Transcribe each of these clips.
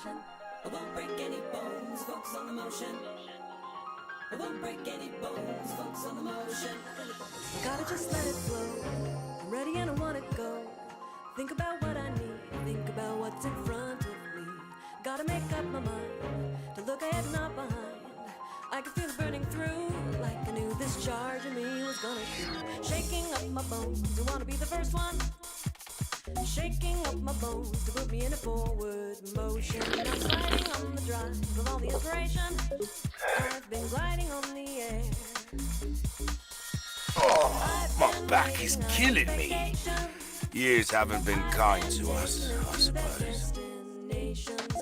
I won't break any bones, focus on the motion. I won't break any bones, focus on the motion. I gotta just let it flow. I'm ready and I wanna go. Think about what I need, think about what's in front of me. Gotta make up my mind to look ahead, not behind. I can feel it burning through, like I knew this charge in me was gonna do. Shaking up my bones, I wanna be the first one. Shaking up my bones to put me in a forward motion. I'm sliding on the drive of all the inspiration. I've been gliding on the air. Oh, my back is killing me. Years haven't been kind to us, I suppose.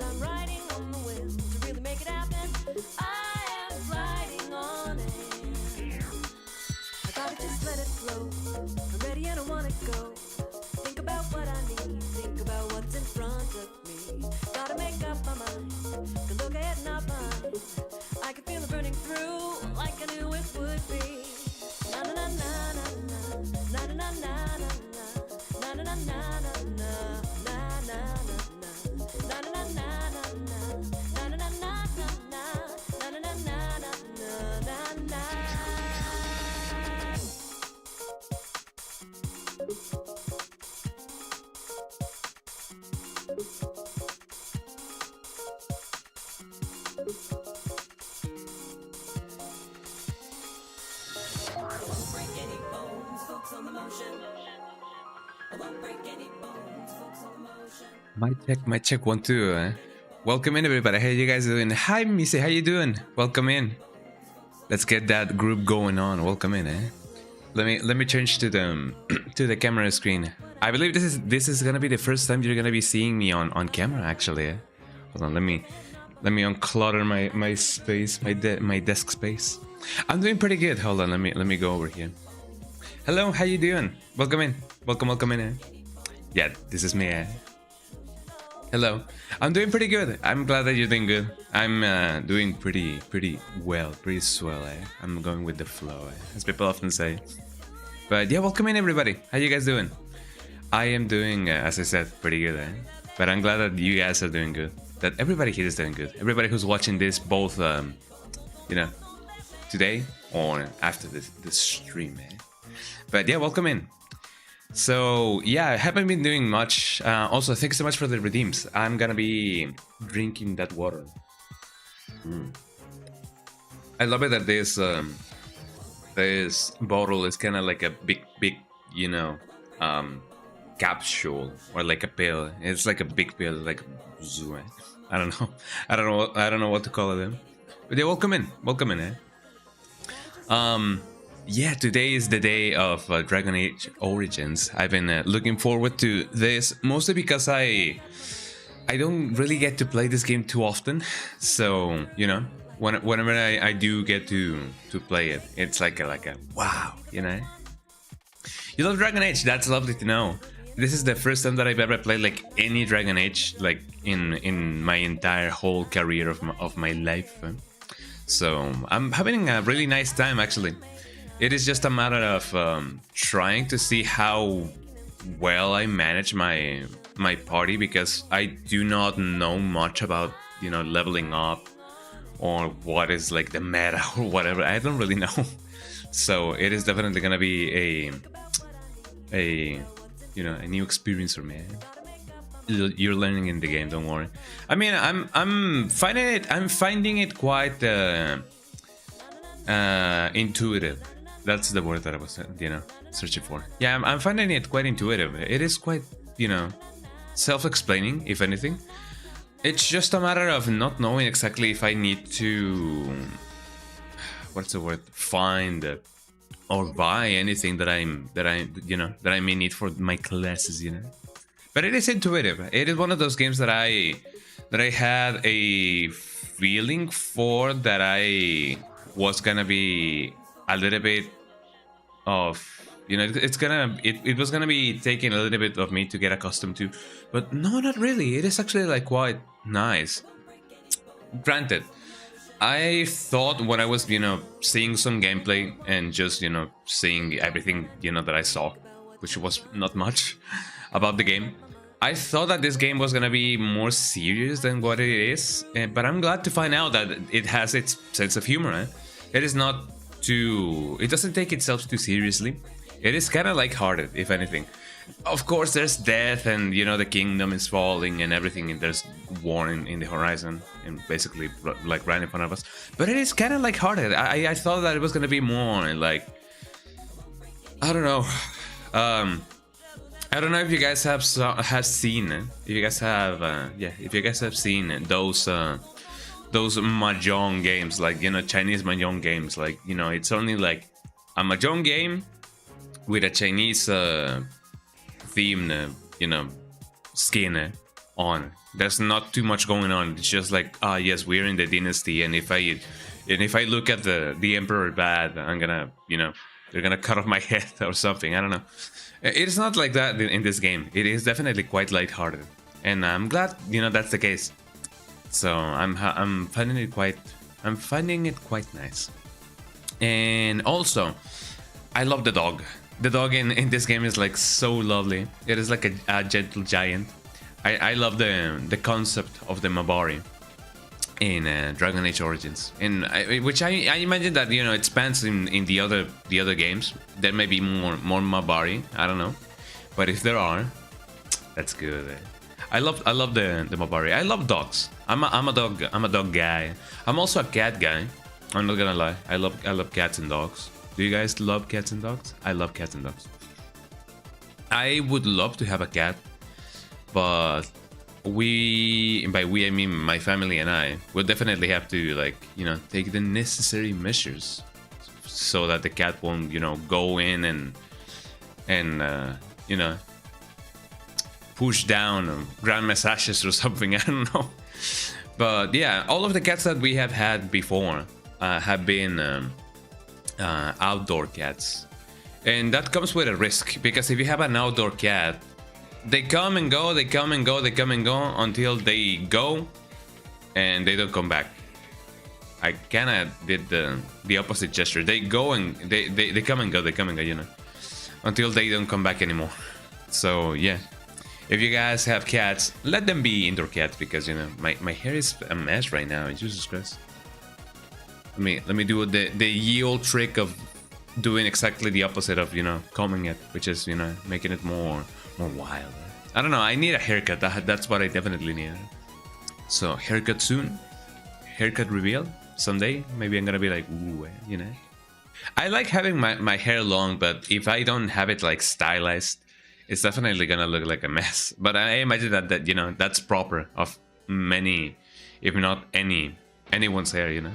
I'm riding on the wind to really make it happen. I am gliding on air. I gotta just let it flow. I'm ready and I wanna go. Think about what I need, think about what's in front of me. Gotta make up my mind, to look ahead, not behind. I can feel it burning through, like I knew it would be. Na na na na na na na na na na na na na na na na na na Mic check, 1, 2. Welcome in, everybody. How you guys doing? Hi, Missy. How you doing? Welcome in. Let's get that group going on. Welcome in, eh? Let me change to the to the camera screen. I believe this is gonna be the first time you're gonna be seeing me on camera. Actually, eh? Hold on. Let me unclutter my space, my desk space. I'm doing pretty good. Hold on. Let me go over here. Hello. How you doing? Welcome in. Welcome in. Eh? Yeah, this is me. Eh? Hello, I'm doing pretty good. I'm glad that you're doing good. I'm doing pretty well, pretty swell. Eh? I'm going with the flow, as people often say. But yeah, welcome in, everybody. How you guys doing? I am doing, as I said, pretty good. Eh? But I'm glad that you guys are doing good. That everybody here is doing good. Everybody who's watching this, both, you know, today or after this stream. Eh? But yeah, welcome in. So yeah, I haven't been doing much. Also, thanks so much for the redeems. I'm gonna be drinking that water. I love it that this bottle is kind of like a big, you know, capsule or like a pill. It's like a big pill, like I don't know what to call it. But yeah, welcome in, eh? Yeah, today is the day of Dragon Age Origins. I've been looking forward to this, mostly because I don't really get to play this game too often. So, you know, whenever I do get to play it, it's like a wow, you know? You love Dragon Age, that's lovely to know. This is the first time that I've ever played like any Dragon Age, like in my entire whole career of my life. So I'm having a really nice time, actually. It is just a matter of trying to see how well I manage my party, because I do not know much about, you know, leveling up or what is like the meta or whatever. I don't really know. So it is definitely gonna be a you know, a new experience for me. You're learning in the game, don't worry. I mean, I'm finding it quite intuitive. That's the word that I was, you know, searching for. Yeah, I'm finding it quite intuitive. It is quite, you know, self-explaining, if anything. It's just a matter of not knowing exactly if I need to, what's the word, find or buy anything that I may need for my classes, you know. But it is intuitive. It is one of those games that I had a feeling for, that I was gonna be a little bit of, you know, it was gonna be taking a little bit of me to get accustomed to, but no, not really. It is actually like quite nice. Granted, I thought when I was, you know, seeing some gameplay and just, you know, seeing everything, you know, that I saw, which was not much about the game, I thought that this game was gonna be more serious than what it is, but I'm glad to find out that it has its sense of humor. It is not too... It doesn't take itself too seriously. It is kind of lighthearted, if anything. Of course, there's death, and you know the kingdom is falling and everything, and there's war in the horizon, and basically like right in front of us. But it is kind of lighthearted. I thought that it was gonna be more like, I don't know. I don't know if you guys have seen, if you guys have, if you guys have seen those mahjong games, like, you know, Chinese mahjong games, like, you know, it's only like a mahjong game with a Chinese themed, you know, skin on. There's not too much going on. It's just like, ah, yes, we're in the dynasty, and if I look at the emperor bad, I'm gonna, you know, they're gonna cut off my head or something. I don't know. It's not like that in this game. It is definitely quite lighthearted, and I'm glad, you know, that's the case. So I'm finding it quite nice. And also, I love the dog. The dog in this game is like so lovely. It is like a gentle giant. I love the concept of the Mabari in Dragon Age Origins, and which I imagine that, you know, it spans in the other games. There may be more Mabari, I don't know, but if there are, that's good. I love the Mabari. I love dogs. I'm a dog guy. I'm also a cat guy. I'm not gonna lie. I love cats and dogs. Do you guys love cats and dogs? I love cats and dogs. I would love to have a cat, but by we I mean my family and I will definitely have to, like, you know, take the necessary measures so that the cat won't, you know, go in and you know, push down grand massages or something. I don't know. But yeah, all of the cats that we have had before have been outdoor cats, and that comes with a risk, because if you have an outdoor cat, they come and go, they come and go, they come and go until they go and they don't come back. I kinda did the opposite gesture. They go and they come and go, they come and go, you know, until they don't come back anymore. So yeah, if you guys have cats, let them be indoor cats, because, you know, my hair is a mess right now. Jesus Christ. Let me do the ye old trick of doing exactly the opposite of, you know, combing it, which is, you know, making it more wild. I don't know. I need a haircut. That's what I definitely need. So haircut soon. Haircut reveal someday. Maybe I'm gonna be like, ooh, you know. I like having my hair long, but if I don't have it like stylized, it's definitely gonna look like a mess. But I imagine that you know, that's proper of many, if not anyone's hair, you know.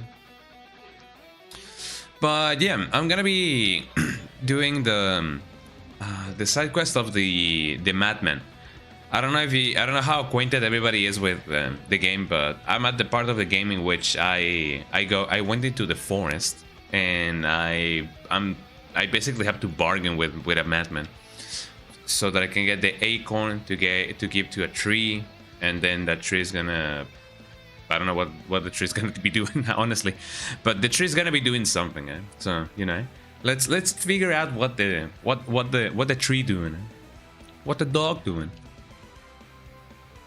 But yeah, I'm gonna be doing the side quest of the madman. I don't know how acquainted everybody is with the game, but I'm at the part of the game in which I went into the forest, and I basically have to bargain with a madman so that I can get the acorn to give to a tree, and then that tree is gonna, I don't know what the tree's gonna be doing, honestly, but the tree's gonna be doing something. So, you know, let's figure out what the tree doing, what the dog doing.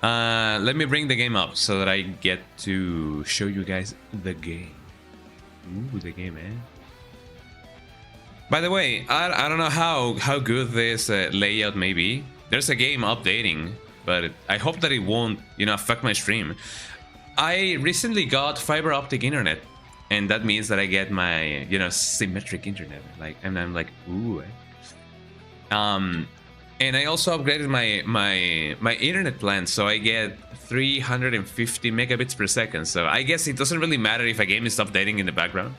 Let me bring the game up so that I get to show you guys the game. Ooh, the game, man. By the way, I don't know how good this layout may be. There's a game updating, but I hope that it won't, you know, affect my stream. I recently got fiber optic internet, and that means that I get my, you know, symmetric internet. Like, and I'm like, ooh. And I also upgraded my internet plan, so I get 350 megabits per second. So I guess it doesn't really matter if a game is updating in the background.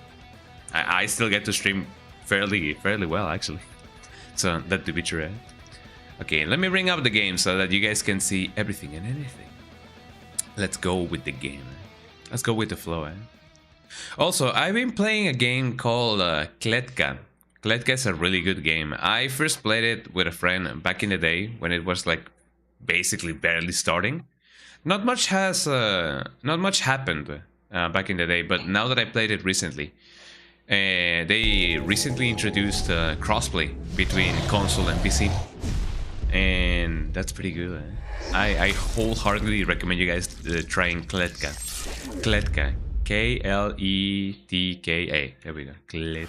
I still get to stream fairly well, actually. So that to be true. Okay, let me bring up the game so that you guys can see everything and anything. Let's go with the game. Let's go with the flow. Also, I've been playing a game called Kletka. Kletka is a really good game. I first played it with a friend back in the day when it was like basically barely starting. Not much happened back in the day, but now that I played it recently, they recently introduced crossplay between console and PC. and that's pretty good. I wholeheartedly recommend you guys trying Kletka. Kletka. K-L-E-T-K-A. There we go. Kletka.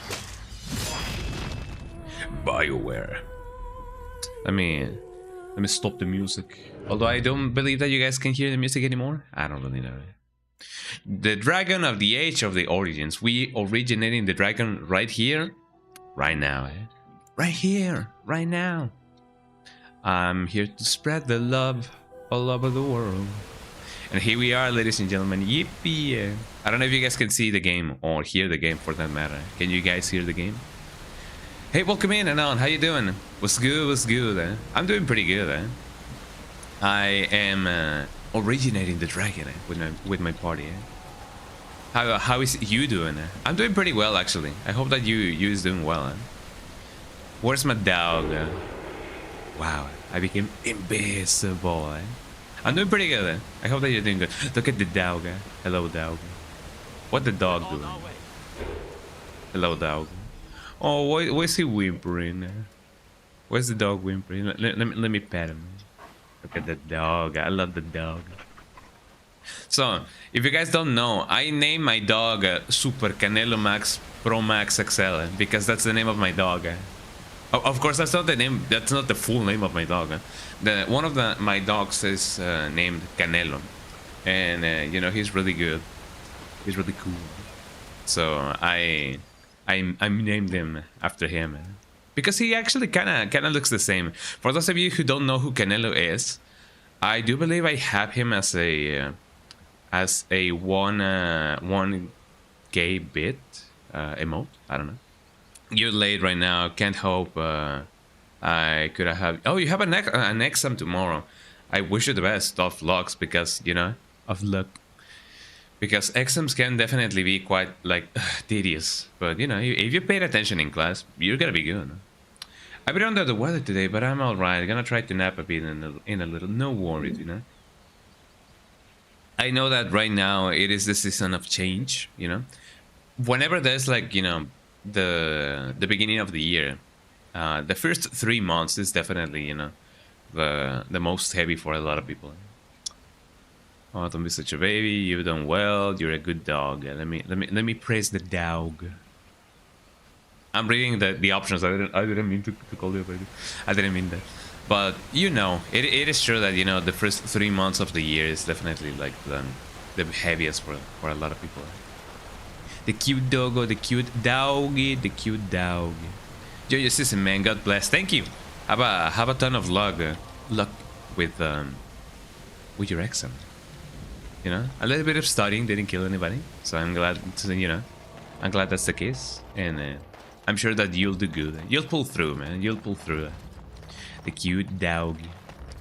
BioWare. Let me stop the music. Although I don't believe that you guys can hear the music anymore. I don't really know. The dragon of the age of the origins. We originating the dragon right here, right now. Right here, right now. I'm here to spread the love all over the world. And here we are, ladies and gentlemen. Yippee! I don't know if you guys can see the game or hear the game for that matter. Can you guys hear the game? Hey, welcome in, Anon. How you doing? What's good? What's good? I'm doing pretty good. I am originating the dragon with my party. How is you doing? I'm doing pretty well, actually. I hope that you is doing well. Where's my dog? Wow, I became invisible. I'm doing pretty good. I hope that you're doing good. Look at the dog. Hello, dog. What the dog doing? Hello, dog. Oh, where's he whimpering? Where's the dog whimpering? Let me pet him. Look at the dog. I love the dog. So, if you guys don't know, I named my dog Super Canelo Max Pro Max XL because that's the name of my dog. Of course, that's not the name. That's not the full name of my dog. One of my dogs is named Canelo, and you know, he's really good. He's really cool. So I named him after him because he actually kind of looks the same. For those of you who don't know who Canelo is, I do believe I have him as a one gay bit emote. I don't know. You're late right now. Can't hope I could have. Oh, you have an exam tomorrow. I wish you the best of lucks because, you know, of luck. Because exams can definitely be quite, like, tedious. But, you know, if you paid attention in class, you're gonna be good. I've been under the weather today, but I'm alright. Gonna try to nap a bit in a little. No worries, you know. I know that right now it is the season of change, you know. Whenever there's, like, you know, the beginning of the year, the first 3 months is definitely, you know, the most heavy for a lot of people. Oh, don't be such a baby. You've done well. You're a good dog. Let me praise the dog. I'm reading the options. I didn't mean to call you a baby. I didn't mean that. But you know, it is true that, you know, the first 3 months of the year is definitely like the heaviest for a lot of people. The cute doggo, the cute doggy, the cute dog. Yo, your sister, man. God bless. Thank you. Have a ton of luck with your exam. You know, a little bit of studying didn't kill anybody, so I'm glad. You know, I'm glad that's the case, and I'm sure that you'll do good. You'll pull through, man. You'll pull through. The cute doggy.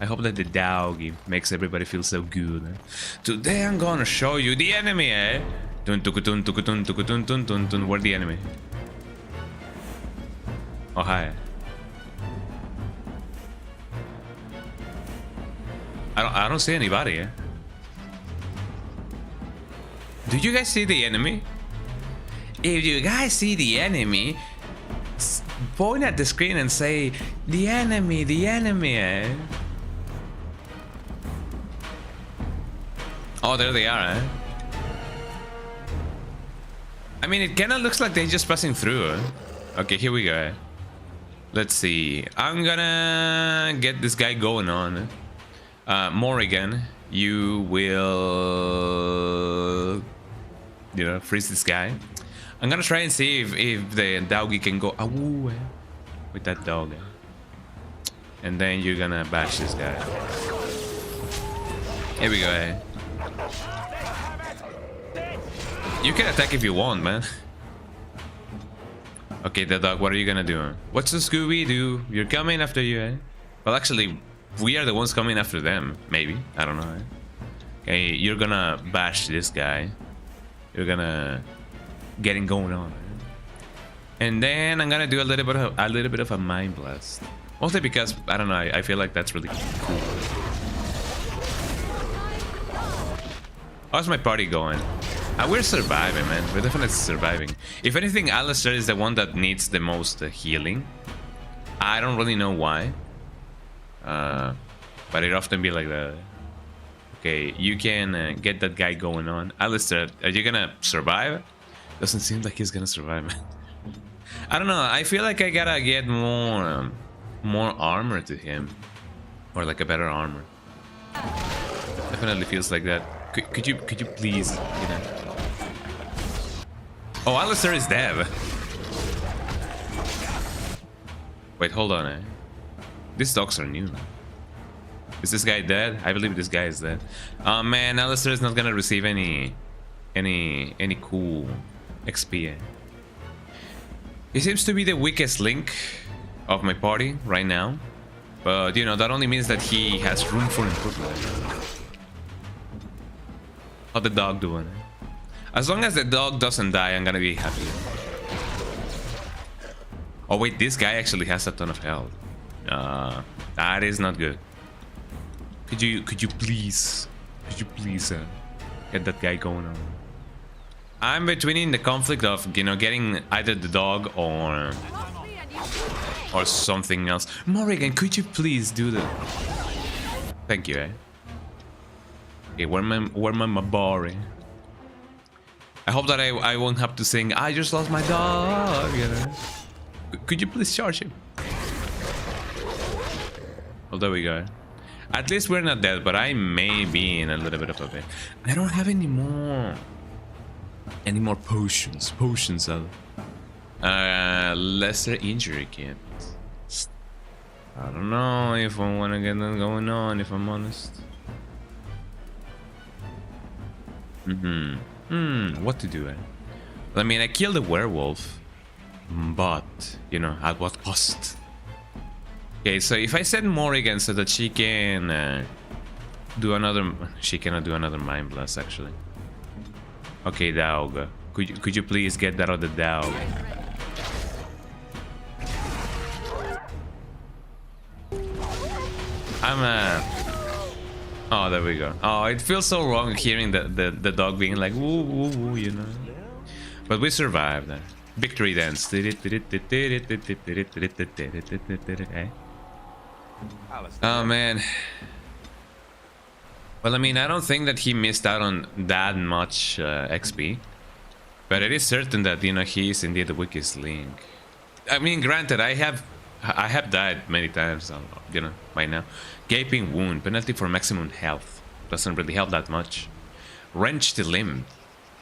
I hope that the doggy makes everybody feel so good. Today I'm gonna show you the enemy, eh? Where's the enemy? Oh, hi. I don't see anybody, eh? Do you guys see the enemy? If you guys see the enemy, point at the screen and say, the enemy, eh? Oh, there they are, eh? I mean, it kinda looks like they're just passing through. Okay, here we go. Let's see. I'm gonna get this guy going on. Morrigan, you will, you know, freeze this guy. I'm gonna try and see if the doggy can go with that dog. And then you're gonna bash this guy. Here we go. You can attack if you want, man. Okay, the dog, what are you gonna do? What's the Scooby-Doo? You're coming after you, eh? Well, actually, we are the ones coming after them, maybe. I don't know, eh? Okay, you're gonna bash this guy. You're gonna get it going on, eh? And then I'm gonna do a little bit of a mind blast. Mostly because, I don't know, I feel like that's really cool. How's my party going? We're surviving, man. We're definitely surviving. If anything, Alistair is the one that needs the most healing. I don't really know why. But it often be like that. Okay, you can get that guy going on. Alistair, are you gonna survive? Doesn't seem like he's gonna survive, man. I don't know. I feel like I gotta get more armor to him, or like a better armor. Definitely feels like that. Could you please, you know? Oh, Alistair is dead. Wait, hold on. These dogs are new. Is this guy dead? I believe this guy is dead. Oh man, Alistair is not gonna receive any cool XP. He seems to be the weakest link of my party right now, but you know that only means that he has room for improvement. How the dog doing? As long as the dog doesn't die, I'm gonna be happy. Oh wait, this guy actually has a ton of health. That is not good. Could you please get that guy going on? I'm between the conflict of, you know, getting either the dog or something else. Morrigan, could you please do that? Thank you, Okay, where my Mabari? I hope that I won't have to sing I just lost my dog, you know. Could you please charge him? Oh, there we go. At least we're not dead, but I may be in a little bit of a bit. I don't have any more potions. Lesser injury kit. I don't know if I want to get that going on, if I'm honest. What to do? I mean, I killed a werewolf, but you know, at what cost? Okay, so if I send Morrigan so that she can do another... She cannot do another Mind Blast, actually. Okay, dog. Could you please get that other dog? Oh, there we go. Oh, it feels so wrong hearing the dog being like woo woo woo, you know. But we survived. Victory dance. Oh man. Well, I mean, I don't think that he missed out on that much XP, but it is certain that, you know, he is indeed the weakest link. I mean, granted, I have died many times, you know, by now. Gaping wound, penalty for maximum health, doesn't really help that much. Wrenched limb,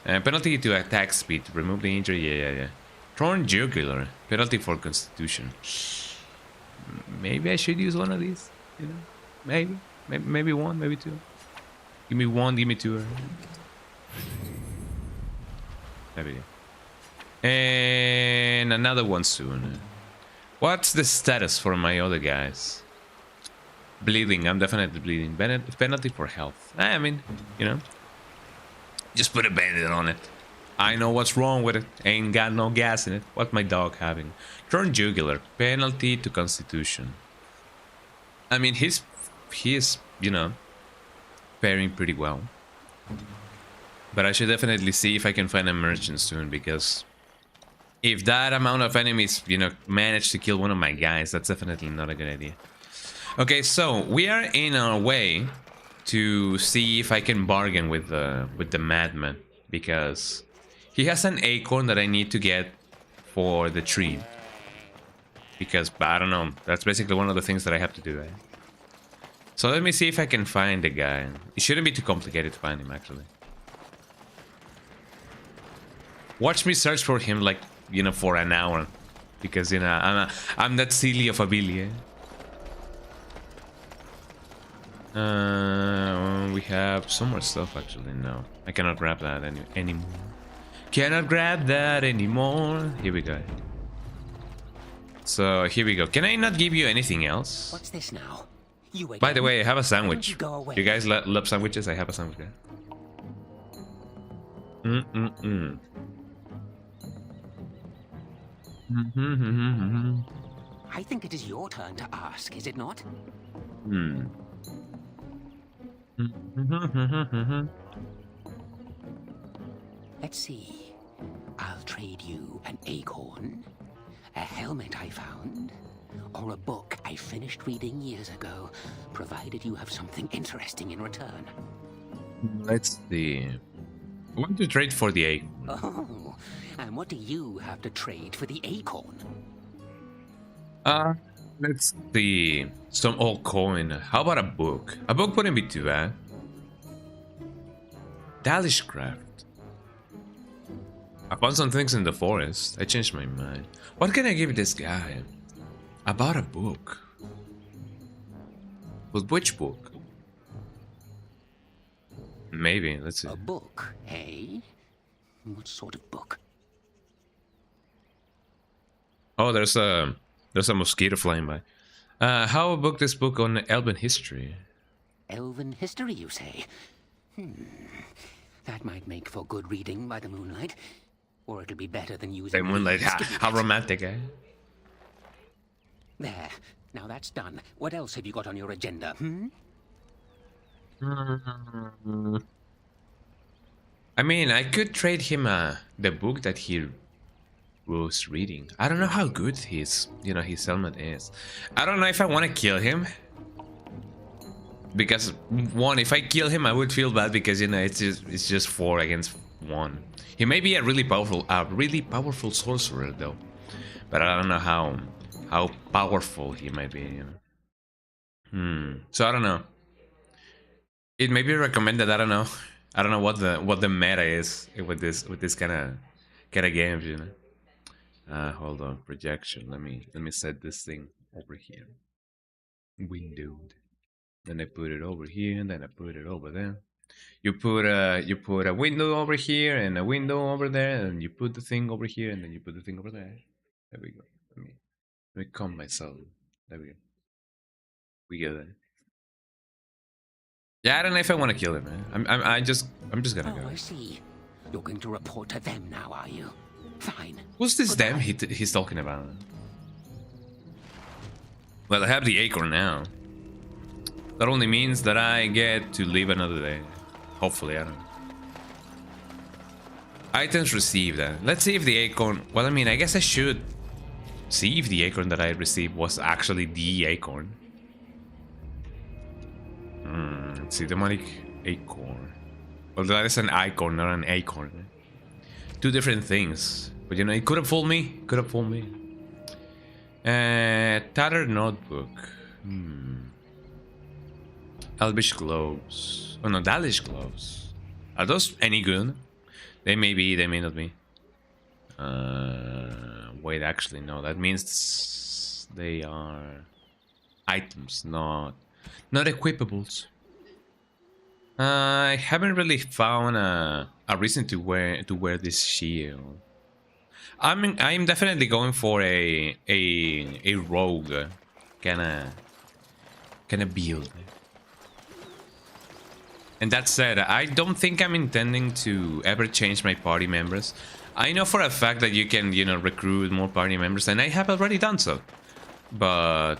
penalty to attack speed, remove the injury. Yeah. Torn jugular, penalty for constitution. Maybe I should use one of these, you know. Maybe one, maybe two. Give me one, give me two. There we go. And another one soon. What's the status for my other guys? Bleeding, I'm definitely bleeding. Penalty for health. I mean, you know, just put a bandit on it. I know what's wrong with it. Ain't got no gas in it. What's my dog having? Turn jugular. Penalty to constitution. I mean, he is, you know, faring pretty well. But I should definitely see if I can find a merchant soon, because if that amount of enemies, you know, manage to kill one of my guys, that's definitely not a good idea. Okay, so we are in our way to see if I can bargain with the madman, because he has an acorn that I need to get for the tree. Because, I don't know, that's basically one of the things that I have to do, right? So let me see if I can find the guy. It shouldn't be too complicated to find him, actually. Watch me search for him, like, you know, for an hour. Because, you know, I'm that silly of a Billy, we have some more stuff, actually. No, I cannot grab that anymore. Cannot grab that anymore. Here we go. So, here we go. Can I not give you anything else? What's this now? You again? By the way, I have a sandwich. You go away. You guys love sandwiches? I have a sandwich there. I think it is your turn to ask, is it not? Let's see. I'll trade you an acorn, a helmet I found, or a book I finished reading years ago, provided you have something interesting in return. Let's see. I want to trade for the acorn. Oh, and what do you have to trade for the acorn? Let's see. Some old coin. How about a book? A book wouldn't be too bad. Dalishcraft. I found some things in the forest. I changed my mind. What can I give this guy? About a book. But which book? Maybe, let's see. A book, eh? What sort of book? Oh, there's a mosquito flying by. How about this book on Elven history? Elven history, you say? That might make for good reading by the moonlight. Or it'll be better than using... By moonlight, how romantic, eh? There. Now that's done. What else have you got on your agenda, I mean, I could trade him the book that he was reading. I don't know how good his helmet is. I don't know if I want to kill him. Because one, if I kill him, I would feel bad because it's just 4 against 1. He may be a really powerful sorcerer though, but I don't know how powerful he might be. So I don't know. It may be recommended. I don't know. I don't know what the meta is with this kind of games. Hold on, projection. Let me set this thing over here. Windowed. Then I put it over here, and then I put it over there. You put a window over here and a window over there, and you put the thing over here, and then you put the thing over there. There we go. Let me calm myself. There we go. We get that. Yeah, I don't know if I want to kill him, man. I'm just gonna go. I see. You're going to report to them now, are you? Fine. Who's this them he's talking about? Well, I have the acorn now. That only means that I get to live another day. Hopefully, I don't know. Items received. Let's see if the acorn... Well, I mean, I guess I should see if the acorn that I received was actually the acorn. Let's see, demonic acorn. Well, that is an icon, not an acorn. 2 different things. But you know, it could have fooled me. Could have fooled me. Tattered notebook. Elvish gloves. Oh no, Dalish gloves. Are those any good? They may be, they may not be. Wait, actually no. That means they are items, not equipables. I haven't really found a reason to wear this shield. I'm definitely going for a rogue kind of build. And that said, I don't think I'm intending to ever change my party members. I know for a fact that you can, recruit more party members, and I have already done so. But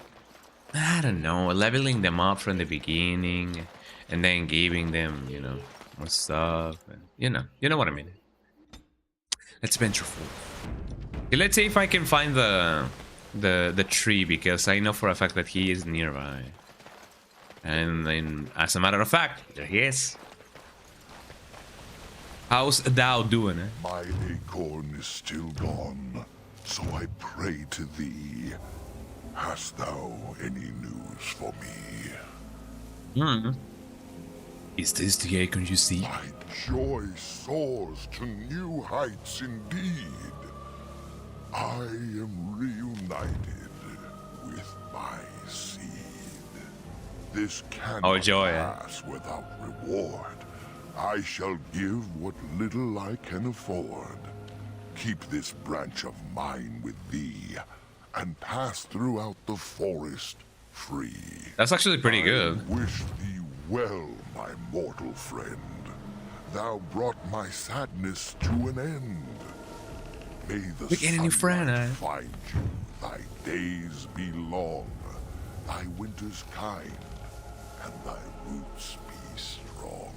I don't know, leveling them up from the beginning and then giving them, more stuff, and you know what I mean. Let's venture forth. Okay, let's see if I can find the tree, because I know for a fact that he is nearby. And then, as a matter of fact, there he is. How's thou doing, eh? My acorn is still gone, so I pray to thee. Hast thou any news for me? Is this the acorn you see? My joy soars to new heights indeed. I am reunited with my seed. This cannot pass without reward. I shall give what little I can afford. Keep this branch of mine with thee, and pass throughout the forest free. That's actually pretty good. I wish thee well, my mortal friend. Thou brought my sadness to an end. May the sunlight find you, thy days be long, thy winters kind, and thy roots be strong.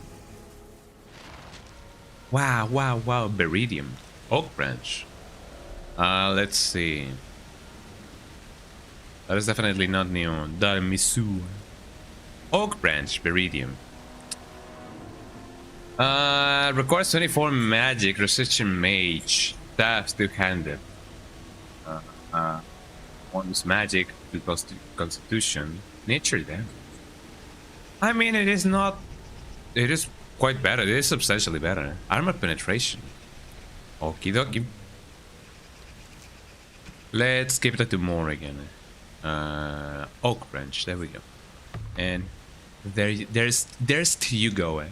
Wow, Beridium. Oak branch. Let's see. That is definitely not neon. Darmisu. Oak branch, Beridium. Requires 24 magic, resistance mage, staff two-handed. Bonus magic to constitution, nature damage. I mean, it is not. It is quite better. It is substantially better. Armor penetration. Okie dokie. Let's give that to more again. Oak branch. There we go. And there's to you go.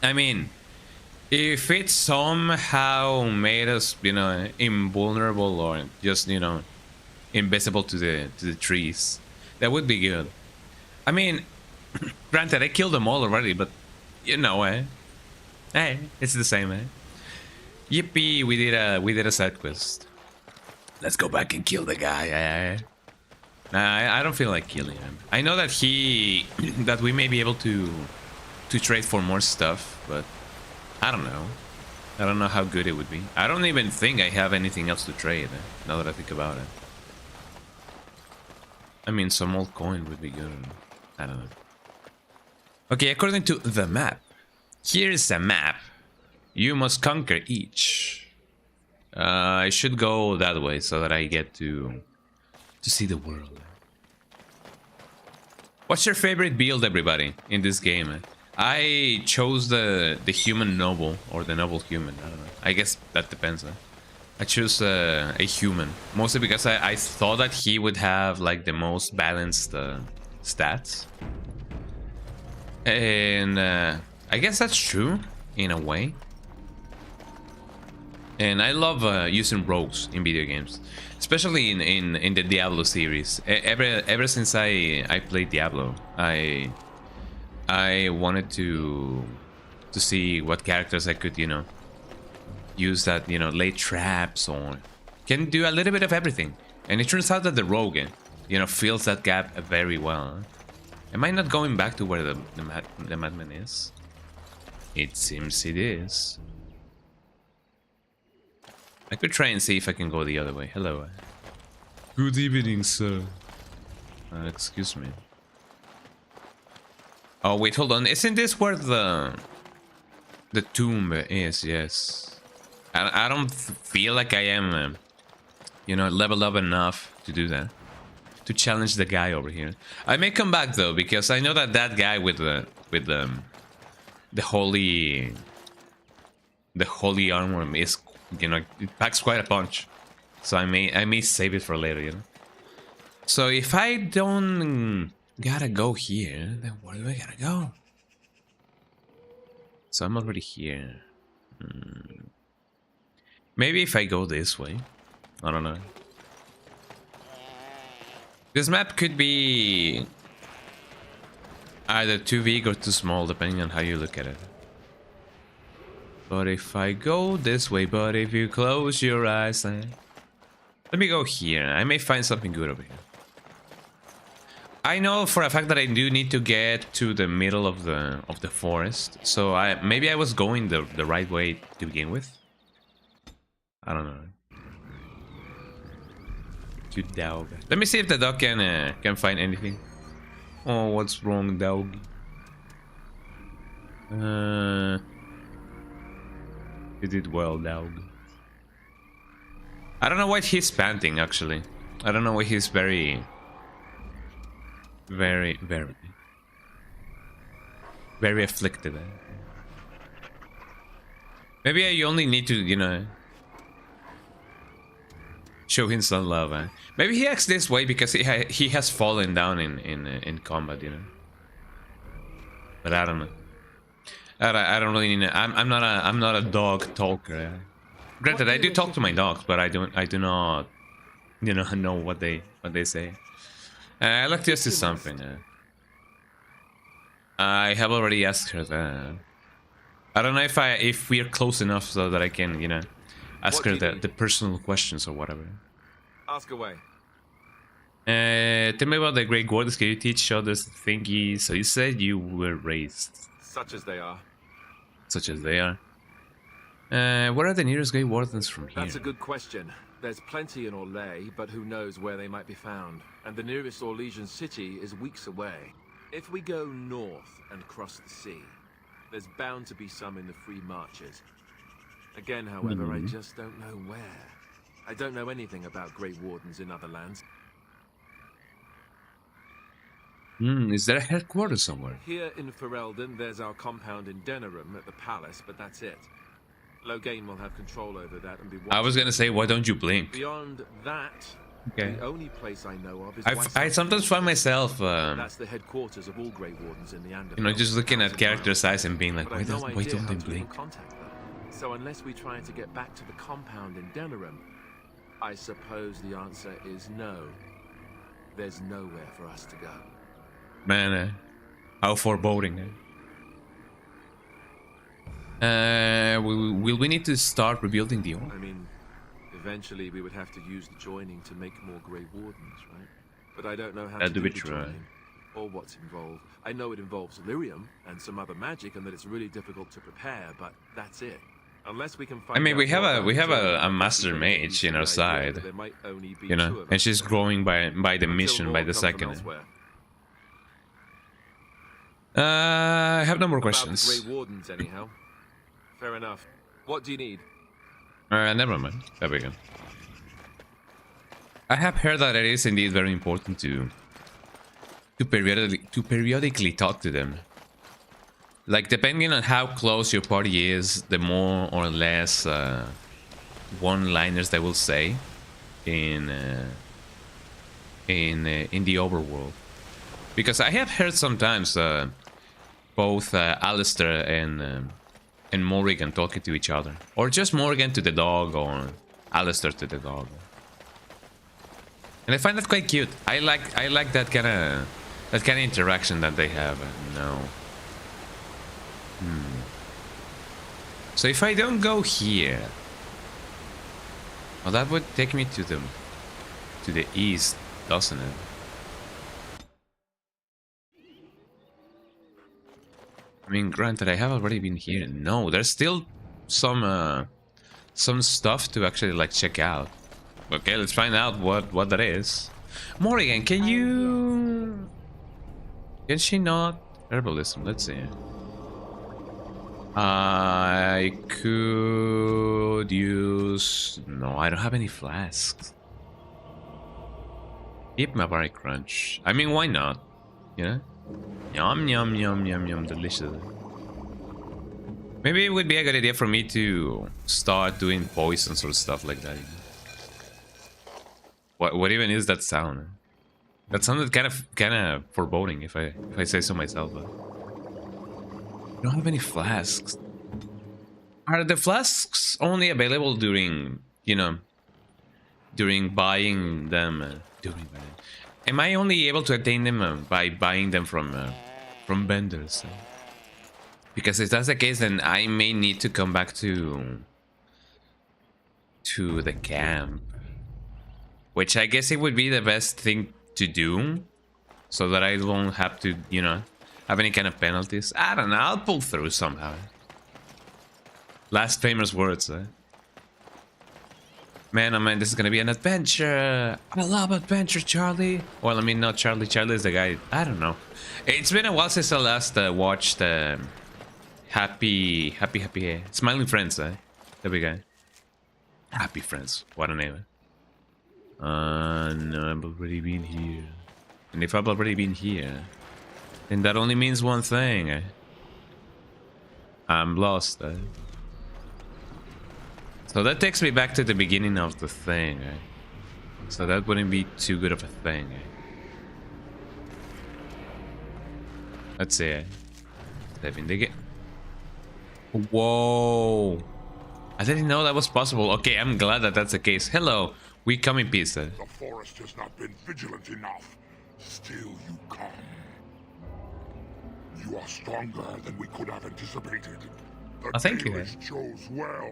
I mean, if it somehow made us, you know, invulnerable or just, you know, invisible to the trees, that would be good. I mean, granted, I killed them all already, but you know, hey, it's the same, Yippee! We did a side quest. Let's go back and kill the guy. Nah, I don't feel like killing him. I know that that we may be able to trade for more stuff, but I don't know. I don't know how good it would be. I don't even think I have anything else to trade, now that I think about it. I mean, some old coin would be good. I don't know. Okay, according to the map, here's a map. You must conquer each. I should go that way so that I get to see the world. What's your favorite build, everybody, in this game? I chose the human noble, or the noble human. I don't know. I guess that depends. I chose a human, mostly because I thought that he would have like the most balanced stats, and I guess that's true in a way. And I love using rogues in video games, especially in the Diablo series. Ever since I played Diablo, I wanted to see what characters I could, you know, use that, you know, lay traps or can do a little bit of everything. And it turns out that the rogue, you know, fills that gap very well. Am I not going back to where the madman is? It seems it is. I could try and see if I can go the other way. Hello. Good evening, sir. Excuse me. Oh wait, hold on. Isn't this where the tomb is? Yes. I don't feel like I am, you know, leveled up enough to do that. To challenge the guy over here. I may come back though, because I know that guy with the holy armor is, you know, it packs quite a punch. So I may save it for later, you know. So if I don't gotta go here, then where do I gotta go? So I'm already here. Maybe if I go this way. I don't know. This map could be either too big or too small, depending on how you look at it. But if I go this way, but if you close your eyes, then... Let me go here. I may find something good over here. I know for a fact that I do need to get to the middle of the forest, so maybe I was going the right way to begin with. I don't know. Cute dog. Let me see if the dog can find anything. Oh, what's wrong, dog? You did well, dog. I don't know why he's panting, actually. I don't know why he's very afflicted. Maybe I only need to, you know, show him some love. Maybe he acts this way because he has fallen down in combat, you know. But I don't know. I don't really know. I'm not a dog talker. Granted, I do talk to my dogs, but I do not, you know what they say. I'd like to ask you something. I have already asked her that. I don't know if we're close enough so that I can, you know, ask her the personal questions or whatever. Ask away. Tell me about the Great Wardens. Can you teach others thingy? So you said you were raised. Such as they are. Such as they are. Where are the nearest Great Wardens from here? That's a good question. There's plenty in Orlais, but who knows where they might be found. And the nearest Orlesian city is weeks away. If we go north and cross the sea, there's bound to be some in the Free Marches. Again, however, I just don't know where. I don't know anything about Grey Wardens in other lands. Is there a headquarters somewhere? Here in Ferelden, there's our compound in Denerim at the palace, but that's it. Loghain will have control over that and be I was gonna say, why don't you blink? Beyond that, Okay. the only place I know of is I sometimes find myself, that's the headquarters of all Grey Wardens in the Anderville. you know, just looking at character size and being like, But why I've no don't idea they how to even blink? contact them. So unless we try to get back to the compound in Denerim, I suppose the answer is no. There's nowhere for us to go. Man, how foreboding. Will we need to start rebuilding the orc? I mean, eventually we would have to use the joining to make more Grey Wardens, right? But I don't know how to do the joining or what's involved. I know it involves lyrium and some other magic, and that it's really difficult to prepare, but that's it. Unless we can find I mean, we have a a master mage in our side, you know, and she's growing by the mission, by the second. I have no more questions. Grey Wardens, anyhow. Fair enough. What do you need? Never mind. There we go. I have heard that it is indeed very important to periodically talk to them. Like, depending on how close your party is, the more or less one-liners they will say in the overworld. Because I have heard sometimes both Alistair and Morrigan talking to each other, or just Morrigan to the dog, or Alistair to the dog. And I find that quite cute. I like that kind of interaction that they have. No. So if I don't go here, well, that would take me to the east, doesn't it? I mean, granted, I have already been here. No, there's still some stuff to actually like check out. Okay, let's find out what that is. Morrigan, can you? Can she not? Herbalism. Let's see. I could use... No, I don't have any flasks. Keep Mabari Crunch. I mean, why not? You know? Yum, yum, yum, yum, yum. Delicious. Maybe it would be a good idea for me to start doing poisons or stuff like that. What even is that sound? That sounded kind of foreboding, if I say so myself. But I don't have any flasks. Are the flasks only available during, you know, during buying them? Am I only able to attain them by buying them from vendors? Because if that's the case, then I may need to come back to the camp, which I guess it would be the best thing to do, so that I won't have to, you know, have any kind of penalties. I don't know. I'll pull through somehow. Last famous words, eh? Man, oh man, this is gonna be an adventure. I love adventure, Charlie. Well, I mean, not Charlie. Charlie is the guy. I don't know. It's been a while since I last watched Happy Smiling Friends, eh? There we go. Happy Friends. What a name. No, I've already been here. And if I've already been here, then that only means one thing, eh? I'm lost, eh? So that takes me back to the beginning of the thing, eh? So that wouldn't be too good of a thing, eh? Let's see, eh? Whoa! I didn't know that was possible. Okay, I'm glad that that's the case. Hello, we come in peace, eh? The forest has not been vigilant enough. Still you come. You are stronger than we could have anticipated. The thank you, Dalish chose well.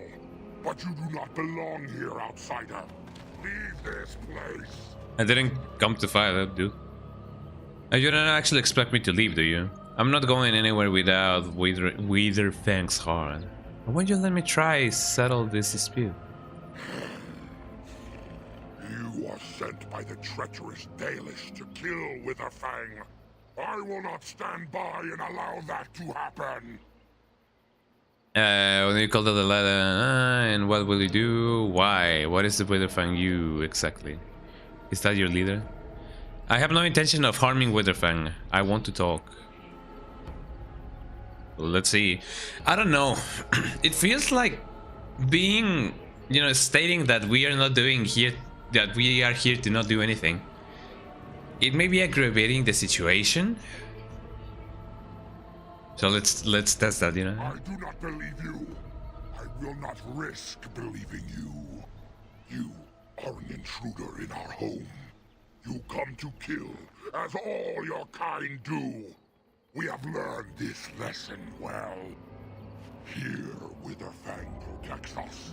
But you do not belong here, outsider. Leave this place. I didn't come to fight that, dude. You don't actually expect me to leave, do you? I'm not going anywhere without Witherfang's heart. Why don't you let me try settle this dispute? was sent by the treacherous Dalish to kill Witherfang. I will not stand by and allow that to happen. When you call the letter, and what will you do? Why? What is the Witherfang you exactly? Is that your leader? I have no intention of harming Witherfang. I want to talk. Let's see. I don't know. It feels like being, you know, stating that we are not doing here, that we are here to not do anything. It may be aggravating the situation. So let's test that, you know. I do not believe you. I will not risk believing you. You are an intruder in our home. You come to kill, as all your kind do. We have learned this lesson well. Here, Witherfang protects us.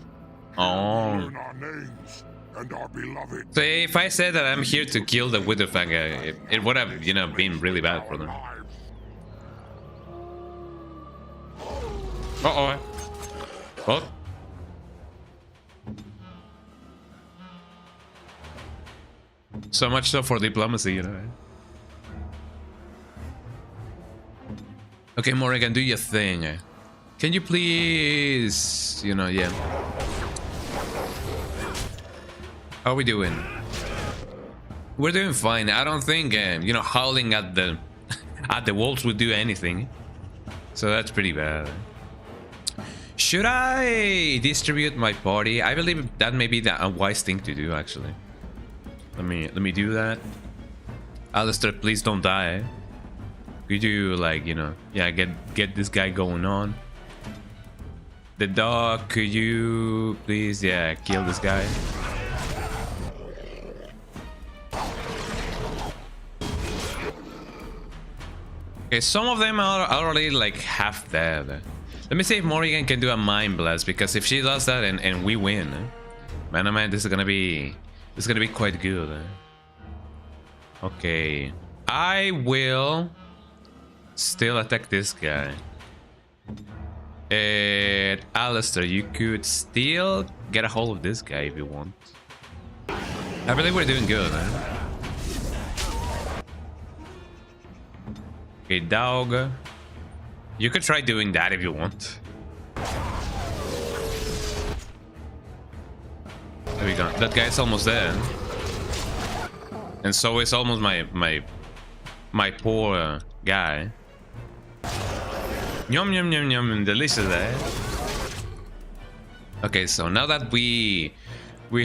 Oh. We learn our names and our beloved. So if I said that I'm here to kill the Witherfang, it would have, you know, been really bad for them. Uh-oh. What? So much so for diplomacy, you know. Okay, Morrigan, do your thing. Can you please... You know, yeah. How are we doing? We're doing fine. I don't think, you know, howling at the... at the wolves would do anything. So that's pretty bad. Should I distribute my party? I believe that may be a wise thing to do, actually. Let me do that. Alistair, please don't die. Could you, like, you know, yeah, get this guy going on. The dog, could you please, yeah, kill this guy? Okay, some of them are already like half dead. Let me see if Morrigan can do a mind blast, because if she does that and we win, man, oh man, this is gonna be quite good. Okay, I will still attack this guy. And Alistair, you could still get a hold of this guy if you want. I believe we're doing good, man. Okay, dog. You could try doing that if you want. There we go. That guy's almost there. And so is almost my poor guy. Yum yum yum yum, delicious, eh? Okay, so now that we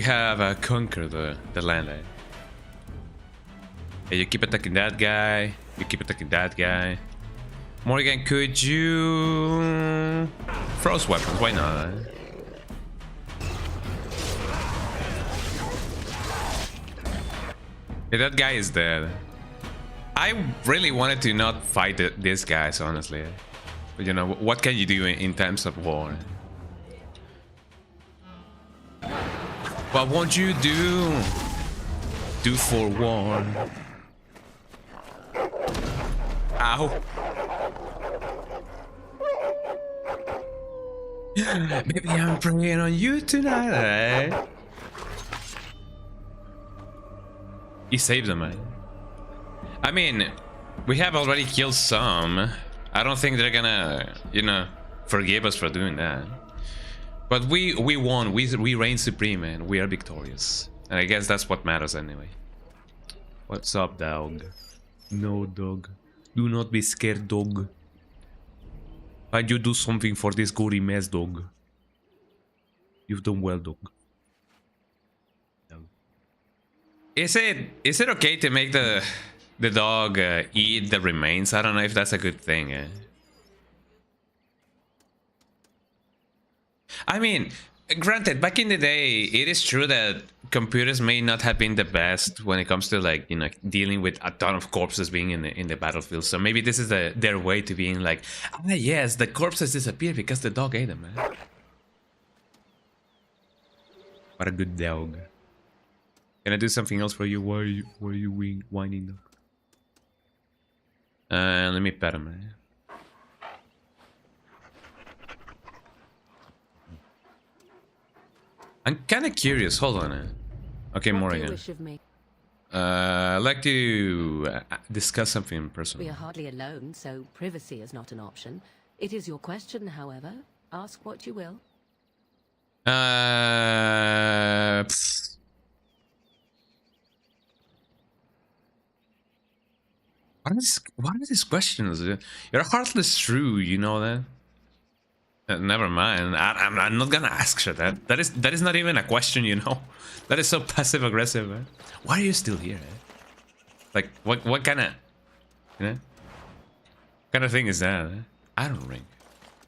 have conquered the land, eh? Hey, you keep attacking that guy. You keep attacking that guy. Morrigan, could you... Frost weapons, why not? Okay, that guy is dead. I really wanted to not fight these guys, honestly. But you know, what can you do in times of war? What won't you do? Do for war. Ow. Maybe I'm praying on you tonight, eh? He saved them, man. I mean, we have already killed some. I don't think they're gonna, you know, forgive us for doing that. But we won. We reign supreme, man. We are victorious. And I guess that's what matters anyway. What's up, dog? No, dog. Do not be scared, dog. Why'd you do something for this gory mess, dog? You've done well, dog. Is it okay to make the dog eat the remains? I don't know if that's a good thing. I mean, granted, back in the day, it is true that computers may not have been the best when it comes to, like, you know, dealing with a ton of corpses being in the battlefield. So maybe this is their way to being like, ah, yes, the corpses disappeared because the dog ate them, man. What a good dog. Can I do something else for you? Why are you whining, dog? Let me pet him, man. I'm kind of curious. Hold on. Okay, What more do you again. wish of me? I'd like to discuss something personal. We are hardly alone, so privacy is not an option. It is your question, however. Ask what you will. Pfft. What are these questions? You're a heartless shrew, you know that? Never mind. I'm not gonna ask you that. That is not even a question, you know. That is so passive aggressive. Eh? Why are you still here? Eh? Like what kind of, you know, what kind of thing is that? Eh? Iron ring,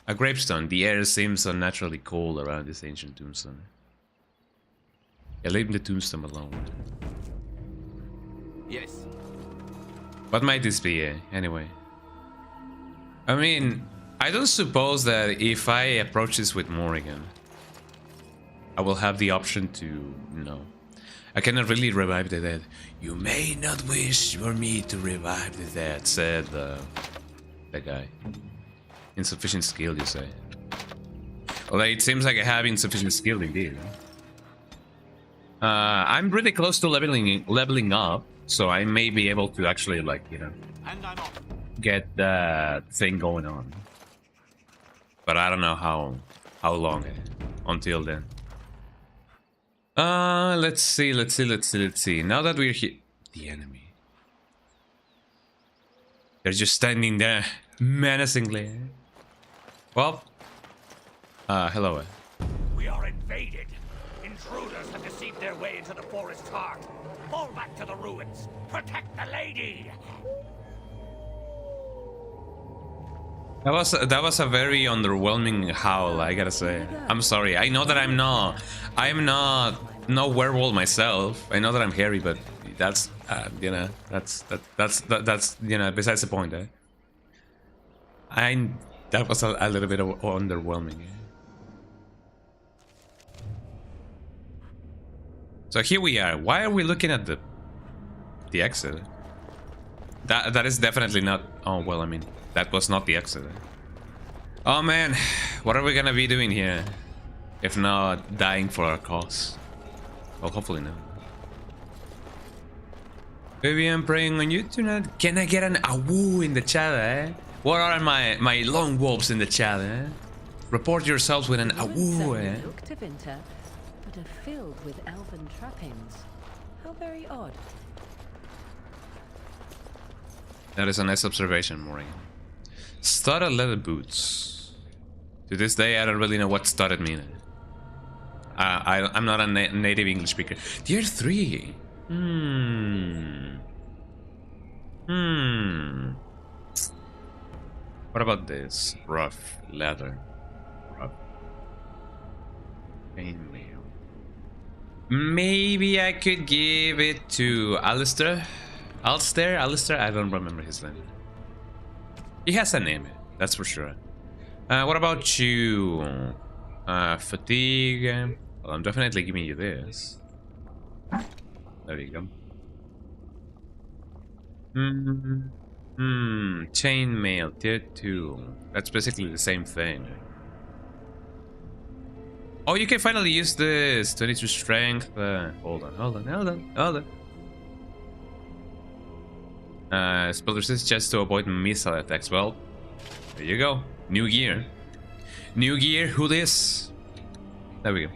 a gravestone. The air seems unnaturally cold around this ancient tombstone. Yeah, leave the tombstone alone. Yes. What might this be? Eh? Anyway, I mean, I don't suppose that if I approach this with Morrigan, I will have the option to, you know, I cannot really revive the dead. You may not wish for me to revive the dead, said the guy. Insufficient skill, you say? Well, it seems like I have insufficient skill indeed. I'm really close to leveling up, so I may be able to actually, like, you know, get that thing going on. But I don't know how long until then. Let's see. Now that we're here, the enemy. They're just standing there menacingly. Well, hello. We are invaded. Intruders have deceived their way into the forest's heart. Fall back to the ruins. Protect the lady. That was a very underwhelming howl, I gotta say. I'm sorry. I know that I'm not no werewolf myself. I know that I'm hairy, but that's you know, that's you know, besides the point. That was a little bit underwhelming. So here we are. Why are we looking at the exit? That is definitely not. Oh well, I mean, that was not the exit. Oh man, what are we gonna be doing here? If not dying for our cause. Well, hopefully not. Baby, I'm praying on you tonight. Can I get an awoo in the chat, eh? What are my lone wolves in the chat, eh? Report yourselves with an awoo, eh? Look to Vinter, but are filled with elven trappings. How very odd. That is a nice observation, Maureen. Studded leather boots. To this day, I don't really know what studded means. I'm not a native English speaker. Tier 3. What about this? Rough leather. Rough. Chainmail. Maybe I could give it to Alistair. Alistair? I don't remember his name. He has a name, that's for sure. What about you? Fatigue. Well, I'm definitely giving you this. There you go. Chainmail, tier 2. That's basically the same thing. Oh, you can finally use this. 22 strength. Hold on. Spell resist just to avoid missile attacks. Well, there you go. New gear. Who this? There we go.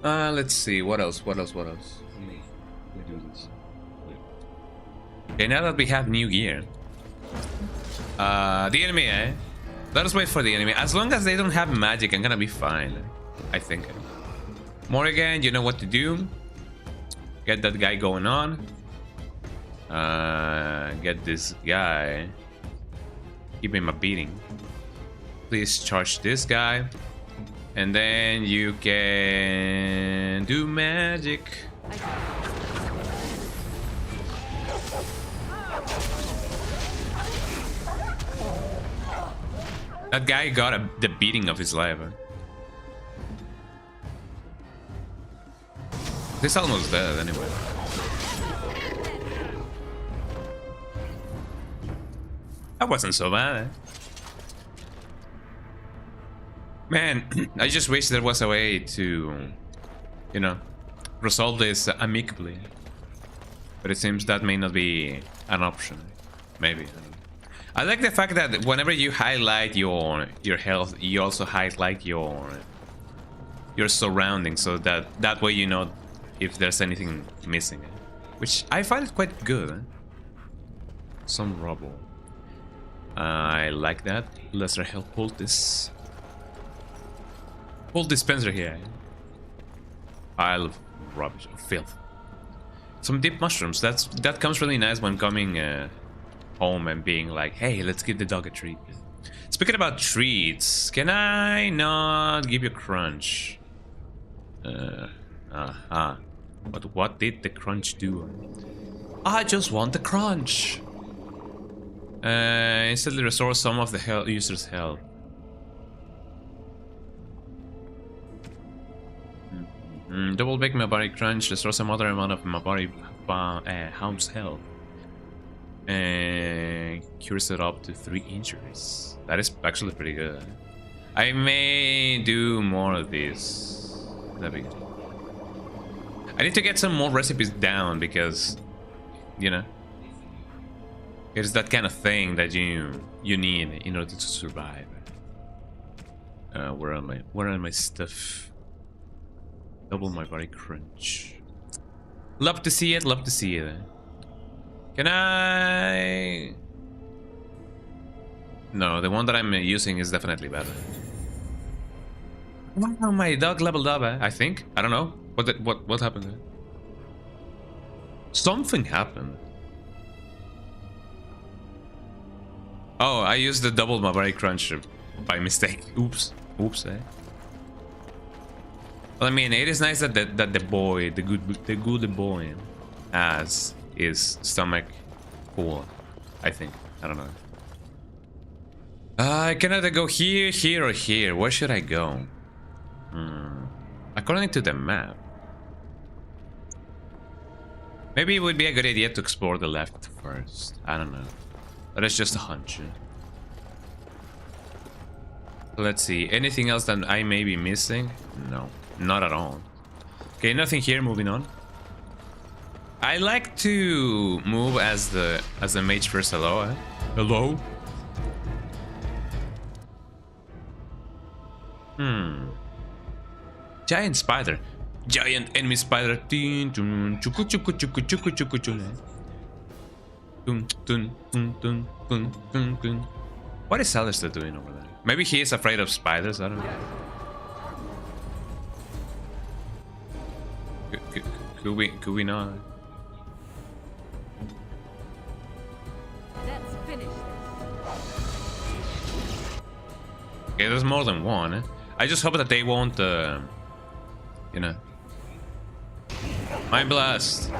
Let's see. What else? Let me do this. Okay, now that we have new gear. The enemy, eh? Let us wait for the enemy. As long as they don't have magic, I'm gonna be fine. I think. Morrigan, you know what to do. Get that guy going on. Get this guy. Give him a beating. Please charge this guy. And then you can do magic. That guy got the beating of his life. He's almost dead anyway. That wasn't so bad. Man, I just wish there was a way to, you know, resolve this amicably. But it seems that may not be an option. Maybe. I like the fact that whenever you highlight your health, you also highlight your surroundings, so that way you know if there's anything missing. Which I find it quite good. Some rubble. I like that. Lesser health poultice. Full dispenser here. Pile of rubbish or filth. Some deep mushrooms. That comes really nice when coming home and being like, hey, let's give the dog a treat. Speaking about treats, can I not give you crunch? But what did the crunch do? I just want the crunch. Instantly restore some of the user's health. Double big Mabari crunch, restore some other amount of Mabari hound's health. Cures it up to 3 injuries. That is actually pretty good. I may do more of these. That'd be good. I need to get some more recipes down because, you know, it's that kind of thing that you need in order to survive. Where are my stuff? Double my body crunch. Love to see it. Love to see it. Can I? No, the one that I'm using is definitely better. Wow, my dog leveled up. I think. I don't know. What happened there? Something happened. Oh, I used the double Mabari crunch by mistake. Oops. Oops. Well, I mean, it is nice that the boy, the good boy, has his stomach full. I think. I don't know. I can either go here, here, or here. Where should I go? According to the map, maybe it would be a good idea to explore the left first. I don't know. That is just a hunch. Let's see. Anything else that I may be missing? No, not at all. Okay, nothing here. Moving on. I like to move as the mage first. Hello. Hello. Giant spider. Giant enemy spider. What is Alistair doing over there? Maybe he is afraid of spiders, I don't know. Could we not? Let's finish this. Okay, there's more than one. I just hope that they won't, you know. Mind blast.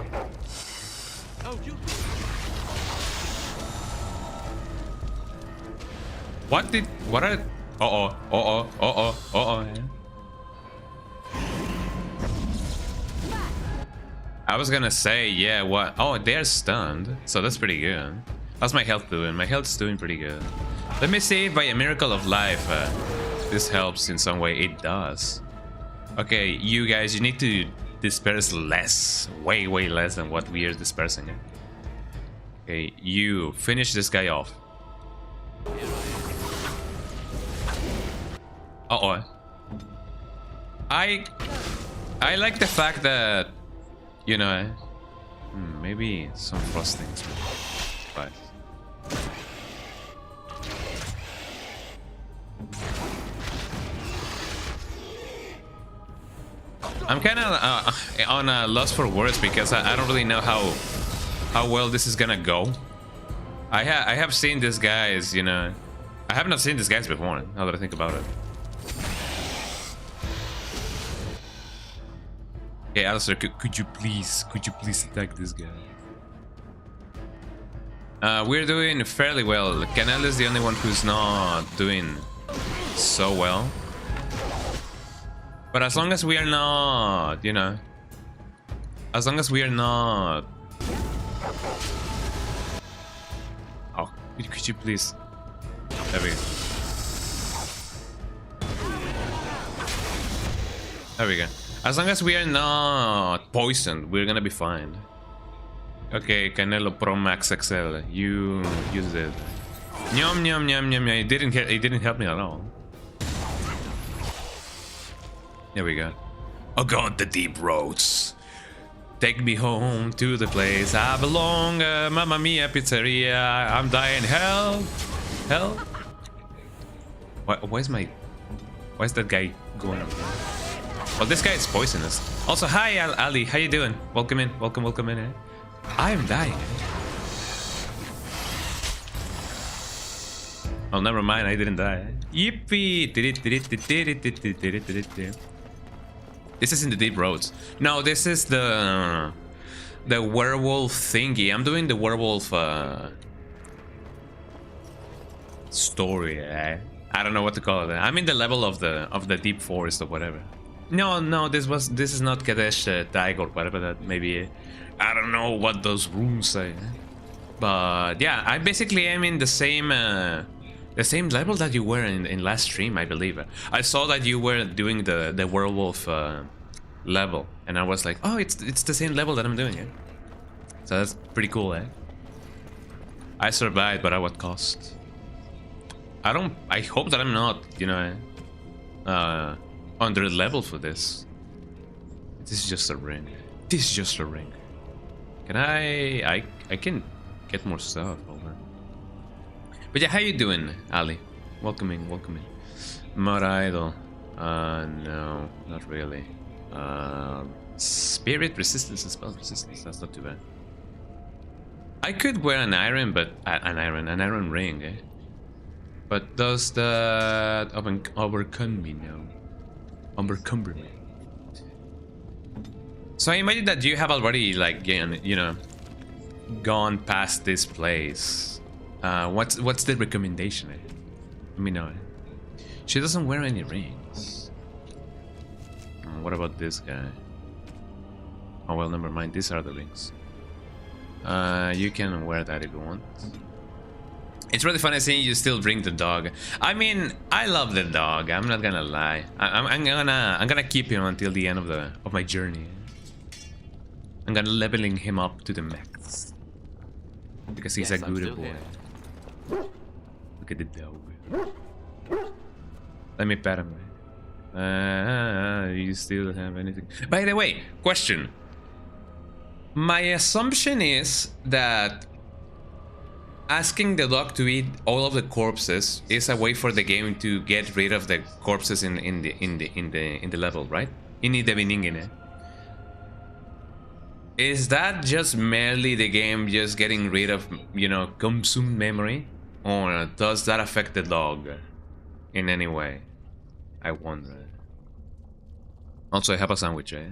What are? I was gonna say, yeah, what? Oh, they're stunned, so that's pretty good. How's my health doing? My health's doing pretty good. Let me see if by a miracle of life, this helps in some way. It does. Okay, you guys, you need to disperse less, way less than what we are dispersing. Okay, you finish this guy off. I like the fact that, you know, maybe some frostings, but I'm kind of on a loss for words because I don't really know how well this is gonna go. I have seen these guys, you know. I have not seen these guys before, now that I think about it. Okay, Alistair, could you please attack this guy? We're doing fairly well. Canal is the only one who's not doing so well. But as long as we are not, you know, as long as we are not... Oh, could you please... There we go. There we go. As long as we are not poisoned, we're gonna be fine. Okay, Canelo Pro Max XL, you use it. Nyom nyom nyom nyom nyom. It didn't help me at all. There we go. Oh god, the deep roads. Take me home to the place I belong. Mamma mia pizzeria. I'm dying. Help! Help! Why is that guy going up there? Well, this guy is poisonous. Also, hi Ali, how you doing? Welcome in. Welcome in. I am dying. Oh, never mind. I didn't die. Yippee! This is in the deep roads. No, this is the werewolf thingy. I'm doing the werewolf story. I don't know what to call it. I'm in the level of the deep forest or whatever. No, this is not Kadesh Tiger or whatever that maybe. I don't know what those runes say. But yeah, I basically am in the same level that you were in last stream, I believe. I saw that you were doing the werewolf level, and I was like, oh, it's the same level that I'm doing it. So that's pretty cool, eh? I survived, but at what cost? I hope that I'm not, you know, under level for this. This is just a ring. This is just a ring. Can I can get more stuff. Hold on. But yeah, how you doing, Ali? Welcome in. Mod idol. No, not really. Spirit resistance and spell resistance. That's not too bad. I could wear an iron, but an iron ring, eh? But does that overcome me now? Overcome me. So I imagine that you have already, like, you know, gone past this place. What's the recommendation? Eh? Let me know. She doesn't wear any rings. What about this guy? Oh well, never mind. These are the rings. You can wear that if you want. It's really funny seeing you still bring the dog. I mean, I love the dog. I'm not gonna lie. I'm gonna keep him until the end of my journey. I'm gonna leveling him up to the max because he's a good boy. Look at the dog. Let me pet him. You still have anything? By the way, question. My assumption is that asking the dog to eat all of the corpses is a way for the game to get rid of the corpses in the level, right? In the beginning. Is that just merely the game just getting rid of, you know, consumed memory, or does that affect the dog in any way? I wonder. Also, I have a sandwich, eh?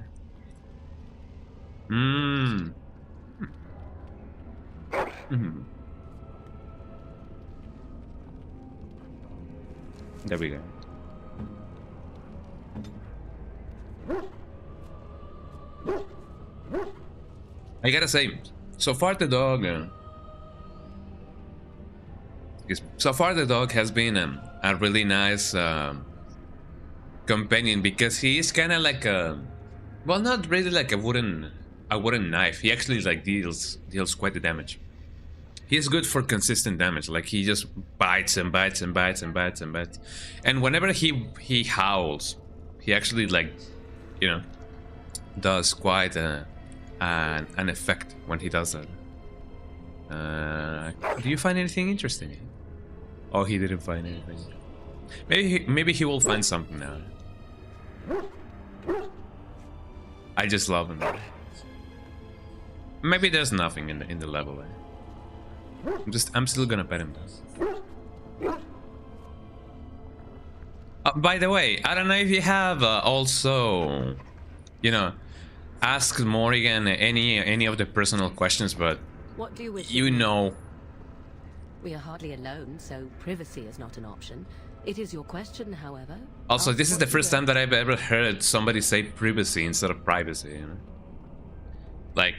There we go. I gotta say, so far the dog has been a really nice companion, because he is kind of like a, well, not really like a wooden knife. He actually like deals quite the damage. He's good for consistent damage. Like, he just bites and bites and bites and bites and bites. And whenever he howls, he actually, like, you know, does quite an effect when he does that. Do you find anything interesting? Oh, he didn't find anything. Maybe he will find something now. I just love him. Maybe there's nothing in the level. Eh? I'm still gonna pet him. By the way, I don't know if you have also, you know, asked Morrigan any of the personal questions, but what do you wish? You know, we are hardly alone, so privacy is not an option. It is your question, however. Also, Ask this is the what you first time will. that I've ever heard somebody say privacy instead of privacy. You know, like,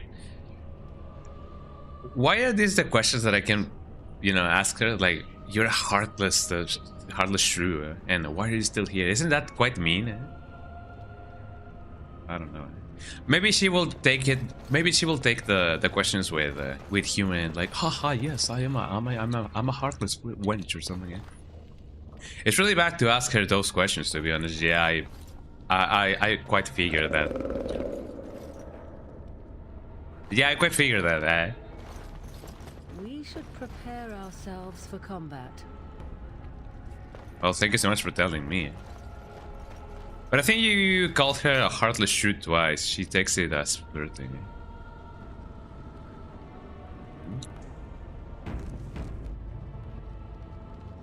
why are these the questions that I can, you know, ask her? Like, you're a heartless shrew, and why are you still here? Isn't that quite mean? I don't know. Maybe she will take it. Maybe she will take the questions with humor, like, haha, yes, I'm a heartless wench or something. Yeah? It's really bad to ask her those questions, to be honest. Yeah, I quite figured that. Yeah, I quite figured that. We should prepare ourselves for combat. Well, thank you so much for telling me. But I think you called her a heartless shrew twice. She takes it as flirting.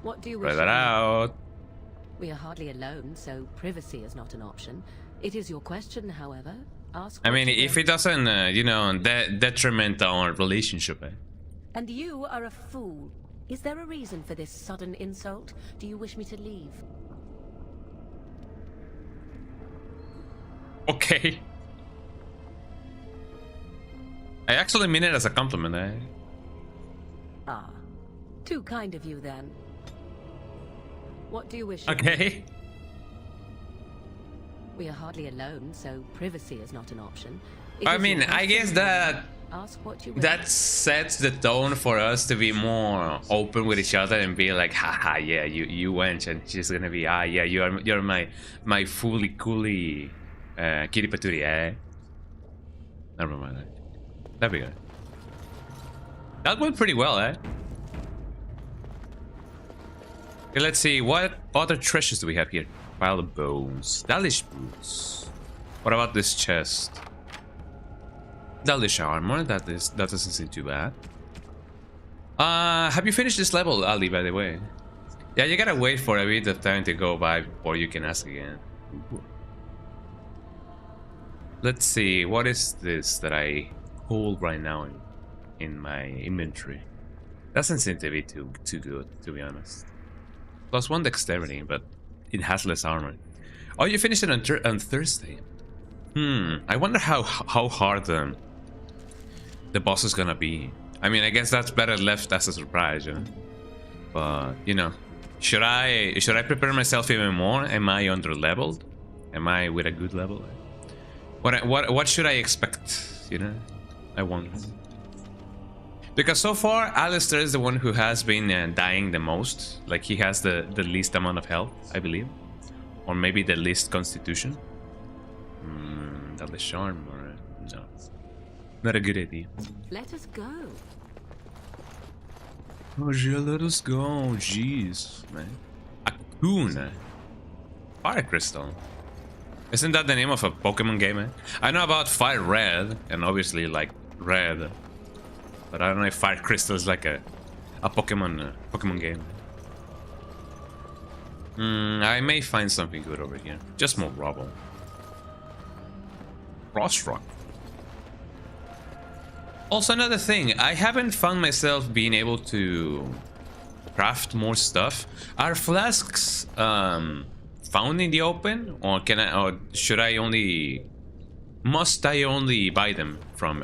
What do you wish? Try that out. We are hardly alone, so privacy is not an option. It is your question, however. Ask. I mean, what you if will. it doesn't, you know, detriment our relationship. And you are a fool. Is there a reason for this sudden insult? Do you wish me to leave? Okay. I actually mean it as a compliment, eh? Ah, too kind of you then. What do you wish? Okay. We are hardly alone, so privacy is not an option. It I is mean, your I guess question, that ask what you will. that sets the tone for us to be more open with each other and be like, haha, yeah, you wench, and she's gonna be, ah, yeah, you're my fooly cooly kitty patootie, eh? Never mind that. That'd be good. That went pretty well, eh? Okay, let's see, what other treasures do we have here? Pile of bones. Dalish boots. What about this chest? Dalish armor. That doesn't seem too bad. Have you finished this level, Ali, by the way? Yeah, you gotta wait for a bit of time to go by before you can ask again. Let's see, what is this that I hold right now in my inventory? Doesn't seem to be too good, to be honest. +1 dexterity, but it has less armor. Oh, you finished it on Thursday. I wonder how hard the boss is gonna be. I mean, I guess that's better left as a surprise, you know. But you know, should I prepare myself even more? Am I under leveled? Am I with a good level? What should I expect? You know, I wonder. Because so far, Alistair is the one who has been dying the most. Like, he has the least amount of health, I believe. Or maybe the least constitution. The charm, or no. Not a good idea. Let us go. Oh, yeah, let us go. Jeez, man. Acorn. Fire crystal. Isn't that the name of a Pokemon game, eh? I know about Fire Red, and obviously, like, Red. But I don't know if Fire Crystal is like a Pokemon game. I may find something good over here. Just more rubble. Frost rock. Also, another thing, I haven't found myself being able to craft more stuff. Are flasks found in the open, or can I? Or should I only? Must I only buy them from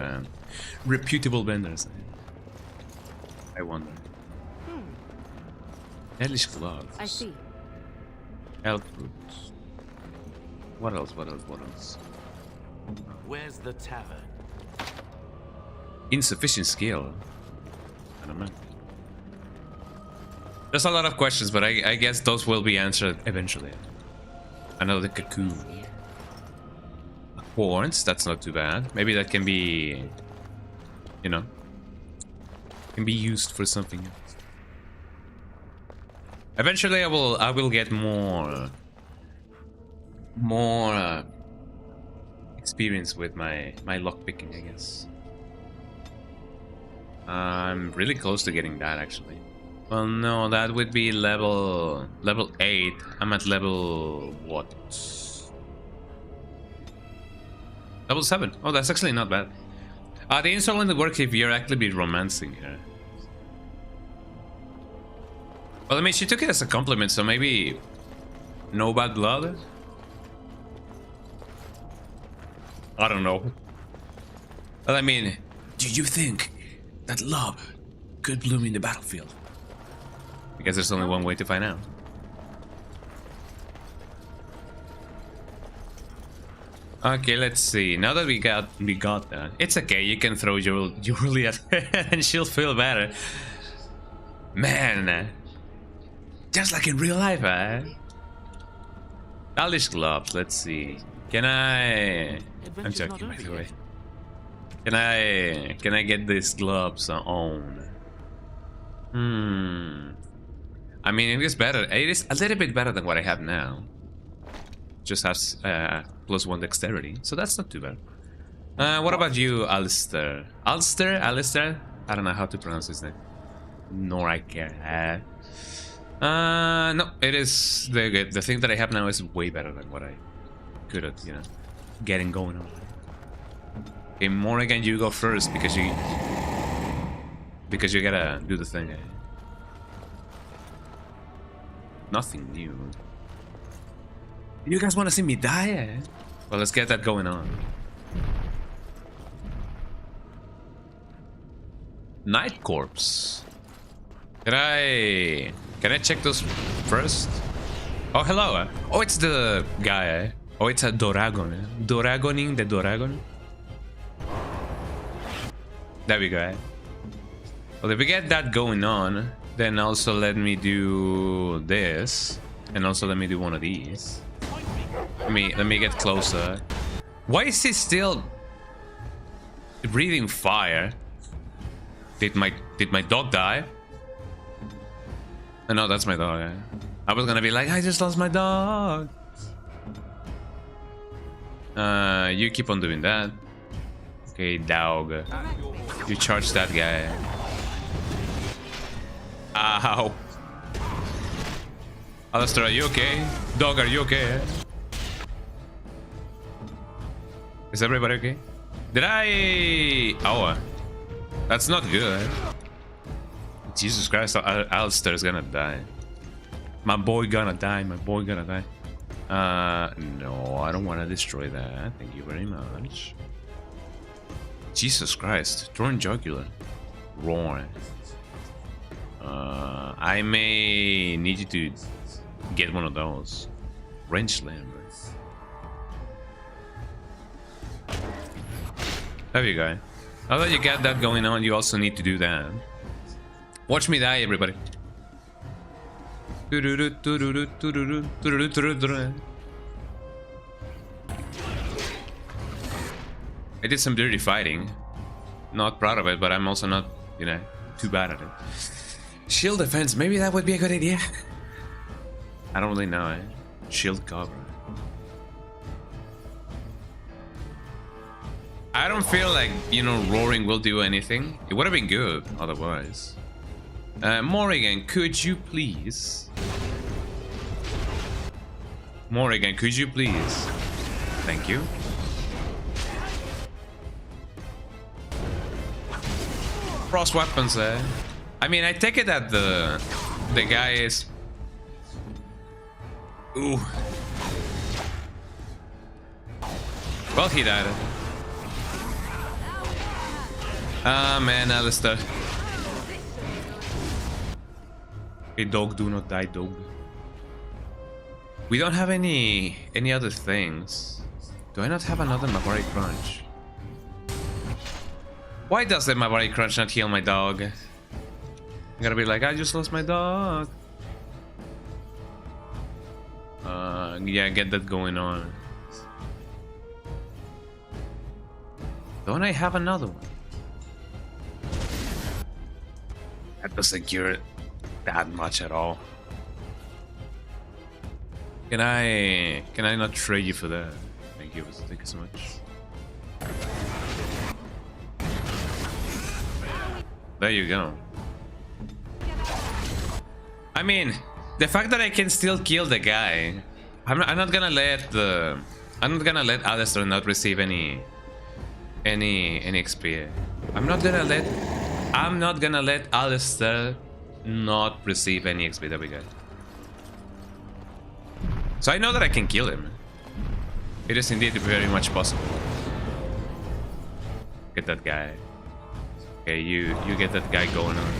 reputable vendors? I wonder. Hellish gloves. I see. Health fruits. What else? What else? What else? Where's the tavern? Insufficient skill. I don't know. There's a lot of questions, but I guess those will be answered eventually. Another cocoon. Horns, that's not too bad. Maybe that can be, you know, can be used for something else. Eventually, I will get more experience with my lockpicking, I guess. I'm really close to getting that, actually. Well, no, that would be level 8. I'm at level what? Level 7. Oh, that's actually not bad. The insult only works if you're actively romancing her. Well, I mean, she took it as a compliment, so maybe no bad blood? I don't know. Well, I mean, do you think that love could bloom in the battlefield? Because there's only one way to find out. Okay, let's see. Now that we got that, it's okay. You can throw Julie at her and she'll feel better. Man, just like in real life, eh? Stylish gloves. Let's see. Can I? I'm joking, by the way. Can I get these gloves on? I mean, it is better. It is a little bit better than what I have now. Just has +1 dexterity, so that's not too bad. What about you, Alistair? Alistair? I don't know how to pronounce his name. Nor I care. No, it is the thing that I have now is way better than what I could have, you know, getting going on. Okay, Morrigan, you go first because you gotta do the thing. Eh? Nothing new. You guys want to see me die? Eh? Well, let's get that going on. Night Corpse. Can I check those first? Oh, hello. Oh, it's the guy. Oh, it's a Doragon. Doragoning the Doragon. There we go. Well, if we get that going on, then also let me do this, and also let me do one of these. Let me get closer. Why is he still breathing fire? Did my dog die? Oh, no, that's my dog. Eh? I was gonna be like, I just lost my dog. You keep on doing that. Okay, dog. You charge that guy. Ow. Alistair, are you okay? Dog, are you okay? Is everybody okay? Did I... Oh, that's not good. Jesus Christ, Alistair's gonna die. My boy gonna die, my boy gonna die. No, I don't want to destroy that. Thank you very much. Jesus Christ, Thorn Jugular. Roar. I may need you to get one of those. Wrench Slam. There you go. Now that you got that going on, you also need to do that. Watch me die, everybody. I did some dirty fighting. Not proud of it, but I'm also not, you know, too bad at it. Shield defense, maybe that would be a good idea. I don't really know, eh? Shield cover. I don't feel like, you know, roaring will do anything. It would have been good otherwise. Morrigan, could you please? Morrigan, could you please? Thank you. Cross weapons, eh? I mean, I take it that the guy is... Ooh. Well, he died. Ah, man, Alistair. Hey, dog, do not die, dog. We don't have any other things. Do I not have another Mabari Crunch? Why does the Mabari Crunch not heal my dog? I'm gonna be like, I just lost my dog. Yeah, get that going on. Don't I have another one? That doesn't cure it that much at all. Can I not trade you for that? Thank you so much. There you go. I mean, the fact that I can still kill the guy, I'm not gonna let Alistair not receive any XP. I'm not gonna let Alistair not receive any XP. There we go. So I know that I can kill him. It is indeed very much possible. Get that guy. Okay, you get that guy going on.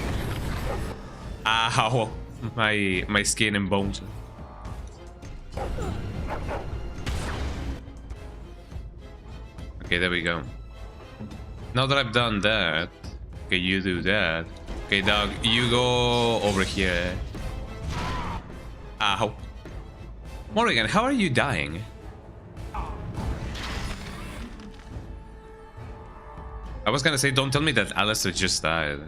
Ow! My skin and bones. Okay, there we go. Now that I've done that, okay, you do that. Okay, dog, you go over here. Ow. Morrigan, how are you dying? I was gonna say, don't tell me that Alistair just died.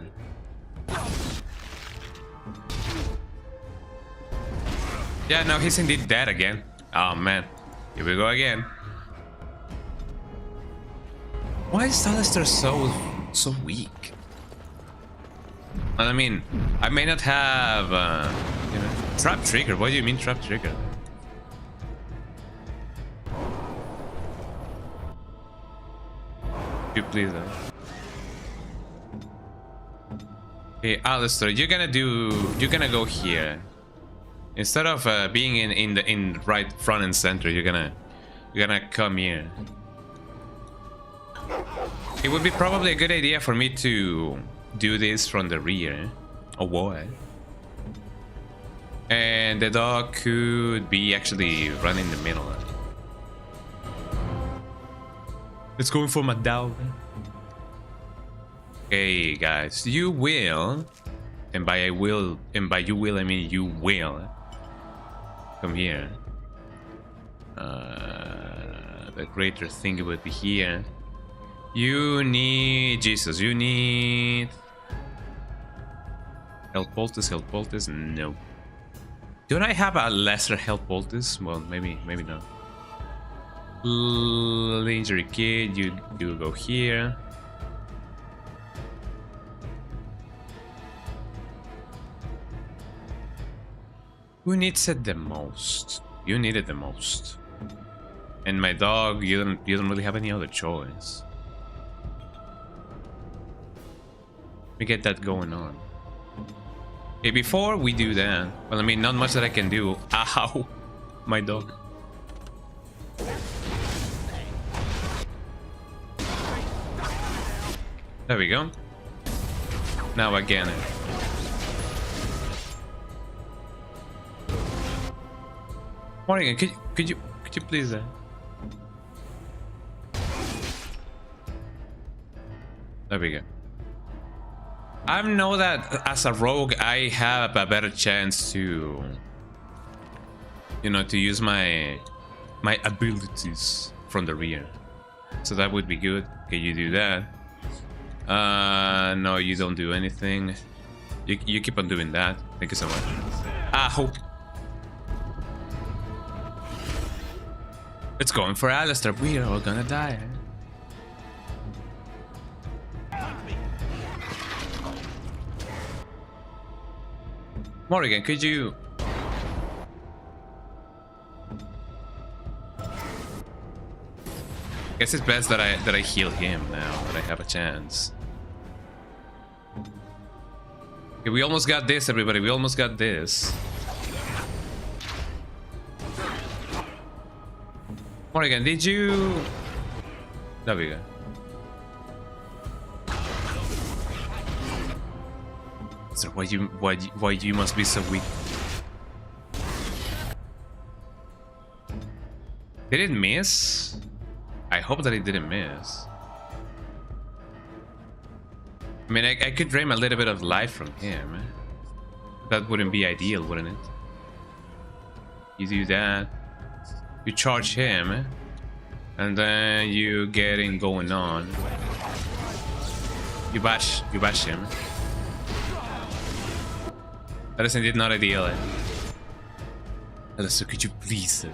Yeah, no, he's indeed dead again. Oh man, here we go again. Why is Alistair so weak? I mean, I may not have, you know, trap trigger. What do you mean trap trigger? You please. Okay, Alistair, you're gonna go here. Instead of being in right front and center, you're gonna come here. It would be probably a good idea for me to do this from the rear. Oh boy. And the dog could be actually running the middle. It's going for my dog. Okay, guys, you will, and by you will, I mean you will. Come here. The greater thing would be here. You need Jesus. You need health poultice. No. Don't I have a lesser health poultice? Well, maybe not. Injury kid. You go here. Who needs it the most? You need it the most. And my dog, you don't really have any other choice. We get that going on. Okay, before we do that, well, I mean, not much that I can do. Ow, my dog. There we go. Now again. Morrigan, could you please? There we go. I know that as a rogue, I have a better chance to, you know, to use my abilities from the rear. So that would be good. Okay, you do that. No, you don't do anything. You keep on doing that. Thank you so much. Ow. It's going for Alistair. We are all gonna die. Morrigan, could you? Guess it's best that I heal him now that I have a chance. Okay, we almost got this, everybody. We almost got this. Morrigan, did you? There we go. So why you must be so weak? Did it miss? I hope that it didn't miss. I mean, I could drain a little bit of life from him. That wouldn't be ideal, wouldn't it? You do that. You charge him. And then you get in going on. You bash him. That is indeed not ideal. Alistair, could you please?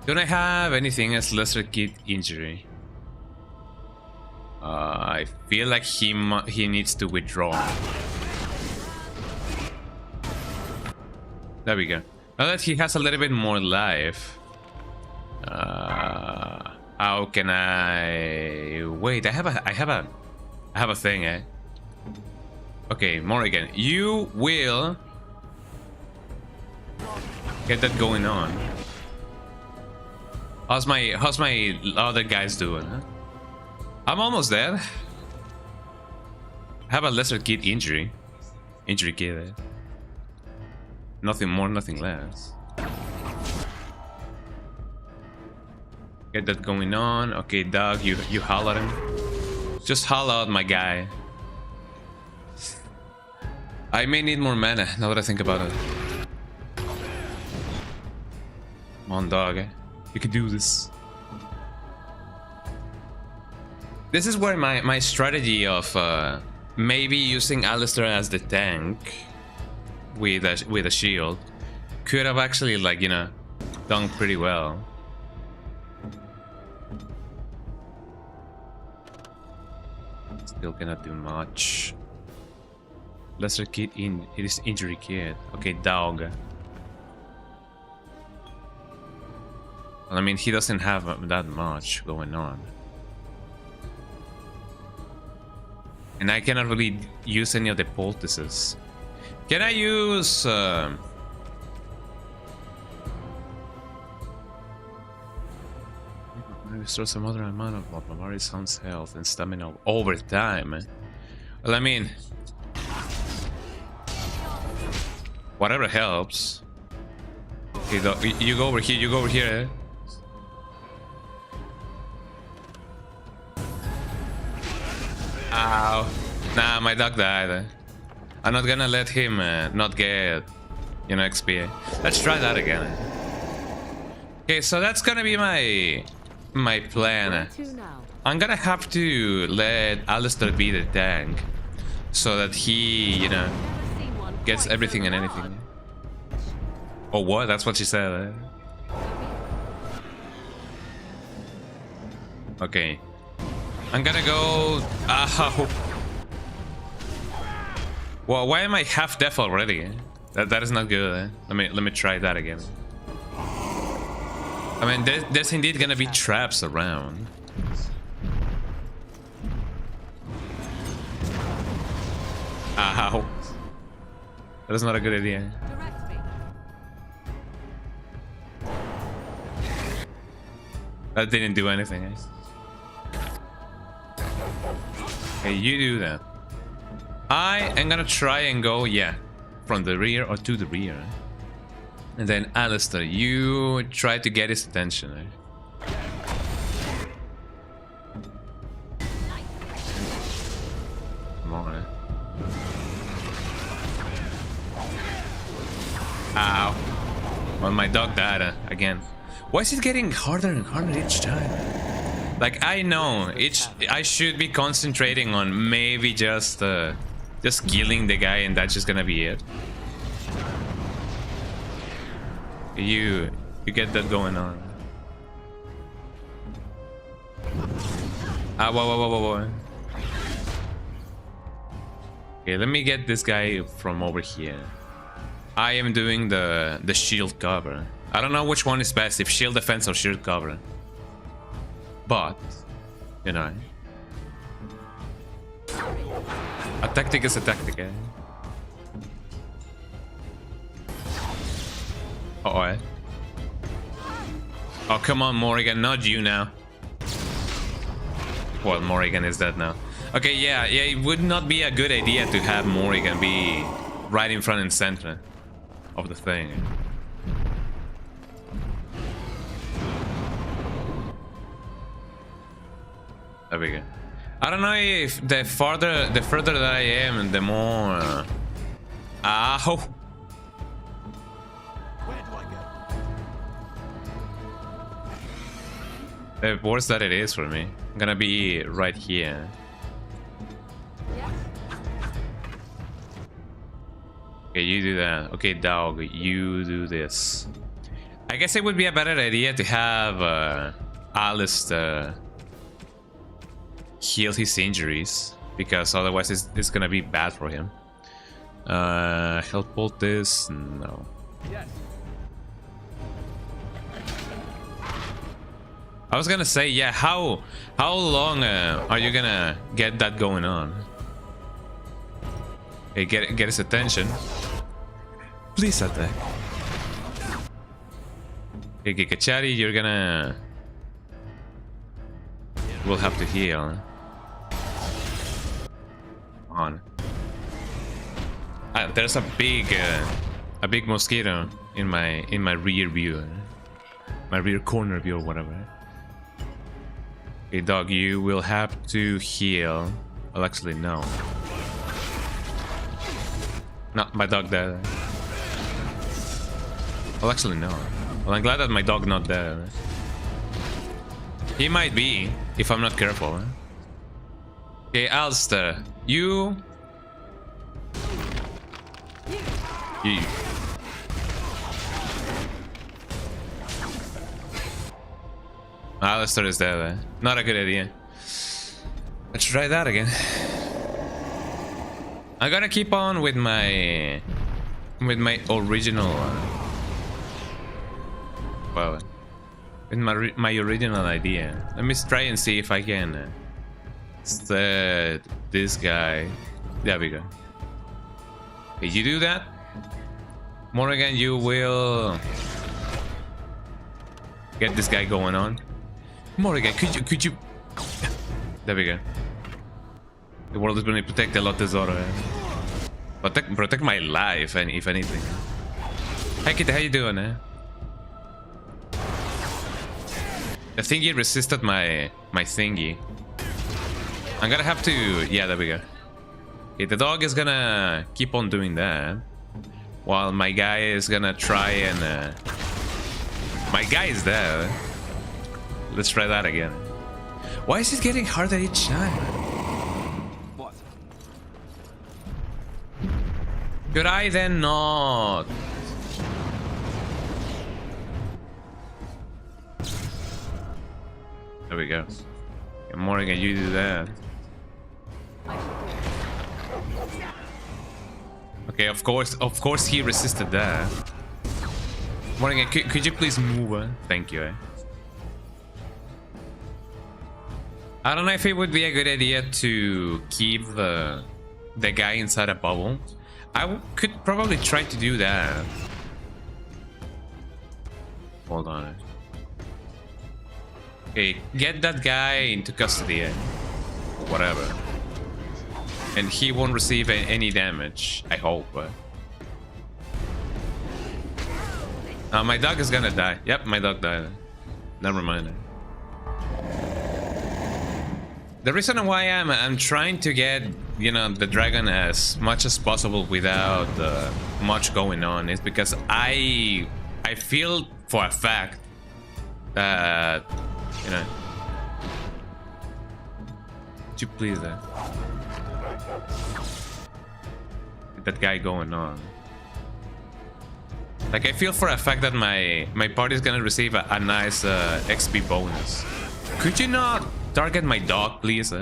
Don't I have anything as lesser kid injury? I feel like he needs to withdraw. There we go. Now that he has a little bit more life, how can I wait? I have a thing, eh? Okay, Morrigan, you will get that going on. How's my other guys doing? Huh? I'm almost dead. I have a lesser kid injury. Injury kid. Eh? Nothing more, nothing less. Get that going on. Okay, Doug, you holler at him. Just holler out, my guy. I may need more mana now that I think about it. Come on, dog. You can do this. This is where my strategy of maybe using Alistair as the tank with a shield could have actually, like, you know, done pretty well. Still cannot do much. Lesser kit in it is injury kit. Okay, dog. Well, I mean, he doesn't have that much going on. And I cannot really use any of the poultices. Can I use... restore some other amount of Mabari-Doom's health and stamina over time. Well, I mean... whatever helps. Okay, you go over here, you go over here. Ow. Nah, my dog died. I'm not gonna let him not get, you know, XP. Let's try that again. Okay, so that's gonna be my plan. I'm gonna have to let Alistair be the tank so that he, you know, gets everything and anything. Oh, what? That's what she said. Okay. I'm gonna go... Ow. Well, why am I half deaf already? That is not good. Let me try that again. I mean, there's indeed gonna be traps around. Ow. That is not a good idea. That didn't do anything, eh? Okay, you do that. I am gonna try and go, yeah, from the rear or to the rear. And then Alistair, you try to get his attention, eh? Come on, eh? Ow. Well, my dog died again. Why is it getting harder and harder each time? Like, I know I should be concentrating on maybe just killing the guy, and that's just gonna be it. You get that going on. Ah, whoa. Okay, let me get this guy from over here. I am doing the shield cover. I don't know which one is best, if shield defense or shield cover. But, you know, a tactic is a tactic, eh? Uh-oh, eh? Oh, come on, Morrigan, not you now. Well, Morrigan is dead now. Okay, yeah, it would not be a good idea to have Morrigan be right in front and center of the thing. There we go. I don't know if the further that I am, the more... Ow! Where do I go? The worse that it is for me. I'm gonna be right here. Okay, you do that. Okay, dog, you do this. I guess it would be a better idea to have Alistair heal his injuries, because otherwise it's gonna be bad for him. Health poultice, no. Yes. I was gonna say, yeah, how long are you gonna get that going on? Hey, get his attention. Please attack. Okay, Kikachari, you're gonna... We'll have to heal. On. Ah, there's a big mosquito in my rear view, my rear corner view or whatever. Okay, dog, you will have to heal. Well, actually, no. No, my dog dead. Well, actually, no. Well, I'm glad that my dog not dead. He might be, if I'm not careful. Okay, Alistair, you... Alistair is dead. Not a good idea. Let's try that again. I'm gonna keep on with my original well, with my original idea. Let me try and see if I can set this guy. There we go. Okay, you do that, Morrigan. You will get this guy going on. Morrigan, could you? There we go. The world is going to protect a lot tesoro. Protect my life, and if anything. Hey kid, how you doing, eh? The thingy resisted my thingy. I'm gonna have to... Yeah, there we go. Okay, the dog is gonna keep on doing that, while my guy is gonna try and... My guy is there. Let's try that again. Why is it getting harder each time? What? Could I then not? There we go. Okay, Morrigan, you do that. Okay, of course he resisted that. Morrigan, could you please move? Thank you. I don't know if it would be a good idea to keep the guy inside a bubble. I could probably try to do that. Hold on. Okay, get that guy into custody, whatever. And he won't receive any damage, I hope. My dog is gonna die. Yep, my dog died. Never mind. The reason why I'm trying to get, you know, the dragon as much as possible without much going on is because I feel for a fact that, you know, would you please get that guy going on. Like, I feel for a fact that my party is gonna receive a nice XP bonus. Could you not target my dog, please?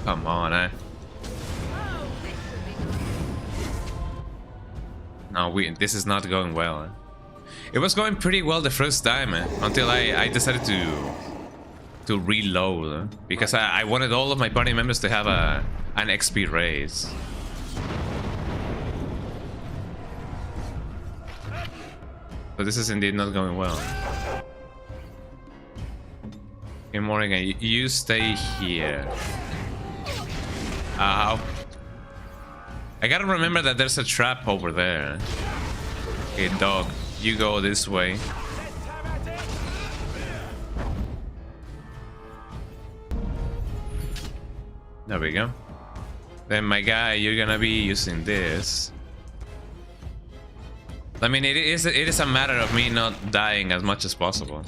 Come on, No, this is not going well. It was going pretty well the first time, until I decided to reload, because I wanted all of my party members to have an XP raise. But this is indeed not going well. Okay, Morrigan, you stay here. Ow. I gotta remember that there's a trap over there. Okay, dog, you go this way. There we go. Then my guy, you're gonna be using this. I mean, it is a matter of me not dying as much as possible.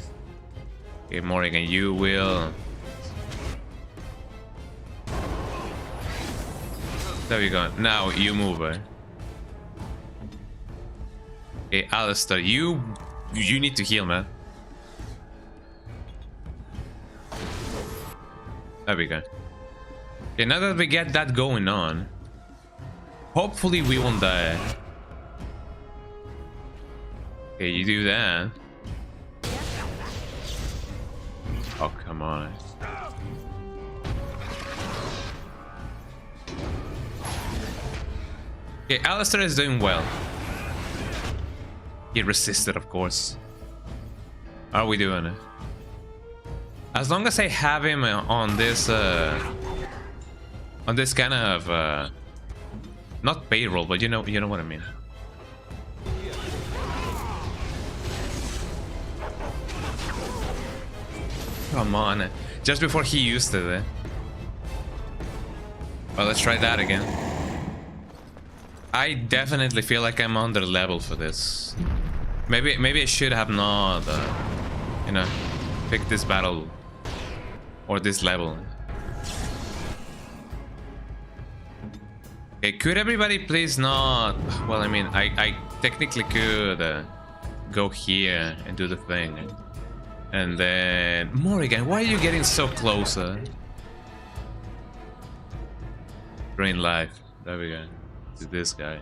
Okay, Morrigan, you will... There we go. Now you move. Okay, Alistair, you need to heal, man. There we go. Okay, now that we get that going on, hopefully we won't die. Okay, you do that. Oh, come on. Okay, Alistair is doing well. He resisted, of course. How are we doing? As long as I have him on this kind of not payroll, but you know what I mean. Come on. Just before he used it. Well, let's try that again. I definitely feel like I'm under level for this. Maybe I should have not, you know, picked this battle or this level. Okay, could everybody please not? Well, I mean, I technically could go here and do the thing, and then Morrigan, why are you getting so close? Green life. There we go. To this guy.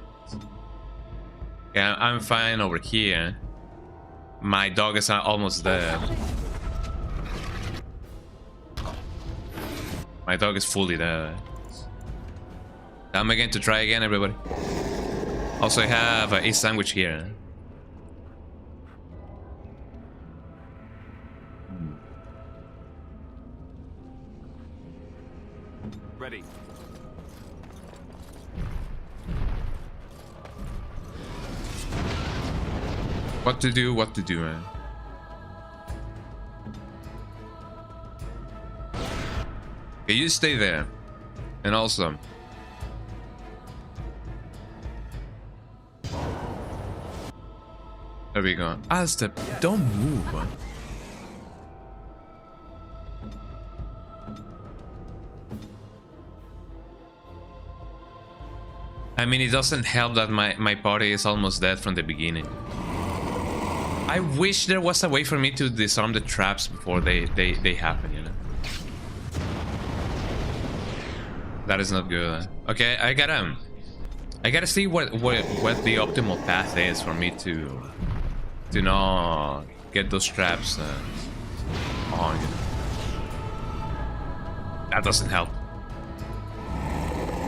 Yeah, I'm fine over here. My dog is almost dead. My dog is fully dead. Time again to try again, everybody. Also, I have a sandwich here. Ready. What to do, man. Okay, you stay there. And also... There we go. Alistair, don't move. I mean, it doesn't help that my party is almost dead from the beginning. I wish there was a way for me to disarm the traps before they happen, you know? That is not good. Okay, I gotta see what the optimal path is for me to not get those traps on, you know? That doesn't help.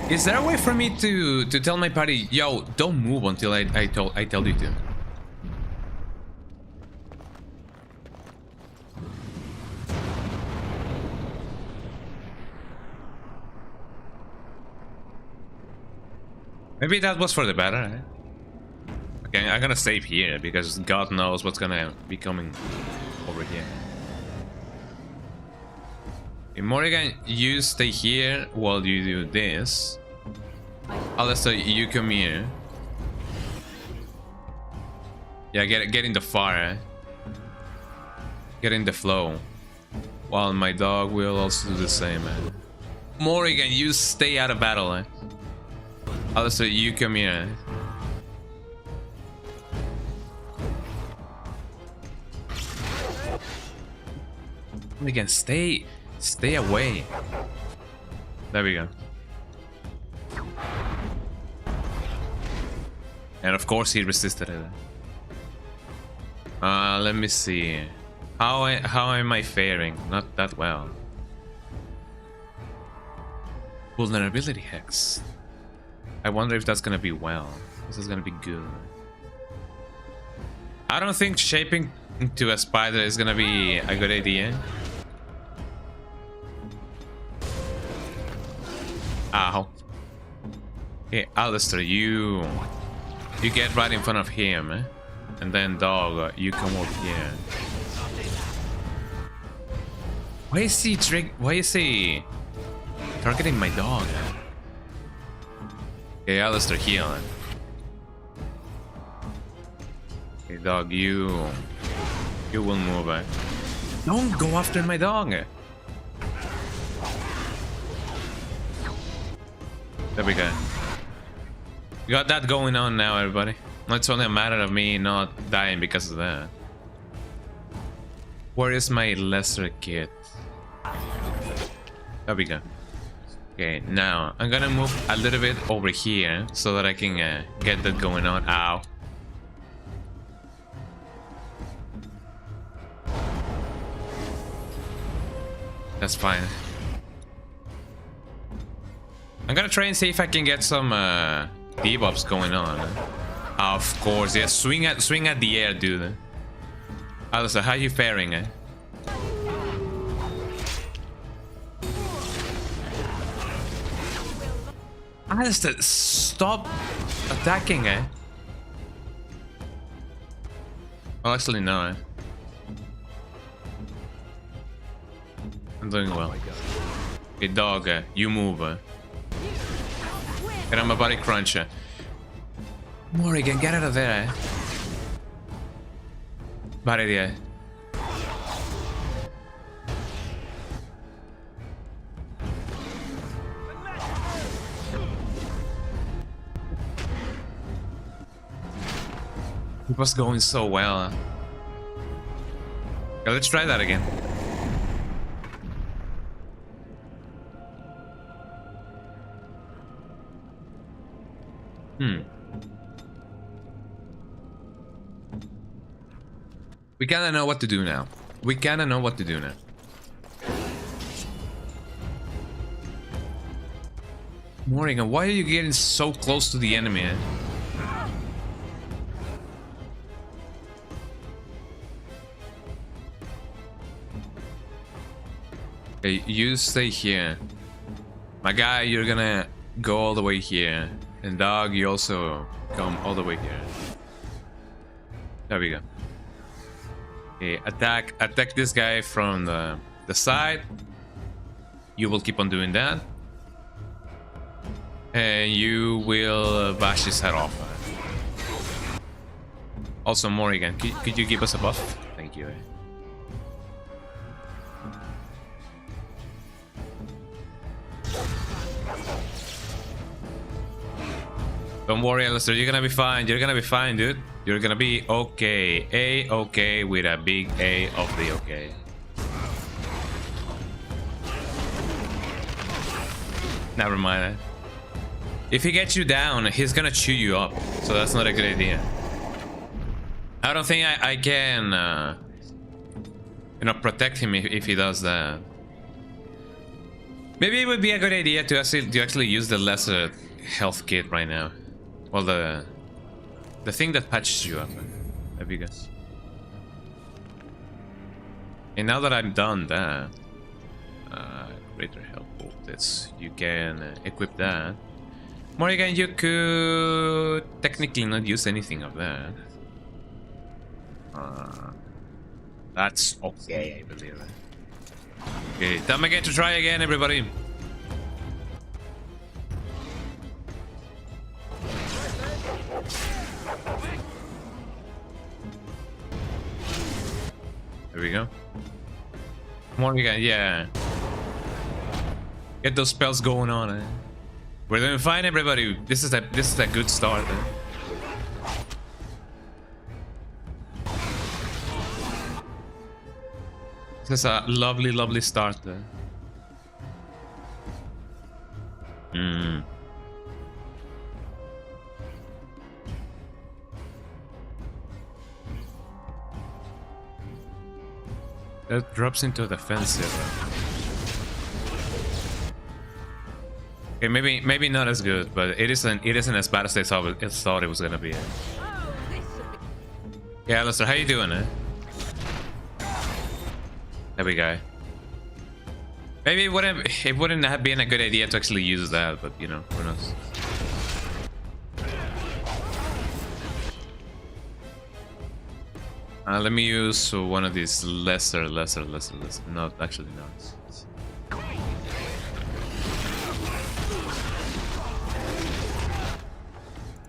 Is there a way for me to tell my party, yo, don't move until I tell you to? Maybe that was for the better, eh? Okay, I'm gonna save here because God knows what's gonna be coming over here. In Morrigan, you stay here while you do this. Alistair, you come here. Yeah, get in the fire. Get in the flow. While my dog will also do the same, man. Morrigan, you stay out of battle, eh? Alistair, you come here. Morrigan, stay away. There we go. And of course he resisted it. Let me see. How am I faring? Not that well. Vulnerability hex. I wonder if that's gonna be well. This is gonna be good. I don't think shaping into a spider is gonna be a good idea. Ow. Okay, Alistair, you get right in front of him, eh? And then dog, you come over here. Why is he targeting my dog? Okay, Alistair, heal. Okay, dog, you will move, eh? Don't go after my dog. There we go. We got that going on now, everybody. It's only a matter of me not dying because of that. Where is my lesser kit? There we go. Okay, now I'm gonna move a little bit over here so that I can get that going on. Ow. That's fine. I'm gonna try and see if I can get some debuffs going on. Of course, yeah. Swing at the air, dude. Alistair, how you faring, eh? Alistair, stop attacking, eh? Oh, actually, no, eh? I'm doing well. Hey, dog, you move. And I'm a body cruncher. Morrigan, get out of there. Bad idea. It was going so well. Okay, let's try that again. We kinda know what to do now. We kinda know what to do now. Morrigan, why are you getting so close to the enemy? Okay, you stay here. My guy, you're gonna go all the way here. And dog, you also come all the way here. There we go. Okay, attack this guy from the side. You will keep on doing that. And you will bash his head off. Also, Morrigan, could you give us a buff? Thank you. Don't worry, Alistair, you're gonna be fine. You're gonna be fine, dude. You're gonna be okay. A-okay with a big A of the okay. Never mind. If he gets you down, he's gonna chew you up. So that's not a good idea. I don't think I can, you know, protect him if he does that. Maybe it would be a good idea to actually use the lesser health kit right now. Well, the thing that patches you up. There we go. And now that I'm done that, greater health bolts. You can equip that. Morrigan, you could technically not use anything of that. That's okay, I believe. Okay, time again to try again, everybody. There we go. Morrigan, yeah. Get those spells going on. Eh? We're doing fine, everybody. This is a good start. Eh? This is a lovely, lovely start. Eh? That drops into the defensive. Okay, maybe not as good, but it isn't as bad as they thought it was gonna be. Yeah, Alistair, how you doing? Eh? There we go. Maybe it wouldn't have been a good idea to actually use that, but you know, who knows. Let me use one of these lesser. Not actually not.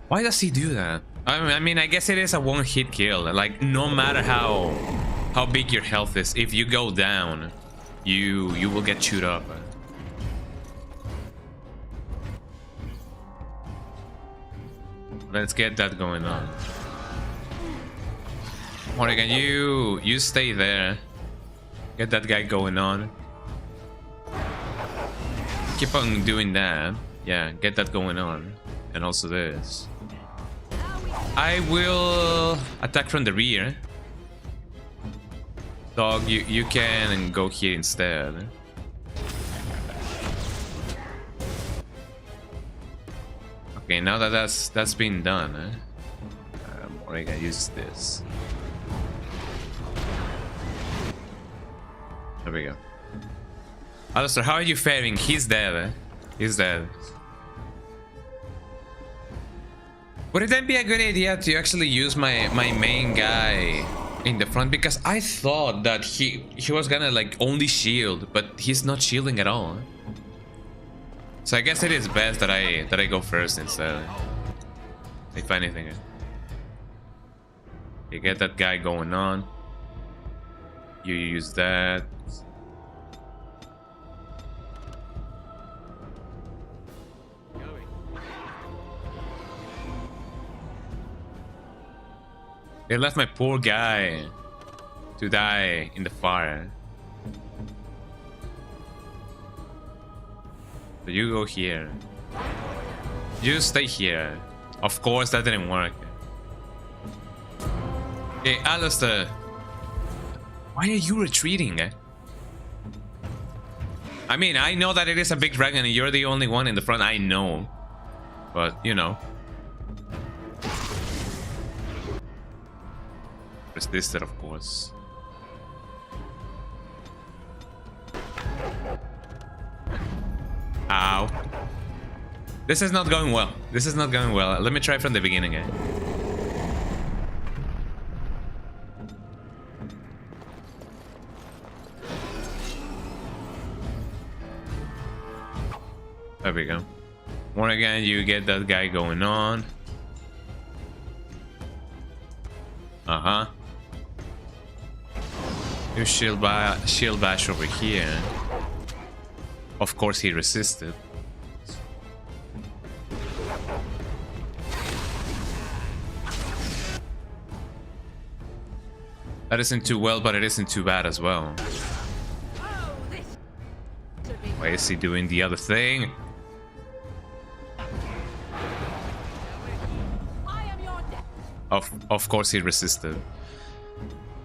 Why does he do that? I mean, I guess it is a one-hit kill. Like, no matter how big your health is, if you go down, you will get chewed up. Let's get that going on. Morrigan, you stay there. Get that guy going on. Keep on doing that. Yeah, get that going on. And also this. I will attack from the rear. Dog, you can go here instead. Okay, now that that's been done, Morrigan uses this. There we go. Alistair, how are you faring? He's dead. Eh? He's dead. Would it then be a good idea to actually use my main guy in the front, because I thought that he was gonna like only shield, but he's not shielding at all. So I guess it is best that I go first instead. If anything. You get that guy going on. You use that. They left my poor guy to die in the fire. So you go here. You stay here. Of course, that didn't work. Hey, Alistair. Why are you retreating? I mean, I know that it is a big dragon and you're the only one in the front. I know. But, you know. Resisted, of course. Ow. This is not going well. This is not going well. Let me try from the beginning. There we go. Once again, you get that guy going on. Uh-huh. You shield bash over here. Of course he resisted. That isn't too well, but it isn't too bad as well. Why is he doing the other thing? Of course he resisted.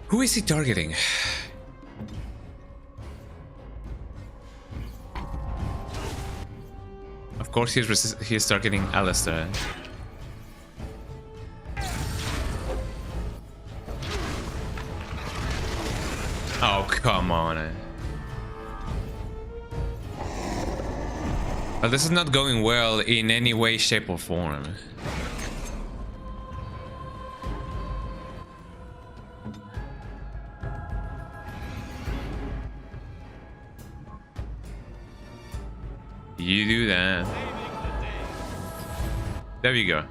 Who is he targeting? Of course he's targeting Alistair. Oh, come on. But this is not going well in any way, shape, or form. You do that. There we go.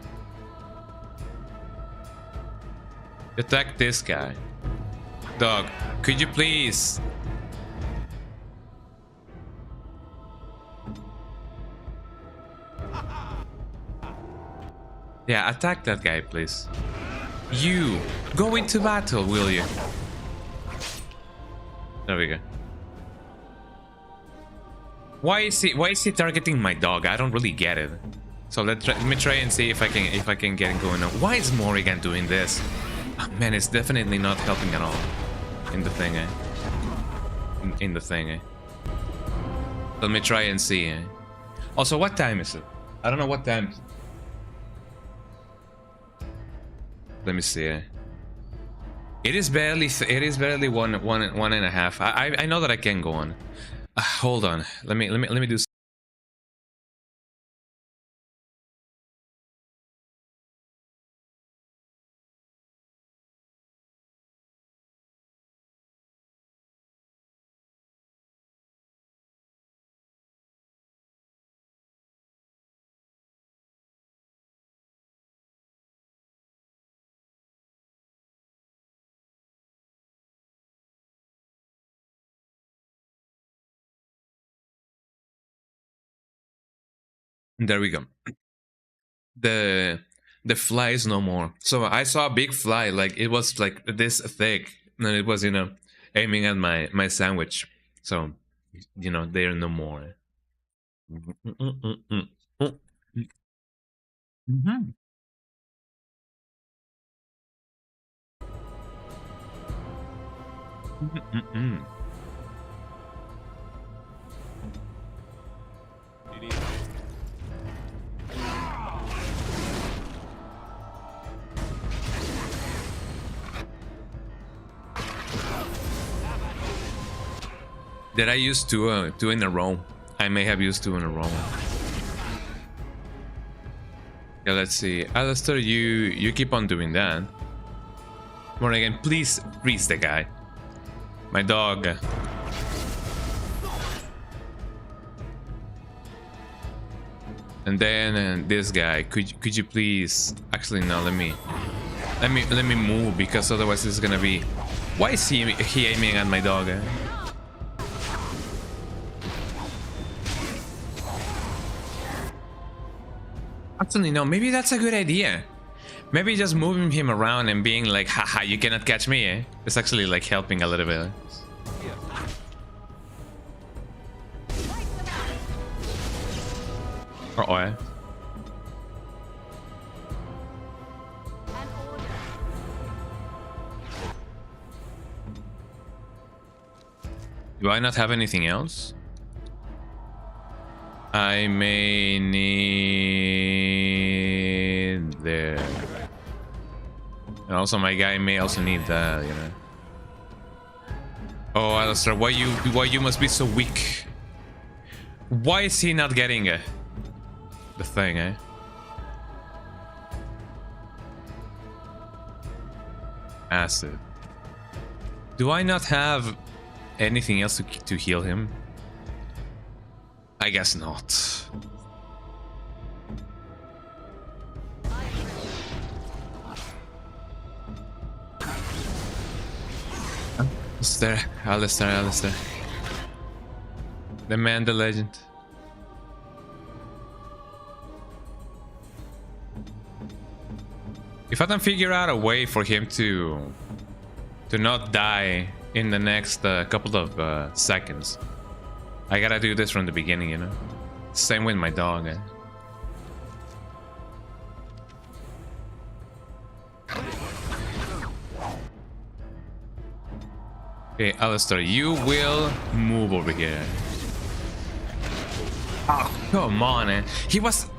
Attack this guy. Dog, could you please? Yeah, attack that guy, please. You go into battle, will you? There we go. Why is he targeting my dog? I don't really get it. So let me try and see if I can get it going on. Why is Morrigan doing this? Oh, man, it's definitely not helping at all in the thing. In the thing. Let me try and see. Also, what time is it? I don't know what time. Let me see. It is barely one and a half. I know that I can go on. Hold on. Let me do. There we go. The fly is no more. So I saw a big fly, like it was like this thick, and it was, you know, aiming at my sandwich. So, you know, they're no more. Did I use two in a row? I may have used 2 in a row. Yeah, let's see. Alistair, you keep on doing that. Morrigan, please freeze the guy. My dog. And then this guy. Could you please? Actually, no. Let me move, because otherwise this is gonna be. Why is he aiming at my dog? Actually, no. Maybe that's a good idea. Maybe just moving him around and being like, haha, you cannot catch me, eh? It's actually like helping a little bit. Uh-oh, eh? Do I not have anything else? I may need there. And also my guy may also need that, you know. Oh, Alistair, why you must be so weak? Why is he not getting the thing, eh? Acid. Do I not have anything else to heal him? I guess not. Alistair. The man, the legend. If I can figure out a way for him to not die in the next couple of seconds, I gotta do this from the beginning, you know. Same with my dog. Eh? Okay, Alistair, you will move over here. Oh, come on, eh? He was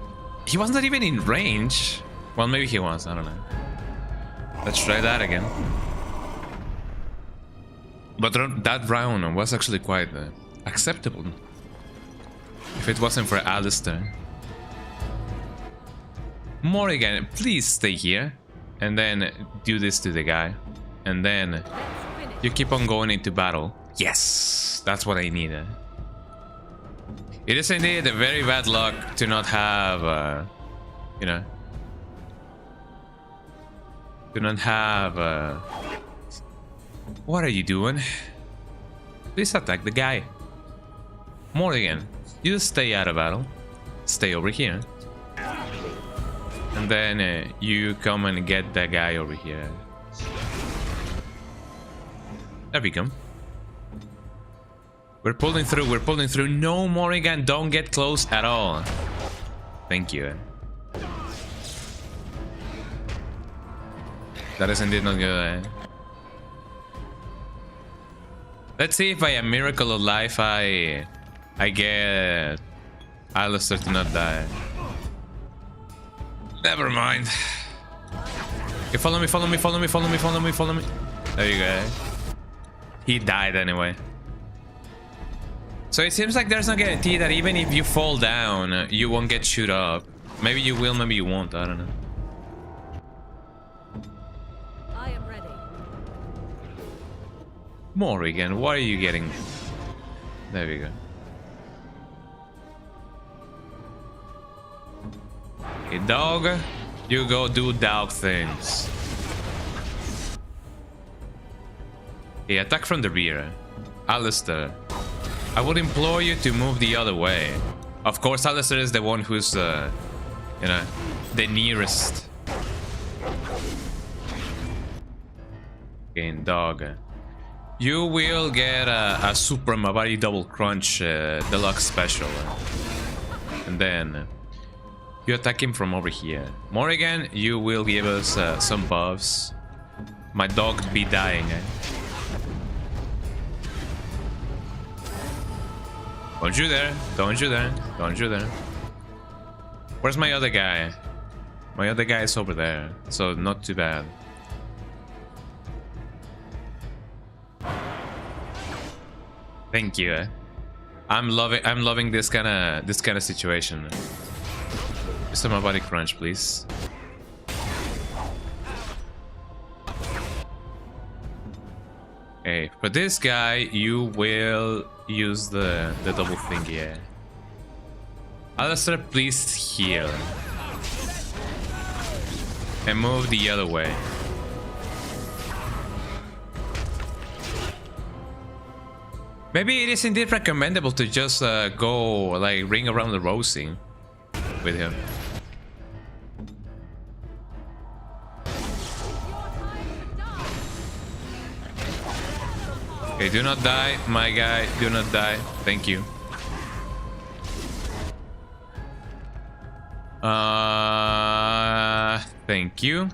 not even in range. Well, maybe he was. I don't know. Let's try that again. But that round was actually quite acceptable. If it wasn't for Alistair. Morrigan, please stay here. And then do this to the guy. And then you keep on going into battle. Yes, that's what I needed. It is indeed a very bad luck to not have, you know, to not have. What are you doing? Please attack the guy. Morrigan, you stay out of battle. Stay over here. And then you come and get that guy over here. There we go. We're pulling through. No, Morrigan, don't get close at all. Thank you. That is indeed not good. Let's see if by a miracle of life I get Alistair to not die. Never mind. Okay, follow me. There you go. He died anyway. So it seems like there's no guarantee that even if you fall down, you won't get shoot up. Maybe you will, maybe you won't. I don't know. I am ready. Morrigan, why are you getting? There we go. Okay, dog, you go do dog things. Okay, attack from the rear. Alistair, I would implore you to move the other way. Of course, Alistair is the one who's, you know, the nearest. Okay, dog. You will get a Super Mabari Double Crunch Deluxe Special. And then you attack him from over here. Morrigan, you will give us some buffs. My dog be dying. Don't you there. Where's my other guy? My other guy is over there, so not too bad. Thank you. I'm loving this kind of situation. Just my body crunch, please. Okay, for this guy, you will use the double thing, yeah. Alistair, please heal. And move the other way. Maybe it is indeed recommendable to just go like ring around the rosy with him. Okay, do not die, my guy. Do not die. Thank you. Thank you.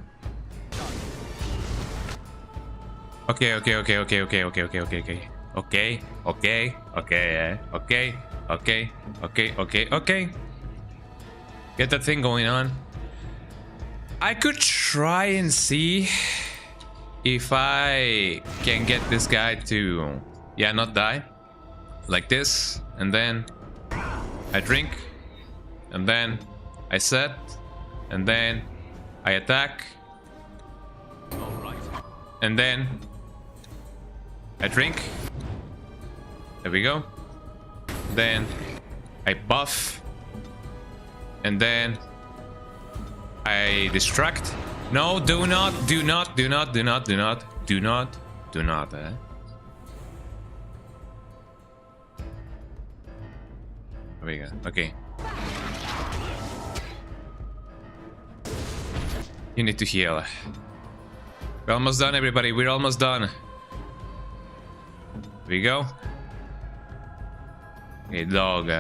Okay. Get that thing going on. I could try and see if I can get this guy to, yeah, not die. Like this, and then I drink, and then I set, and then I attack, and then I drink. There we go. Then I buff, and then I distract. No, do not. Eh? There we go. Okay. You need to heal. We're almost done, everybody. We're almost done. Here we go. Okay, dog.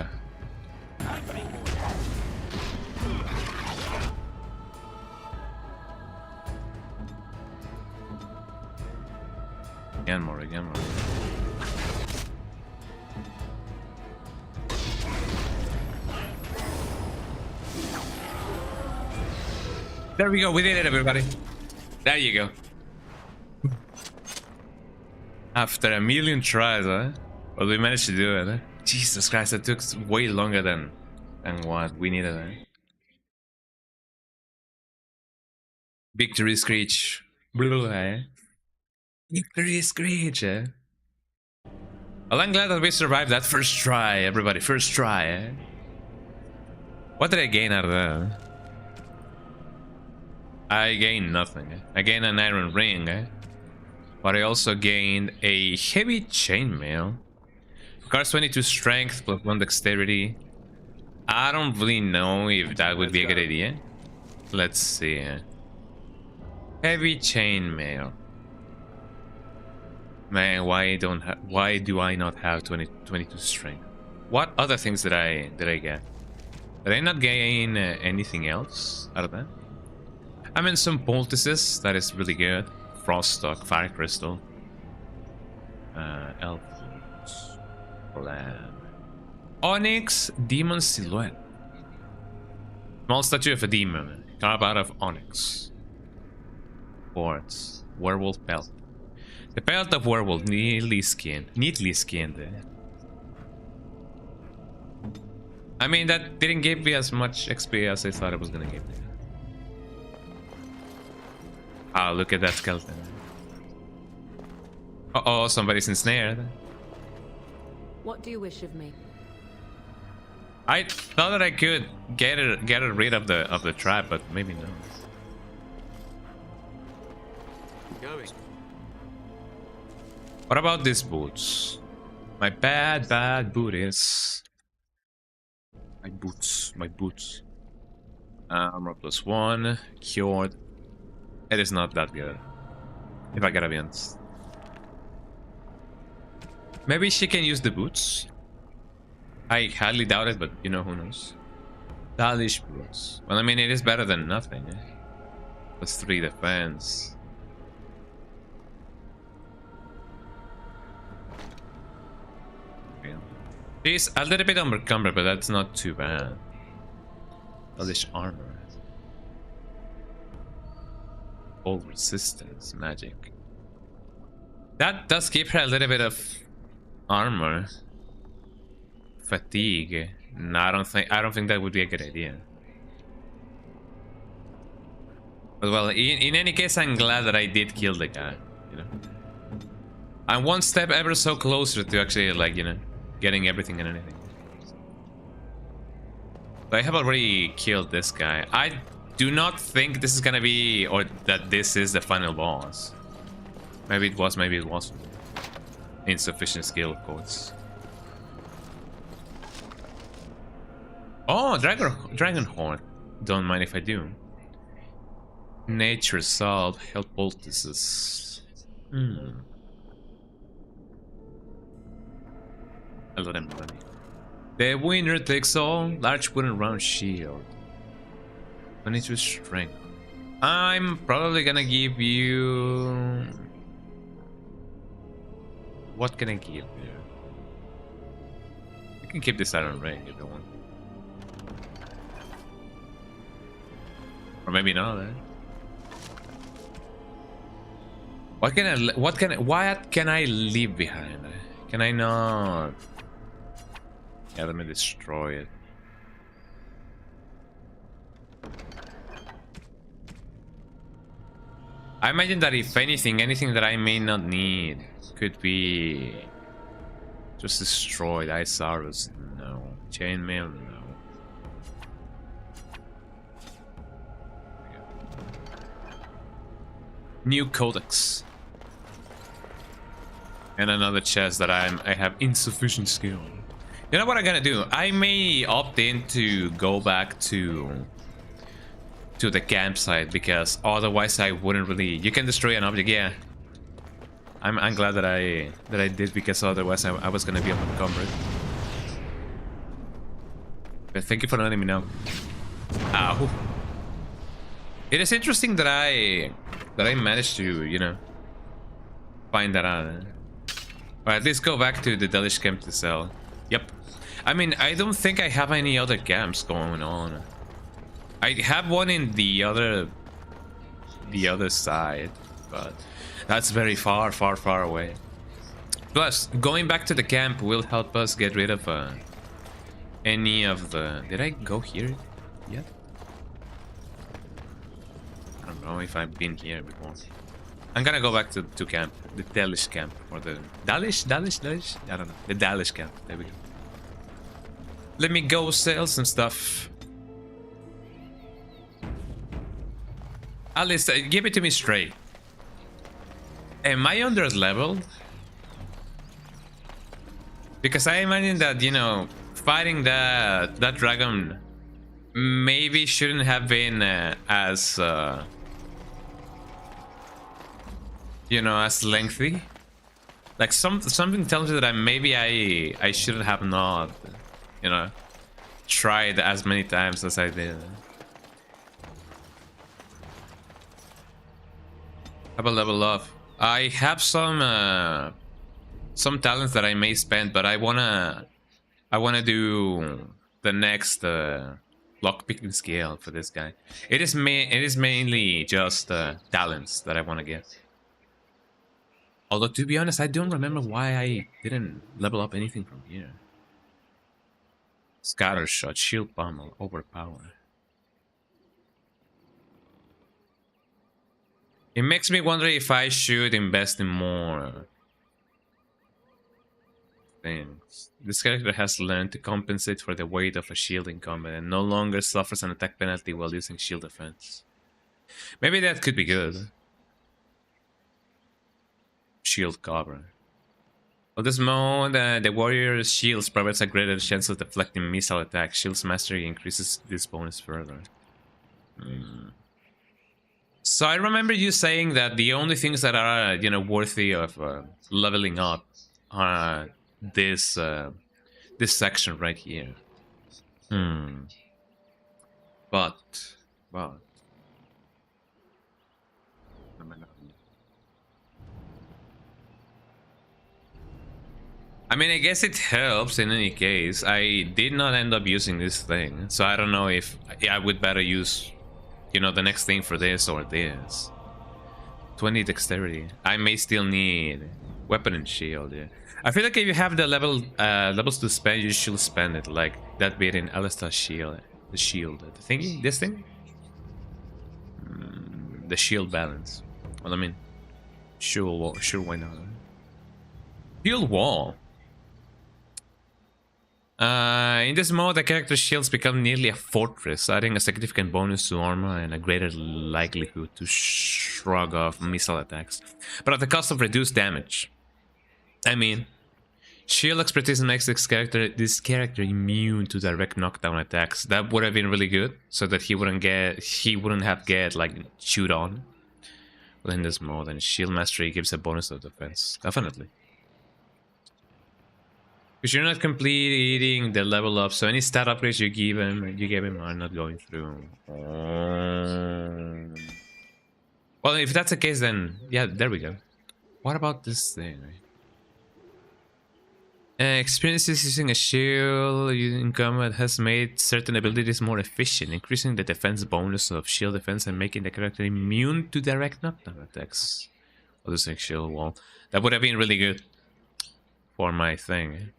Again more. There we go. We did it, everybody. There you go. After a million tries, huh? But we managed to do it, huh? Jesus Christ, that took way longer than what we needed, huh? Victory Screech. Eh? Victory Screech, eh? Well, I'm glad that we survived that first try, everybody. First try, eh? What did I gain out of that? I gained nothing. Eh? I gained an iron ring, eh? But I also gained a heavy chainmail. Requires 22 strength plus 1 dexterity. I don't really know if that would be a good idea. Let's see. Heavy chainmail. Man, why do I not have 22 strength? What other things did I get? Did I not gain anything else out of that? I mean, some poultices, that is really good. Frost stock, fire crystal, elf lamb, onyx, demon silhouette, small statue of a demon carved out of onyx, quartz, werewolf pelt. The pelt of werewolf, neatly skinned. I mean, that didn't give me as much XP as I thought it was gonna give me. Oh, look at that skeleton. Uh-oh, somebody's ensnared. What do you wish of me? I thought that I could get rid of the trap, but maybe no. Going. What about these boots? My bad booties. My boots. Armor +1, cured. It is not that good, if I gotta be honest. Maybe she can use the boots. I highly doubt it, but you know, who knows. Stylish boots. Well, I mean, it is better than nothing. Eh? +3 defense. She's a little bit encumbered, but that's not too bad. Stylish armor. Cold resistance, magic. That does give her a little bit of armor. Fatigue. No, I don't think that would be a good idea. But well, in any case, I'm glad that I did kill the guy, you know. I'm one step ever so closer to actually, like, you know, getting everything and anything. But I have already killed this guy. I do not think this is gonna be, or that this is the final boss. Maybe it was, maybe it wasn't. Insufficient skill, of course. Oh, dragon horn. Don't mind if I do. Nature salt, health poultices. A lot of money. The winner takes all. Large wooden round shield. 22 strength. I'm probably gonna give you. What can I give you? You can keep this iron ring if you want. Or maybe not, eh? What can I leave behind? Can I not? Yeah, let me destroy it. I imagine that if anything that I may not need could be just destroyed. Ice harvest, no. Chainmail, no. New codex. And another chest that I have insufficient skill. You know what I'm gonna do? I may opt in to go back to the campsite, because otherwise I wouldn't really. You can destroy an object, yeah. I'm glad that I did, because otherwise I was gonna be encumbered. But thank you for letting me know. Ow. It is interesting that I managed to, you know, find that out. Or at least go back to the Delish camp to sell. Yep. I mean, I don't think I have any other camps going on. I have one in the other side, but that's very far away. Plus, going back to the camp will help us get rid of any of the. Did I go here yet? I don't know if I've been here before. I'm gonna go back to camp, the Dalish camp, or the Dalish. I don't know, the Dalish camp. There we go. Let me go sell some stuff. Alice, give it to me straight. Am I under leveled? Because I imagine that, you know, fighting that dragon maybe shouldn't have been as you know, as lengthy. Like something tells me that maybe I should have not, you know, tried as many times as I did. Have a level up. I have some talents that I may spend, but I wanna do the next lockpicking scale for this guy. It is mainly just talents that I wanna get. Although, to be honest, I don't remember why I didn't level up anything from here. Scatter shot, shield pummel, overpower. It makes me wonder if I should invest in more things. This character has learned to compensate for the weight of a shield in combat and no longer suffers an attack penalty while using shield defense. Maybe that could be good. Shield cover. On this mode, the warrior's shields provides a greater chance of deflecting missile attacks. Shield's mastery increases this bonus further. So I remember you saying that the only things that are, you know, worthy of leveling up are this section right here. But I mean, I guess it helps in any case. I did not end up using this thing, so I don't know if I would better use, you know, the next thing for this or this. 20 dexterity. I may still need weapon and shield, yeah. I feel like if you have the levels to spend, you should spend it, like that bit in Alistair's shield. The shield. The thingy? This thing? The shield balance. Well, I mean, sure, why not? Shield wall. In this mode, the character's shields become nearly a fortress, adding a significant bonus to armor and a greater likelihood to shrug off missile attacks, but at the cost of reduced damage. I mean, shield expertise makes this character immune to direct knockdown attacks. That would have been really good, so that he wouldn't have get like chewed on. But in this mode, and shield mastery gives a bonus to defense, definitely. Because you're not completing the level up, so any stat upgrades you gave him are not going through. Well, if that's the case, then yeah, there we go. What about this thing? Experiences using a shield in combat has made certain abilities more efficient, increasing the defense bonus of shield defense and making the character immune to direct knockdown attacks. I'll just make shield wall. That would have been really good for my thing.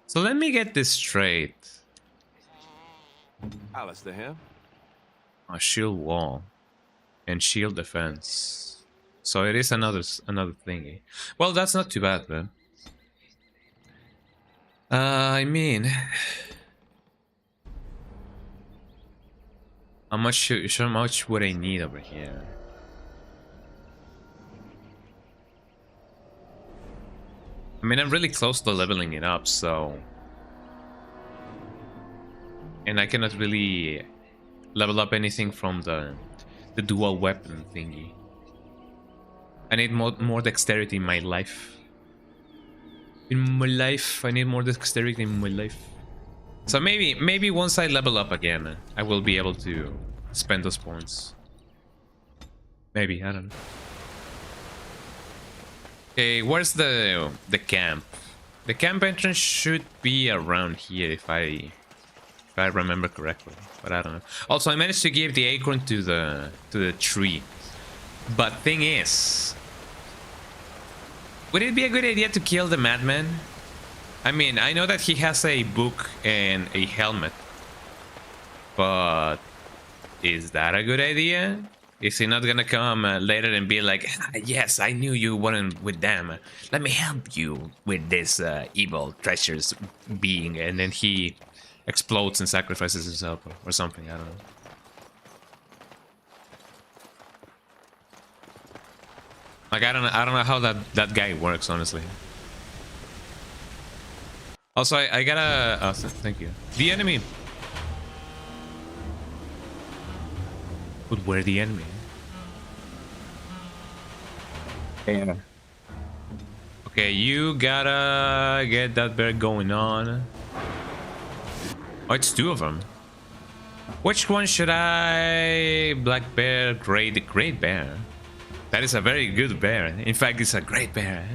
So let me get this straight. Alistair here. A shield wall and shield defense. So it is another thingy. Well, that's not too bad, man. I mean, how much would I need over here? I mean, I'm really close to leveling it up, so... And I cannot really level up anything from the dual weapon thingy. I need more dexterity in my life. I need more dexterity in my life. So maybe once I level up again, I will be able to spend those points. Maybe, I don't know. Okay, where's the camp? The camp entrance should be around here if I remember correctly, but I don't know. Also, I managed to give the acorn to the tree. But thing is, would it be a good idea to kill the madman? I mean, I know that he has a book and a helmet, but is that a good idea? Is he not gonna come later and be like, yes, I knew you weren't with them. Let me help you with this evil treacherous being, and then he explodes and sacrifices himself or something. I don't know. Like I don't know how that guy works, honestly. Also, I gotta. Oh, thank you. The enemy. But where the enemy? Yeah. Okay, you gotta get that bear going on. Oh, it's two of them. Which one should I? Black bear, great bear. That is a very good bear. In fact, it's a great bear.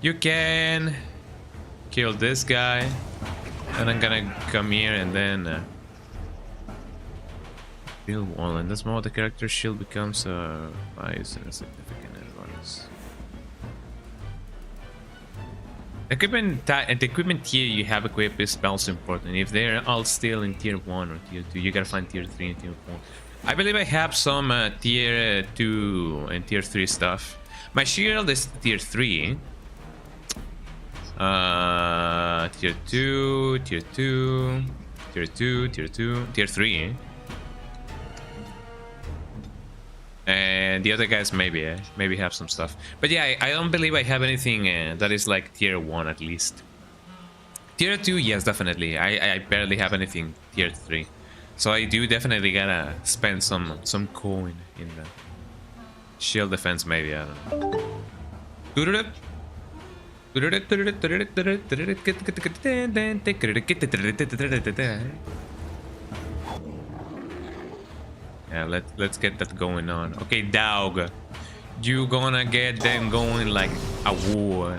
You can kill this guy, and I'm gonna come here and then. Shield wall, and this mode the character's shield becomes a significant advantage. The equipment tier you have equipped is also important. If they're all still in tier 1 or tier 2, you gotta find tier 3 and tier 4. I believe I have some tier 2 and tier 3 stuff. My shield is tier 3. Tier 2, tier 2, tier 2, tier 2, tier 3. And the other guys maybe have some stuff, but yeah, I don't believe I have anything that is like tier 1 at least. Tier 2, yes, definitely. I barely have anything tier 3, so I do definitely gotta spend some coin in the shield defense. Maybe, I don't know. Yeah, let's get that going on. Okay, dog, you gonna get them going like a war,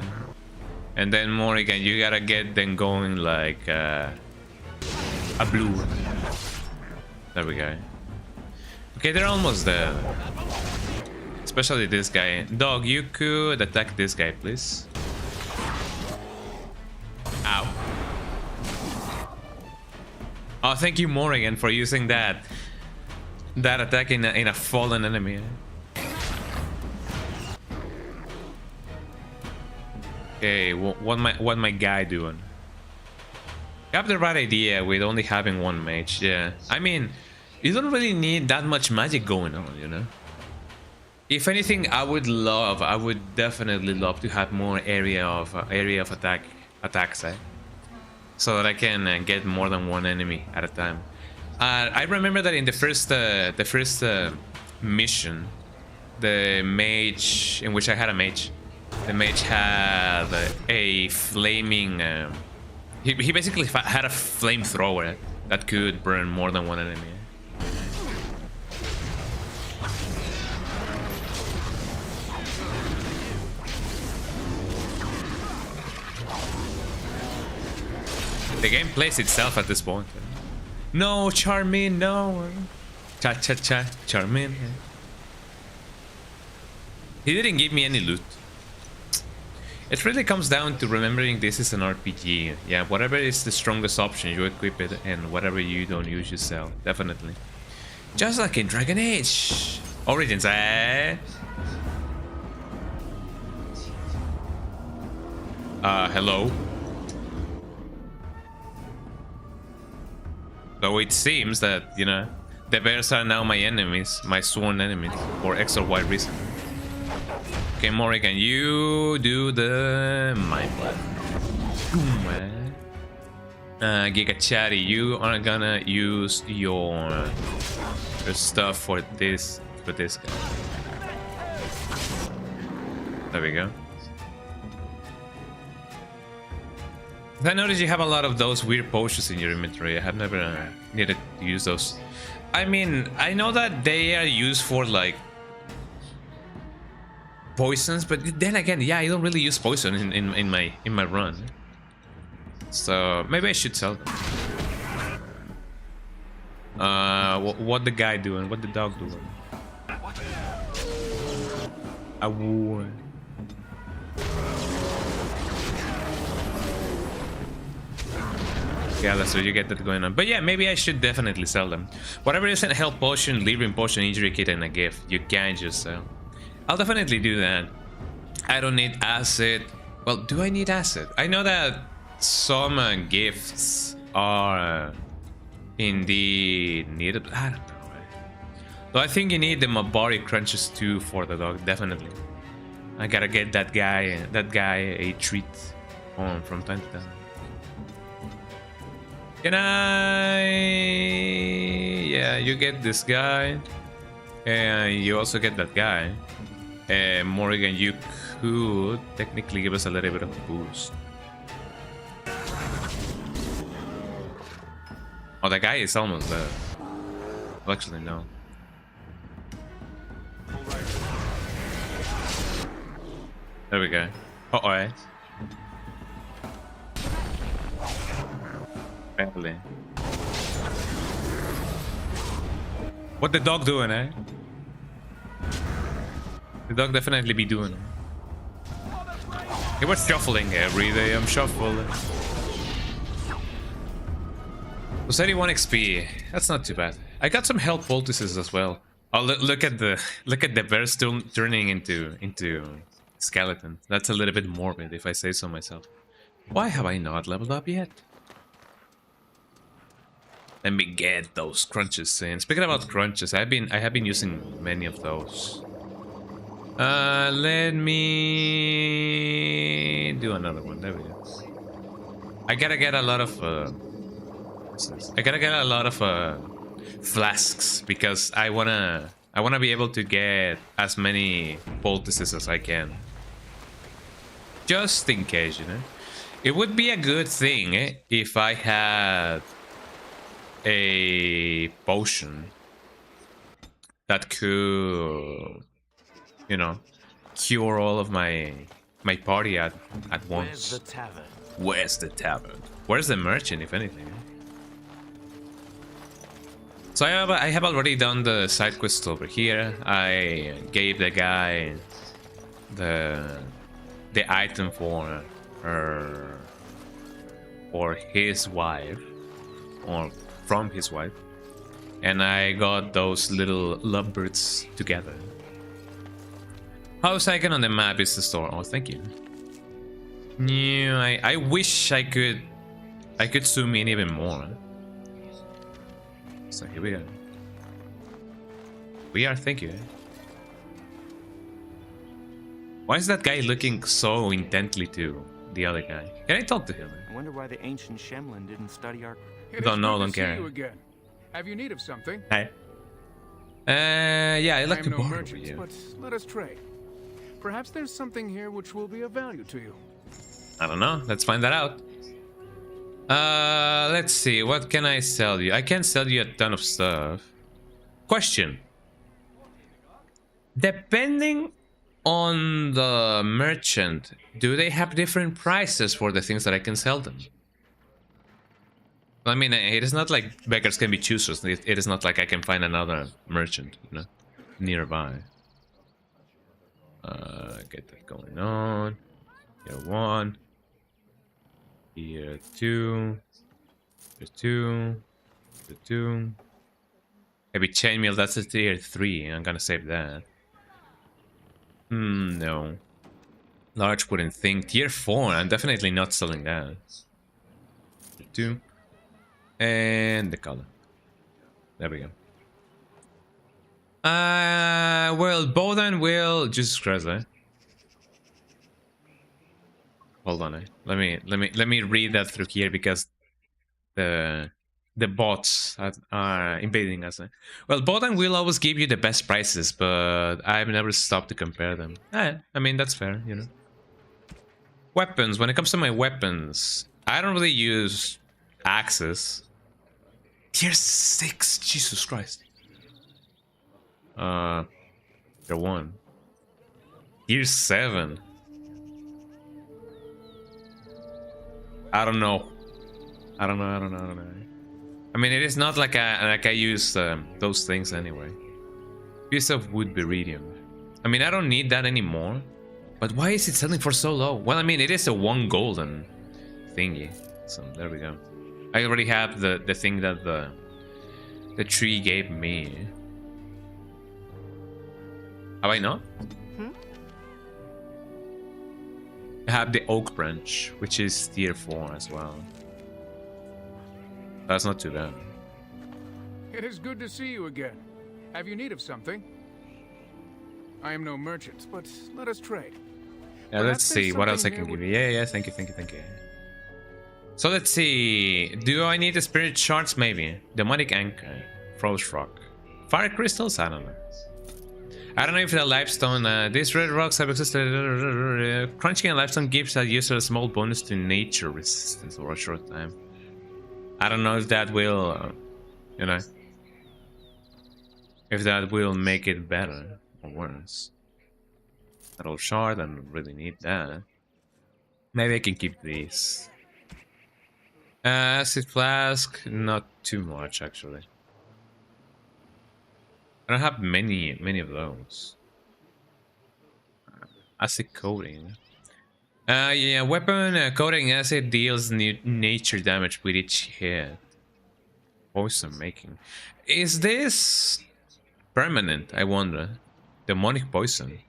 and then Morrigan, you gotta get them going like a blue. There we go. Okay, they're almost there. Especially this guy. Dog, you could attack this guy, please. Ow. Oh, thank you, Morrigan, for using that attack in a fallen enemy. Okay, what my guy doing? You have the right idea with only having one mage. Yeah, I mean, you don't really need that much magic going on, you know. If anything, I would definitely love to have more area of attacks, eh? So that I can get more than one enemy at a time. I remember that in the first mission, the mage in which I had a mage, the mage had a flaming. He basically had a flamethrower that could burn more than one enemy. The game plays itself at this point. No, Charmin, no. Cha-cha-cha, Charmin. He didn't give me any loot. It really comes down to remembering this is an RPG. Yeah, whatever is the strongest option, you equip it, and whatever you don't use, you sell. Definitely. Just like in Dragon Age. Origins, eh? Hello? So it seems that, you know, the bears are now my enemies, my sworn enemies, for X or Y reason. Okay, Morrigan, you do the mind blast. Giga Chatty, you are gonna use your stuff for this guy. There we go. I noticed you have a lot of those weird potions in your inventory. I have never needed to use those. I mean, I know that they are used for like poisons, but then again, yeah, I don't really use poison in my run. So maybe I should sell them. What the guy doing? What the dog doing? Yeah, that's what you get that going on. But yeah, maybe I should definitely sell them. Whatever isn't a health potion, living potion, injury kit, and a gift, you can just sell. I'll definitely do that. I don't need acid. Well, do I need acid? I know that some gifts are indeed needed. I don't know. So I think you need the Mabari crunches too for the dog. Definitely. I gotta get that guy a treat on from time to time. Can I? Yeah, you get this guy, and you also get that guy. Morrigan, you could technically give us a little bit of a boost. Oh, that guy is almost there. Well, actually, no. There we go. Uh-oh. Barely. What the dog doing, eh? The dog definitely be doing it. He was shuffling every day. I'm shuffling. Was 81 XP. That's not too bad. I got some health poultices as well. Oh, look at the bear still turning into skeleton. That's a little bit morbid, if I say so myself. Why have I not leveled up yet? Let me get those crunches in. Speaking about crunches, I have been using many of those. Let me do another one. There we go. I gotta get a lot of flasks because I wanna be able to get as many poultices as I can. Just in case, you know. It would be a good thing if I had a potion that could, you know, cure all of my party at once. Where's the tavern? Where's the tavern? Where's the merchant, if anything? So I have already done the side quest over here. I gave the guy the item for his wife, or from his wife, and I got those little lovebirds together. How's icon on the map is the store? Oh, thank you. Yeah, I wish I could zoom in even more. So here we go. We are, thank you. Why is that guy looking so intently to the other guy? Can I talk to him? I wonder why the ancient Shemlin didn't study our... Don't know, don't care. You again. Have you need of something? Hi. Yeah, I'd like to no borrow merchants, you. but let us trade. Perhaps there's something here which will be of value to you. I don't know. Let's find that out. Let's see. What can I sell you? I can sell you a ton of stuff. Question. Depending on the merchant, do they have different prices for the things that I can sell them? I mean, it is not like beggars can be choosers. It is not like I can find another merchant, you know, nearby. Get that going on. Here 1. Here 2. Here 2. Here 2. Maybe chainmail, that's a tier 3. I'm gonna save that. No. Large wooden thing. Tier 4. I'm definitely not selling that. Tier 2. And the color. There we go. Well, Bodan will... Jesus Christ, eh? Hold on, eh? Let me read that through here because the bots are invading us. Eh? Well, Bodan will always give you the best prices, but I've never stopped to compare them. I mean, that's fair, you know. Weapons. When it comes to my weapons, I don't really use axes. Tier 6. Jesus Christ. Tier 1. Tier 7. I don't know. I don't know. I mean, it is not like I use those things anyway. Piece of wood beryllium. I mean, I don't need that anymore. But why is it selling for so low? Well, I mean, it is a 1 golden thingy. So there we go. I already have the thing that the tree gave me. Have I not? I have the oak branch, which is tier 4 as well. That's not too bad. It is good to see you again. Have you need of something? I am no merchant, but let us trade. Yeah, let's see what else I can give you. Yeah, thank you. So let's see. Do I need the spirit shards? Maybe. Demonic anchor, frost rock, fire crystals. I don't know. I don't know if the limestone. These red rocks have existed. Crunching a limestone gives a user a small bonus to nature resistance for a short time. I don't know if that will, you know, if that will make it better or worse. Metal shard, I don't really need that. Maybe I can keep these. Acid flask, not too much actually. I don't have many of those. Acid coating. Yeah, weapon coating acid deals nature damage with each hit. Poison making. Is this permanent? I wonder. Demonic poison.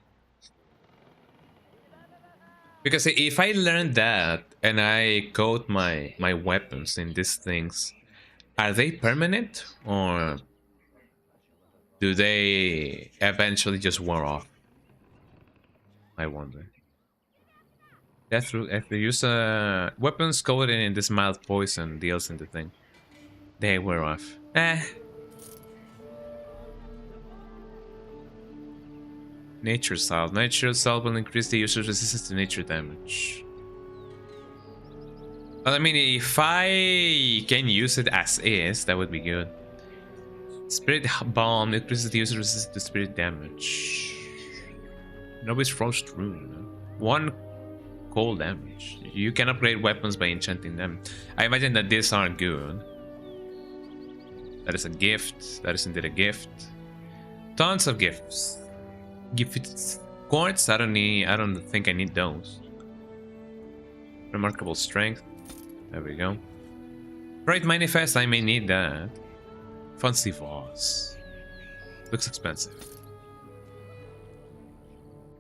Because if I learn that and I coat my weapons in these things, are they permanent or do they eventually just wear off? I wonder. That's true. If they use weapons coated in this mild poison deals in the thing, they wear off. Nature Salve. Nature Salve will increase the user's resistance to nature damage. Well, I mean, if I can use it as is, that would be good. Spirit Bomb increases the user's resistance to spirit damage. Nobody's frost rune. 1 cold damage. You can upgrade weapons by enchanting them. I imagine that these aren't good. That is a gift. That is indeed a gift. Tons of gifts. Gifts. Quartz. I don't think I need those. Remarkable strength. There we go. Bright manifest. I may need that. Fancy vase. Looks expensive.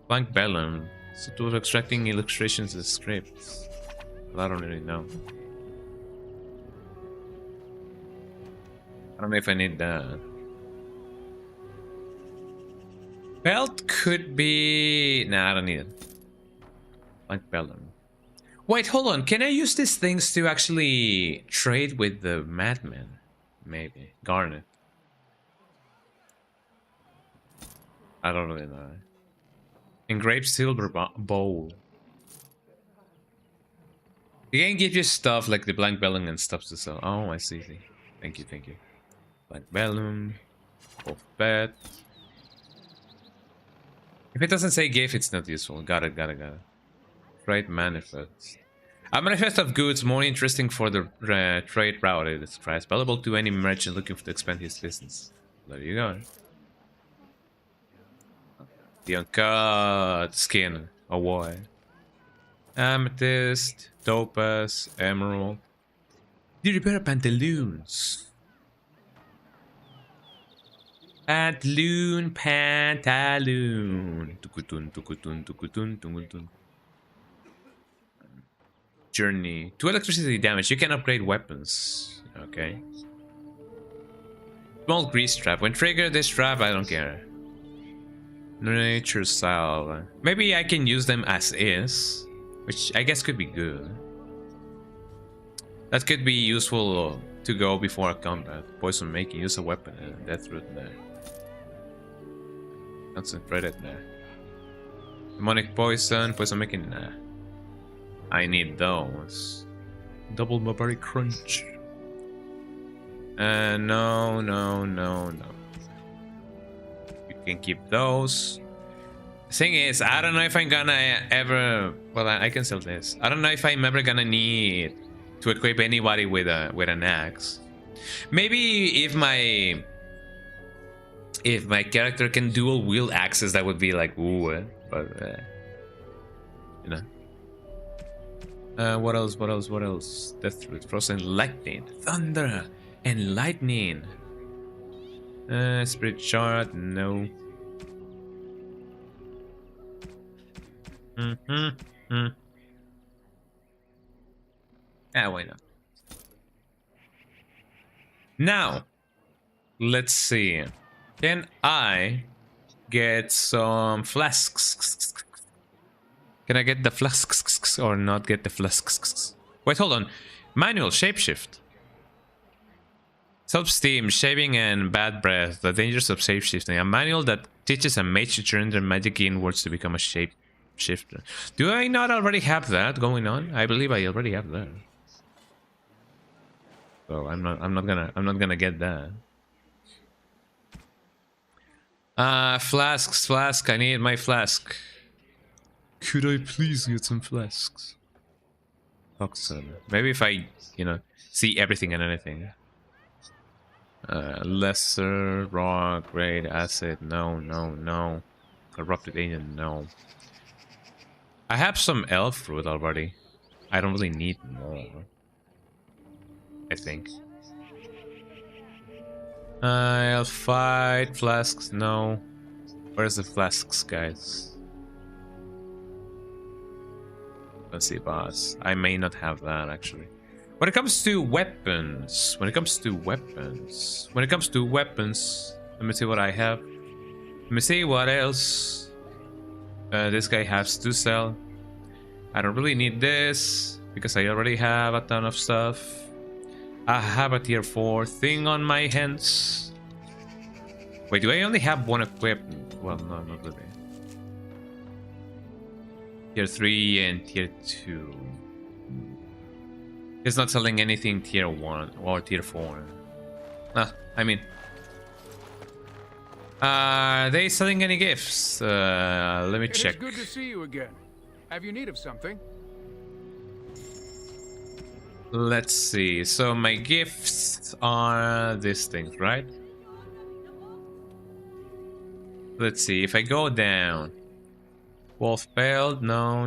Blank Bellum. So to extracting illustrations and scripts. Well, I don't really know. I don't know if I need that. Belt could be... Nah, I don't need it. Like belt. Wait, hold on. Can I use these things to actually trade with the madman? Maybe. Garnet. I don't really know. Engraved silver bowl. You can give you stuff like the blank vellum and stuff to sell. Oh, I see. Thank you. Blank vellum. Off bed. If it doesn't say gift, it's not useful. Got it. Trade manifest. A manifest of goods more interesting for the trade route. It is valuable to any merchant looking to expand his business. There you go. The uncut skin. Oh, why? Amethyst, topaz, emerald. The repair pantaloons. Pantaloon. Tukutun. Journey. 2 electricity damage. You can upgrade weapons. Okay. Small grease trap. When triggered this trap, I don't care. Nature style. Maybe I can use them as is, which I guess could be good. That could be useful to go before combat. Poison making. Use a weapon. Death root there. Concentrated there. Demonic poison. Poison making. Nah. I need those. Double Mabari crunch. No. You can keep those. Thing is, I don't know if I'm gonna ever. Well, I can sell this. I don't know if I'm ever gonna need to equip anybody with an axe. Maybe if my character can dual wield axes, that would be like ooh, but you know. What else? Death root, frozen lightning, thunder, and lightning. Spirit shard, no. Why not? Now, let's see. Can I get some flasks? Can I get the flasks or not get the flasks? Wait, hold on. Manual shapeshift. Self-steam, shaving, and bad breath. The dangers of shapeshifting. A manual that teaches a mage to turn their magic inwards to become a shapeshifter. Do I not already have that going on? I believe I already have that. So I'm not gonna get that. Flask. I need my flask. Could I please get some flasks? Toxin. Maybe if I, see everything and anything. Lesser, raw, grade, acid, no. Corrupted agent, no. I have some elf fruit already. I don't really need more. I think. I'll fight flasks, no. Where's the flasks, guys? Let's see, boss. I may not have that actually. When it comes to weapons, let me see what I have. Let me see what else this guy has to sell. I don't really need this because I already have a ton of stuff. I have a tier 4 thing on my hands. Wait, do I only have one equipped? Well, no, not really. Tier 3 and tier 2. He's not selling anything tier 1 or tier 4. Are they selling any gifts? Let me check. It's good to see you again. Have you need of something? Let's see. So my gifts are these things, right? Let's see. If I go down, wolf belt, no.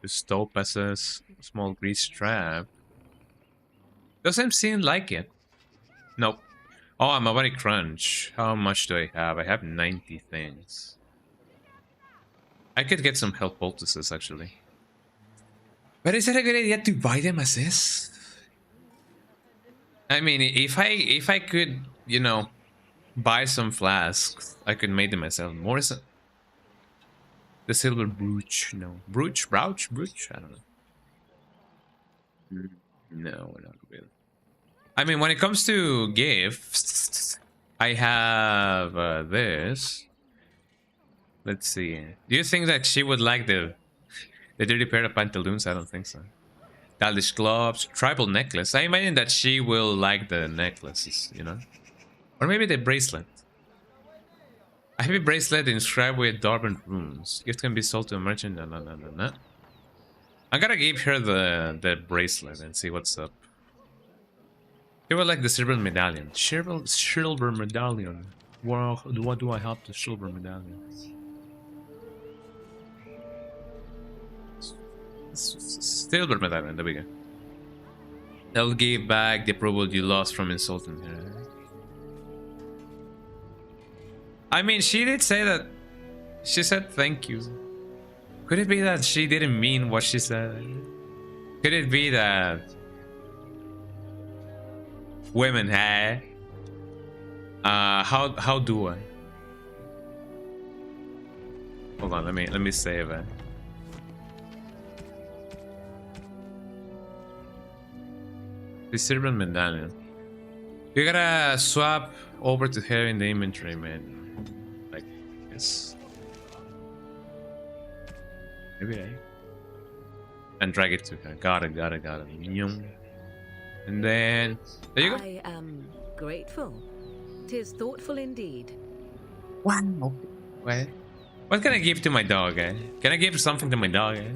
Just topazes, small grease trap. Doesn't seem like it. Nope. Oh, I'm Mabari crunch. How much do I have? I have 90 things. I could get some health poultices actually. But is it a good idea to buy them as is? I mean, if I could, you know, buy some flasks, I could make them myself. More is it? The silver brooch, no. Brooch? I don't know. No, we're not really. I mean, when it comes to gifts, I have this. Let's see. Do you think that she would like the dirty pair of pantaloons? I don't think so. Childish gloves, tribal necklace. I imagine that she will like the necklaces, you know? Or maybe the bracelet. A heavy bracelet inscribed with dormant runes. Gift can be sold to a merchant. No. I gotta give her the bracelet and see what's up. She would like the silver medallion. Silver medallion. What do I have the silver medallion? Silver medallion, there we go. I'll give back the approval you lost from insulting her. I mean, she did say that. She said thank you. Could it be that she didn't mean what she said? Could it be that women, hey? How do I? Hold on, let me save it. The silver medallion. You gotta swap over to her in the inventory, man. Like this. Maybe I. And drag it to her. Got it. And then there you go. I am grateful. 'Tis thoughtful indeed. Wow. Wait. What can I give to my dog, eh? Can I give something to my dog, eh?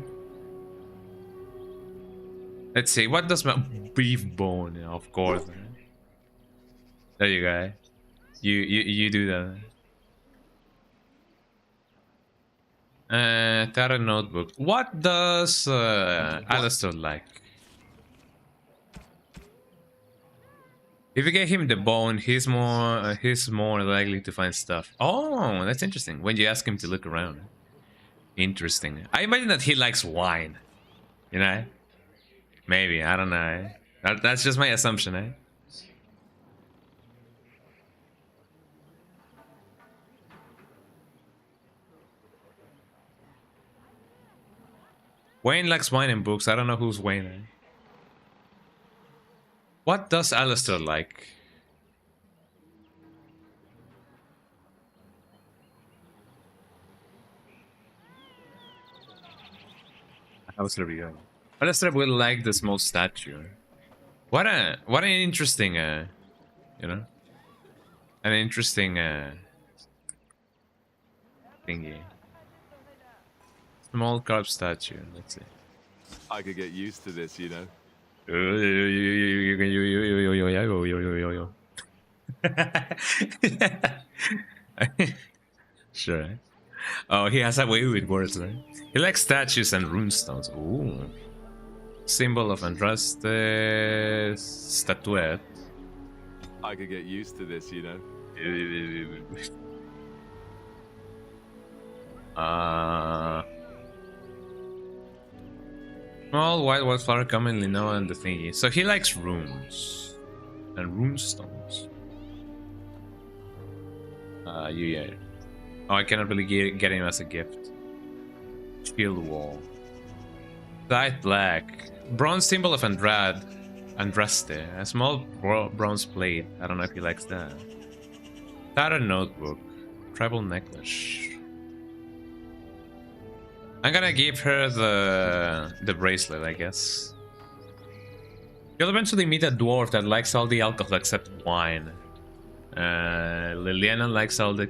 Let's see, what does my beef bone? Of course. There you go. You do that. Tarot notebook. What does Alistair like? If you get him the bone, he's more likely to find stuff. Oh, that's interesting. When you ask him to look around. Interesting. I imagine that he likes wine. You know? Maybe, I don't know. That's just my assumption, eh? Wayne likes wine and books. I don't know who's Wayne, eh? What does Alistair like? Alistair, we go. Alistair will like the small statue. What an interesting, you know, an interesting thingy. Small carved statue. Let's see. I could get used to this, you know. Sure. Oh, he has a way with words, right? He likes statues and runestones. Ooh. Symbol of Andraste statuette. I could get used to this, you know. Small white wildflower commonly known the thingy. So he likes runes and runestones. Yeah. Oh, I cannot really get him as a gift. Shield wall. Dyed black. Bronze symbol of Andraste. A small bronze plate. I don't know if he likes that. Tarot notebook. Tribal necklace. I'm gonna give her the bracelet, I guess. You'll eventually meet a dwarf that likes all the alcohol except wine. Liliana likes all the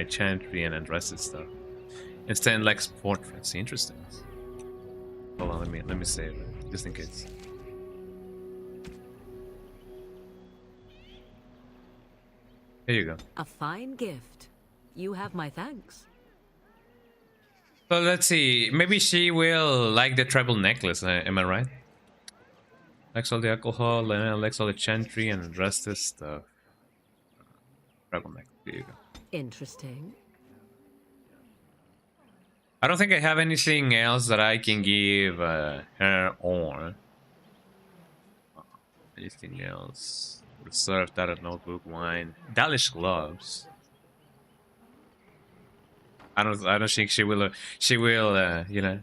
chantry and Andraste stuff. Instead likes portraits. Interesting. Hold on, let me save it, just in case. Here you go. A fine gift. You have my thanks. So let's see. Maybe she will like the tribal necklace. Am I right? Likes all the alcohol, likes all the chantry and Andraste stuff. Treble necklace. There you go. Interesting. I don't think I have anything else that I can give her on. Anything else? Reserved out of notebook wine. Dalish gloves. I don't think she will you know,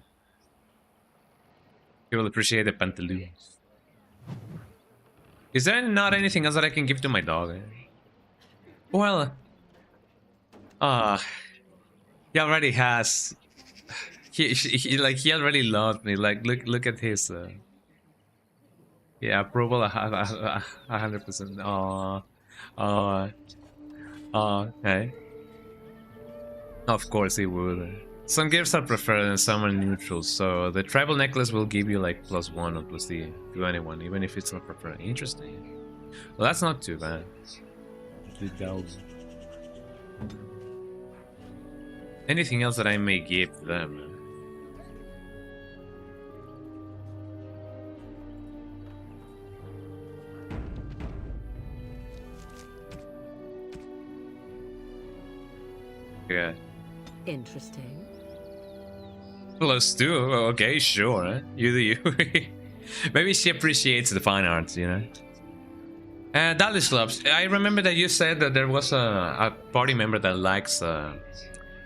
she will appreciate the pantaloons. Is there not anything else that I can give to my dog? Well, he already has. He already loved me. Like look at his yeah, approval 100%. Hey. Of course he would. Some gifts are preferred and some are neutral, so the tribal necklace will give you like +1 or +3 to anyone, even if it's not preferred. Interesting. Well, that's not too bad. Anything else that I may give them? Yeah. Interesting. +2. Okay, sure. You do you. Maybe she appreciates the fine arts, you know. Dalish gloves. I remember that you said that there was a party member that likes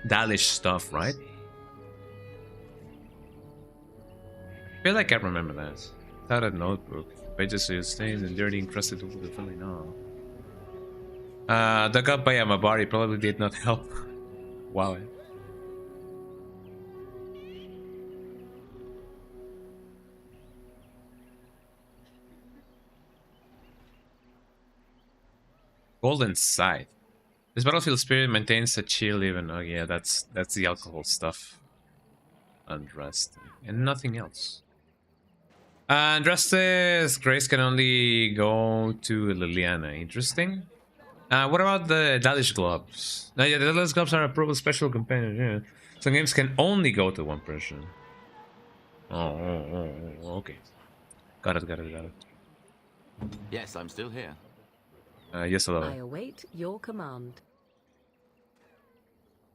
Dalish stuff, right? I feel like I remember that. Without a notebook. Pages you stains and dirty encrusted with the filling. No. Dug up by a Mabari probably did not help. Wow. Golden Scythe. This battlefield spirit maintains a chill even. Oh yeah, that's the alcohol stuff. Undressed. And nothing else. Undressed grace can only go to Liliana. Interesting. What about the Dalish gloves? Yeah, the Dalish gloves are a proper special companion. Yeah, some games can only go to one person. Oh, okay. Got it. Yes, I'm still here. Yes, hello. I await your command.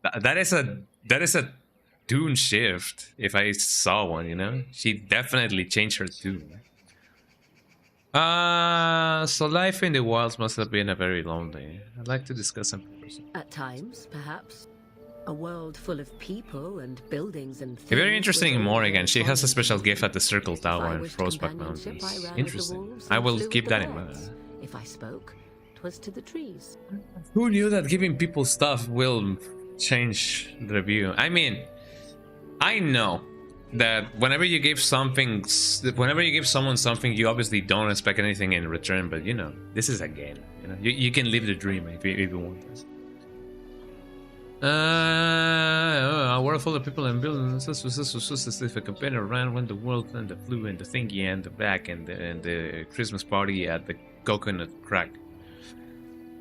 That is a tune shift. If I saw one, you know, she definitely changed her tune. So life in the wilds must have been a very lonely. I'd like to discuss some person. At times, perhaps. A world full of people and buildings and things. A very interesting in Morrigan. She has a special gift at the Circle Tower in Frostback Mountains. Interesting. I will keep that in mind. If I spoke, 'twas to the trees. Who knew that giving people stuff will change the view? I mean, I know that whenever you give someone something, you obviously don't expect anything in return. But you know, this is a game. You know, you can live the dream if you want. A world full of people and buildings. If a companion ran when the world and the flu and the thingy and the back and the Christmas party at the coconut crack.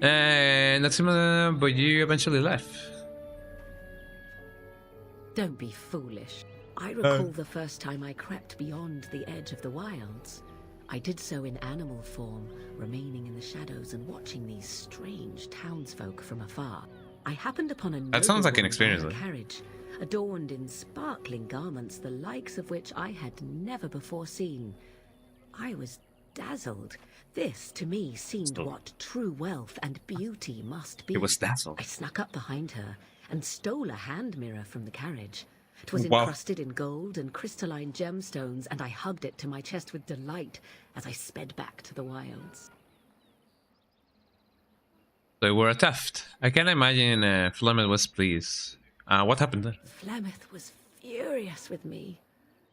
And that's similar, but you eventually left. Don't be foolish. I recall the first time I crept beyond the edge of the wilds. I did so in animal form, remaining in the shadows and watching these strange townsfolk from afar. I happened upon a that sounds like an experience, carriage, adorned in sparkling garments, the likes of which I had never before seen. I was dazzled. This, to me, seemed what true wealth and beauty must be. It was dazzled. I snuck up behind her and stole a hand mirror from the carriage. It was encrusted in gold and crystalline gemstones, and I hugged it to my chest with delight as I sped back to the wilds. They were a theft. I can imagine Flemeth was pleased. What happened then? Flemeth was furious with me.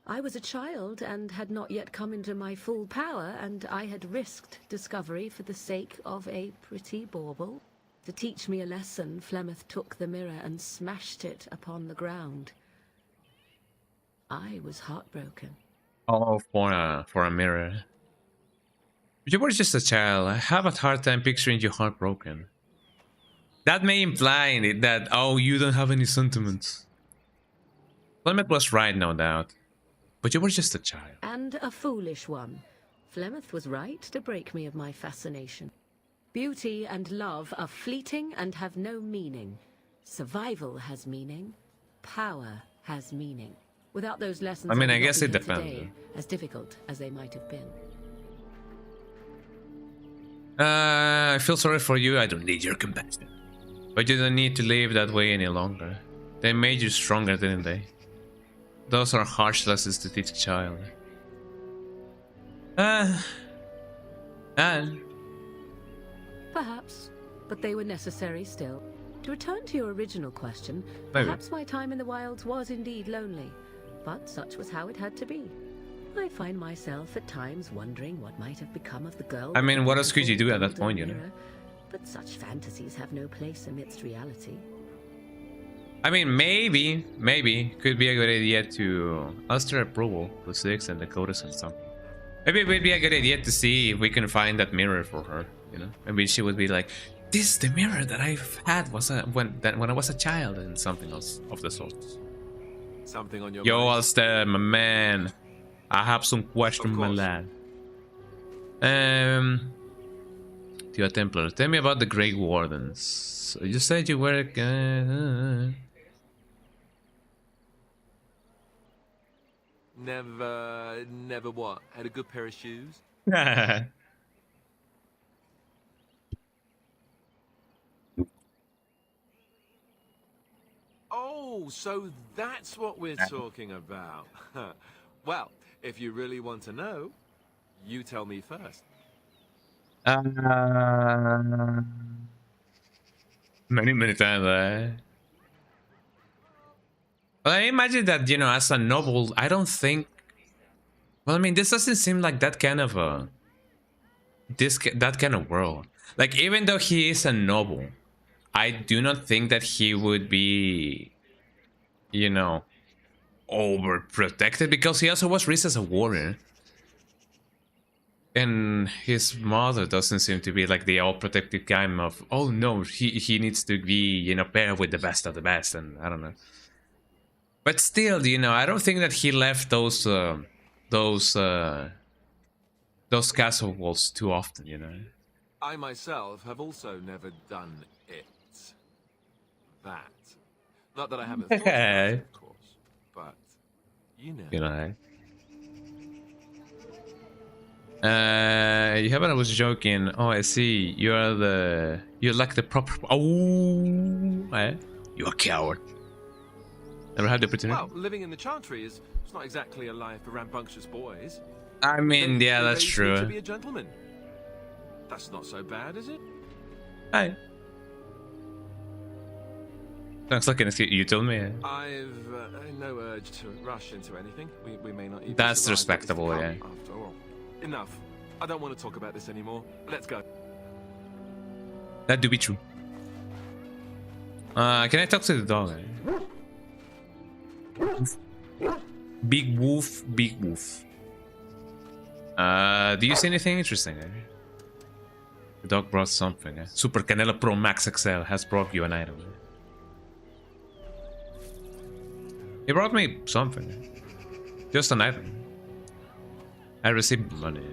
I was a child and had not yet come into my full power, and I had risked discovery for the sake of a pretty bauble. To teach me a lesson, Flemeth took the mirror and smashed it upon the ground. I was heartbroken. Oh, for a mirror. But you were just a child. I have a hard time picturing you heartbroken. That may imply that, oh, you don't have any sentiments. Flemeth was right, no doubt. But you were just a child. And a foolish one. Flemeth was right to break me of my fascination. Beauty and love are fleeting and have no meaning. Survival has meaning. Power has meaning. Without those lessons, I mean, would I not guess be it here depends, today, as difficult as they might have been. I feel sorry for you. I don't need your compassion. But you don't need to live that way any longer. They made you stronger, didn't they? Those are harsh lessons to teach a child. Perhaps, but they were necessary still. To return to your original question, Maybe. perhaps my time in the wilds was indeed lonely, but such was how it had to be. I find myself at times wondering what might have become of the girl. I mean, with the what else could you do at that beautiful point, you know? mirror, but such fantasies have no place amidst reality. I mean, maybe could be a good idea to ask their approval for 6 and the codes and something. Maybe it would be a good idea to see if we can find that mirror for her, you know? Maybe she would be like, this is the mirror that I've had when I was a child, and something else of the sort. Something on your Yo, mind? Alistair, my man. I have some questions, my lad. Dear Templar, tell me about the Grey Wardens. You said you were... Never what? Had a good pair of shoes? Oh, so that's what we're talking about. Well, if you really want to know, you tell me first. Many times, Well, I imagine that, you know, as a noble, I don't think... Well, I mean, this doesn't seem like that kind of a... that kind of world. Like, even though he is a noble, I do not think that he would be, you know, overprotected, because he also was raised as a warrior. And his mother doesn't seem to be like the all-protective kind of, oh no, he needs to be, you know, paired with the best of the best, and I don't know. But still, you know, I don't think that he left those castle walls too often, you know. I myself have also never done it. That. Not that I haven't thought about it, of course, but you know. You know, you haven't. I was joking. Oh, I see. You're like the proper. Oh, you're a coward. Never had the opportunity. Well, living in the Chantry it's not exactly a life for rambunctious boys. I mean, yeah, that's They true. To be a gentleman. That's not so bad, is it? Hi. Thanks, looking at you told me. I've no urge to rush into anything. We may not even That's survive respectable, what is yeah. to come, after all. Enough. I don't want to talk about this anymore. Let's go. That do be true. Can I talk to the dog? Big Wolf, Big Wolf. Do you see anything interesting? The dog brought something. Super Canela Pro Max XL has brought you an item. He brought me something. Just an item. I received money.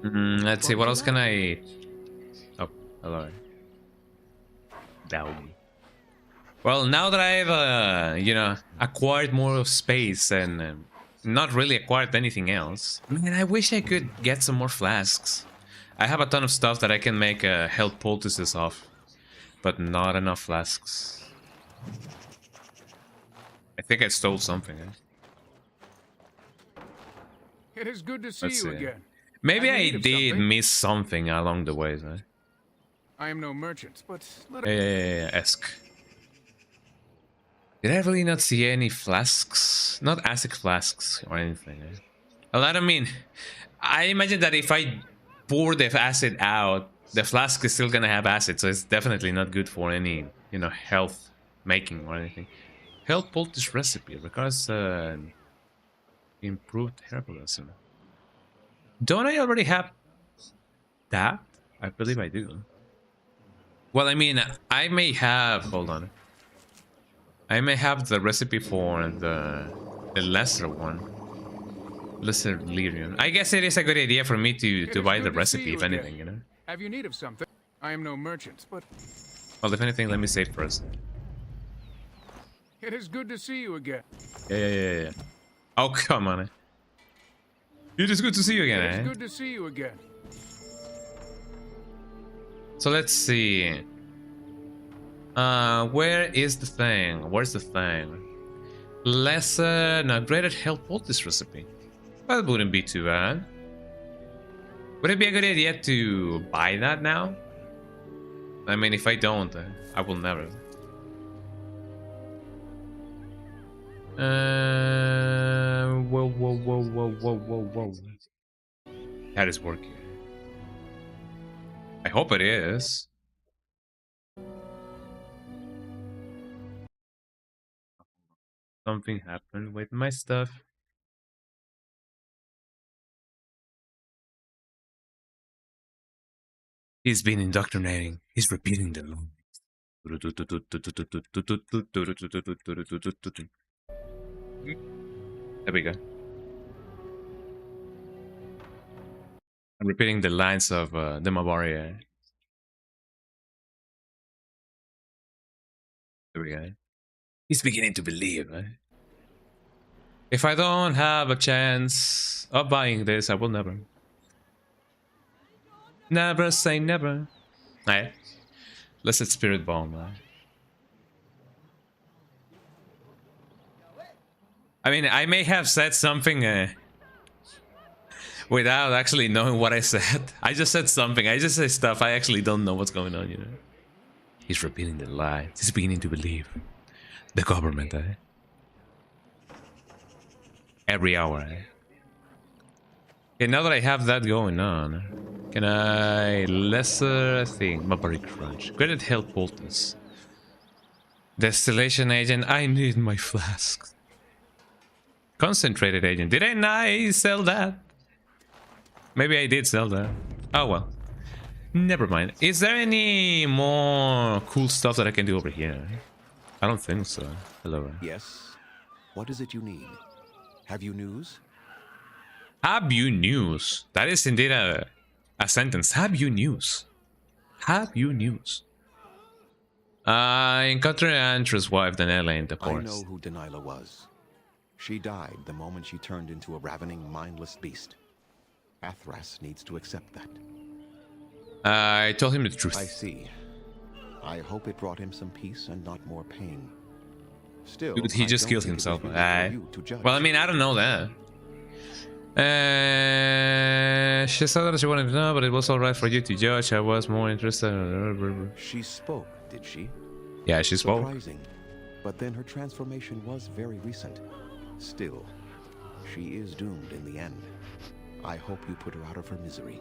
Let's see, what else can I... Oh, hello. Down. Well, now that I've, you know, acquired more of space and not really acquired anything else, man, I wish I could get some more flasks. I have a ton of stuff that I can make health poultices of, but not enough flasks. I think I stole something. It is good to see Let's you see. again. Maybe Have you I need of did something? miss something along the way. I am no merchant, but let Esque. Did I really not see any flasks? Not acid flasks or anything. Well, I don't mean... I imagine that if I pour the acid out, the flask is still gonna have acid, so it's definitely not good for any, you know, health making or anything. Health poultice recipe requires improved herbalism. Don't I already have that? I believe I do. Well, I mean, I may have... Hold on. I may have the recipe for the lesser one. Lesser lyrium. I guess it is a good idea for me to buy the recipe, if anything, you know? Have you need of something? I am no merchant, but Well, if anything, let me save first. it is good to see you again. Yeah. Oh, come on. It is good to see you again, It is eh? good to see you again. So let's see. Where is the thing? Where's the thing? Lesser and upgraded health poultice recipe. That wouldn't be too bad. Would it be a good idea to buy that now? I mean, if I don't, I will never. Whoa. That is working. I hope it is. Something happened with my stuff. He's been indoctrinating. He's repeating the law. There we go. I'm repeating the lines of the Mabari. There we go. He's beginning to believe. If I don't have a chance of buying this, I will never. Never say never. Alright. Let's hit Spirit Bomb. I mean, I may have said something without actually knowing what I said. I just said something. I just say stuff. I actually don't know what's going on, you know. He's repeating the lies. He's beginning to believe. The government, Every hour, Okay, now that I have that going on, can I... lesser thing, Mabari Crunch. Credit health poultice. Distillation agent, I need my flask. Concentrated agent, did I not sell that? Maybe I did sell that. Oh well. Never mind. Is there any more cool stuff that I can do over here? I don't think so. Hello. Yes? What is it you need? Have you news? Have you news? That is indeed a sentence. Have you news? Have you news? I encountered Andrew's wife, Daniela, in the forest. I know who Daniela was. She died the moment she turned into a ravening, mindless beast. Athras needs to accept that. I told him the truth. I see. I hope it brought him some peace and not more pain. Still, dude, he just killed himself. Well, I mean, I don't know that. She said that she wanted to know, but it was alright for you to judge. I was more interested in... She spoke, did she? Yeah, she spoke. Surprising. But then her transformation was very recent. Still, she is doomed in the end. I hope you put her out of her misery.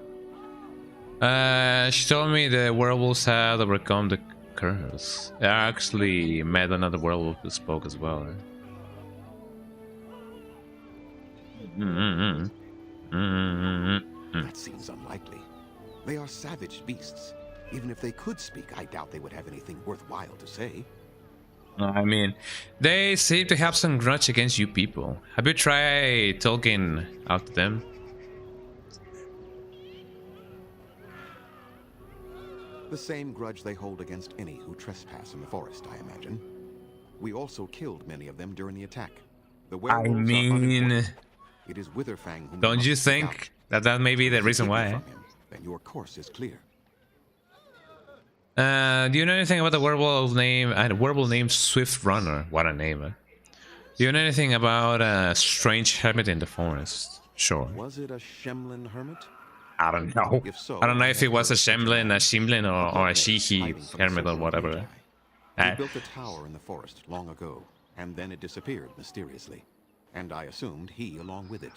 She told me the werewolves had overcome the curse. I actually met another werewolf who spoke as well. That seems unlikely. They are savage beasts. Even if they could speak, I doubt they would have anything worthwhile to say. I mean, they seem to have some grudge against you people. Have you tried talking out to them? The same grudge they hold against any who trespass in the forest, I imagine. We also killed many of them during the attack. The werewolves are unimportant. It is Witherfang whom don't you think that may be the reason why? Then your course is clear. Do you know anything about the werewolf named Swift Runner? What a name! Do you know anything about a strange hermit in the forest? Sure. Was it a Shemlin hermit? I don't know. If so, I don't know if it was a Shemlin, or a Shihi hermit or whatever. He built a tower in the forest long ago, and then it disappeared mysteriously. And I assumed he along with it.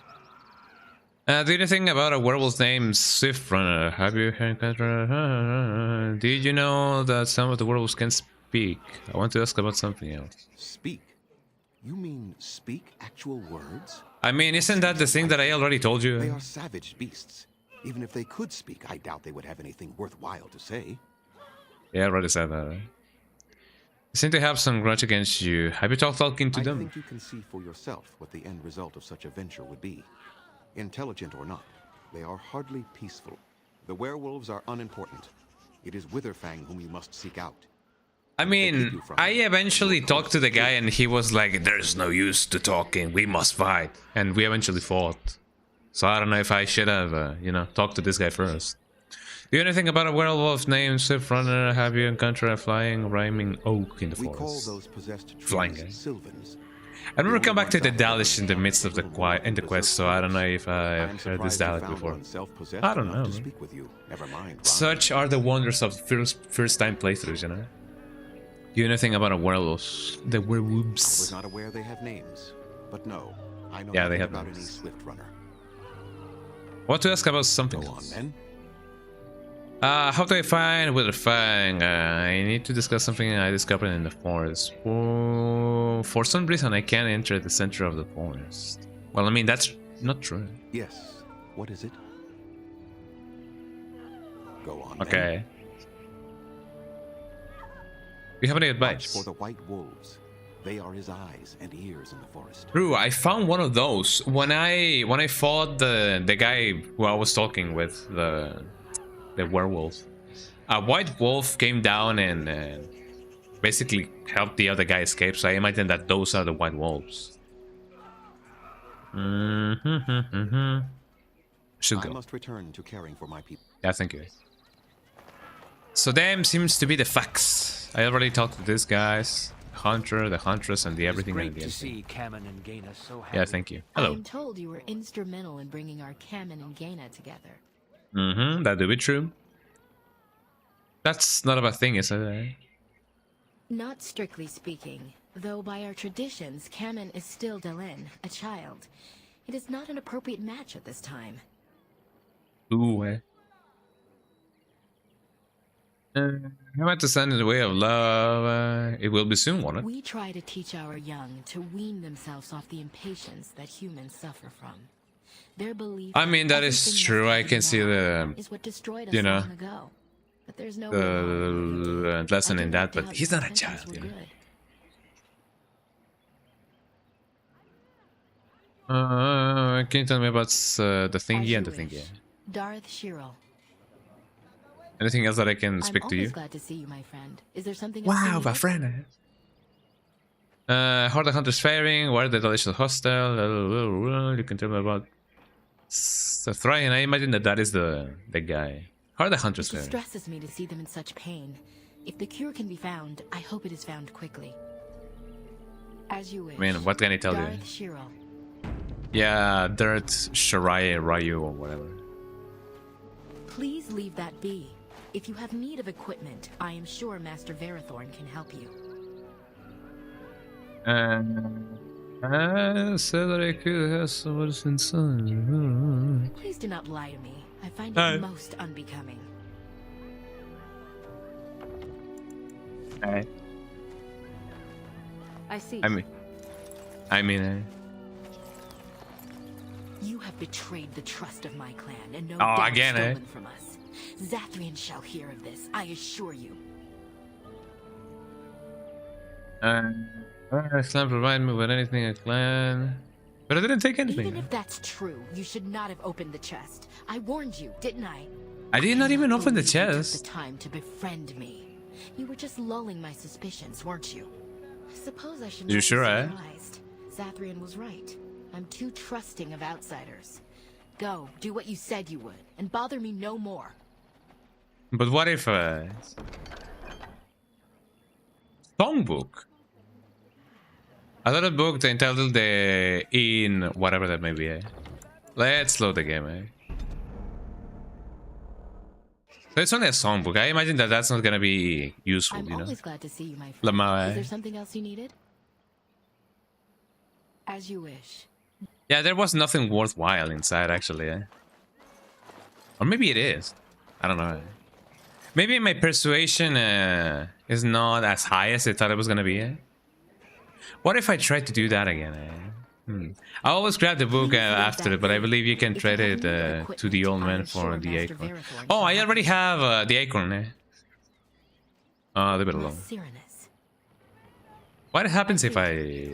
Do you know anything about a werewolf named Swift Runner? Have you heard? Did you know that some of the werewolves can speak? I want to ask about something else. Speak? You mean speak actual words? I mean, isn't that the thing that I already told you? They are savage beasts. Even if they could speak, I doubt they would have anything worthwhile to say. Yeah, I already said that, right? They seem to have some grudge against you. Have you talking to them? I think you can see for yourself what the end result of such a venture would be. Intelligent or not, they are hardly peaceful. The werewolves are unimportant. It is Witherfang whom you must seek out. I mean, I eventually talked to the guy and he was like, there's no use to talking, we must fight. And we eventually fought. So I don't know if I should have, you know, talked to this guy first. Do you know anything about a werewolf named Swift Runner? Have you encountered a flying, rhyming oak in the forest? We call those possessed trees flying, eh? Sylvans. I remember come back to the Dalish in the midst of the quest, so I don't know if I've heard this dialect before. I don't know. Such are the wonders of first-time playthroughs, you know? Do you know anything about a werewolf? The werewolves. I was not aware they have names, but no, I know yeah, they have about names. any Swift Runner. What to ask about something Go on, else? then. How do I find Witherfang? I need to discuss something I discovered in the forest. Oh, for some reason, I can't enter the center of the forest. Well, I mean, that's not true. Yes. What is it? Go on. Okay. Do you have any advice? Watch for the white wolves. They are his eyes and ears in the forest. True, I found one of those when I fought the guy who I was talking with, the werewolf. A white wolf came down and basically helped the other guy escape. So I imagine that those are the white wolves. Should go. I must return to caring for my people. Yeah, thank you. So them seems to be the facts. I already talked to these guys, the hunter, the huntress, and the everything and the anything. Yeah, thank you. Hello. I am told you were instrumental in bringing our Kamen and Gaina together. That do be true. That's not a bad thing, is it? Not strictly speaking, though by our traditions, Kamen is still Delin, a child. It is not an appropriate match at this time. Ooh, I'm about to send in the way of love. It will be soon, won't it? We try to teach our young to wean themselves off the impatience that humans suffer from. Their belief. I mean, that is true. I can see the, is what destroyed us you know, long ago. But there's no the lesson in that. But he's not a child, you know. Can you tell me about the thingy and the thingy? Darth Shiro. Anything else that I can speak to you? I'm glad to see you, my friend. Is there something wow, my friend. How are the hunters faring? Where are the delicious hostel? You can tell me about Sathrayan. I imagine that is the guy. How are the hunters faring? It distresses me to see them in such pain. If the cure can be found, I hope it is found quickly. As you wish. I mean, what can I tell you? Darth Shiro. Yeah, Dirt Shiraya Ryu or whatever. Please leave that be. If you have need of equipment, I am sure Master Verathorn can help you. I said that I could have some medicine son. Please do not lie to me. I find it most unbecoming. I see. I mean. You have betrayed the trust of my clan, and no doubt stolen from us. Zathrian shall hear of this, I assure you. Clan provide me with anything a clan. But I didn't take anything. Even if that's true, you should not have opened the chest. I warned you, didn't I? I did not even open the You chest. took the time to befriend me. You were just lulling my suspicions, weren't you? I suppose I should not You be sure, surprised. Zathrian was right. I'm too trusting of outsiders. Go, do what you said you would, and bother me no more. But what if songbook? I thought a book entitled the in whatever that may be. Let's load the game. So it's only a songbook. I imagine that that's not gonna be useful. I'm you know. always glad to see you, my friend. Is there something else you needed? As you wish. Yeah, there was nothing worthwhile inside, actually. Or maybe it is. I don't know. Maybe my persuasion is not as high as I thought it was gonna be. What if I try to do that again? I always grab the book after it, but I believe you can trade it to the old man for the acorn. Oh, I already have the acorn. Oh, leave it alone. What happens if I...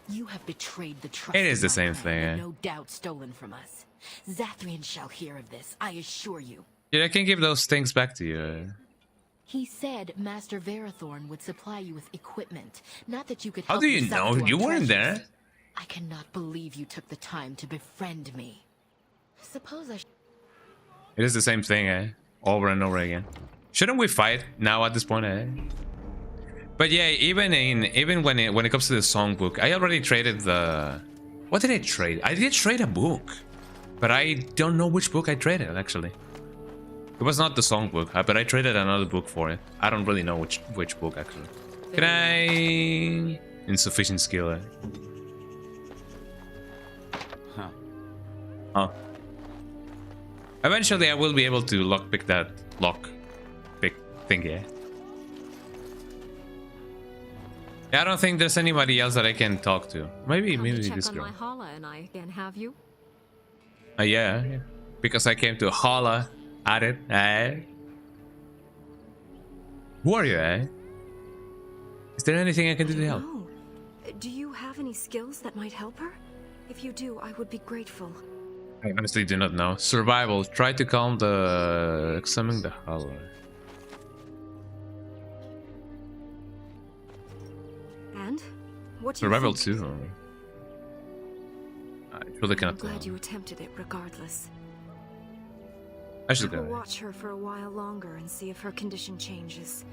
You have betrayed the trust. It is the of my same clan, thing. and no doubt stolen from us. Zathrian shall hear of this, I assure you. Yeah, I can give those things back to you. He said Master Verathorn would supply you with equipment, not that you could How help do you yourself know? to our You weren't treasures. there. I cannot believe you took the time to befriend me. Suppose I It is the same thing, eh? Over and over again. Shouldn't we fight now at this point, eh? But yeah, even when it comes to the songbook, I already traded the... What did I trade? I did trade a book, but I don't know which book I traded actually. It was not the songbook, but I traded another book for it. I don't really know which book actually. Can I... Insufficient skill, eh? Huh. Oh. Eventually I will be able to lockpick that lockpick thing, yeah. Yeah, I don't think there's anybody else that I can talk to. Maybe this girl. My holla and I can have you. Yeah. Because I came to holla at it, eh? Who are you, eh? Is there anything I can do to help? No. Do you have any skills that might help her? If you do, I would be grateful. I honestly do not know. Survival. Try to calm the... Examine the holla. And? What do you Survival think? too. I really I'm cannot glad tell. you attempted it regardless. I should I'll go. watch her for a while longer and see if her condition changes.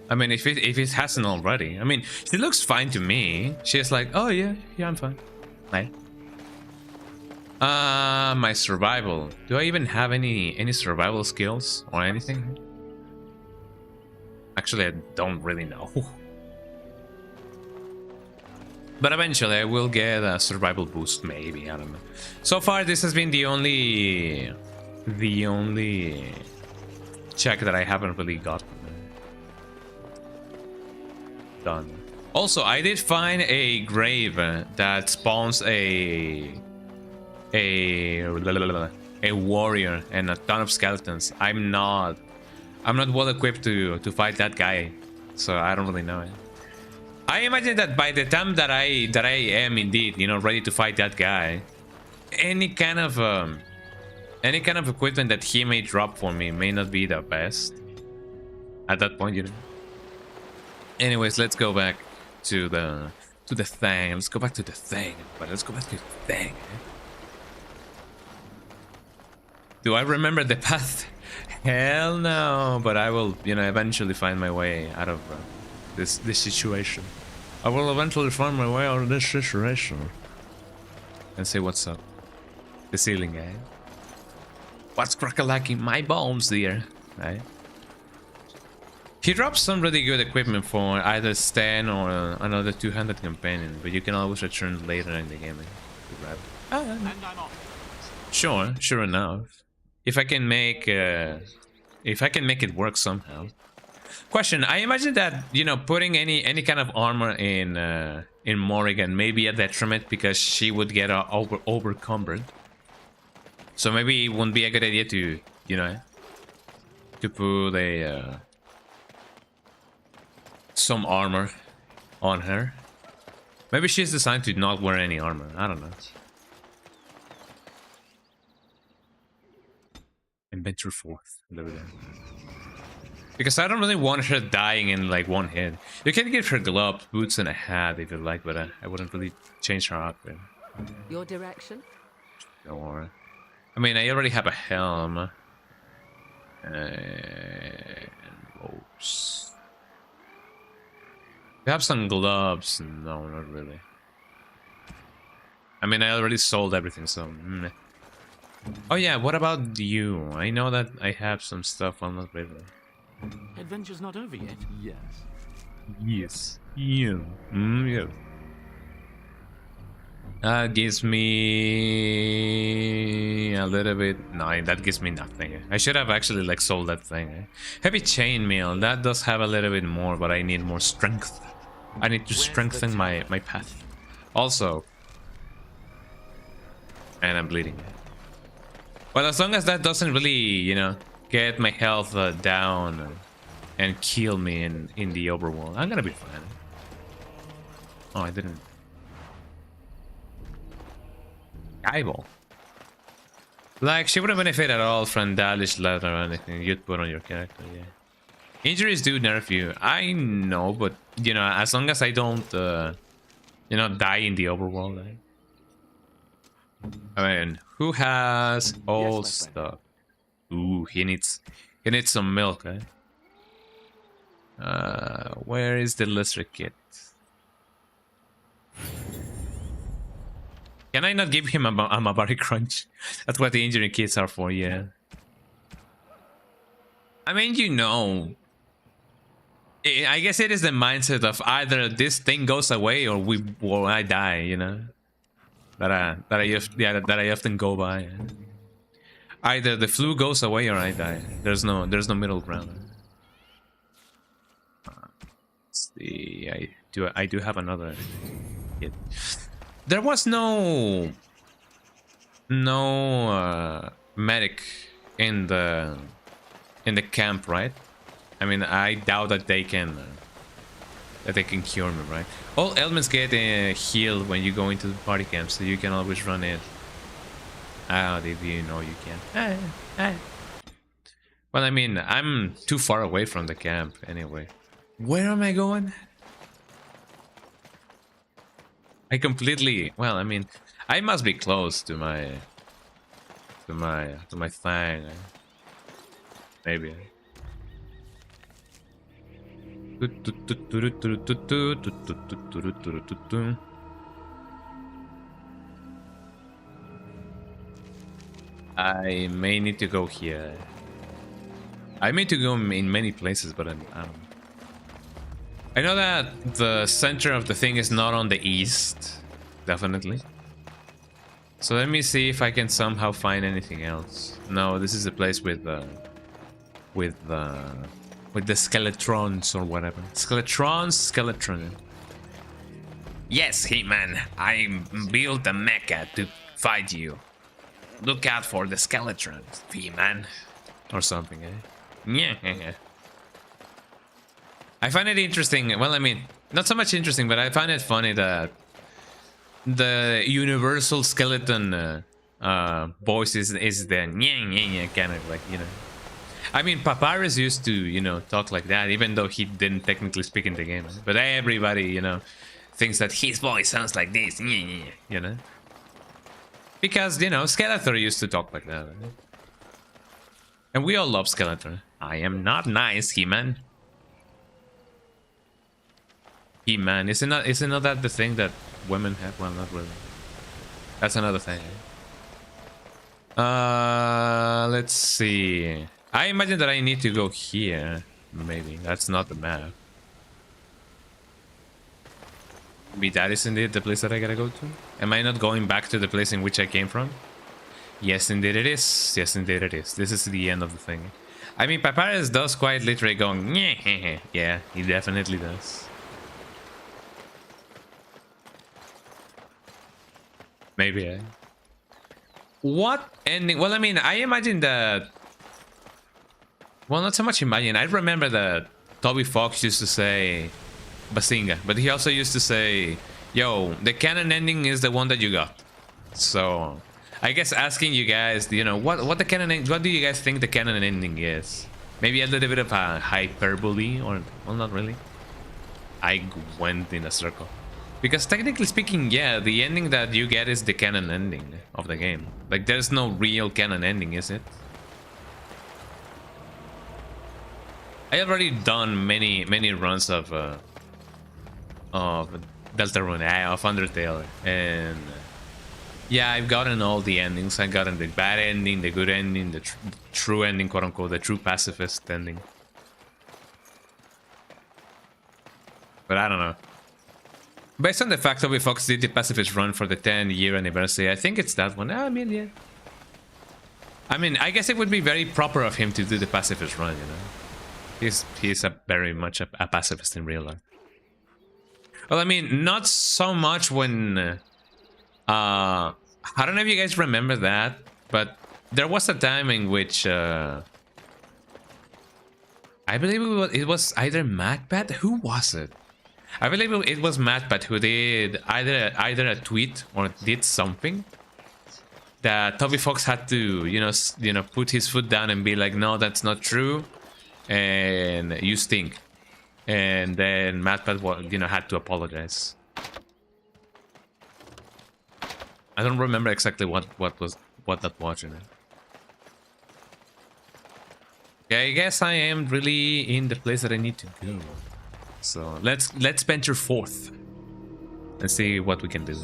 I mean, if it hasn't already. I mean, she looks fine to me. She's like, oh yeah, I'm fine. Right. My survival. Do I even have any survival skills or anything? Actually, I don't really know. But eventually I will get a survival boost, maybe, I don't know. So far this has been the only check that I haven't really gotten done. Also, I did find a grave that spawns a warrior and a ton of skeletons. I'm not well equipped to fight that guy, so I don't really know it. I imagine that by the time that I am indeed, you know, ready to fight that guy, any kind of equipment that he may drop for me may not be the best at that point, you know. Anyways, let's go back to the thing. Let's go back to the thing. But let's go back to the thing. Do I remember the path? Hell no. But I will, you know, eventually find my way out of this situation. I will eventually find my way out of this situation. And say what's up. The ceiling, eh? What's crackalacking my bones, dear? Right? He drops some really good equipment for either Stan or another two-handed companion, but you can always return later in the game to grab it. And I'm off. Sure enough. If I can make it work somehow. Question: I imagine that, you know, putting any kind of armor in Morrigan may be a detriment because she would get overcumbered. So maybe it wouldn't be a good idea to, you know, to put some armor on her. Maybe she's designed to not wear any armor. I don't know. Inventor 4th. Because I don't really want her dying in like one hit. You can give her gloves, boots, and a hat if you like, but I wouldn't really change her outfit. Your direction? Don't worry. I mean, I already have a helm. And robes. You have some gloves? No, not really. I mean, I already sold everything, so... meh. Oh yeah, what about you? I know that I have some stuff on the river. Adventure's not over yet. Yes. Yes. Yeah. Yeah. That gives me a little bit. No, that gives me nothing. I should have actually like sold that thing. Heavy chainmail. That does have a little bit more, but I need more strength. I need to strengthen my path. Also, and I'm bleeding. Well, as long as that doesn't really, you know, get my health down and kill me in the overworld, I'm gonna be fine. Oh, I didn't. Eyeball. Like, she wouldn't benefit at all from Dalish leather or anything you'd put on your character, yeah. Injuries do nerf you. I know, but, you know, as long as I don't, you know, die in the overworld, right? I mean, who has old stuff? Ooh, he needs some milk, eh? Where is the Lister kit? Can I not give him a Mabari crunch? That's what the injury kits are for, yeah. I mean, you know, I guess it is the mindset of either this thing goes away or I die, you know. That I often go by. Either the flu goes away or I die. There's no middle ground. Let's see, I do have another kit. There was no medic in the camp, right? I mean, I doubt that they can cure me, right? All ailments get healed when you go into the party camp, so you can always run it out if you know you can. Well, I mean, I'm too far away from the camp anyway. Where am I going? I completely, well, I mean, I must be close to my thing. Maybe. I may need to go here. I may need to go in many places, but I don't know. I know that the center of the thing is not on the east, definitely. So let me see if I can somehow find anything else. No, this is a place with the skeletrons or whatever. Skeletron. Yes, He-Man, I built a mecha to fight you. Look out for the skeletrons, He-Man, or something, eh? Yeah. I find it interesting. Well, I mean, not so much interesting, but I find it funny that the universal skeleton voice is the kind of like, you know. I mean, Papyrus used to, you know, talk like that, even though he didn't technically speak in the game. But everybody, you know, thinks that his voice sounds like this, you know. Because, you know, Skeletor used to talk like that. Right? And we all love Skeletor. I am not nice, He-Man. He-Man, isn't that the thing that women have? Well, not really. That's another thing. Let's see. I imagine that I need to go here. Maybe that's not the map. Maybe that is indeed the place that I gotta go to. Am I not going back to the place in which I came from? Yes, indeed it is. Yes, indeed it is. This is the end of the thing. I mean, Papyrus does quite literally go, yeah, he definitely does. Maybe, eh? What ending? Well, I mean, I imagine that... Well, not so much imagine. I remember that Toby Fox used to say Bazinga, but he also used to say, yo, the canon ending is the one that you got. So, I guess asking you guys, you know, what do you guys think the canon ending is? Maybe a little bit of a hyperbole, or, well, not really. I went in a circle. Because technically speaking, yeah, the ending that you get is the canon ending of the game. Like, there's no real canon ending, is it? I already done many runs of Deltarune, of Undertale, and yeah, I've gotten all the endings. I've gotten the bad ending, the good ending, the true ending, quote unquote, the true pacifist ending. But I don't know. Based on the fact that Fox did the pacifist run for the 10-year anniversary, I think it's that one. I mean, yeah. I mean, I guess it would be very proper of him to do the pacifist run, you know. He's a very much a pacifist in real life. Well, I mean, not so much when... I don't know if you guys remember that, but there was a time in which... I believe it was either MacBat? Who was it? I believe it was MacBat who did either a tweet or did something that Toby Fox had to, put his foot down and be like, no, that's not true, and you stink. And then MadPat, had to apologize. I don't remember exactly what that was. Okay, I guess I am really in the place that I need to go. So let's venture forth and see what we can do.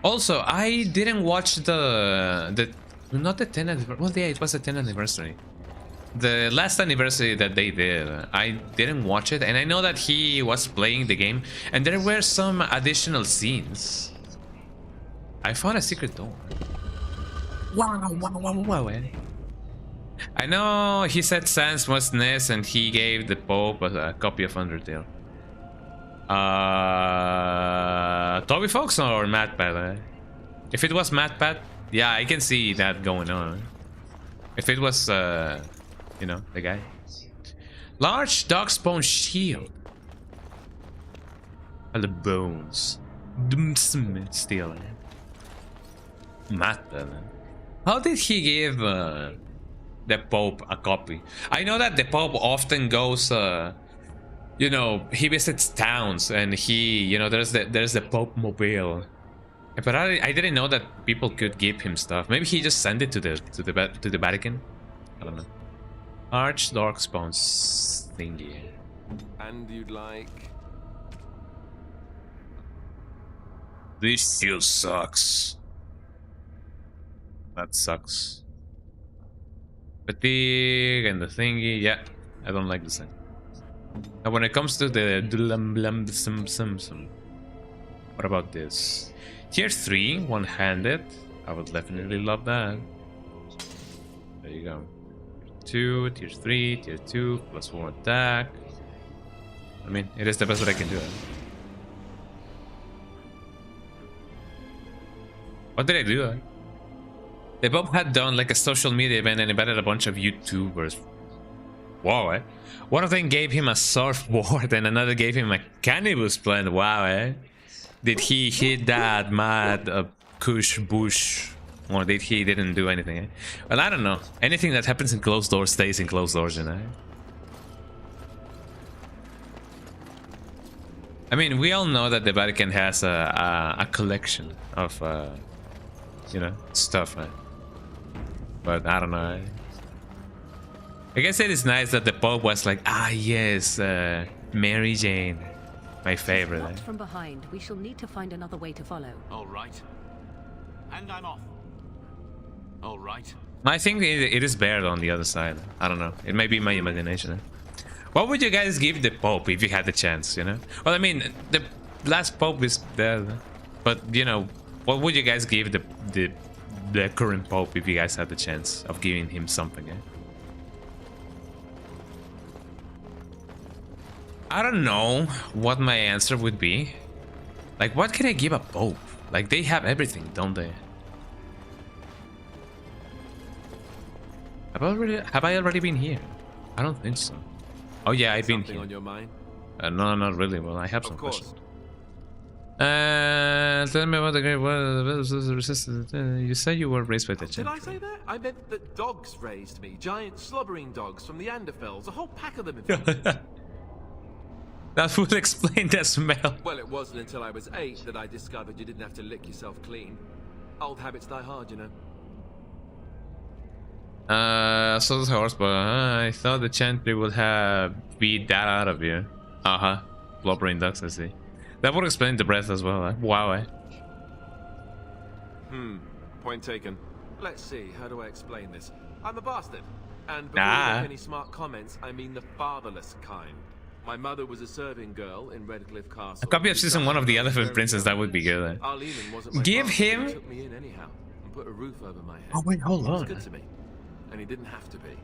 Also, I didn't watch the not the 10th anniversary. Well, yeah, it was the 10th anniversary. The last anniversary that they did, I didn't watch it, and I know that he was playing the game, and there were some additional scenes. I found a secret door. Wow. I know he said Sans was Ness, and he gave the Pope a copy of Undertale. Toby Fox or MadPat? If it was MadPat, yeah, I can see that going on. If it was, the guy. Large dog's-bone shield. All the bones. Steal. MadPat. How did he give the Pope a copy? I know that the Pope often goes, he visits towns, and he, there's the Pope mobile. But I didn't know that people could give him stuff. Maybe he just sent it to the Vatican. I don't know. Arch dark spawns thingy. And you'd like? This shield sucks. That sucks. Fatigue and the thingy. Yeah, I don't like this thing. And when it comes to the what about this? Tier 3, one-handed. I would definitely love that. There you go. 2, tier 3, tier 2, +4 attack. I mean, it is the best that I can do. What did I do? The Pope had done like a social media event and invited a bunch of YouTubers. Wow, eh? One of them gave him a surfboard and another gave him a cannabis plant. Wow, eh? Did he hit that mad kush bush? Or did he didn't do anything, eh? Well, I don't know. Anything that happens in closed doors stays in closed doors, I mean, we all know that the Vatican has a collection of, stuff, eh? But I don't know. I guess it is nice that the Pope was like, yes, Mary Jane, my favorite. Not from behind. We shall need to find another way to follow. All right. And I'm off. All right. I think it is better on the other side. I don't know. It may be my imagination. Eh? What would you guys give the Pope if you had the chance, Well, I mean, the last Pope is dead. But, what would you guys give the current Pope if you guys had the chance of giving him something, eh? I don't know what my answer would be. Like, what can I give a Pope? Like, they have everything, don't they? Have I already been here? I don't think so. Oh yeah, I've been here. On your mind? No, not really. Well, I have some questions. Tell me about the great resistance. You said you were raised by the Did I say that? I meant that dogs raised me. Giant slobbering dogs from the Anderfels. A whole pack of them, in fact. That would explain the smell. Well, it wasn't until I was 8 that I discovered you didn't have to lick yourself clean. Old habits die hard, So does horse, but I thought the chantry would have beat that out of you. Blubbering ducks, I see. That would explain the breath as well, eh? Wow, eh? Point taken. Let's see, how do I explain this? I'm a bastard. And before you make any smart comments, I mean the fatherless kind. My mother was a serving girl in Redcliffe Castle. A copy of season 1 of The Elephant Princess, that would be good, eh? Give him... He took me in anyhow and put a roof over my head. Oh wait, hold on. He was good to me. And he didn't have to be.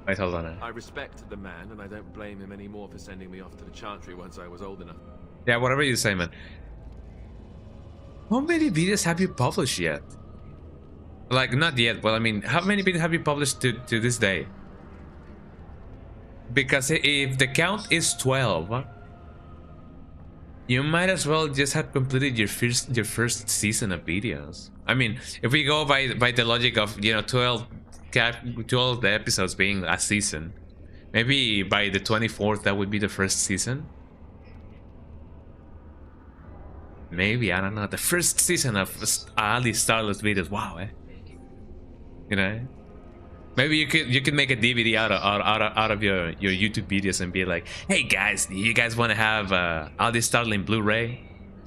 Wait, hold on. I respect the man, and I don't blame him anymore for sending me off to the Chantry once I was old enough. Yeah, whatever you say, man. How many videos have you published yet? Like, not yet, but I mean, how many videos have you published to this day? Because if the count is 12, You might as well just have completed your first season of videos. I mean, if we go by the logic of 12 episodes being a season, maybe by the 24th that would be the first season. Maybe, I don't know, the first season of Ali Starless videos. Wow, you know, maybe you could make a DVD out of your YouTube videos and be like, hey guys, you guys want to have Ali Starling Blu-ray?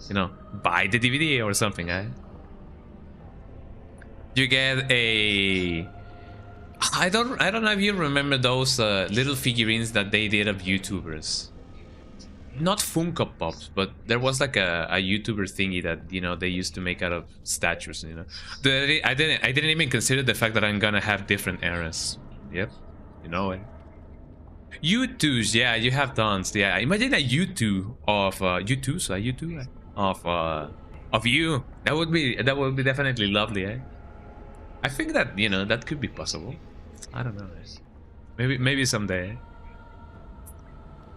You know, buy the DVD or something, You get a... I don't know if you remember those little figurines that they did of YouTubers. Not Funko Pops, but there was like a YouTuber thingy that they used to make out of statues. I didn't even consider the fact that I'm gonna have different eras. Yep, you know it. U2s, yeah, you have tons. Yeah, imagine a U2 of U2s, a U2 of you. That would be definitely lovely. I think that that could be possible. I don't know. Maybe someday.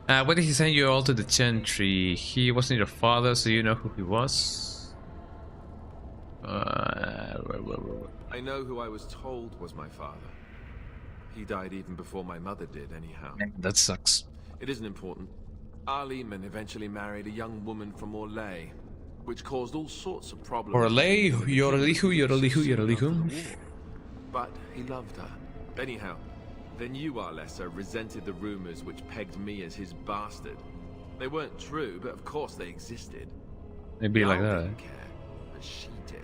What did he send you all to the Chantry? He wasn't your father, so you know who he was? I know who I was told was my father. He died even before my mother did, anyhow. That sucks. It isn't important. Arleman eventually married a young woman from Orlais, which caused all sorts of problems. Orlais, yorelihu. But he loved her. Anyhow, the new Arlessa resented the rumors which pegged me as his bastard. They weren't true, but of course they existed. It'd be like that. Didn't care, but she did.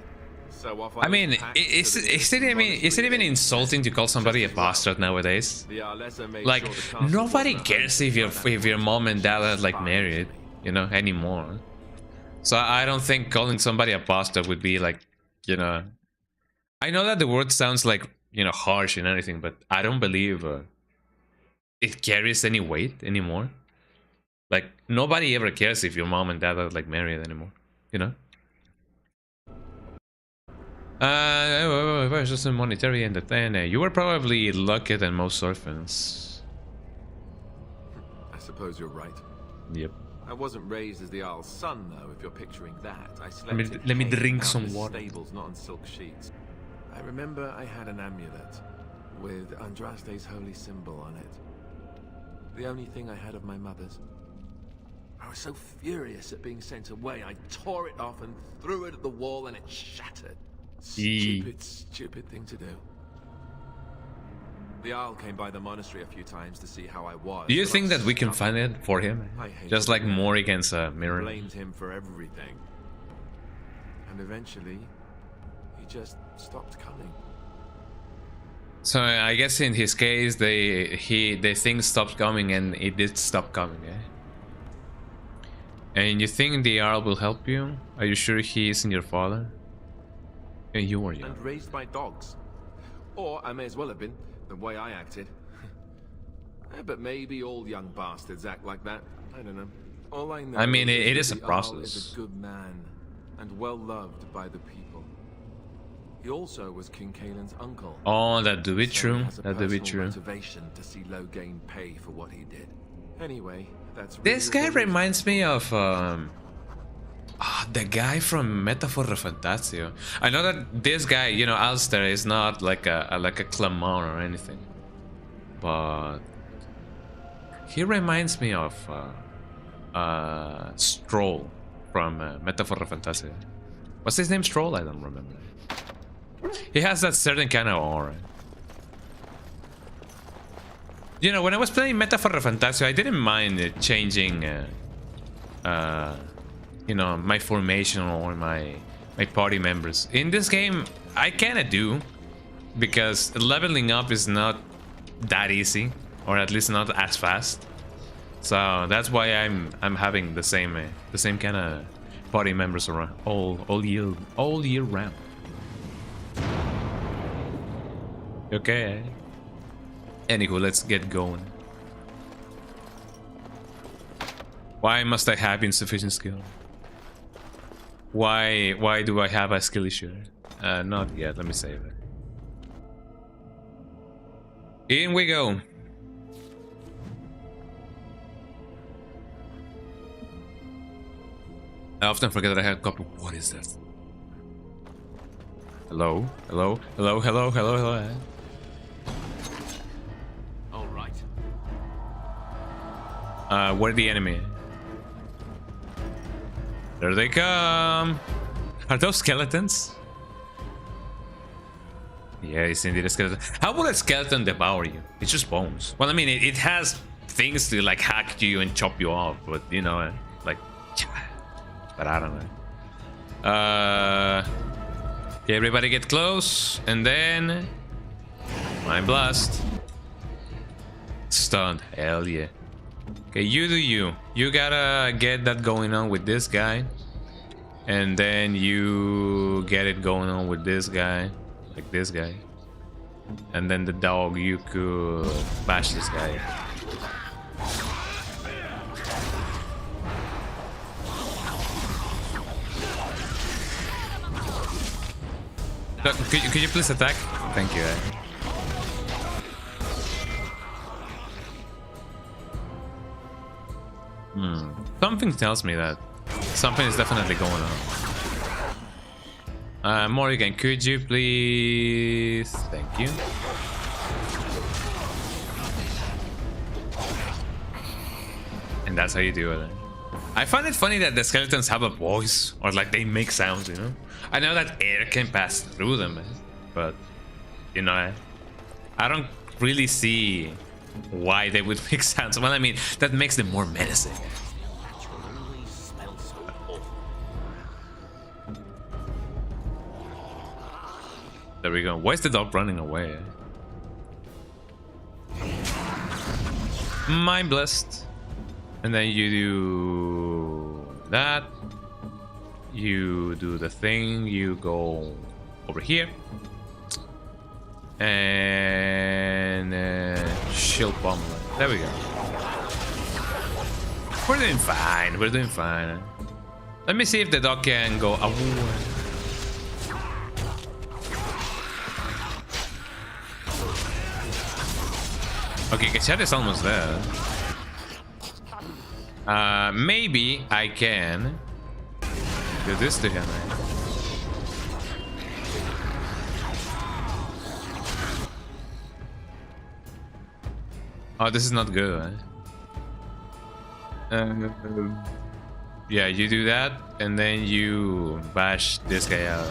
So off I mean, is it even insulting to call somebody a bastard nowadays? Like, nobody cares if your mom and dad are like married, anymore. So I don't think calling somebody a bastard would be like, I know that the word sounds like harsh and anything, but I don't believe it carries any weight anymore. Like, nobody ever cares if your mom and dad are like married anymore, Where's just a monetary entertainer? You were probably luckier than most orphans. I suppose you're right. Yep. I wasn't raised as the Earl's son, though, if you're picturing that. I slept let me drink some water. Stables, not on silk sheets. I remember I had an amulet with Andraste's holy symbol on it. The only thing I had of my mother's. I was so furious at being sent away, I tore it off and threw it at the wall and it shattered. Stupid thing to do. The Earl came by the monastery a few times to see how I was. Do you think that we can find it for him? Just like Mori against Mirror? Blamed him for everything. And eventually, he just stopped coming. So I guess in his case, the thing stopped coming, and it did stop coming, And you think the Earl will help you? Are you sure he isn't your father? And you were young. And raised by dogs. Or I may as well have been, the way I acted. But maybe all young bastards act like that. I don't know. All I know it is a the process. Earl is a good man, and well loved by the people. He also was King Kaelin's uncle. Oh, that do be true. That do be true. Motivation to see Loghain pay for what he did. Anyway, that's this guy reminds me of the guy from Metaphor Fantasio. I know that this guy, Alistair, is not like a Clamon or anything, but he reminds me of Stroll from Metaphor Fantasio. What's his name? Stroll? I don't remember. He has that certain kind of aura. When I was playing Metaphor Fantasio, I didn't mind changing my formation or my party members. In this game, I kind of do, because leveling up is not that easy, or at least not as fast. So that's why I'm having the same kind of party members around all year round. Okay. Anywho, let's get going. Why must I have insufficient skill? Why do I have a skill issue? Not yet, let me save it. In we go. I often forget that I have a copy. What is that? Hello? Hello? Hello? Hello? Hello? Hello? All right. Where the enemy? There they come. Are those skeletons? Yeah, it's indeed a skeleton. How will a skeleton devour you? It's just bones. Well, I mean, it has things to like hack you and chop you off, but you know, like, but I don't know. Okay, everybody get close, and then Mind Blast. Stunned. Hell yeah. Okay, you do you. You gotta get that going on with this guy. And then you get it going on with this guy. Like this guy. And then the dog, you could bash this guy. Could you please attack? Thank you. Something tells me that something is definitely going on. Morrigan, could you please? Thank you. And that's how you do it. I find it funny that the skeletons have a voice, or like they make sounds, you know? I know that air can pass through them, but you know, I don't really see why they would make sounds. Well, I mean, that makes them more menacing. There we go. Why is the dog running away? Mind Blessed. And then you do that. You do the thing. You go over here. And shield bomb. There we go. We're doing fine. We're doing fine. Let me see if the dog can go. Okay, Cachet is almost there. Maybe I can do this to him. Oh, this is not good. Yeah, you do that, and then you bash this guy out.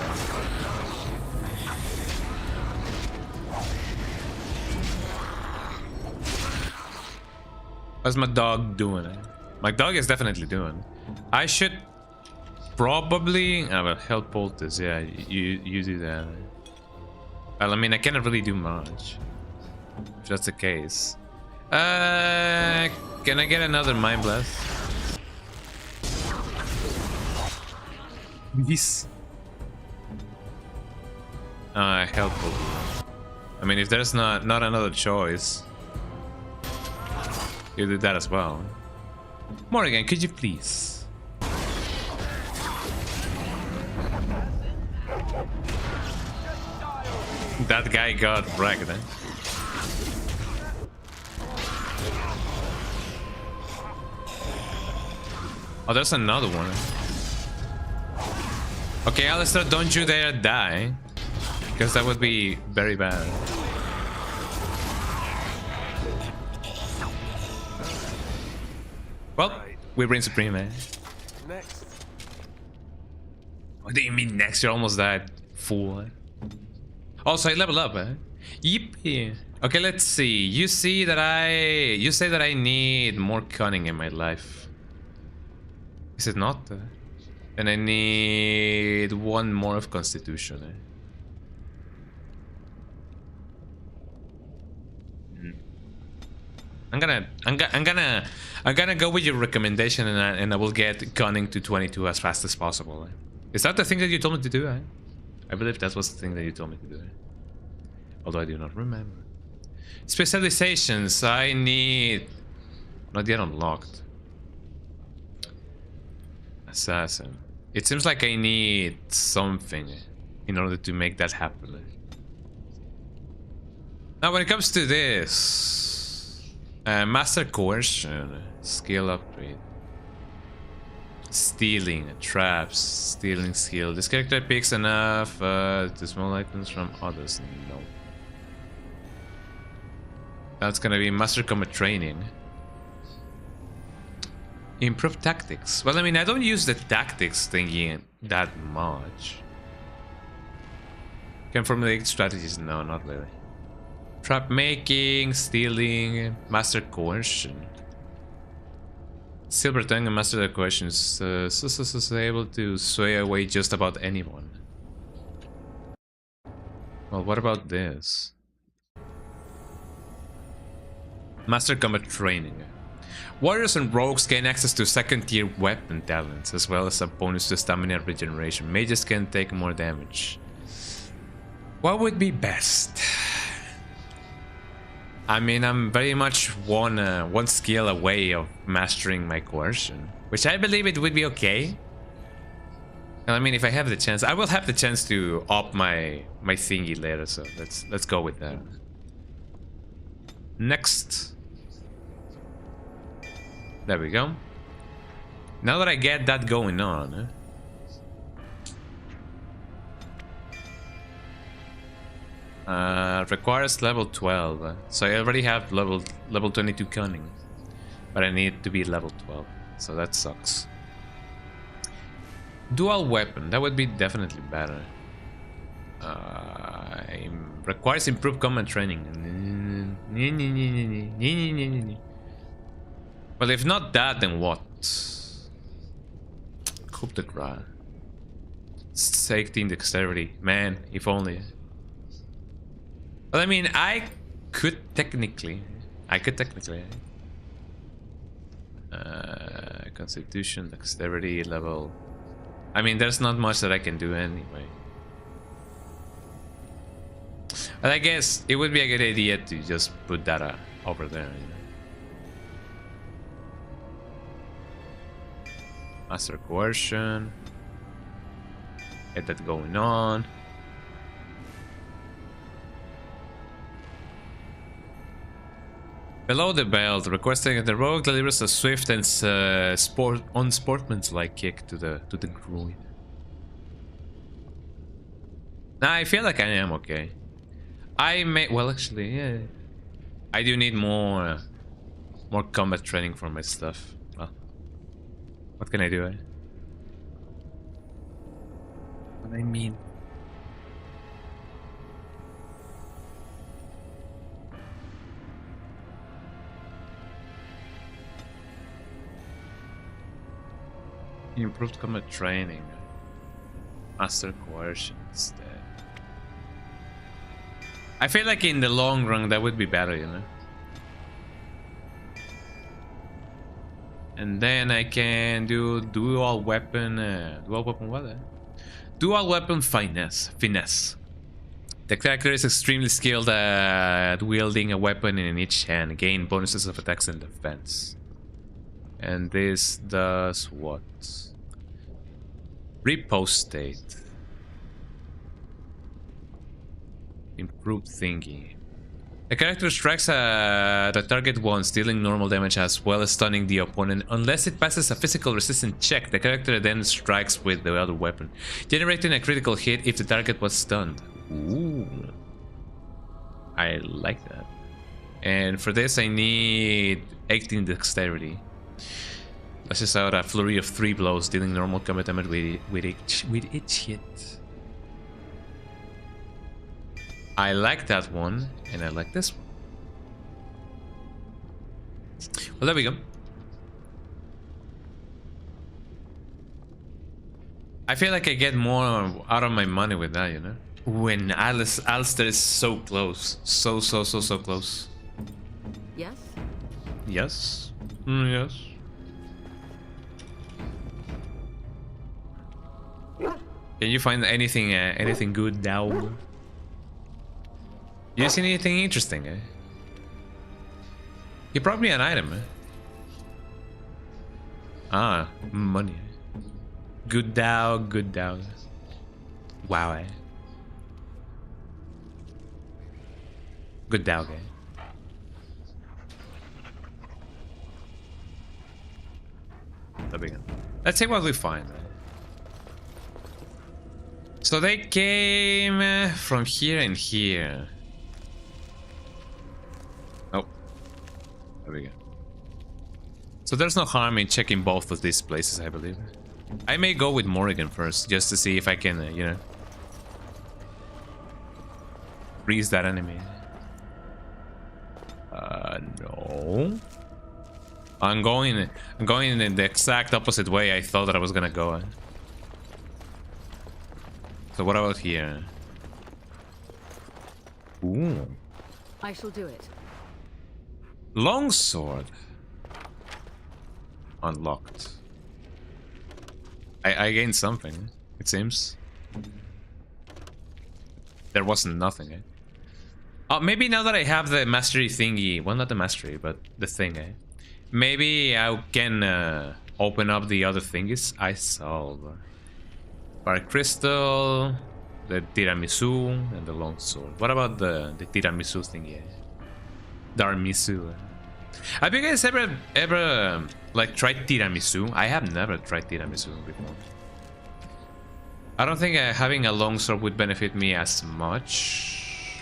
What's my dog doing? My dog is definitely doing. I should probably well, help poultice. Yeah, you do that. Well, I mean, I cannot really do much if that's the case. Can I get another Mind Blast? Yes. Helpful. I mean, if there's not another choice, you do that as well. Morrigan, could you please? That guy got wrecked, eh? Oh, there's another one. Okay, Alistair, don't you dare die. Because that would be very bad. Well, we reign supreme, eh? Next. What do you mean next? You're almost died, fool. Eh? Also, I level up, eh? Yippee. Okay, let's see. You say that I need more cunning in my life. Is it not? And I need one more of constitution, eh? I'm gonna go with your recommendation, and I will get cunning to 22 as fast as possible. Is that the thing that you told me to do? I believe that was the thing that you told me to do. Although I do not remember. Specializations. I need not yet unlocked. Assassin. It seems like I need something in order to make that happen. Now, when it comes to this. Master Coercion, skill upgrade. Stealing, traps, stealing skill. This character picks enough to small items from others. No. That's gonna be Master Combat Training. Improve tactics. Well, I mean, I don't use the tactics thingy that much. Can formulate strategies? No, not really. Trap making, stealing, master coercion. Silver tongue and master the coercion is able to sway away just about anyone. Well, what about this? Master combat training. Warriors and rogues gain access to second tier weapon talents, as well as a bonus to stamina regeneration. Mages can take more damage. What would be best? I mean, I'm very much one skill away of mastering my coercion, which I believe it would be okay. I mean, if I have the chance, I will have the chance to up my thingy later. So let's go with that. Next, there we go. Now that I get that going on. Requires level 12, so I already have level 22 cunning, but I need to be level 12, so that sucks. Dual weapon, that would be definitely better. Requires improved combat training. Well, if not that, then what? Coup de grace. Safety and dexterity, man, if only. Well, I mean, I could technically. Constitution, dexterity, level. I mean, there's not much that I can do anyway. But I guess it would be a good idea to just put that over there, you know? Master coercion. Get that going on. Below the belt, requesting that the rogue delivers a swift and unsportsmanlike kick to the groin. Nah, I feel like I am okay. I may, well, actually, yeah, I do need more combat training for my stuff. Well, what can I do? What I mean. Improved combat training. Master coercion instead. I feel like in the long run that would be better, you know? And then I can do dual weapon what? Dual weapon finesse. The character is extremely skilled at wielding a weapon in each hand. Gain bonuses of attacks and defense. And this does what? Repose state. Improved thingy. The character strikes the target once, dealing normal damage as well as stunning the opponent. Unless it passes a physical resistance check, the character then strikes with the other weapon, generating a critical hit if the target was stunned. Ooh. I like that. And for this I need 18 dexterity. Let's just out a flurry of 3 blows, dealing normal combat damage with each hit. I like that one, and I like this one. Well, there we go. I feel like I get more out of my money with that, you know? When Alistair is so close. So close. Yes? Yes? Yes. Can you find anything good now? You see anything interesting, eh? You brought me an item, eh? Ah, money. Good Dow. Wow, eh? Good Dow, eh? There we we go. Let's see what we find. So they came from here and here. Oh, there we go. So there's no harm in checking both of these places, I believe. I may go with Morrigan first, just to see if I can, you know, freeze that enemy. No. I'm going in the exact opposite way I thought that I was gonna go. So what about here? Ooh. I shall do it. Longsword. Unlocked. I gained something, it seems. There wasn't nothing, eh? Oh, maybe now that I have the mastery thingy, well, not the mastery, but the thing, eh? Maybe I can open up the other thingies I solve. Bark crystal, the tiramisu, and the longsword. What about the tiramisu thingy? Darmisu. Have you guys ever like tried tiramisu? I have never tried tiramisu before. I don't think having a longsword would benefit me as much.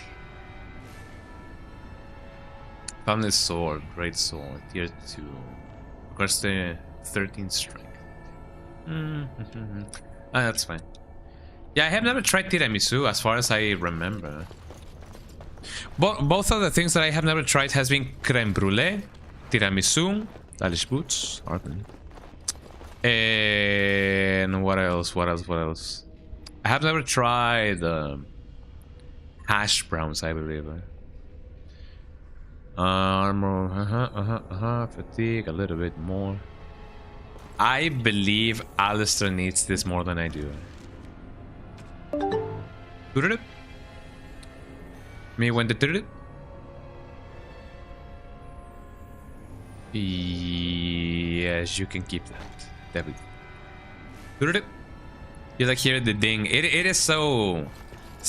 Found this sword, great sword, tier 2. Requires the 13 strength. That's fine. Yeah, I have never tried tiramisu as far as I remember. Both of the things that I have never tried has been creme brulee, tiramisu, Dalish boots, Arden. And what else? What else? I have never tried hash browns, I believe. Armor, fatigue, a little bit more. I believe Alistair needs this more than I do. Me when the did it? Yes, you can keep that. There we go. You like hear the ding. It is so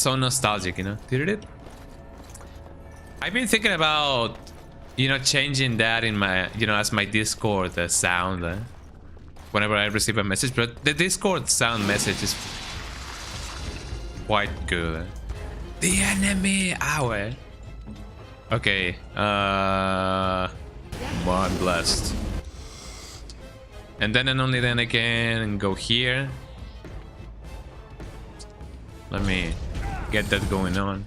nostalgic, you know. I've been thinking about, you know, changing that in my, you know, as my Discord sound whenever I receive a message, but the Discord sound message is quite good. The enemy hour. Okay. One blast. And then and only then I can go here. Let me get that going on.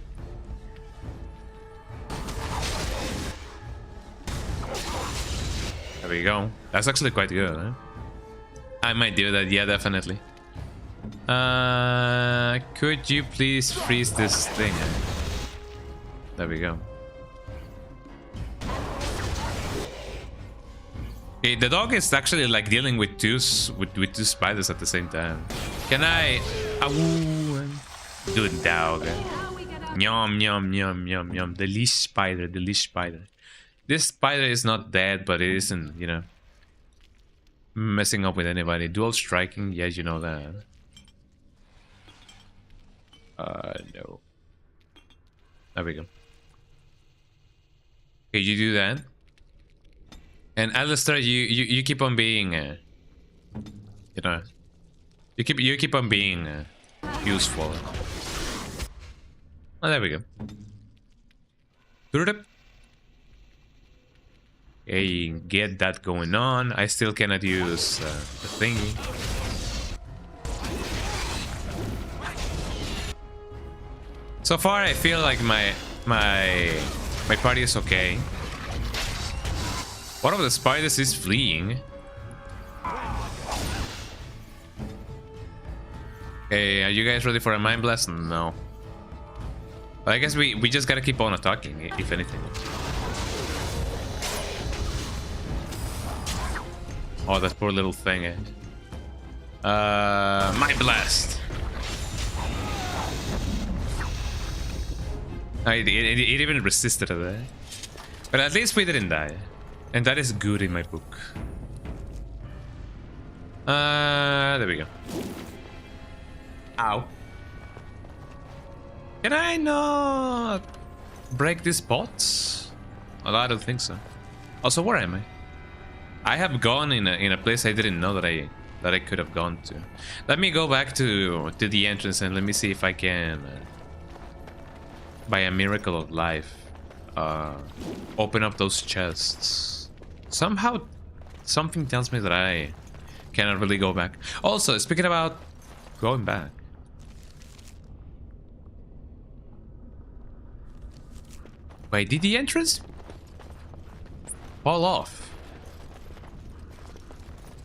There we go. That's actually quite good, huh? I might do that, yeah, definitely. Could you please freeze this thing? There we go. Okay, the dog is actually like dealing with two spiders at the same time. Can I? Good dog. Yum yum yum yum yum. The leash spider. The leash spider. This spider is not dead, but it isn't, you know, messing up with anybody. Dual striking, yes, you know that. No. There we go. Okay, you do that. And Alistair, you keep on being, you know, you keep on being useful. Oh, there we go. Okay, get that going on. I still cannot use the thingy. So far, I feel like my party is okay. One of the spiders is fleeing. Okay, are you guys ready for a mind blast? No. But I guess we just gotta keep on attacking, if anything. Oh, that poor little thing. Mind blast. It even resisted it. But at least we didn't die. And that is good in my book. There we go. Ow. Can I not break these pots? Well, I don't think so. Also, where am I? I have gone in a place I didn't know that I could have gone to. Let me go back to the entrance and let me see if I can, by a miracle of life, open up those chests. Somehow, something tells me that I cannot really go back. Also, speaking about going back. Wait, did the entrance fall off?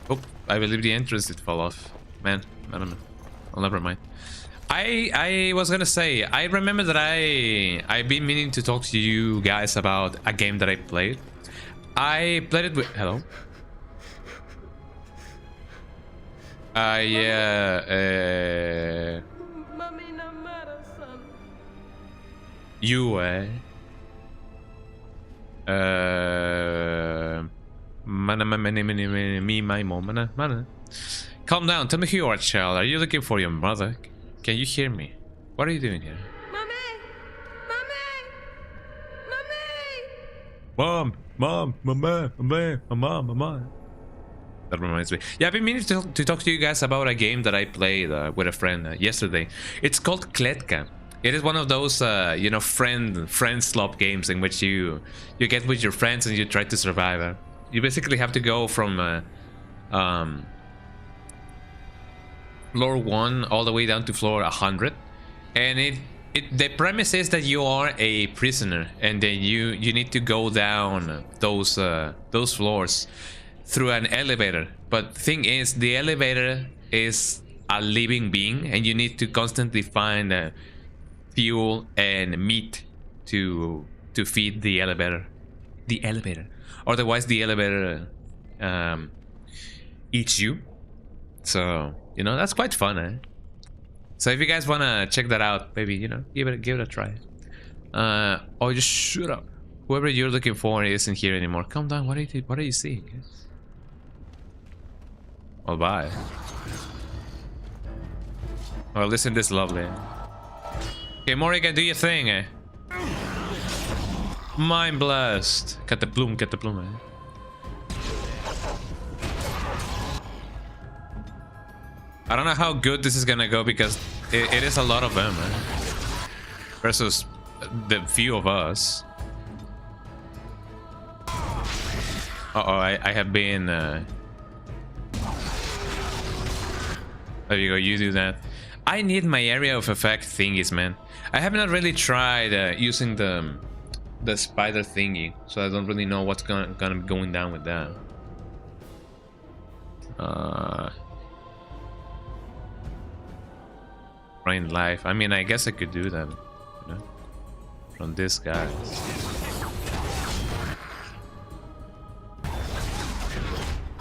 Oh, I believe the entrance did fall off. Man, I don't know. Well, never mind. I was gonna say, I remember that I've been meaning to talk to you guys about a game that I played. I played it with... Hello? You, Calm down, tell me who you are, child. Are you looking for your mother? Can you hear me? What are you doing here? Mom, mama. That reminds me. Yeah, I've been meaning to talk to you guys about a game that I played with a friend yesterday. It's called Kletka. It is one of those, you know, friend slop games in which you get with your friends and you try to survive. You basically have to go from floor 1 all the way down to floor 100, and the premise is that you are a prisoner, and then you need to go down those floors through an elevator. But the thing is, the elevator is a living being, and you need to constantly find fuel and meat to feed the elevator. Otherwise the elevator eats you. So, you know, that's quite fun, eh? So if you guys wanna check that out, maybe, you know, give it a try. Or just shut up. Whoever you're looking for isn't here anymore. Calm down. What are you seeing? Well, bye. Well, isn't this lovely? Okay, Morrigan, do your thing, eh? Mind blast. Get the bloom, eh? I don't know how good this is gonna go because it is a lot of them, eh? Versus the few of us. Uh-oh, I have been... There you go, you do that. I need my area of effect thingies, man. I have not really tried using the spider thingy, so I don't really know what's gonna be going down with that. Rain life. I mean, I guess I could do that, you know, from this guy.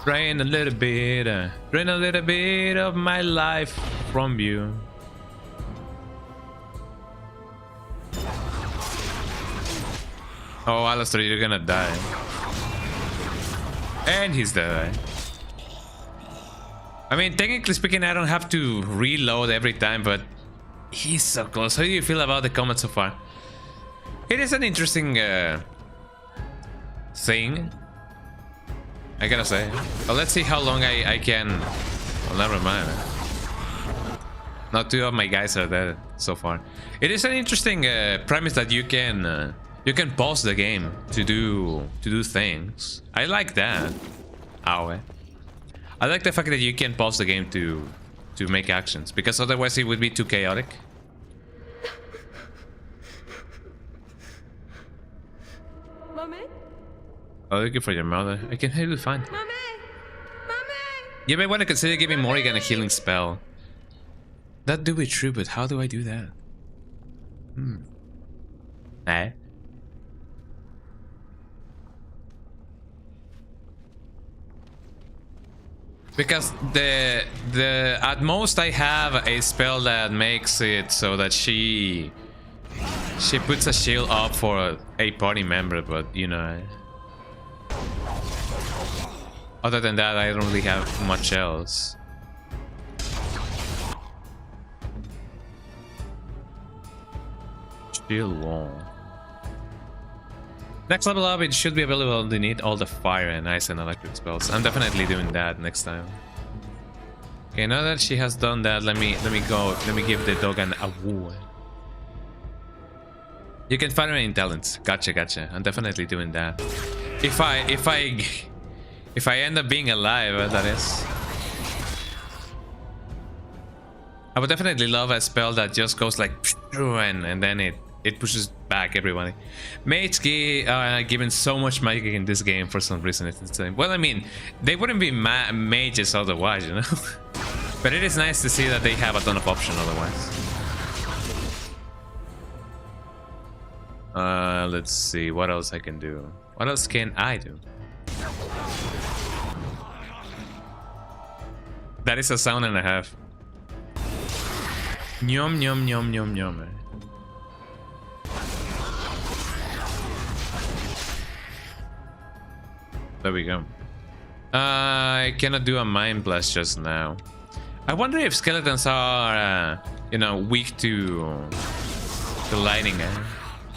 Drain a little bit of my life from you. Oh, Alistair, you're gonna die. And he's dead. I mean, technically speaking, I don't have to reload every time, but he's so close. How do you feel about the combat so far? It is an interesting thing, I gotta say. Well, let's see how long I can... Well, never mind. Not two of my guys are dead so far. It is an interesting premise that you can pause the game to do things. I like that. Ow. I like the fact that you can pause the game to make actions, because otherwise it would be too chaotic. Mommy? Oh, looking for your mother. I can help you find. Mommy! You may want to consider giving Morrigan a healing spell. That do be true, but how do I do that? Eh? Because the at most I have a spell that makes it so that she puts a shield up for a party member, but you know, other than that I don't really have much else. Shield wall. Next level up, it should be available to need all the fire and ice and electric spells. I'm definitely doing that next time. Okay, now that she has done that, let me go. Let me give the dog an award. You can find her in talents. Gotcha. I'm definitely doing that. If I end up being alive, that is. I would definitely love a spell that just goes like and then it pushes back everybody. Mages given so much magic in this game for some reason. It's insane. Well, I mean, they wouldn't be mages otherwise, you know. But it is nice to see that they have a ton of options otherwise. Let's see what else I can do. What else can I do? That is a sound and a half. Nyom nyom nyom nyom nyom. There we go. I cannot do a mind blast just now. I wonder if skeletons are, you know, weak to lightning.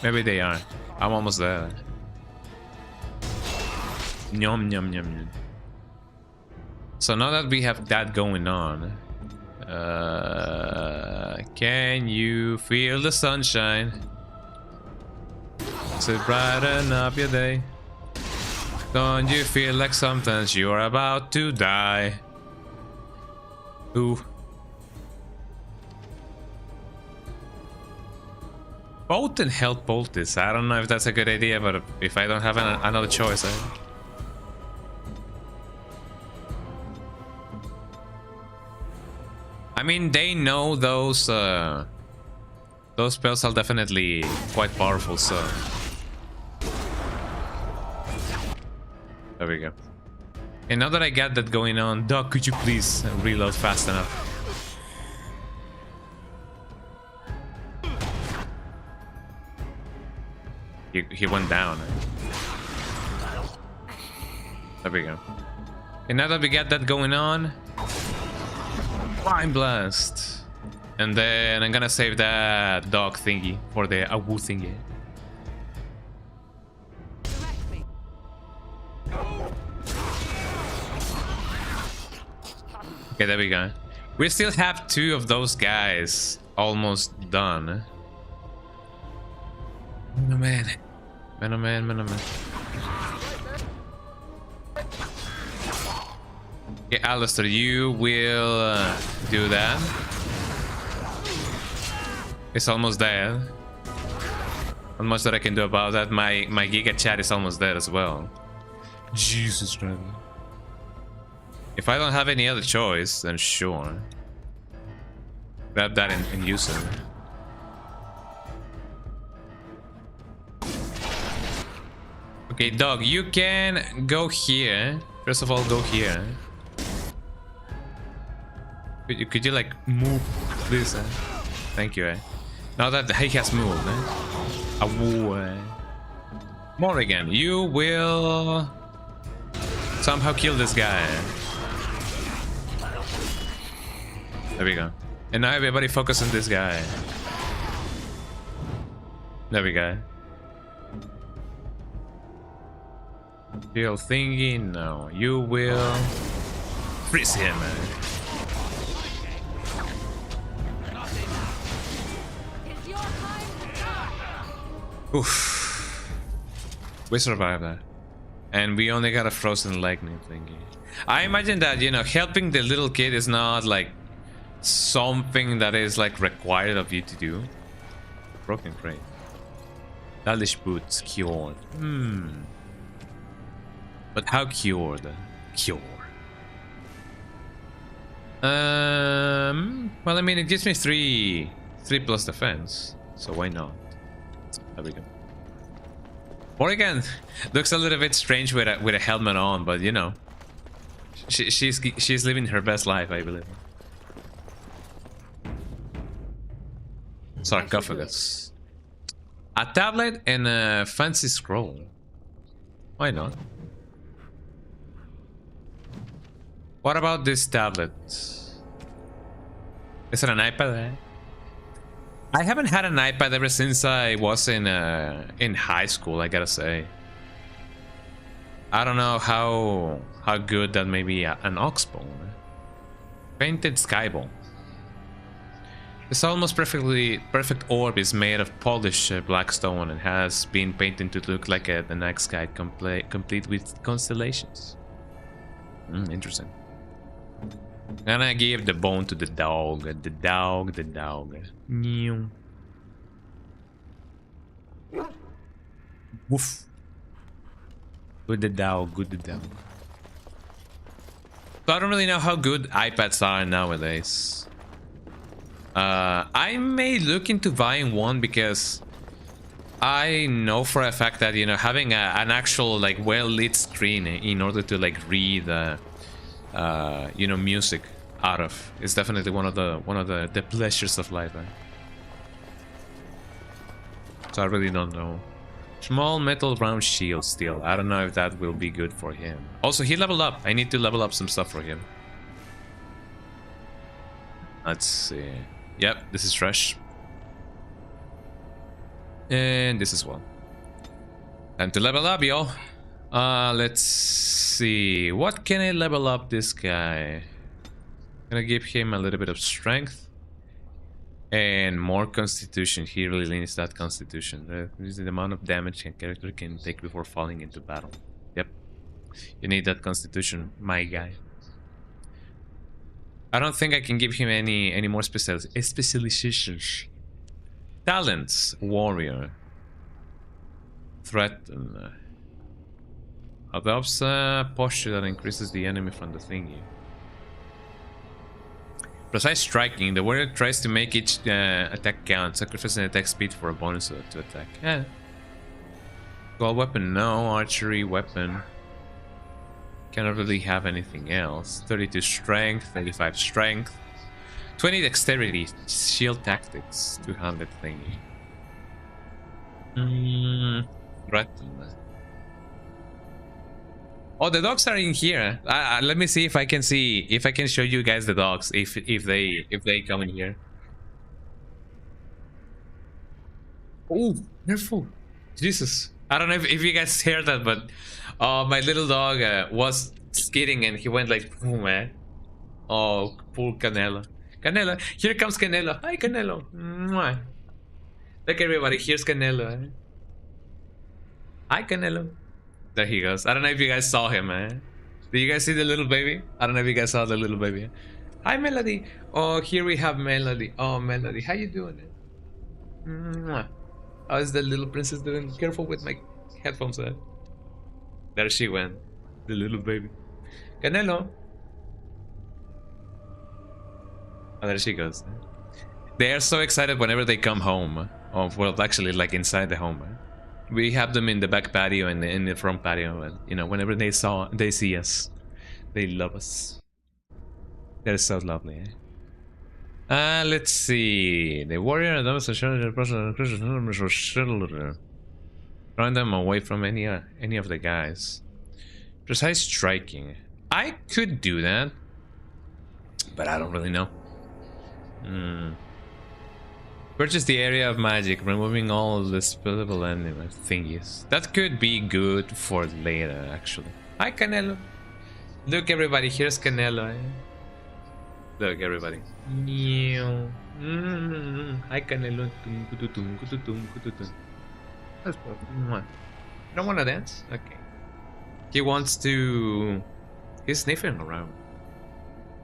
Maybe they are. I'm almost there. Nyom nyom nyom nyom. So now that we have that going on, can you feel the sunshine? To brighten up your day. Don't you feel like sometimes you're about to die? Ooh. Potent health poultice. I don't know if that's a good idea, but if I don't have another choice, I mean, they know those spells are definitely quite powerful, so there we go. And now that I got that going on, Doc, could you please reload fast enough? He went down. There we go. And now that we got that going on, Mind Blast. And then I'm gonna save that dog thingy for the Awu thingy. Okay, there we go. We still have 2 of those guys almost done. Oh man. Man. Okay, Alistair, you will do that. It's almost there. Not much that I can do about that. My Giga Chat is almost there as well. Jesus Christ. If I don't have any other choice, then sure. Grab that and use it. Okay, dog, you can go here. First of all, go here. Could you like move, please? Thank you. Now that he has moved, Morrigan, you will somehow kill this guy. There we go. And now everybody focus on this guy. There we go. Heal thingy, no. You will freeze him. Oof. We survived that. And we only got a frozen lightning thingy. I imagine that, you know, helping the little kid is not like something that is like required of you to do. Broken crate. Dalish boots cured. But how cured? Cure. Well, I mean, it gives me 3 plus defense, so why not? There we go. Morrigan looks a little bit strange with a helmet on, but you know, she's living her best life, I believe. Sarcophagus. A tablet and a fancy scroll. Why not? What about this tablet? Is it an iPad? I haven't had an iPad ever since I was in high school, I gotta say. I don't know how good that may be an oxbow. Painted skyball. This almost perfect orb is made of polished black stone and has been painted to look like the night sky complete with constellations. Interesting. I'm gonna give the bone to the dog. The dog. Meow. Woof. Good the dog. So I don't really know how good iPads are nowadays. I may look into buying one because I know for a fact that, you know, having an actual like well lit screen in order to like read you know, music out of is definitely one of the pleasures of life. So I really don't know. Small metal round shield still. I don't know if that will be good for him. Also, he leveled up. I need to level up some stuff for him. Let's see. Yep, this is fresh. And this as well. Time to level up, yo. Let's see. What can I level up this guy? Gonna give him a little bit of strength. And more constitution. He really needs that constitution. This is the amount of damage a character can take before falling into battle. Yep. You need that constitution, my guy. I don't think I can give him any more specializations. Talents. Warrior. Threaten. Adopts a posture that increases the enemy from the thingy. Precise striking. The warrior tries to make each attack count, sacrificing attack speed for a bonus to attack. Yeah. Gold weapon, no. Archery weapon. Cannot really have anything else. 32 strength, 35 strength, 20 dexterity, shield tactics, 200 thingy. Threaten. Oh, the dogs are in here. Let me see if I can show you guys the dogs if they come in here. Oh, careful! Jesus, I don't know if you guys heard that, but my little dog was skidding and he went like boom, man. Oh, poor Canelo. Canelo, here comes Canelo. Hi, Canelo. Mwah. Look, everybody, here's Canelo. Hi, Canelo. There he goes. I don't know if you guys saw him, man. Did you guys see the little baby? I don't know if you guys saw the little baby. Hi, Melody. Oh, here we have Melody. Oh, Melody, how you doing? Mwah. How's the little princess doing? Careful with my headphones, eh? There she went. The little baby. Canelo. Oh, there she goes. They are so excited whenever they come home. Oh, well, actually, like inside the home. We have them in the back patio and in the front patio, and you know, whenever they see us, they love us. They're so lovely. Let's see. The warrior adopts a shelter run them away from any of the guys. Precise striking. I could do that, but I don't really know. Purchase the area of magic, removing all the spellable enemy thingies. That could be good for later, actually. Hi, Canelo. Look, everybody, here's Canelo. Look, everybody. Hi, Canelo. You don't want to dance? Okay. He wants to... He's sniffing around.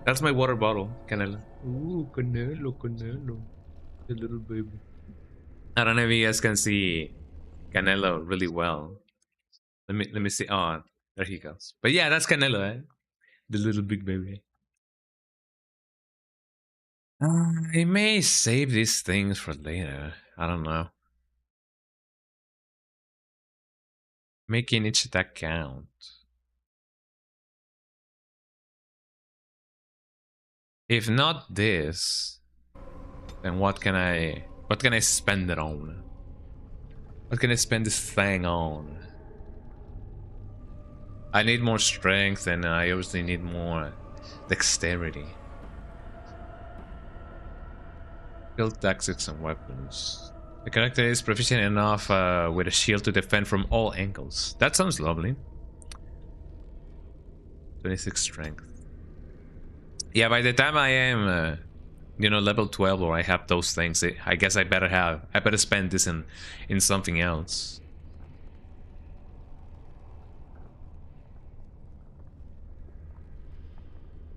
That's my water bottle, Canelo. Ooh, Canelo, Canelo. The little baby. I don't know if you guys can see Canelo really well. Let me see. Oh, there he goes. But yeah, that's Canelo, eh? The little big baby. I may save these things for later. I don't know. Making each attack count. If not this, then what can I spend it on? What can I spend this thing on? I need more strength and I obviously need more dexterity. Build tactics and weapons. The character is proficient enough with a shield to defend from all angles. That sounds lovely. 26 strength. Yeah, by the time I am, you know, level 12 or I have those things, I guess I better spend this in something else.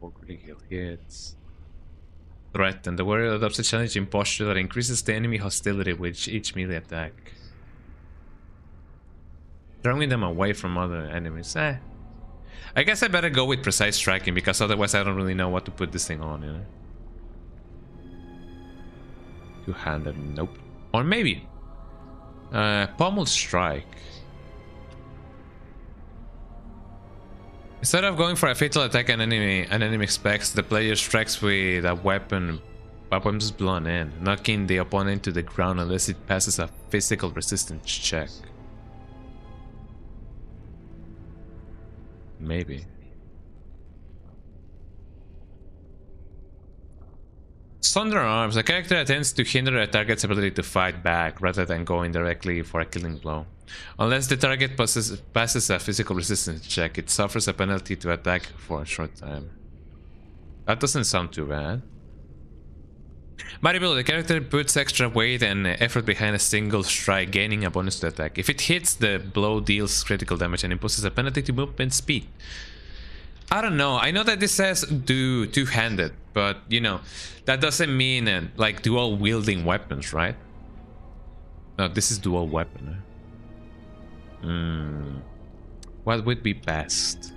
Or critical hits. Threaten. The warrior adopts a challenging posture that increases the enemy hostility with each melee attack. Drawing them away from other enemies. I guess I better go with precise striking because otherwise I don't really know what to put this thing on, you know. Two-handed, nope. Or maybe pommel strike. Instead of going for a fatal attack an enemy expects, the player strikes with a weapon's blunt end, knocking the opponent to the ground unless it passes a physical resistance check. Maybe. Thunder Arms. A character attempts to hinder a target's ability to fight back rather than going directly for a killing blow. Unless the target passes a physical resistance check, it suffers a penalty to attack for a short time. That doesn't sound too bad. Mabari-Doo. The character puts extra weight and effort behind a single strike, gaining a bonus to attack. If it hits, the blow deals critical damage and imposes a penalty to movement speed. I don't know. I know that this says do two-handed, but you know, that doesn't mean like dual wielding weapons, right? No, this is dual weapon. What would be best?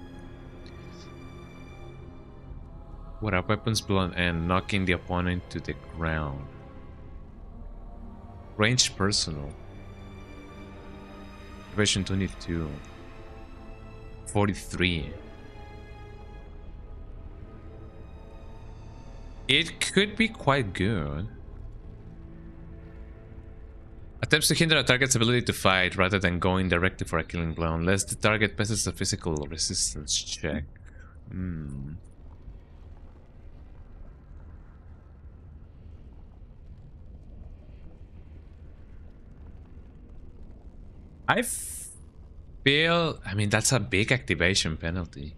What are weapons blunt and knocking the opponent to the ground? Range personal. Version 22. 43. It could be quite good. Attempts to hinder a target's ability to fight rather than going directly for a killing blow unless the target passes a physical resistance check. I mean, that's a big activation penalty.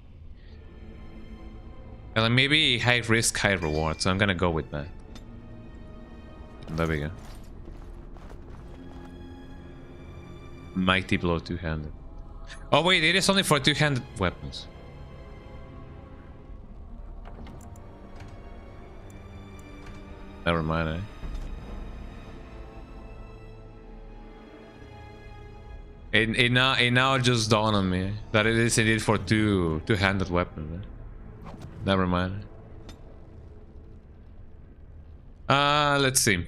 Well, maybe high risk, high reward, so I'm gonna go with that. There we go. Mighty blow two-handed. Oh wait, it is only for two-handed weapons. Never mind, eh? It now just dawned on me that it is indeed for two-handed weapons. Eh? Never mind. Let's see.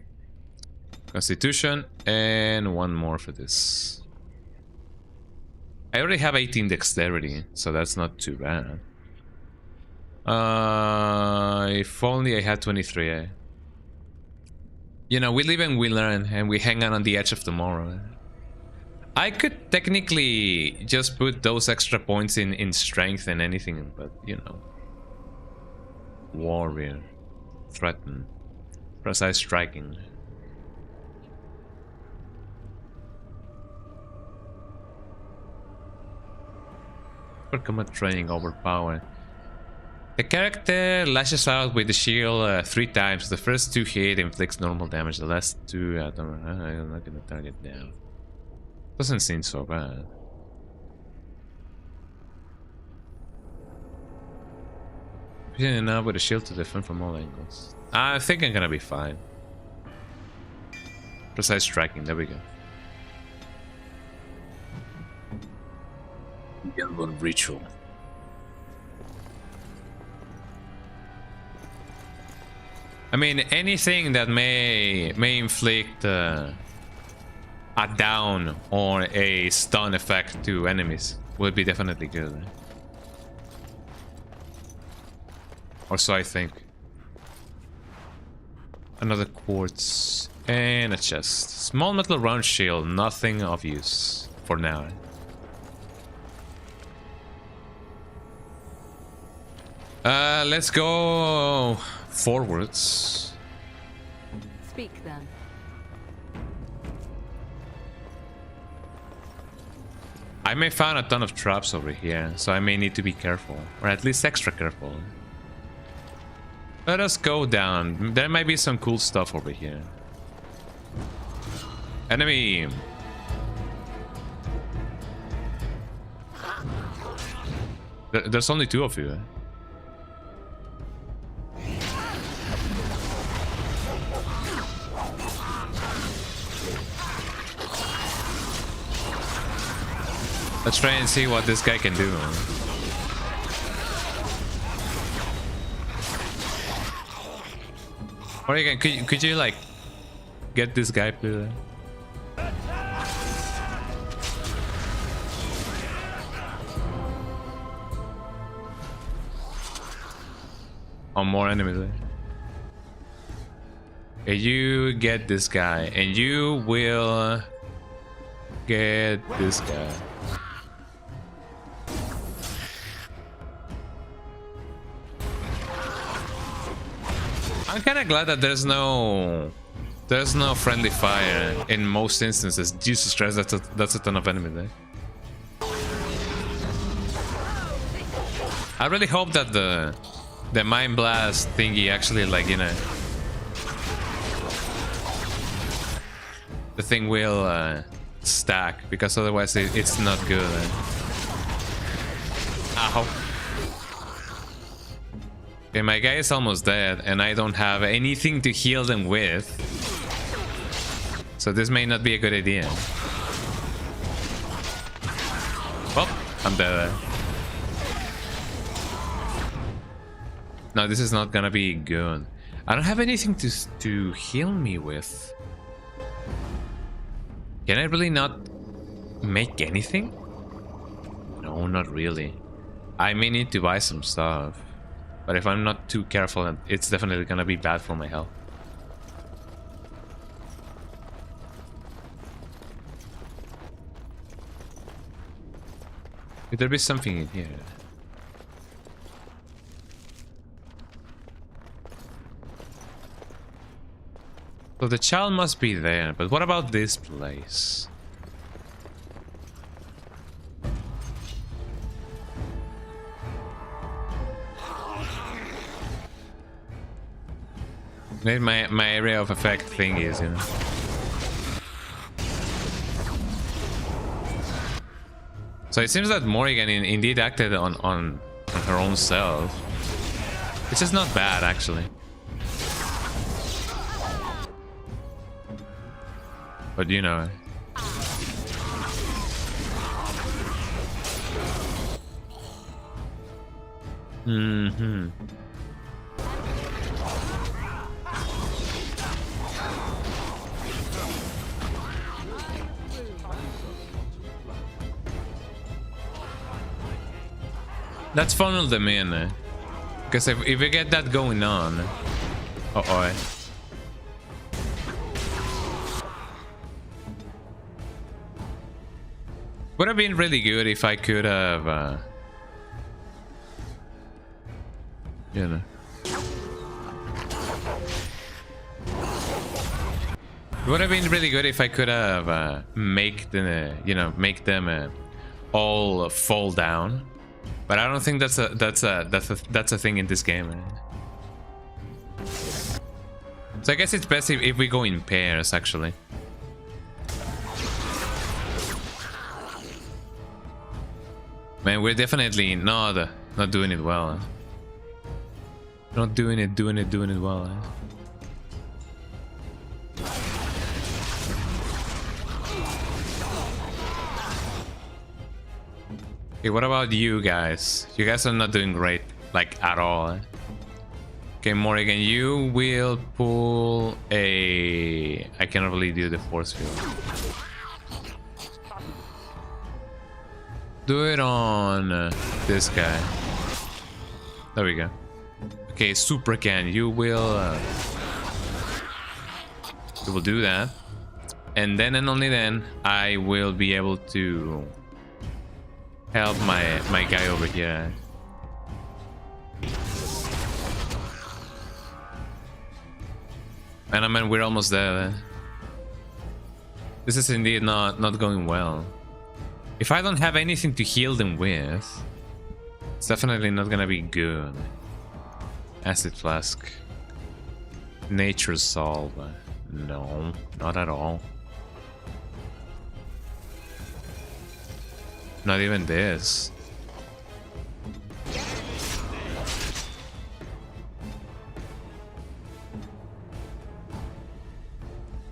Constitution and one more for this. I already have 18 dexterity, so that's not too bad. If only I had 23, eh? You know, we live and we learn, and we hang out on the edge of tomorrow. I could technically just put those extra points in strength and anything, but you know. Warrior. Threaten. Precise striking. For combat training overpowered. The character lashes out with the shield 3 times. The first 2 hit inflicts normal damage. The last 2 I'm not gonna target down. Doesn't seem so bad. Using enough with a shield to defend from all angles. I think I'm gonna be fine. Precise striking, there we go. Yellow ritual. I mean, anything that may inflict a down or a stun effect to enemies would be definitely good. Eh? Or so I think. Another quartz and a chest. Small metal round shield, nothing of use for now. Let's go forwards. Speak then. I may find a ton of traps over here, so I may need to be careful, or at least extra careful. Let us go down. There might be some cool stuff over here. Enemy! There's only 2 of you. Let's try and see what this guy can do. Or again, could you like get this guy, please? Oh, more enemies there. Okay, you get this guy, and you will get this guy. I'm kind of glad that there's no friendly fire in most instances. Jesus Christ, that's a ton of enemies there. I really hope that the Mind Blast thingy actually, like, you know, the thing will stack, because otherwise it's not good. Ow. Okay, my guy is almost dead, and I don't have anything to heal them with. So this may not be a good idea. Well, I'm dead. No, this is not gonna be good. I don't have anything to heal me with. Can I really not make anything? No, not really. I may need to buy some stuff. But if I'm not too careful, it's definitely gonna be bad for my health. Could there be something in here? So the child must be there, but what about this place? Maybe my area of effect thing is, you know. So it seems that Morrigan indeed acted on her own self. Which is not bad, actually. But you know. Mm-hmm. Let's funnel them in. Because if we get that going on... Uh-oh. Would have been really good if I could have... you know. It would have been really good if I could have make the, you know, make them all fall down. But I don't think that's a thing in this game. So I guess it's best if we go in pairs, actually. Man, we're definitely not doing it well. Not doing it well. Okay, what about you guys? You guys are not doing great, like, at all. Okay, Morrigan, you will pull a... I cannot really do the force field. Do it on this guy. There we go. Okay, Super Can, you will do that. And then and only then, I will be able to help my guy over here. And I mean, we're almost there. This is indeed not going well. If I don't have anything to heal them with, it's definitely not gonna be good. Acid flask. Nature's solve. No, not at all. Not even this.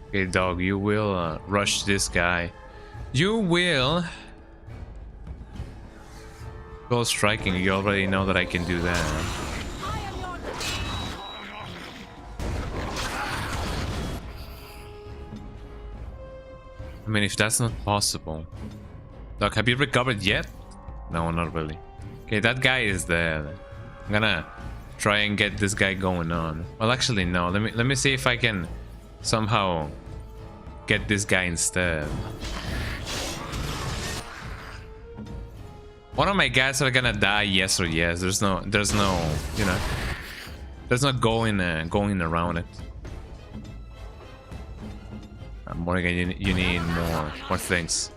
Okay, dog, you will rush this guy. You will go striking. You already know that I can do that. I mean, if that's not possible. Doc, have you recovered yet? No, not really. Okay, that guy is there. I'm gonna try and get this guy going on. Well, actually, no. Let me see if I can somehow get this guy instead. One of my guys are gonna die, yes or yes. There's no, you know, there's no going around it. Morgan, you need more things.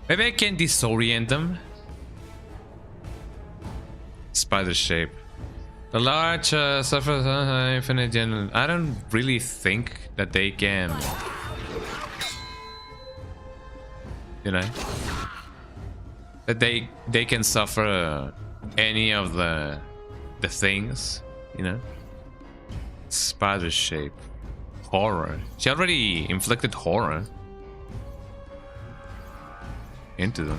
Maybe I can disorient them. Spider shape. The large suffers infinite general. I don't really think that they can, you know, that they can suffer any of the things, you know. Spider shape. Horror. She already inflicted horror into them.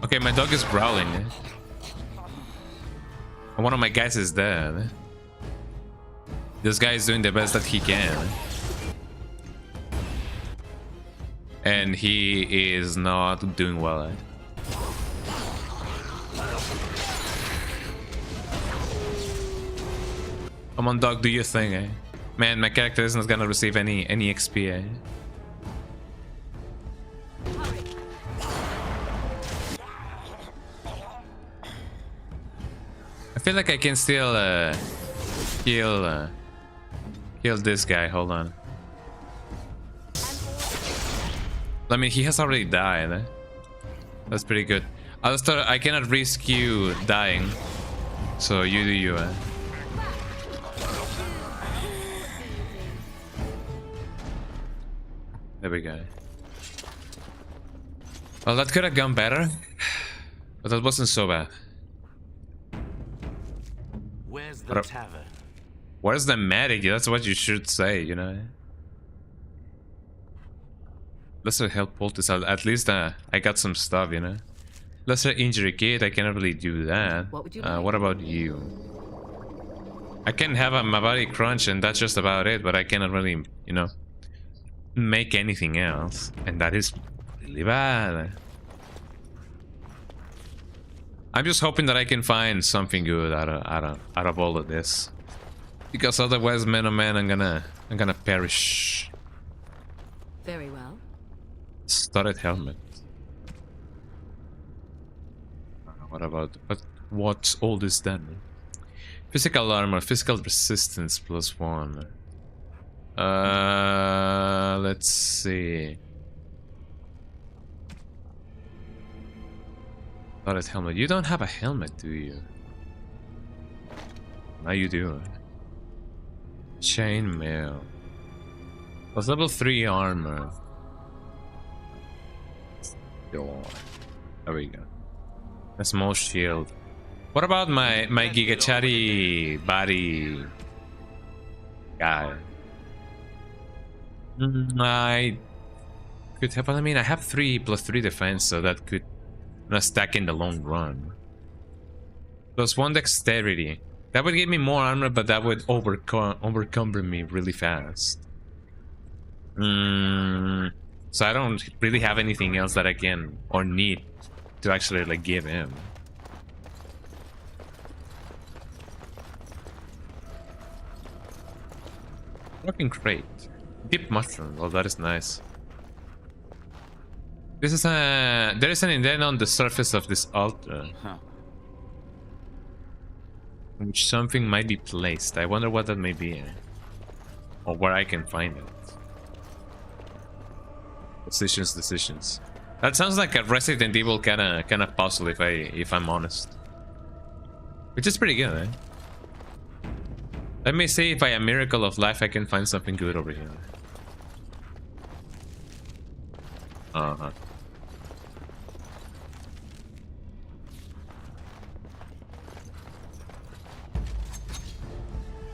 Okay, my dog is growling. And one of my guys is dead. This guy is doing the best that he can. And he is not doing well. Come on, dog, do your thing, eh? Man, my character is not gonna receive any XP, eh? I feel like I can still heal this guy. Hold on. I mean, he has already died. Eh? That's pretty good. I cannot risk you dying, so you do you. Eh? There we go. Well, that could have gone better, but that wasn't so bad. Where's the tavern? Where's the medic? That's what you should say, you know. Lesser health poultice. At least I got some stuff, you know. Lesser injury kit. I cannot really do that. What would you like? What about you? I can have a Mabari crunch, and that's just about it. But I cannot really, you know, make anything else, and that is really bad. I'm just hoping that I can find something good out of all of this, because otherwise, man, oh man, I'm gonna perish. Very well. Studded helmet. What about what's all this then? Physical armor, physical resistance +1. Let's see. Studded helmet. You don't have a helmet, do you? Now you do. Chainmail. Plus level 3 armor. There we go. A small shield. What about my Gigachari body guy? I could have. I mean, I have 3 + 3 defense, so that could stack in the long run. +1 dexterity. That would give me more armor, but that would overcumber me really fast. So I don't really have anything else that I can or need to actually like give him. Working crate. Deep mushroom. Oh, that is nice. This is there is an indent on the surface of this altar. Huh. which something might be placed. I wonder what that may be, or where I can find it. Decisions. That sounds like a Resident Evil kind of puzzle, if I'm honest. Which is pretty good, eh? Let me see if by a miracle of life I can find something good over here. Uh-huh.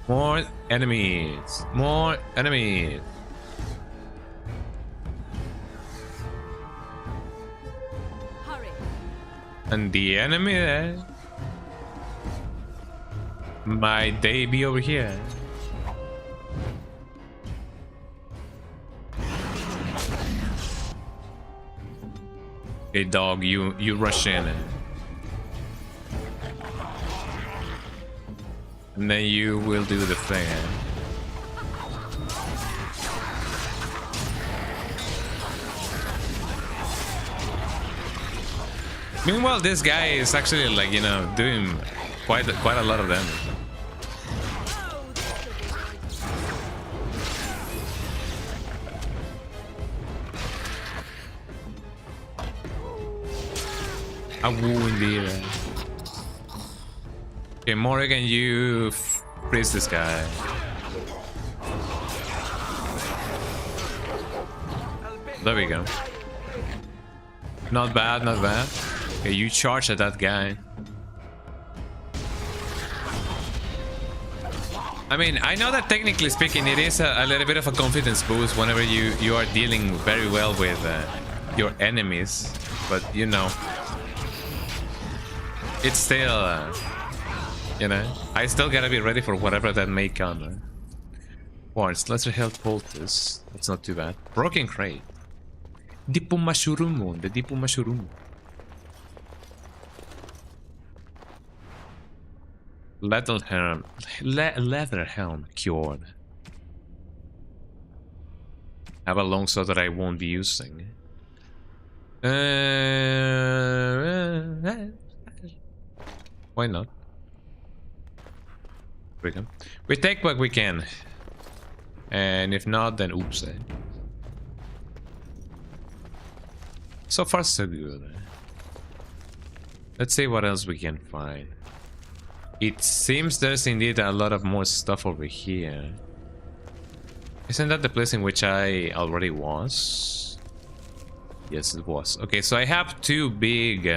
More enemies. More enemies. Hurry. And the enemy there. Might they be over here? Okay, dog, you rush in. And then you will do the thing. Meanwhile, this guy is actually, like, you know, doing quite a lot of damage. I won't be there. Okay, Morrigan, you freeze this guy. There we go. Not bad, not bad. Okay, you charge at that guy. I mean, I know that technically speaking, it is a little bit of a confidence boost whenever you are dealing very well with your enemies, but you know, it's still, you know, I still gotta be ready for whatever that may come. Wards, lesser health poultice. That's not too bad. Broken crate. Dipu Mashurumu, the Dipu Mashurumu. Leather helm cured. Have a long sword that I won't be using. Why not? We take what we can, and if not, then oops. So far, so good. Let's see what else we can find. It seems there's indeed a lot of more stuff over here. Isn't that the place in which I already was? Yes, it was. Okay, so I have two big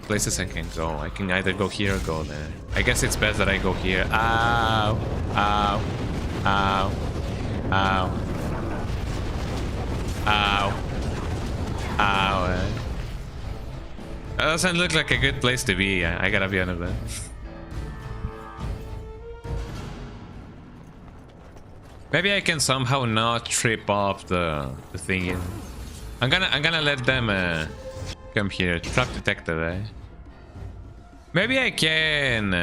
places I can go. I can either go here or go there. I guess it's best that I go here. Ow! Ow! Ow! Ow! Ow! Ow! That doesn't look like a good place to be. I gotta be honest with that. Maybe I can somehow not trip off the thing. I'm gonna let them come here. Trap detected, eh? Maybe I can,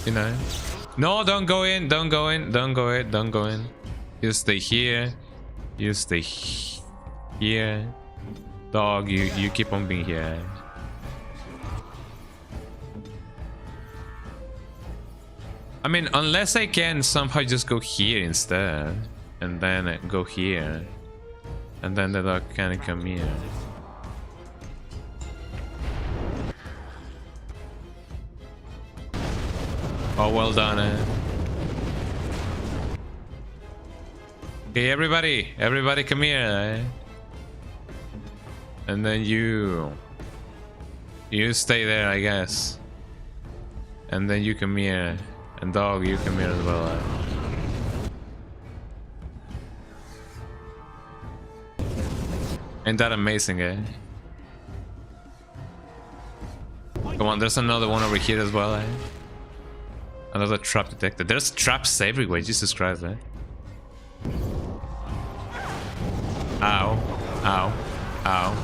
you know. No, don't go in. Don't go in. Don't go in. Don't go in. You stay here. You stay here. Dog, you keep on being here. I mean, unless I can somehow just go here instead, and then go here, and then the dog can come here. Oh, well done. Okay, everybody come here. And then you stay there, I guess. And then you come here. And dog, you come here as well. Ain't that amazing, eh? Come on, there's another one over here as well, eh? Another trap detected. There's traps everywhere, Jesus Christ, eh? Ow. Ow. Ow.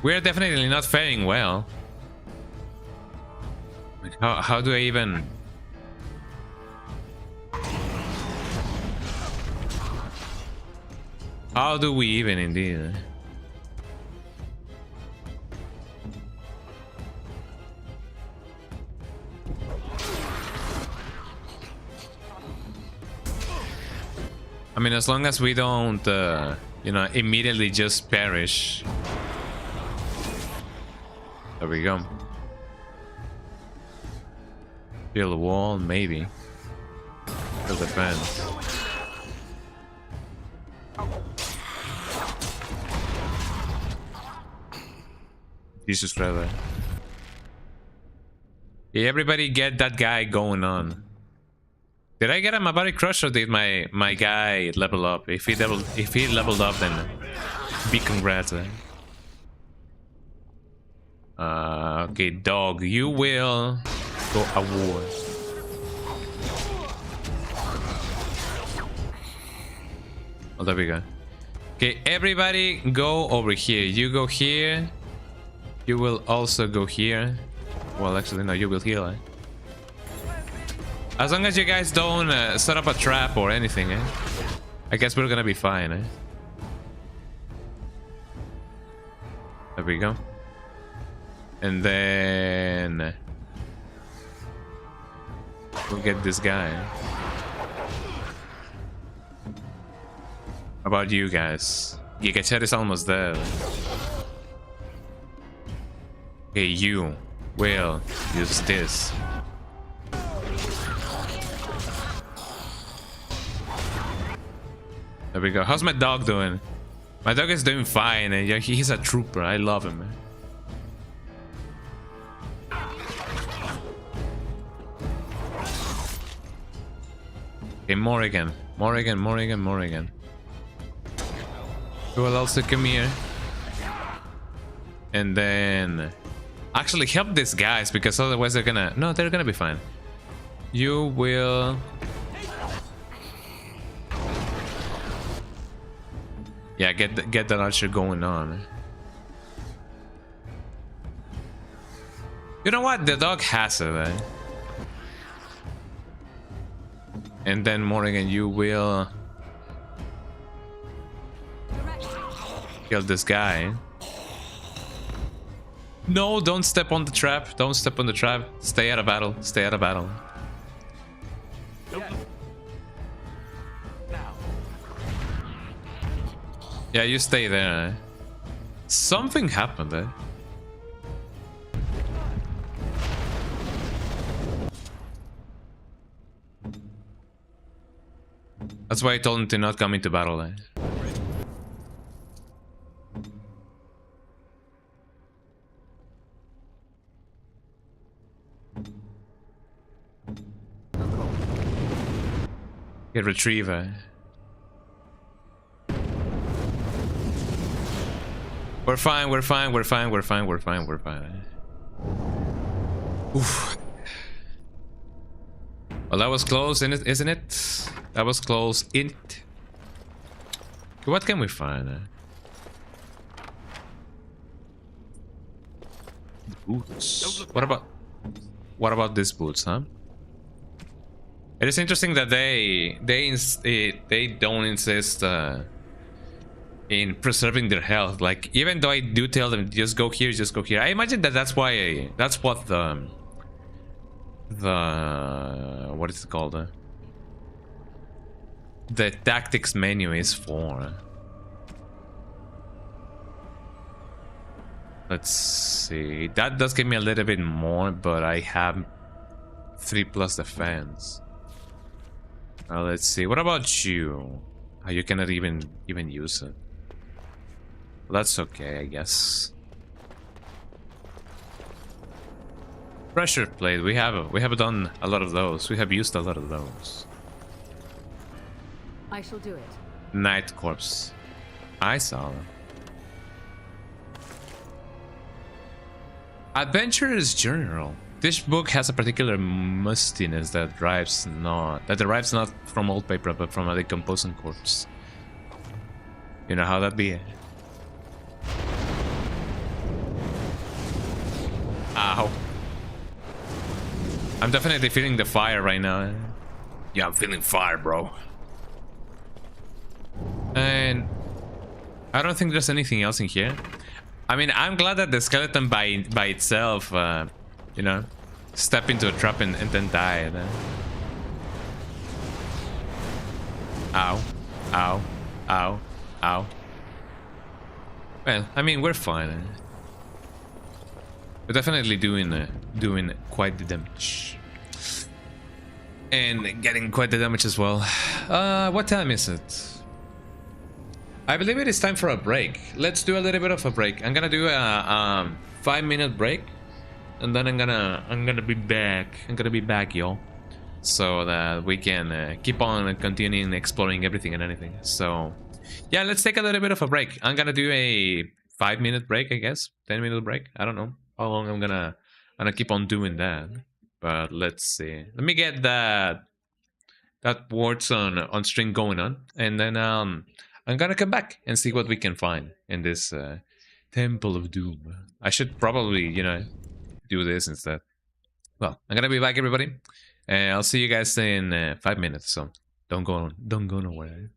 We're definitely not faring well. How do I even... How do we even indeed? I mean, as long as we don't, you know, immediately just perish. There we go. Build a wall, maybe. Build a fence. Jesus Christ. Yeah, everybody get that guy going on. Did I get a Mabari crush or did my guy level up? If he leveled up, then big congrats. Okay, dog, you will go a war. Oh, there we go. Okay, everybody go over here. You go here. You will also go here. Well, actually, no, you will heal, eh? As long as you guys don't set up a trap or anything, eh? I guess we're gonna be fine, eh? There we go. And then we'll get this guy. How about you guys? Gigachat is almost there. Okay, you will use this. There we go. How's my dog doing? My dog is doing fine. And yeah, he's a trooper. I love him. Man. Okay, Morrigan. Morrigan. Who will also come here? And then actually help these guys because otherwise they're gonna... No, they're gonna be fine. You will... Yeah, get that archer going on. You know what? The dog has it, eh? And then Morrigan, you will kill this guy. No, don't step on the trap. Don't step on the trap. Stay out of battle. Stay out of battle. Yeah, you stay there. Eh? Something happened there. That's why I told him to not come into battle. Eh? Get retriever. We're fine. Oof. Well, that was close, isn't it? That was close, isn't it? What can we find? Boots. What about these boots, huh? It is interesting that they don't insist in preserving their health. Like, even though I do tell them just go here. I imagine that that's what the what is it called? The tactics menu is for. Let's see. That does give me a little bit more, but I have 3+ defense. Let's see. What about you? Oh, you cannot even use it. Well, that's okay, I guess. Pressure plate. We have done a lot of those. We have used a lot of those. I shall do it. Night corpse. I saw them. Adventurer's Journal. This book has a particular mustiness that derives not from old paper but from a decomposing corpse. You know how that be? Ow. I'm definitely feeling the fire right now. Yeah, I'm feeling fire, bro. And I don't think there's anything else in here. I mean, I'm glad that the skeleton by itself, you know, step into a trap and then died. Ow. Ow. Ow. Ow. Well, I mean, we're fine. We're definitely doing quite the damage. And getting quite the damage as well. What time is it? I believe it is time for a break. Let's do a little bit of a break. I'm gonna do a 5-minute break. And then I'm gonna be back. I'm gonna be back, y'all. So that we can keep on continuing exploring everything and anything. So yeah, let's take a little bit of a break. I'm gonna do a 5-minute break, I guess. 10-minute break. I don't know how long I'm gonna keep on doing that. But let's see. Let me get that words on string going on, and then I'm gonna come back and see what we can find in this Temple of Doom. I should probably, you know, do this instead. Well, I'm gonna be back, everybody, and I'll see you guys in 5 minutes. So don't go nowhere.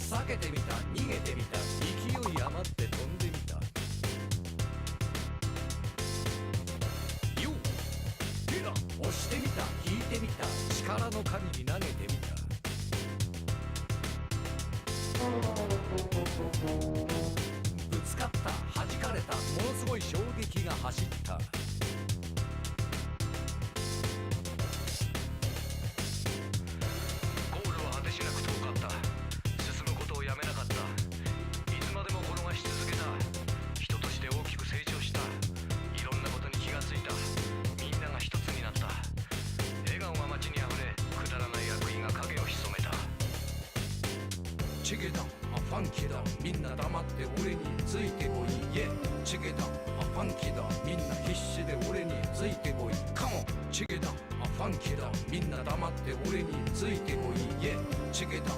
避けてみた逃げてみた勢い余って飛んでみたよヘラ押してみた引いてみた力の限り投げてみたぶつかった弾かれたものすごい衝撃が走ったゴールは果てしなく遠かった進むことをやめなかったいつまでも転がし続けた人として大きく成長したいろんなことに気がついたみんなが一つになった笑顔が街にあふれくだらない悪意が影を潜めたチゲだファンキーだみんな黙って俺についてこいイエチゲだファンキーだみんな必死で俺についてこいカモチゲだファンキーだみんな黙って俺についてこいイエチゲだ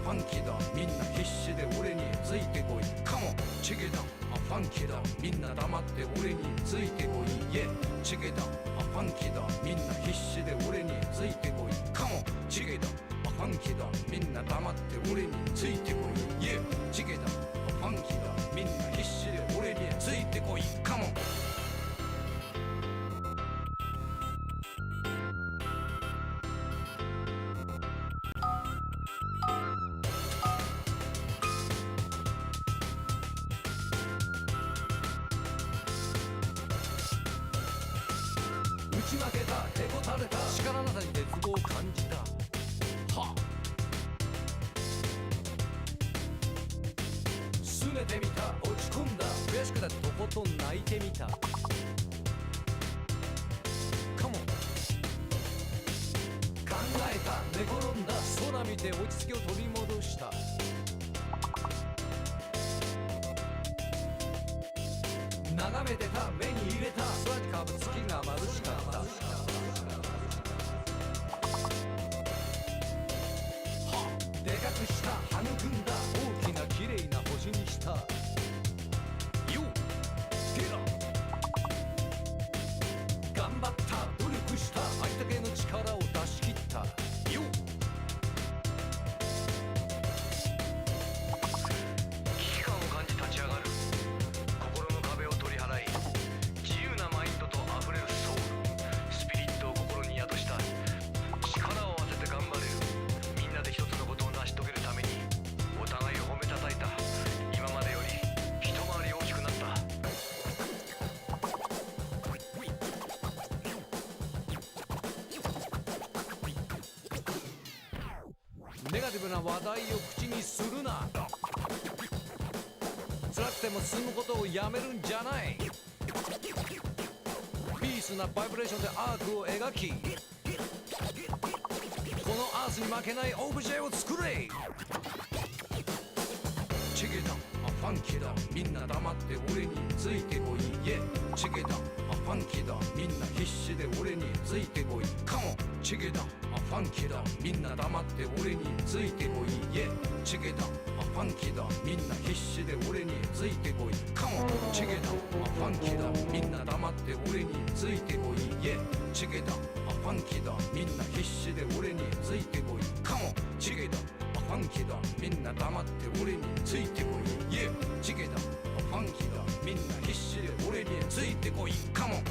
ファンキーだみんな必死で俺についてこいカモチゲだファンキーだみんな黙って俺についてこいイエチゲだファンキーだみんな必死で俺についてこいカモチゲだファンキーだみんな黙って俺についてこいイエチゲだファンキーだみんな必死で俺についてこいカモン打ち負けたへこたれた力なさに絶望を感じたは拗ねてみた落ち込んだ悔しくてとことん泣いてみたカモン考えた寝転んだ空見て落ち着きを取り戻した眺めてた目に入れた空にかぶ月が眩しかったでかくした育んだ大きな綺麗な星にしたよゲラ頑張った努力したありったけの力を出し切ったよ危機感を感じ立ち上がる心の壁を取り払い自由なマインドと溢れるソウルスピリットを心に宿した力を合わせて頑張れるみんなで一つのことを成し遂げるためにお互いを褒めたたいた今までより一回り大きくなったネガティブな話題を口にするな辛くても進むことをやめるんじゃないピースなバイブレーションでアークを描きこのアースに負けないオブジェを作れチゲだファンキーだみんな黙って俺についてこいイエチゲだファンキーだみんな必死で俺についてこいカモンチゲだファンキーだみんな黙って俺についてこいイエチゲだファンキーだみんな必死で俺についてこいカモンチゲだファンキーだみんな黙って俺についてこいイエチゲだファンキーだみんな必死で俺についてこいカモンチゲだファンキーだみんな黙って俺についてこいイエチゲだファンキーだみんな必死で俺についてこいカモン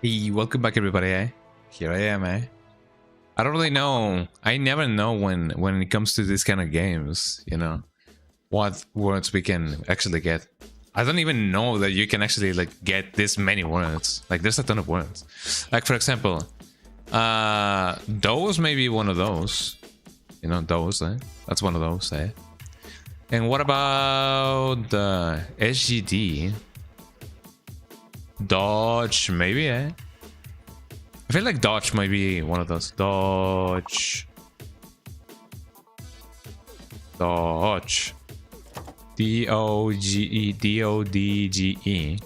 Hey, welcome back everybody, eh? Here I am, eh? I don't really know. I never know when it comes to this kind of games, you know, what words we can actually get. I don't even know that you can actually like get this many words. Like there's a ton of words. Like for example, those may be one of those. You know, those, eh? That's one of those, eh? And what about the SGD? Dodge, maybe, eh? I feel like dodge might be one of those. Dodge. Dodge. D-O-G-E. D-O-D-G-E.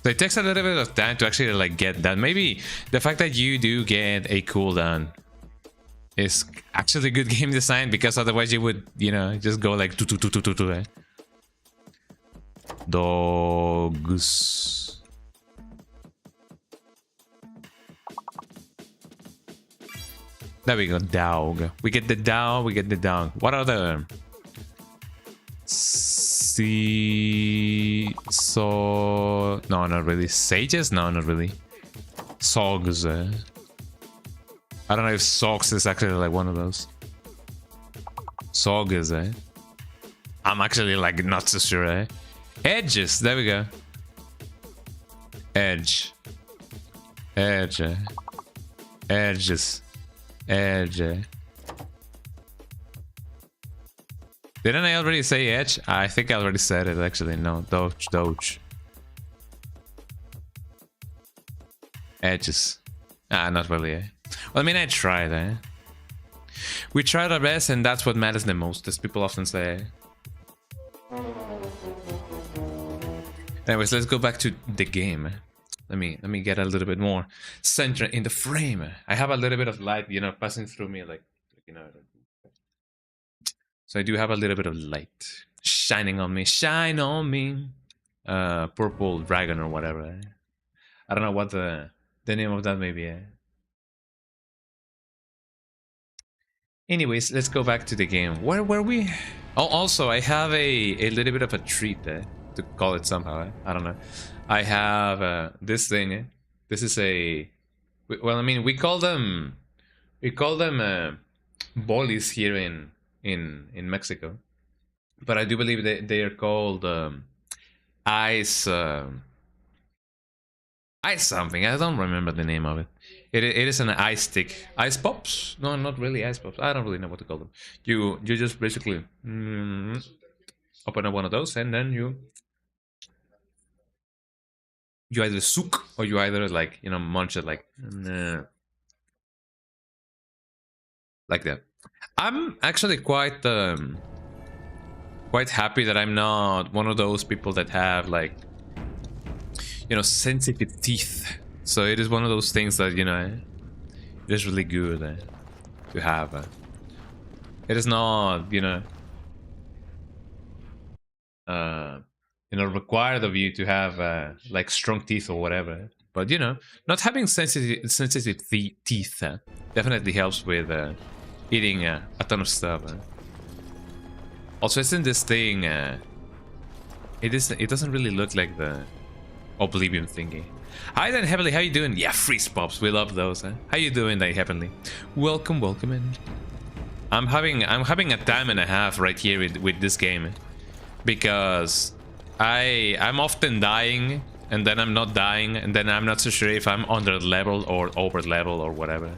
So it takes a little bit of time to actually like get that. Maybe the fact that you do get a cooldown is actually good game design, because otherwise you would, you know, just go like tu, eh? Dogs. There we go, dog. We get the dog, we get the dog. What are the... So... No, not really. Sages? No, not really. Sogs. I don't know if Sogs is actually like one of those. Sogs, eh? I'm actually like not so sure, eh? Edges, there we go. Edge. Edge. Edges. Edge. Didn't I already say edge? I think I already said it actually. No, doge, doge. Edges. Ah, not really, eh? Well, I mean, I tried, eh? We tried our best, and that's what matters the most, as people often say. Anyways, let's go back to the game. Let me get a little bit more center in the frame. I have a little bit of light, you know, passing through me, like you know. So I do have a little bit of light shining on me. Shine on me. Purple dragon or whatever. Eh? I don't know what the name of that may be. Eh? Anyways, let's go back to the game. Where were we? Oh, also I have a little bit of a treat, to call it somehow. I don't know. I have this thing. This is a... Well, I mean, we call them bolis here in Mexico, but I do believe they are called ice something. I don't remember the name of it. It is an ice stick. Ice pops? No, not really ice pops. I don't really know what to call them. You just basically open up one of those, and then you either soak or you either like, you know, munch it like that. I'm actually quite happy that I'm not one of those people that have like, you know, sensitive teeth. So it is one of those things that, you know, it is really good to have. It is not, you know, required of you to have like strong teeth or whatever. But you know, not having sensitive teeth definitely helps with eating a ton of stuff. Also, isn't this thing? It doesn't really look like the Oblivion thingy. Hi then, Heavenly. How you doing? Yeah, freeze pops. We love those. How you doing, there, Heavenly? Welcome in. I'm having a time and a half right here with this game, because I'm often dying, and then I'm not dying, and then I'm not so sure if I'm under level or over level or whatever.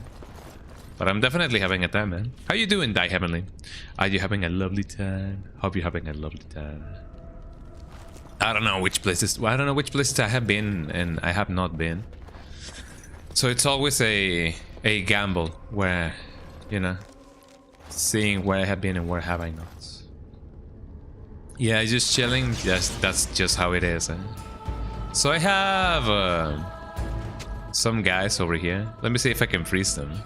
But I'm definitely having a time, man. How you doing, Die Heavenly? Are you having a lovely time? Hope you're having a lovely time. I don't know which places I have been and I have not been. So it's always a gamble where, you know, seeing where I have been and where have I not. Yeah, just chilling. That's just how it is. So I have some guys over here. Let me see if I can freeze them.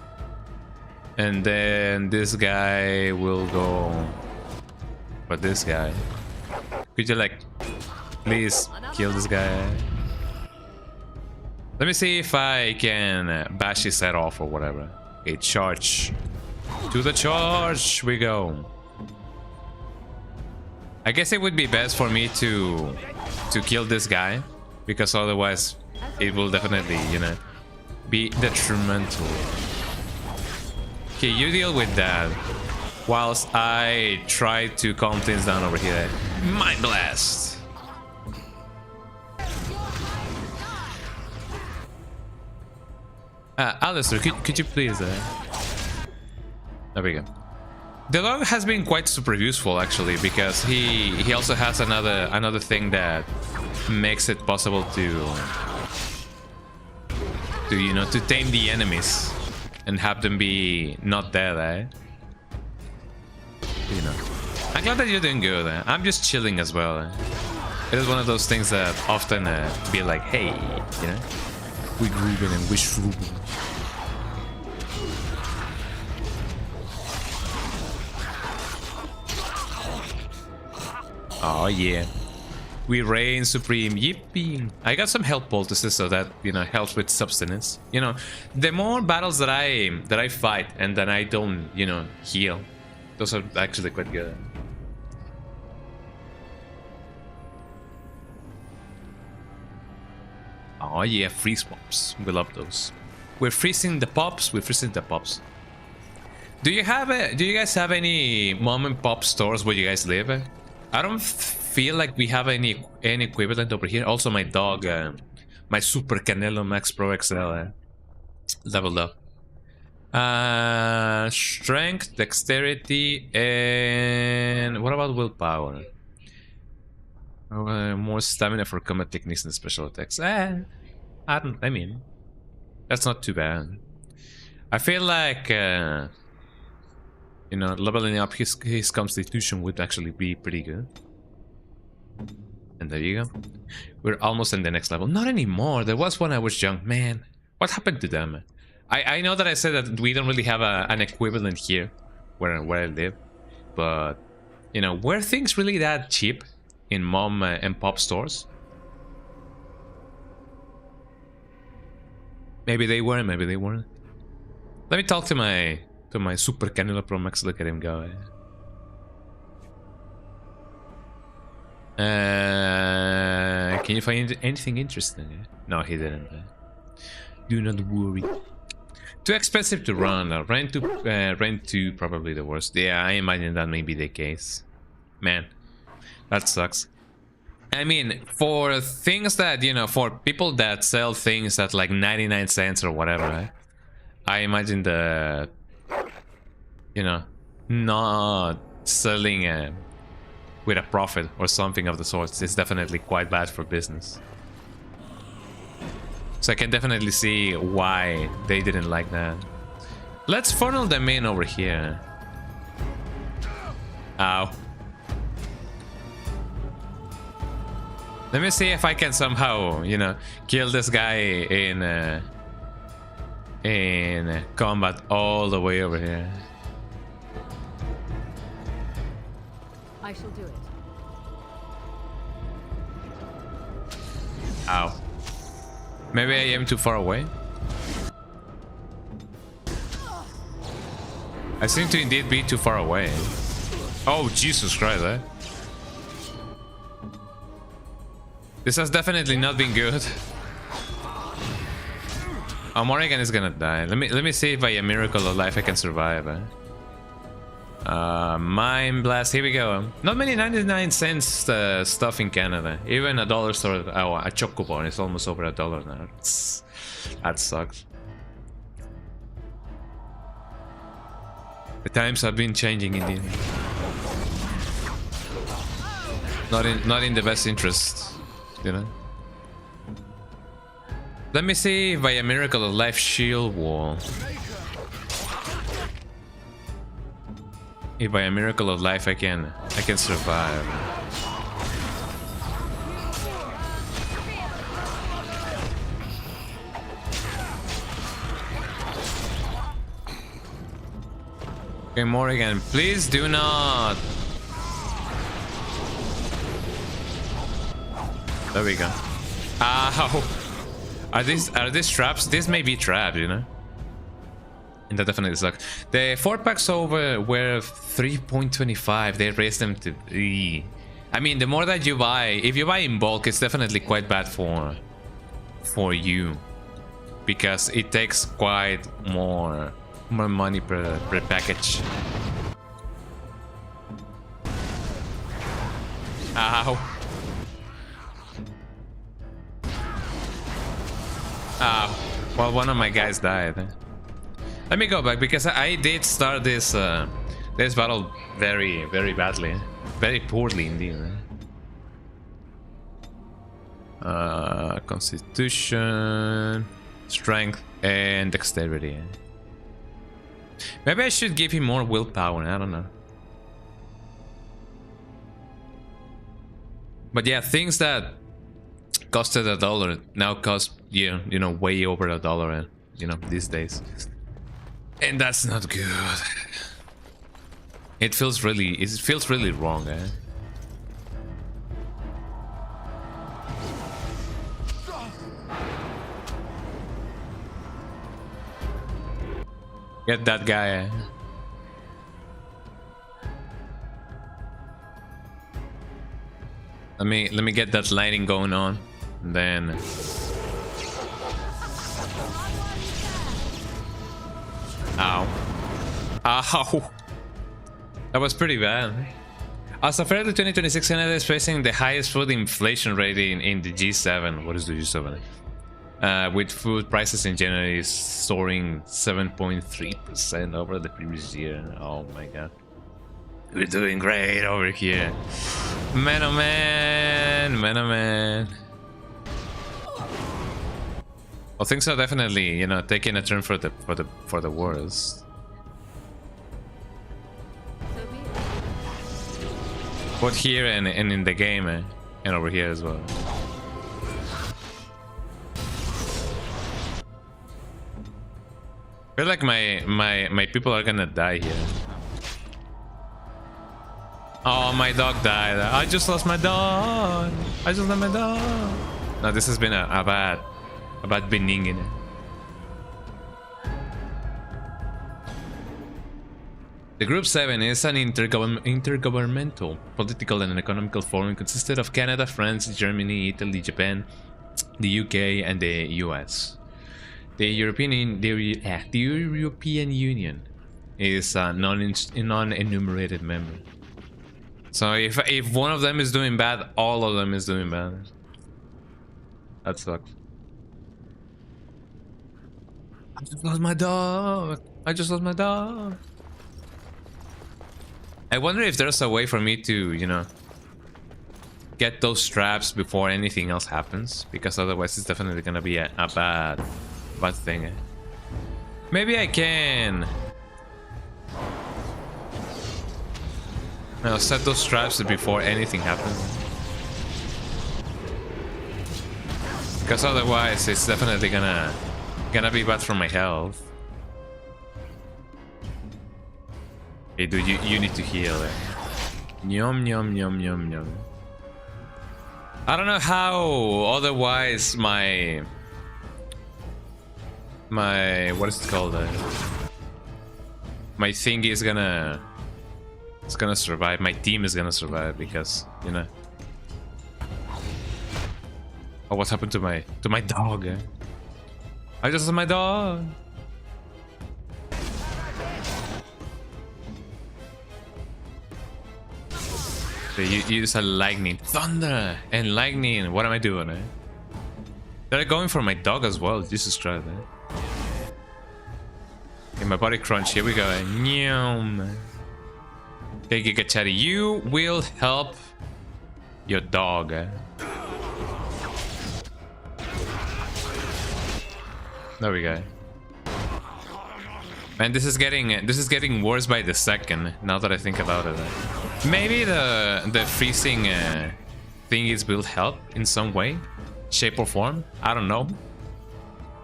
And then this guy will go for this guy. Could you like please kill this guy? Let me see if I can bash his head off or whatever. Okay, charge. To the charge we go. I guess it would be best for me to kill this guy because otherwise it will definitely, you know, be detrimental. Okay, you deal with that whilst I try to calm things down over here. Mind blast. Alistair, could you please there we go. The dog has been quite super useful actually, because he also has another thing that makes it possible to you know, to tame the enemies and have them be not dead, eh? You know, I'm glad that you're doing good. I'm just chilling as well. It is one of those things that often be like, hey, you know, we grooving and wish frugal. Oh yeah, we reign supreme. Yippee! I got some health poultices, so that, you know, helps with substance. You know, the more battles that I fight and then I don't, you know, heal, those are actually quite good. Oh yeah, freeze pops. We love those. We're freezing the pops. We're freezing the pops. Do you guys have any mom and pop stores where you guys live? I don't feel like we have any equivalent over here. Also, my dog, my Super Canelo Max Pro XL, leveled up. Strength, dexterity, and what about willpower? More stamina for combat techniques and special attacks. I mean, that's not too bad. I feel like, you know, leveling up his constitution would actually be pretty good. And there you go. We're almost in the next level. Not anymore. There was when I was young. Man, what happened to them? I know that I said that we don't really have an equivalent here where I live. But, you know, were things really that cheap in mom and pop stores? Maybe they weren't, maybe they weren't. Let me talk to my Super Canelo Pro Max. Look at him go. Can you find anything interesting? No, he didn't. Do not worry. Too expensive to run. Rent to probably the worst. Yeah, I imagine that may be the case. Man, that sucks. I mean, for things that, you know, for people that sell things at like 99 cents or whatever, I imagine the, you know, not selling with a profit or something of the sort is definitely quite bad for business. So I can definitely see why they didn't like that. Let's funnel them in over here. Ow. Let me see if I can somehow, you know, kill this guy in combat all the way over here. I shall do it. Ow. Maybe I am too far away. I seem to indeed be too far away. Oh, Jesus Christ, eh? This has definitely not been good. Oh, Morrigan is gonna die. Let me see if by a miracle of life I can survive. Mind blast. Here we go. Not many 99 cents stuff in Canada. Even a dollar store. Oh, a chocobo is almost over $1 now. That sucks. The times have been changing indeed. Not in the best interest, you know. Let me see if by a miracle of life shield wall. If by a miracle of life I can survive. Okay, Morrigan, please do not. There we go. Ow! Are these traps? This may be trapped, you know. And that definitely sucks. The 4-packs over were 3.25. They raised them to I mean, the more that you buy, if you buy in bulk, it's definitely quite bad for you, because it takes quite more money per package. Ow. Well, one of my guys died. Let me go back, because I did start this this battle very, very badly. Very poorly indeed. Constitution, strength, and dexterity. Maybe I should give him more willpower. I don't know. But yeah, things that costed $1 now cost you know, way over $1, you know, these days, and that's not good. It feels really wrong, eh? Get that guy, eh? Let me get that lighting going on, and then ow. Ow. That was pretty bad. As of early 2026, Canada is facing the highest food inflation rate in the G7. What is the G7? With food prices in January soaring 7.3% over the previous year. Oh my god. We're doing great over here. Man, oh man. Man, oh man. Well, things are definitely, you know, taking a turn for the worse. Both here and in the game, and over here as well. I feel like my people are gonna die here. Oh, my dog died. I just lost my dog. I just lost my dog. No, this has been a bad beginning. The Group 7 is an intergovernmental, political and economical forum consisted of Canada, France, Germany, Italy, Japan, the UK, and the US. The European Union is a non-enumerated member. So if one of them is doing bad, all of them is doing bad. That sucks. I just lost my dog. I just lost my dog. I wonder if there's a way for me to, you know, get those straps before anything else happens, because otherwise it's definitely gonna be a bad thing. Maybe I can. I'll set those straps before anything happens, because otherwise it's definitely gonna be bad for my health. Hey dude, you need to heal it. Yum yum yum yum yum. I don't know how otherwise my what is it called? My thing is gonna survive. My team is gonna survive, because, you know. Oh, what's happened to my dog? Eh? I just lost my dog. You use a lightning, thunder, and lightning. What am I doing? Eh? They're going for my dog as well. Jesus Christ! Eh? Okay, my body crunch. Here we go. Eh? Okay, Giga Chatty, you will help your dog. Eh? There we go. Man, this is getting worse by the second. Now that I think about it. Maybe the freezing thingies will help in some way, shape or form. I don't know.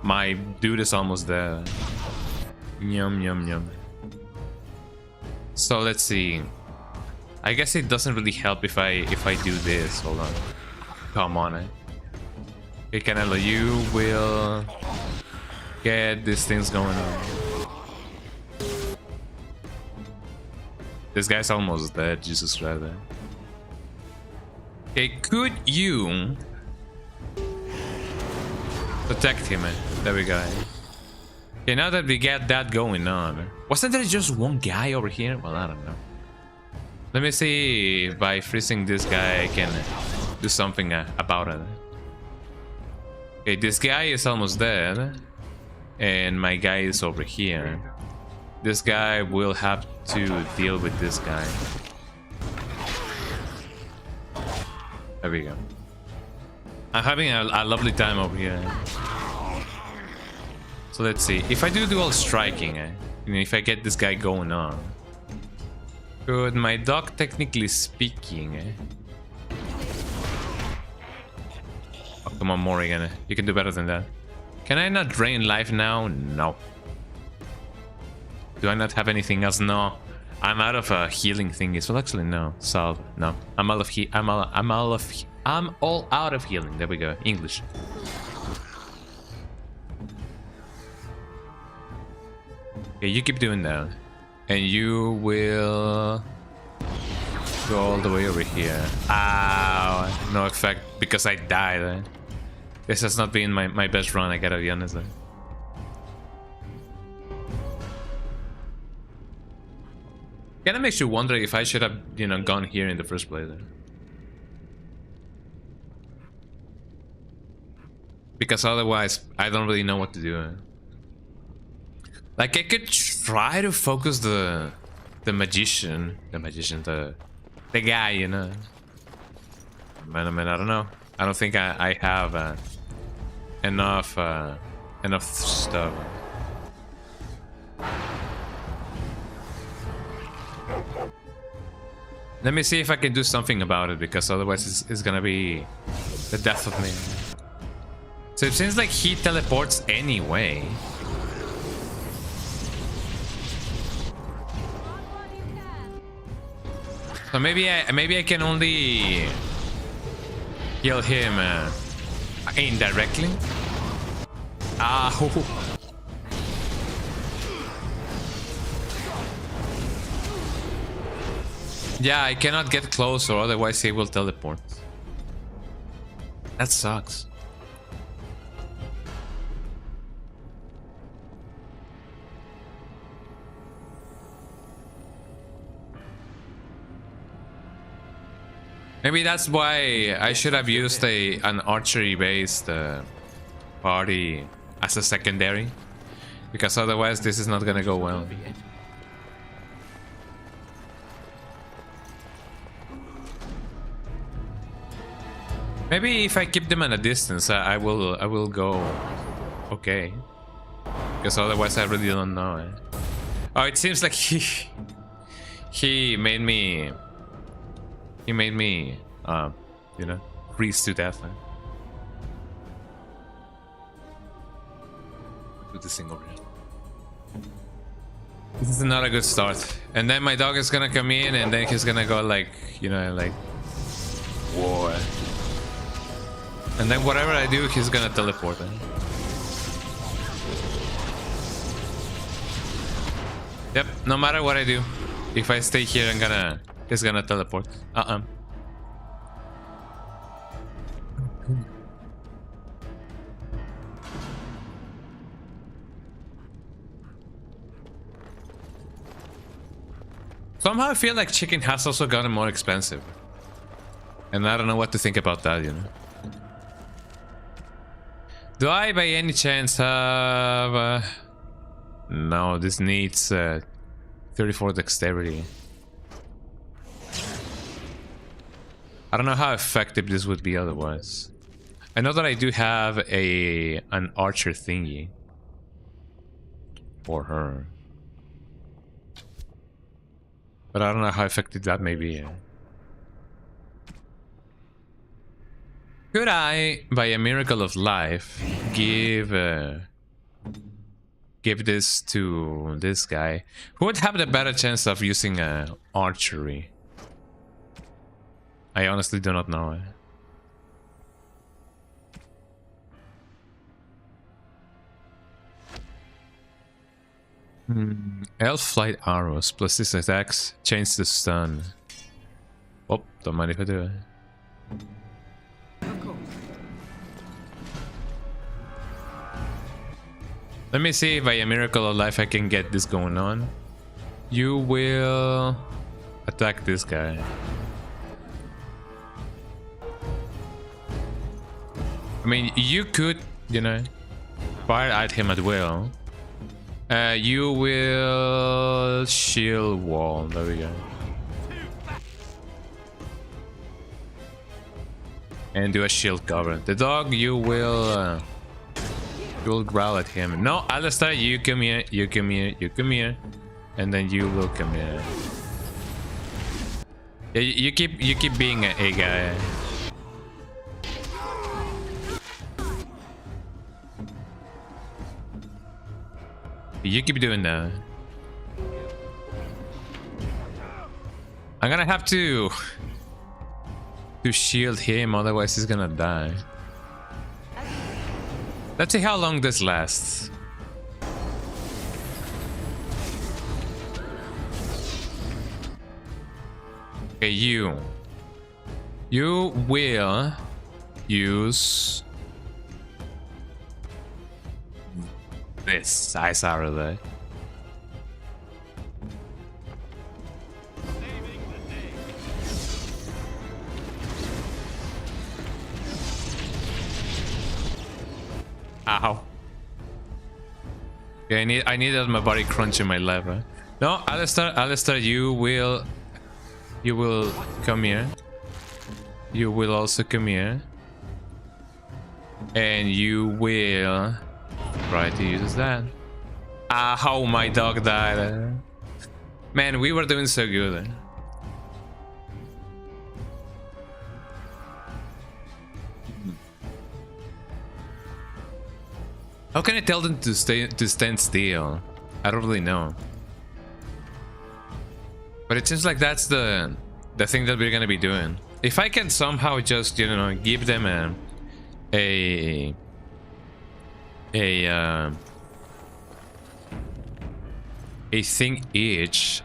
My dude is almost there. Yum yum yum. So let's see. I guess it doesn't really help if I do this. Hold on. Come on. Eh? Okay, Canelo, you will get these things going on. This guy's almost dead, Jesus Christ. Okay, could you protect him? There we go. Okay, now that we get that going on, wasn't there just one guy over here? Well, I don't know. Let me see if by freezing this guy I can do something about it. Okay, this guy is almost dead, and my guy is over here. This guy will have to deal with this guy. There we go. I'm having a lovely time over here. So let's see. If I do dual striking, if I get this guy going on, could my dog, technically speaking... Oh, come on, Morrigan. You can do better than that. Can I not drain life now? No. Do I not have anything else? No. I'm out of healing thingies. Well, actually, no. Salve. No. I'm all out of healing. There we go. English. Okay, you keep doing that. And you will go all the way over here. Ow. No effect because I died. This has not been my best run, I gotta be honest. Kinda makes you wonder if I should have, gone here in the first place. Because otherwise, I don't really know what to do. Like, I could try to focus the magician, the guy, Man, I don't know. I don't think I have enough stuff. Let me see if I can do something about it, because otherwise it's gonna be the death of me. So it seems like he teleports anyway. So maybe I can only heal him indirectly. Ah. Yeah, I cannot get close, or otherwise he will teleport. That sucks. Maybe that's why I should have used an archery-based party as a secondary, because otherwise this is not gonna go well. Maybe if I keep them at a distance, I will go okay, because otherwise I really don't know. Oh, it seems like he made me. He made me, freeze to death. Put this thing over here. This is not a good start. And then my dog is gonna come in, and then he's gonna go like, whoa. And then whatever I do, he's gonna teleport. Yep, no matter what I do, if I stay here, he's gonna teleport. Somehow I feel like chicken has also gotten more expensive. And I don't know what to think about that, Do I by any chance have... No, this needs 34 dexterity. I don't know how effective this would be otherwise. I know that I do have an archer thingy for her, but I don't know how effective that may be. Could I, by a miracle of life, give this to this guy, who would have the better chance of using archery? I honestly do not know. Elf flight arrows plus 6 attacks, change the stun. Oh, don't mind if I do it. Let me see if by a miracle of life I can get this going on. You will attack this guy. I mean, you could, you know, fire at him at will. You will shield wall. There we go. And do a shield cover. The dog, you will growl at him. No, Alistair, you come here, you come here, you come here, and then you will come here. Yeah, you keep being a guy. You keep doing that. I'm gonna have to shield him, otherwise he's gonna die. Let's see how long this lasts. Okay, you will use this ice arrow there. Ow. Okay, I need that Mabari crunch in my lever. No, Alistair, you will come here. You will also come here. And you will try to use that. How my dog died. Man, we were doing so good. How can I tell them to stand still? I don't really know. But it seems like that's the thing that we're gonna be doing. If I can somehow just, you know, give them a thing each,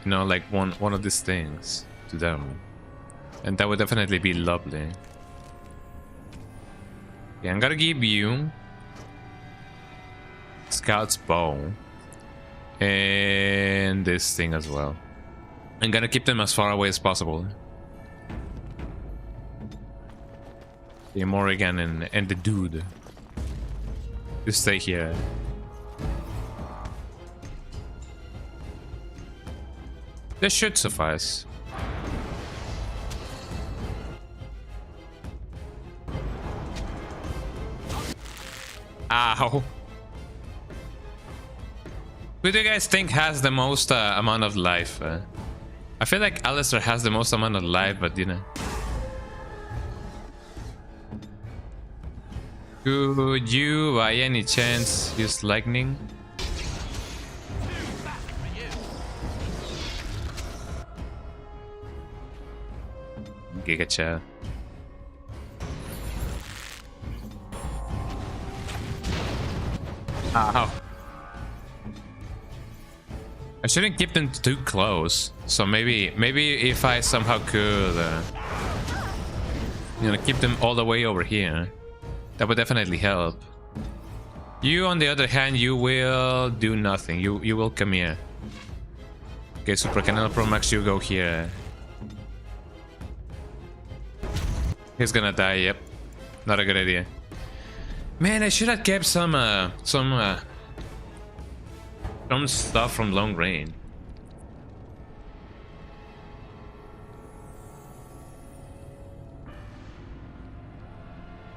you know, like one of these things to them, and that would definitely be lovely. Yeah, I'm gonna give you Scout's bow and this thing as well. I'm gonna keep them as far away as possible. The Morrigan and the dude to stay here. This should suffice. Ow. Who do you guys think has the most amount of life? I feel like Alistair has the most amount of life, but you know. Could you, by any chance, use lightning? Giga chat. Ow. I shouldn't keep them too close. So maybe if I somehow could, you know, keep them all the way over here, that would definitely help. You, on the other hand, you will do nothing. You will come here. Okay, Super Canal Pro Max, you go here. He's gonna die. Yep, not a good idea. Man, I should have kept some stuff from long range.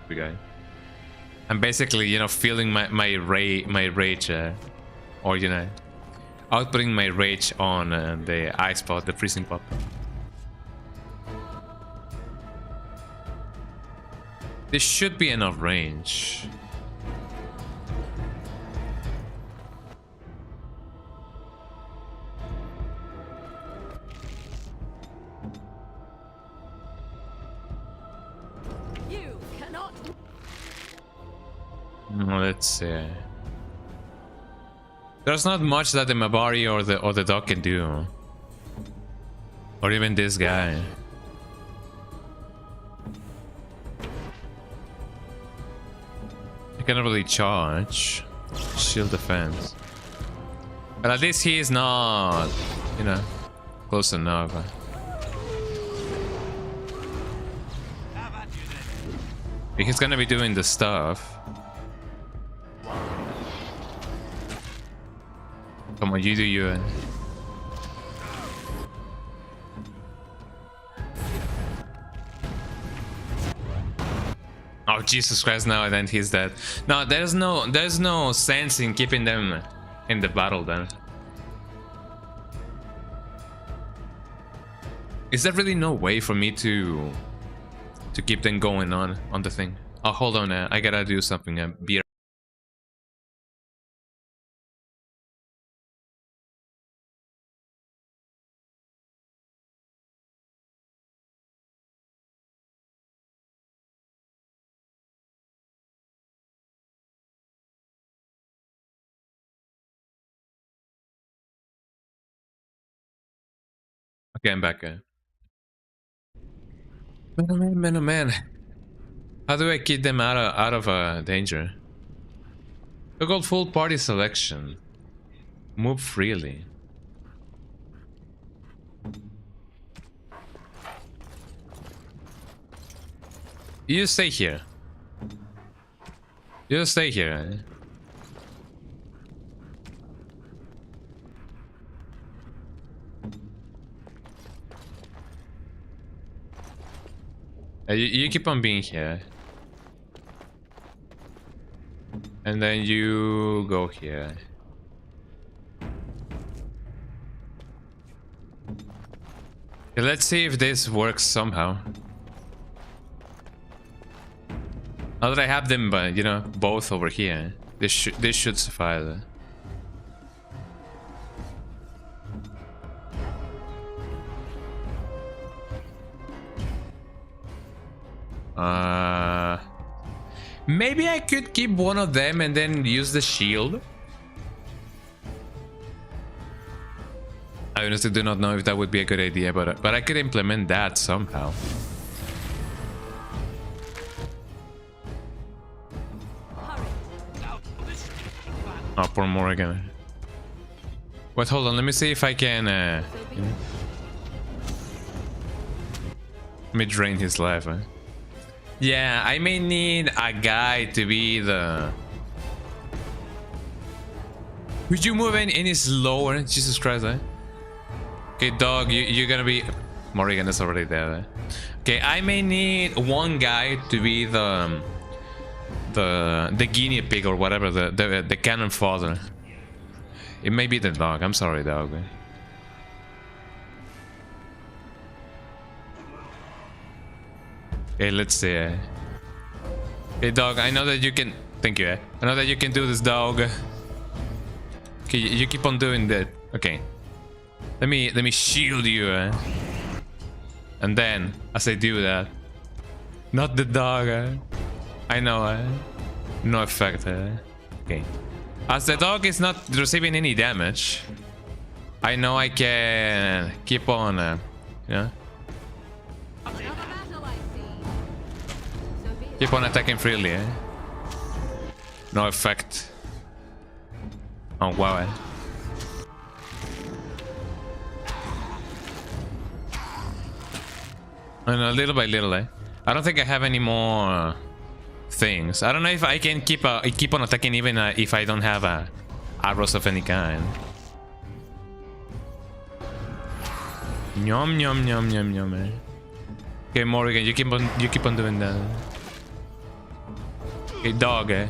We go. I'm basically, you know, feeling my rage, or you know, outputting my rage on the ice pot, the freezing pop. This should be enough range. You cannot. Let's see. There's not much that the Mabari or the dog can do, or even this guy. I cannot really charge. Shield defense. But at least he is not, you know, close enough. He's gonna be doing the stuff. Come on, you do you. Oh Jesus Christ! Now then he's dead. No, there's no sense in keeping them in the battle then. Is there really no way for me to keep them going on the thing? Oh, hold on, I gotta do something. Be okay, I'm back. Man, oh man. How do I keep them out of danger? Look at full party selection. Move freely. You stay here. You stay here. You keep on being here. And then you go here. Okay, let's see if this works somehow. Now that I have them, you know, both over here, this should suffice. Maybe I could keep one of them and then use the shield. I honestly do not know if that would be a good idea, but I could implement that somehow. Oh, poor Morrigan. Wait, hold on. Let me see if I can. Let me drain his life. Yeah, I may need a guy to be the. Would you move any slower? Jesus Christ, eh? Okay, dog, you're gonna be. Morrigan is already there. Eh? Okay, I may need one guy to be the guinea pig or whatever, the cannon fodder. It may be the dog. I'm sorry, dog. Okay, let's see. Hey, dog, I know that you can. Thank you. I know that you can do this, dog. Okay, you keep on doing that. Okay. Let me shield you. And then, as I do that, not the dog. I know. No effect. Okay. As the dog is not receiving any damage, I know I can keep on. Yeah. Keep on attacking freely, eh? No effect. Oh wow, eh? And little by little, eh? I don't think I have any more things. I don't know if I can keep on attacking even if I don't have arrows of any kind. Yum yum yum yum yum, eh? Okay, Morrigan, you keep on doing that. Okay, dog, eh?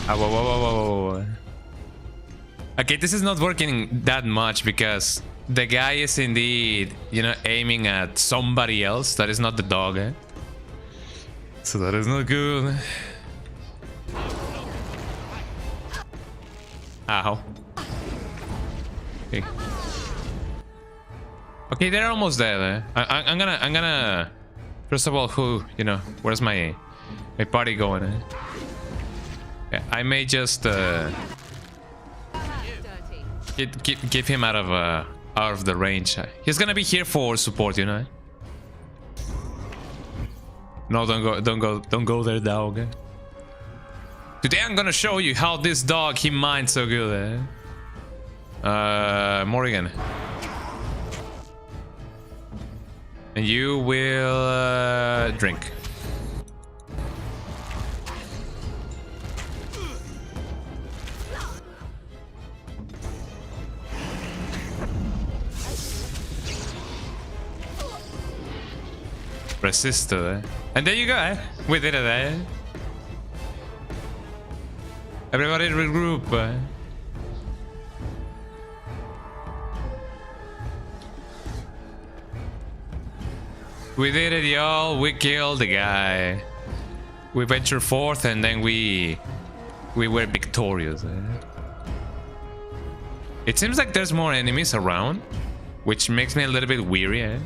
Ah, whoa. Okay, this is not working that much because the guy is indeed, you know, aiming at somebody else that is not the dog, eh? So that is not good. Ow. Okay. Okay, they're almost there. Eh? I'm gonna. First of all, where's my party going? Eh? Yeah, I may just keep him out of the range. He's gonna be here for support, you know. No, don't go there, dog. Today I'm gonna show you how this dog, he minds so good, Morrigan. And you will drink. Resistor, and there you go, we did it, Everybody regroup, We did it, y'all. We killed the guy. We ventured forth, and then we were victorious. It seems like there's more enemies around, which makes me a little bit weary,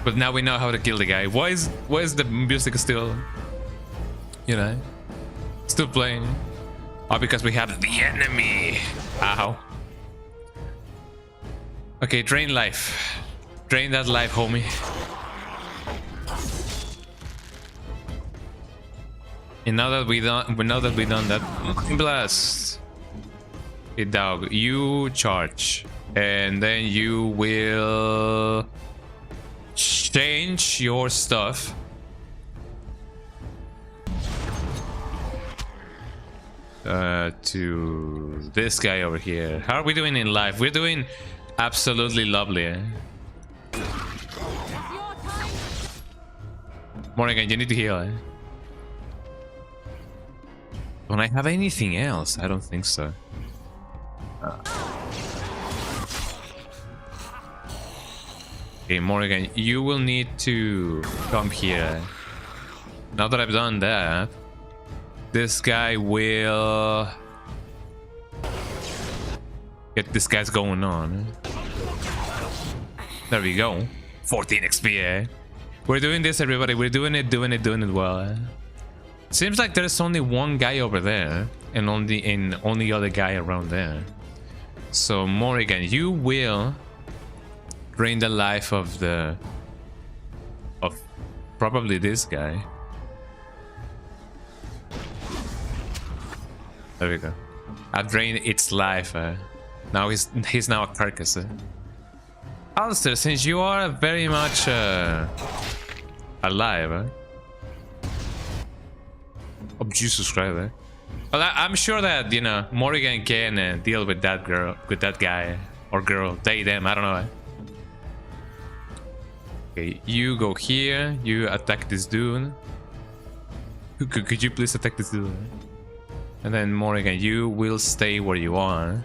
But now we know how to kill the guy. Why is the music still, you know, still playing? Oh, because we have the enemy. Ow. Okay, drain life. Drain that life, homie. And now that we done that, blast. Hey, dog, you charge, and then you will change your stuff. To this guy over here. How are we doing in life? We're doing absolutely lovely. Morrigan, you need to heal. Don't I have anything else? I don't think so. Okay, Morrigan, you will need to come here. Now that I've done that, this guy will get this guy's going on. There we go. 14 XP, We're doing this, everybody. We're doing it well. Seems like there's only one guy over there, and only other guy around there. So Morrigan, you will drain the life of probably this guy. There we go. I drained its life. Now he's now a carcass. Alistair, since you are very much alive. Oh, Jesus Christ. Well, I'm sure that, you know, Morrigan can deal with that girl, with that guy or girl, they, them, I don't know. Okay, you go here. You attack this dude. Could you please attack this dude? And then Morrigan, you will stay where you are.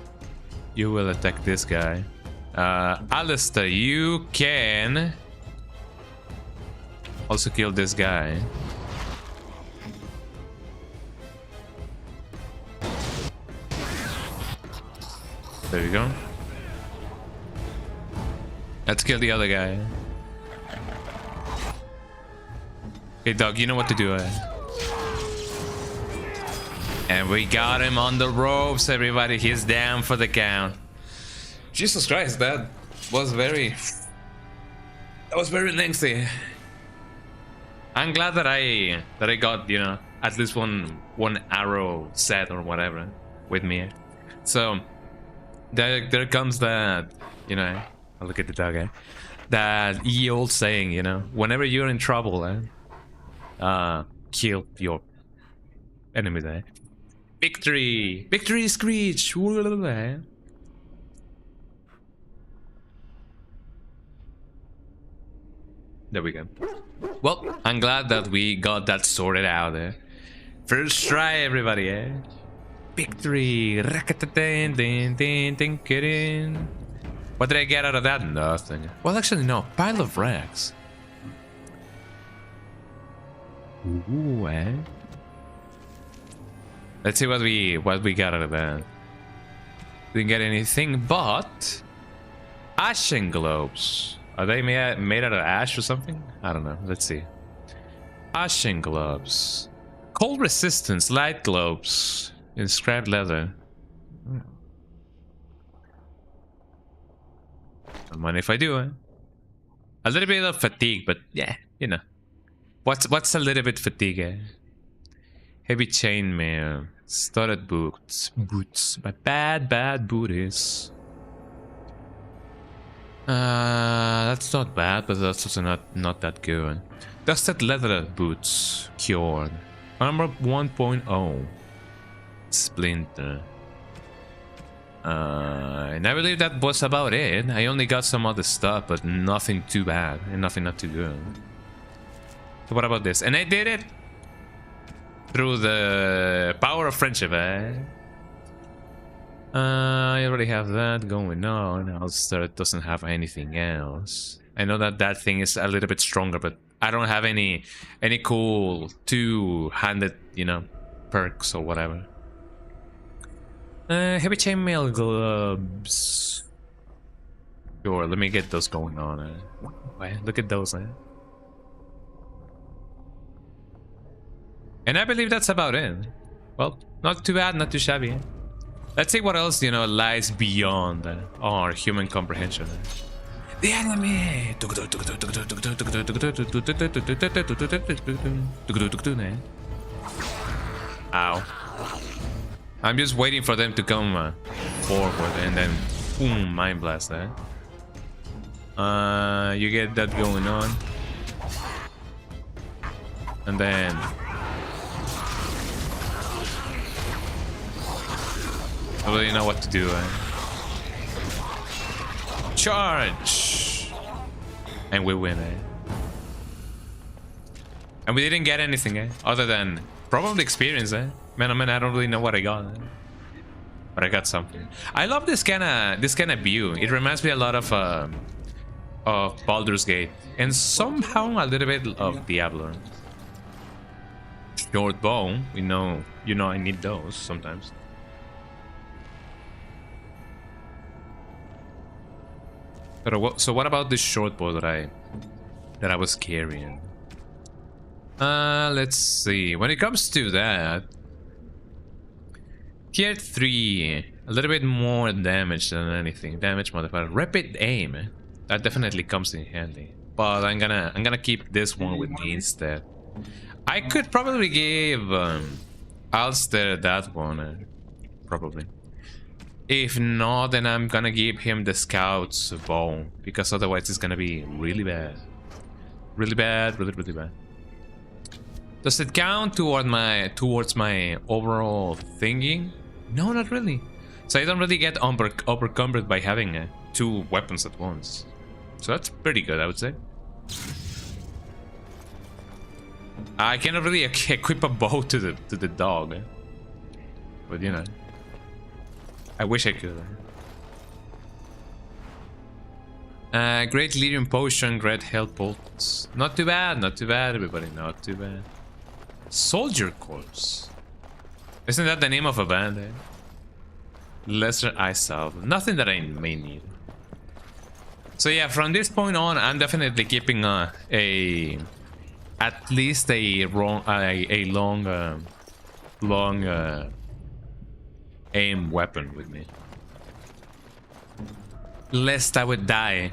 You will attack this guy. Alistair, you can also kill this guy. There we go. Let's kill the other guy. Hey, dog, you know what to do, And we got him on the ropes, everybody. He's down for the count. Jesus Christ, that was very lengthy. I'm glad that I got, you know, at least one arrow set or whatever with me. So there comes that, you know, I'll look at the dog, that old saying, you know, whenever you're in trouble, kill your enemies, Victory! Victory screech! There we go. Well, I'm glad that we got that sorted out there. First try, everybody, Victory! What did I get out of that? Nothing. Well, actually, no. Pile of rags. Ooh, Let's see what we got out of that. Didn't get anything, but ashen globes. Are they made out of ash or something? I don't know. Let's see. Ashen globes. Cold resistance, light globes in scrap leather. Don't mind if I do, A little bit of fatigue, but yeah, you know. What's a little bit fatigue? Eh? Heavy chainmail, studded boots, my bad booties. That's not bad, but that's also not that good. Dusted leather boots, cured. Armor 1.0, splinter. And I believe that was about it. I only got some other stuff, but nothing too bad and nothing not too good. So what about this? And I did it through the power of friendship, eh? I already have that going on. Ulster doesn't have anything else. I know that thing is a little bit stronger, but I don't have any cool two-handed, you know, perks or whatever. Heavy chainmail gloves. Sure, let me get those going on. Look at those, eh? And I believe that's about it. Well, not too bad, not too shabby. Eh? Let's see what else, you know, lies beyond our human comprehension. The enemy! Ow. I'm just waiting for them to come forward and then boom, mind blast that. You get that going on. And then I don't really know what to do. Charge! And we win, eh? And we didn't get anything, eh? Other than probably experience, eh? Man, I don't really know what I got, eh? But I got something. I love this kind of view. It reminds me a lot of Baldur's Gate, and somehow a little bit of Diablo. Short bow, you know I need those sometimes. So what about this short bow that I was carrying? Let's see. When it comes to that, tier 3, a little bit more damage than anything. Damage modifier, rapid aim. That definitely comes in handy. But I'm gonna keep this one with me instead. I could probably give Ulster that one, probably. If not, then I'm gonna give him the scout's bow, because otherwise it's gonna be really bad. Really bad, really bad. Does it count towards my overall thinking? No, not really. So I don't really get overcumbered by having 2 weapons at once. So that's pretty good, I would say. I cannot really equip a bow to the dog, but you know. I wish I could. Great Lyrium Potion, Great Health Bolts. Not too bad, everybody, not too bad. Soldier Corpse. Isn't that the name of a band, eh? Lesser Ice Salve. Nothing that I may need. So yeah, from this point on, I'm definitely keeping at least a long aim weapon with me, lest I would die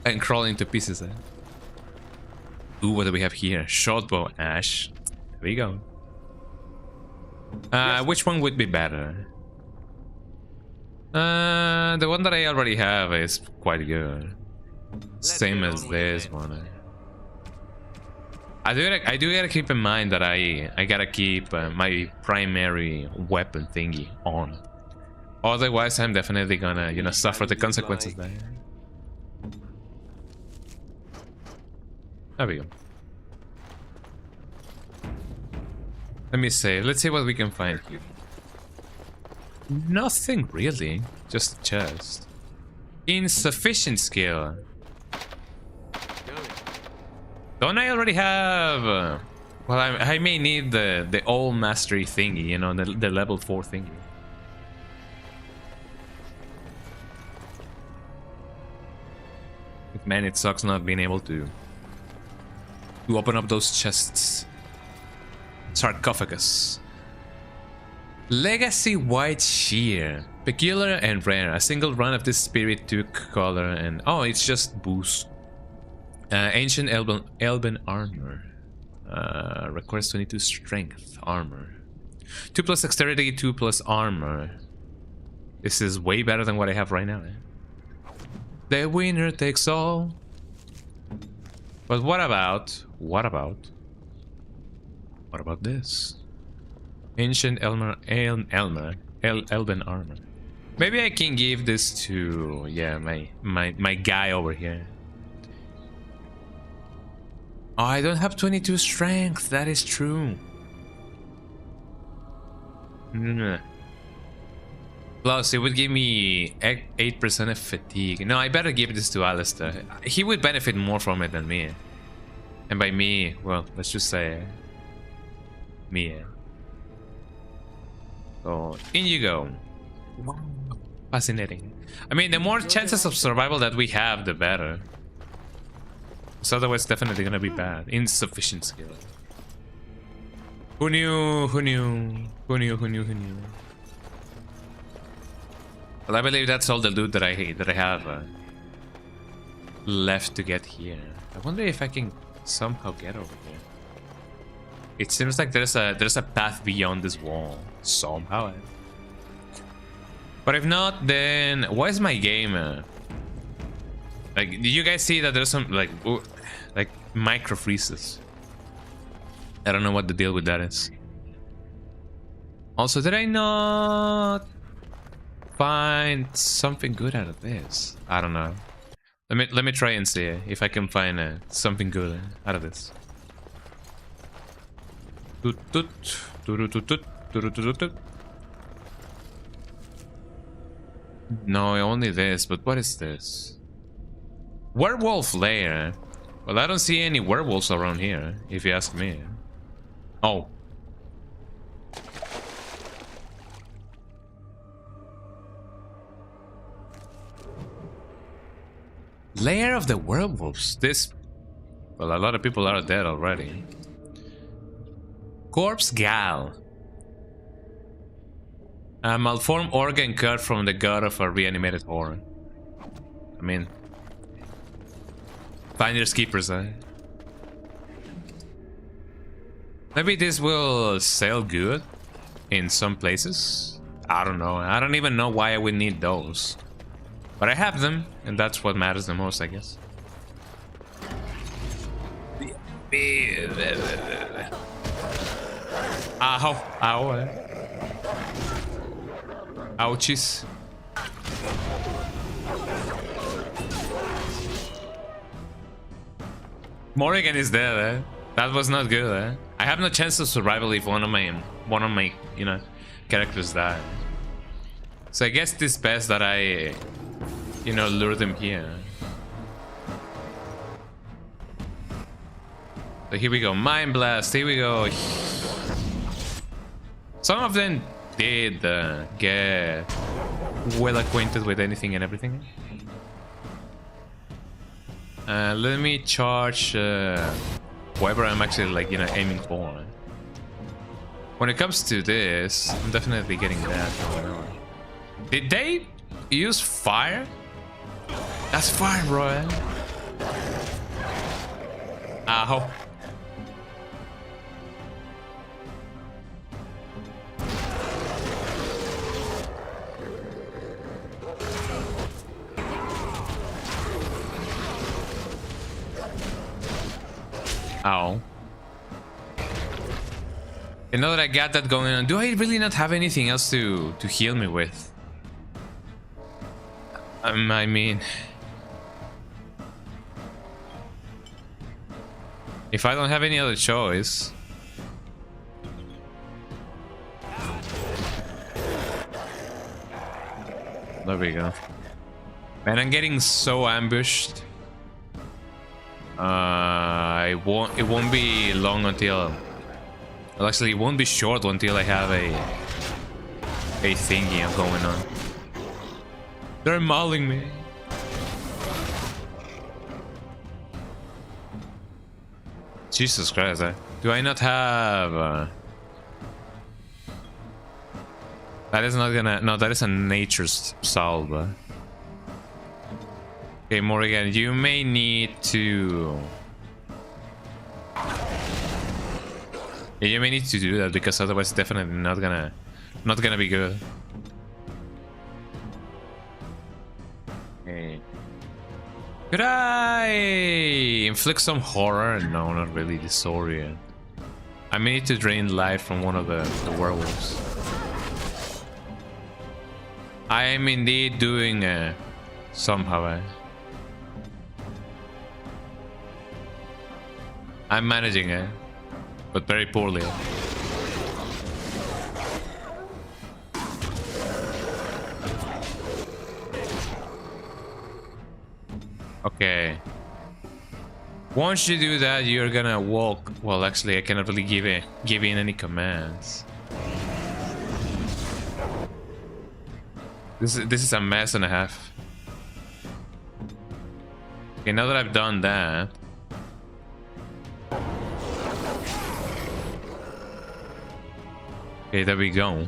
and crawl into pieces. Ooh, what do we have here? Short bow, Ash. There we go. Which one would be better? The one that I already have is quite good. Same as this one. I do gotta keep in mind that I gotta keep my primary weapon thingy on. Otherwise, I'm definitely gonna, you know, suffer the consequences there. There we go. Let me see. Let's see what we can find here. Nothing really. Just a chest. Insufficient skill. Don't I already have... well, I may need the all mastery thingy, you know, the level 4 thingy. But man, it sucks not being able to open up those chests. Sarcophagus. Legacy White Shear. Peculiar and rare. A single run of this spirit took color and... oh, it's just boost. Ancient Elven armor. Requires 22 strength armor. 2 plus dexterity, 2 plus armor. This is way better than what I have right now. The winner takes all. But what about this? Ancient Elven armor. Maybe I can give this to, yeah, my guy over here. Oh, I don't have 22 strength. That is true. Plus, it would give me 8% of fatigue. No, I better give this to Alistair. He would benefit more from it than me. And by me, well, let's just say me. So, in you go. Wow. Fascinating. I mean, the more chances of survival that we have, the better. So otherwise, it's definitely gonna be bad. Insufficient skill. Who knew? Who knew? Who knew? Who knew? Who knew? Well, I believe that's all the loot that I have left to get here. I wonder if I can somehow get over here. It seems like there's a path beyond this wall somehow. But if not, then why is my game? Like, did you guys see that there's some like micro freezes? I don't know what the deal with that is. Also, did I not find something good out of this? I don't know. Let me try and see if I can find something good out of this. No, only this. But what is this? Werewolf lair. Well, I don't see any werewolves around here, if you ask me. Oh. Lair of the werewolves. This... Well, a lot of people are dead already. Corpse Gal. A malformed organ cut from the gut of a reanimated horror. I mean... Finders keepers, eh? Maybe this will sell good in some places. I don't know. I don't even know why I would need those. But I have them, and that's what matters the most, I guess. Ow. Ow. Ouchies. Morrigan is dead, eh? That was not good, eh? I have no chance of survival if one of my, you know, characters die. So I guess it's best that I, you know, lure them here. So here we go, Mind Blast, here we go. Some of them did get well acquainted with anything and everything. Let me charge whoever I'm actually, like, you know, aiming for. When it comes to this, I'm definitely getting that going on. Did they use fire? That's fire, bro. Ow. Ow. You know that I got that going on. Do I really not have anything else to heal me with? I mean... If I don't have any other choice... There we go. Man, I'm getting so ambushed. It won't be long until... Well, actually, it won't be short until I have a thingy going on. They're mauling me. Jesus Christ, do I not have... That is not gonna... No, that is a nature's salve. Okay, Morrigan, you may need to... Yeah, you may need to do that because otherwise it's definitely not gonna be good. Okay. Could I inflict some horror? No, not really. Disorient. I may need to drain life from one of the werewolves. I am indeed doing somehow. I'm managing it, but very poorly. Okay. Once you do that, you're gonna walk. Well, actually, I cannot really give in any commands. This is a mess and a half. Okay, now that I've done that. Okay, there we go.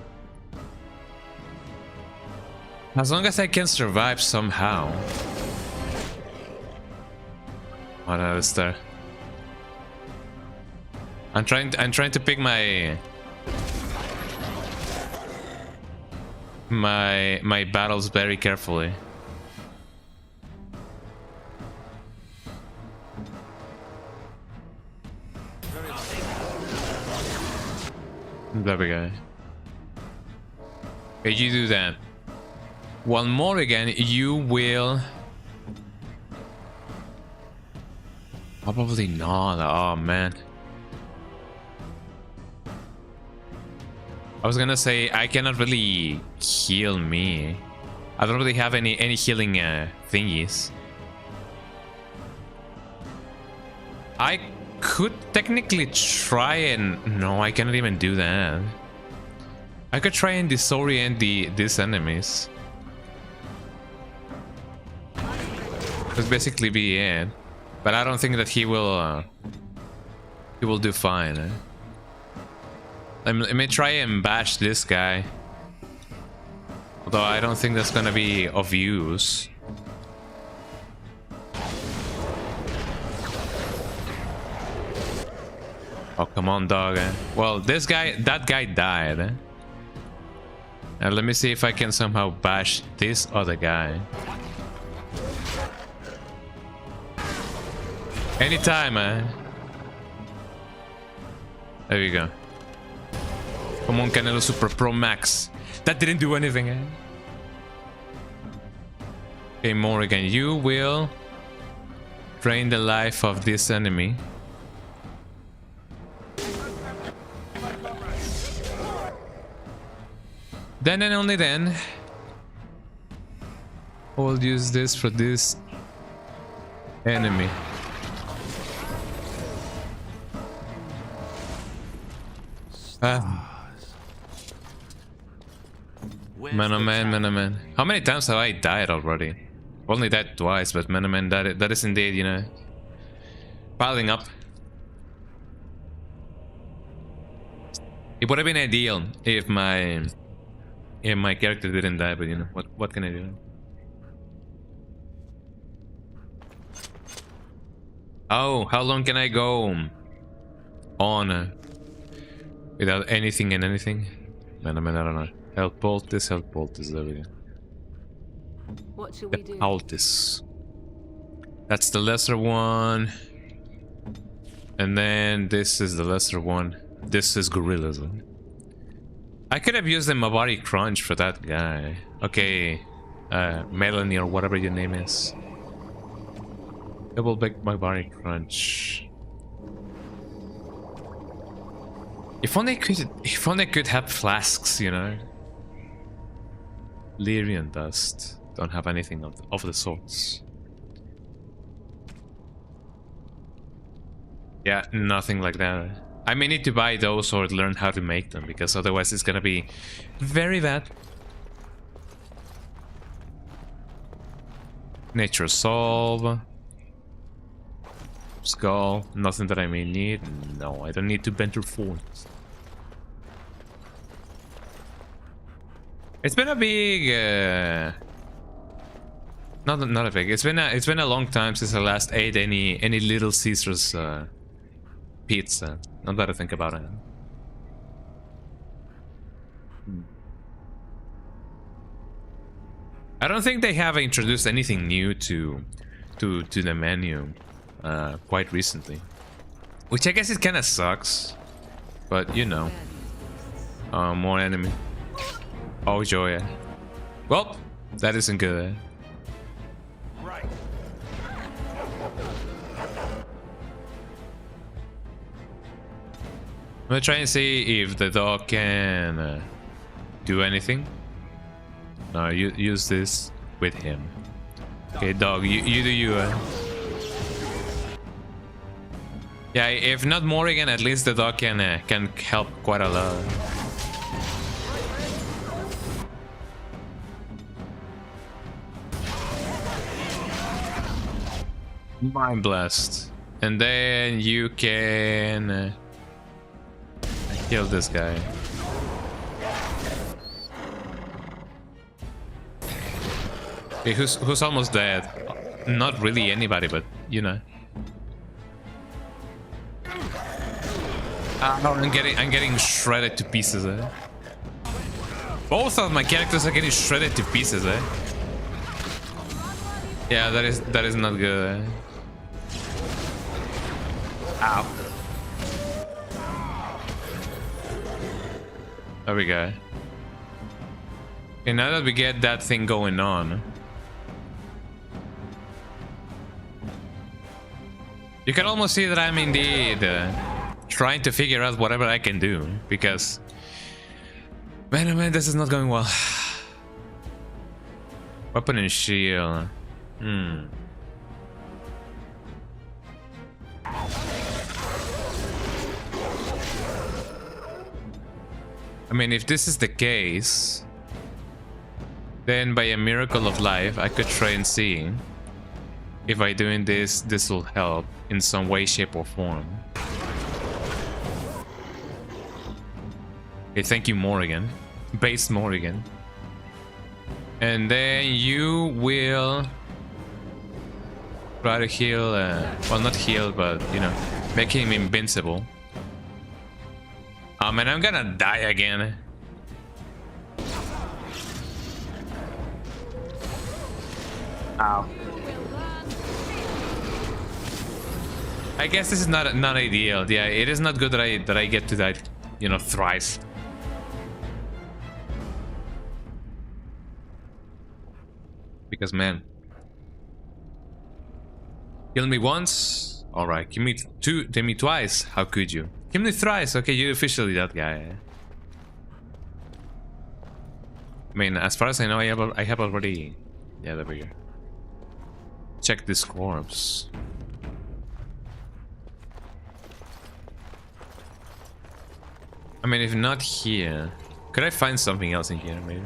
As long as I can survive somehow. What else there? I'm trying to pick my battles very carefully. There we go. Okay, you do that. One more again, you will... Probably not. Oh, man. I was gonna say, I cannot really heal me. I don't really have any healing thingies. I could technically try and... No, I cannot even do that. I could try and disorient these enemies. That's basically be it. But I don't think that he will do fine. Let me try and bash this guy. Although I don't think that's gonna be of use. Oh, come on, dog. Well, that guy died. And let me see if I can somehow bash this other guy. Anytime, There you go. Come on, Canelo Super Pro Max. That didn't do anything, Okay, Morrigan, you will drain the life of this enemy. Then and only then, I will use this for this enemy. Man, oh man, man, oh man. How many times have I died already? Only died twice, but man, oh man, that is indeed, you know, piling up. It would have been ideal if my character didn't die, but you know, what can I do? Oh, how long can I go on without anything and anything? Man, I don't know. Health poultice, there we go. What should we do? Poultice. That's the lesser one. And then this is the lesser one. This is gorillas. I could have used the Mabari Crunch for that guy. Okay, Melanie or whatever your name is. Double big Mabari Crunch. If only could have flasks, you know. Lyrian dust. Don't have anything of the sorts. Yeah, nothing like that. I may need to buy those or learn how to make them, because otherwise it's gonna be very bad. Nature Solve. Skull. Nothing that I may need. No, I don't need to bend your phones. It's been a big Not a big. It's been a long time since I last ate any Little Caesars pizza. Not that I think about it. I don't think they have introduced anything new to the menu quite recently, which I guess it kind of sucks, but you know, more enemy. Oh joy. Well, that isn't good. Right. I'm gonna try and see if the dog can do anything. No, use this with him. Okay, dog, you do you. Yeah, if not Morrigan, at least the dog can help quite a lot. Mind blast, and then you can kill this guy. Okay, who's almost dead? Not really anybody, but you know. I'm getting shredded to pieces. Both of my characters are getting shredded to pieces. Yeah, that is not good. Ow. There we go. Okay, now that we get that thing going on, you can almost see that I'm indeed trying to figure out whatever I can do, because man, oh man, this is not going well. Weapon and shield. I mean, if this is the case, then by a miracle of life, I could try and see if by doing this will help in some way, shape, or form. Okay, thank you, Morrigan. Base Morrigan. And then you will try to heal, well, not heal, but, you know, make him invincible. Oh man, I'm gonna die again. Ow. I guess this is not ideal. Yeah, it is not good that I get to die, you know, thrice. Because man, kill me once, all right. Kill me twice. How could you? Kill me thrice. Okay, you're officially that guy. I mean, as far as I know, I have already. Yeah, there we go. Check this corpse. I mean, if not here, could I find something else in here? Maybe.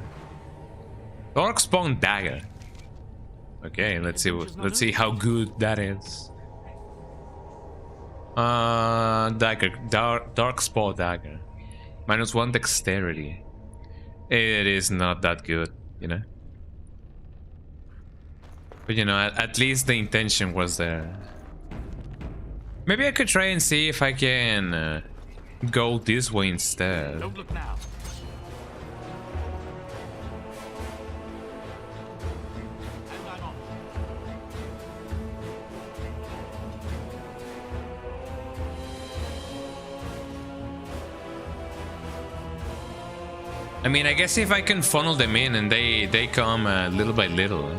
Darkspawn dagger. Okay, let's see how good that is. Dagger, Darkspawn dagger. -1 dexterity. It is not that good, you know. But you know, at least the intention was there. Maybe I could try and see if I can go this way instead. Don't look now. I mean, I guess if I can funnel them in and they come little by little.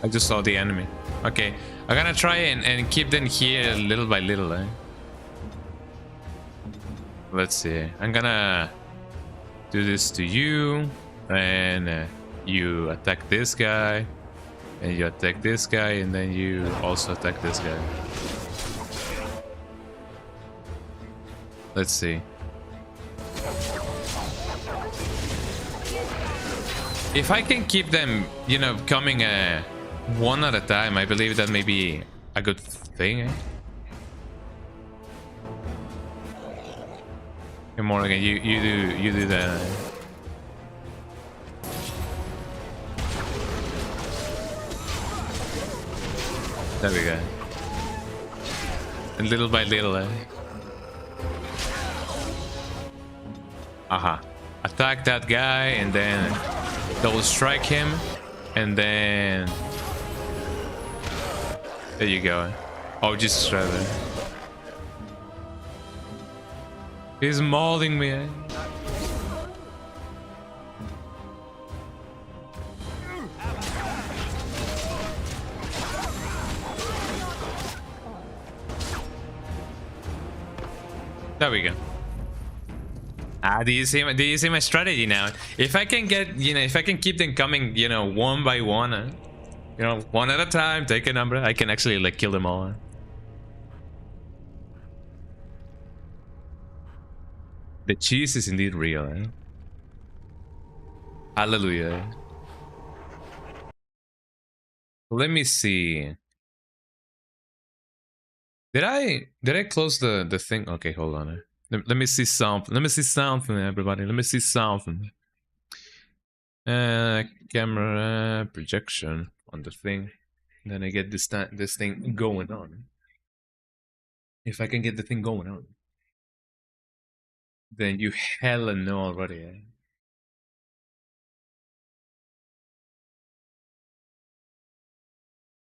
I just saw the enemy. Okay, I'm gonna try and keep them here little by little. Let's see. I'm gonna do this to you, and you attack this guy, and you attack this guy, and then you also attack this guy. Let's see. If I can keep them, you know, coming one at a time, I believe that maybe a good thing, eh? Hey, Morgan, you do that. Eh? There we go. And little by little, eh? Aha. Attack that guy and then double strike him and then there you go. Oh, just right there. He's mauling me. Eh? There we go. Do you see my strategy now? If I can get, if I can keep them coming, one by one, one at a time, take a number, I can actually like kill them all. The cheese is indeed real, eh? Hallelujah. Let me see. Did I close the thing? Okay, hold on. Let me see something. Let me see something, everybody. Let me see something. Camera projection on the thing. Then I get this thing going on. If I can get the thing going on, then you hella know already. Eh?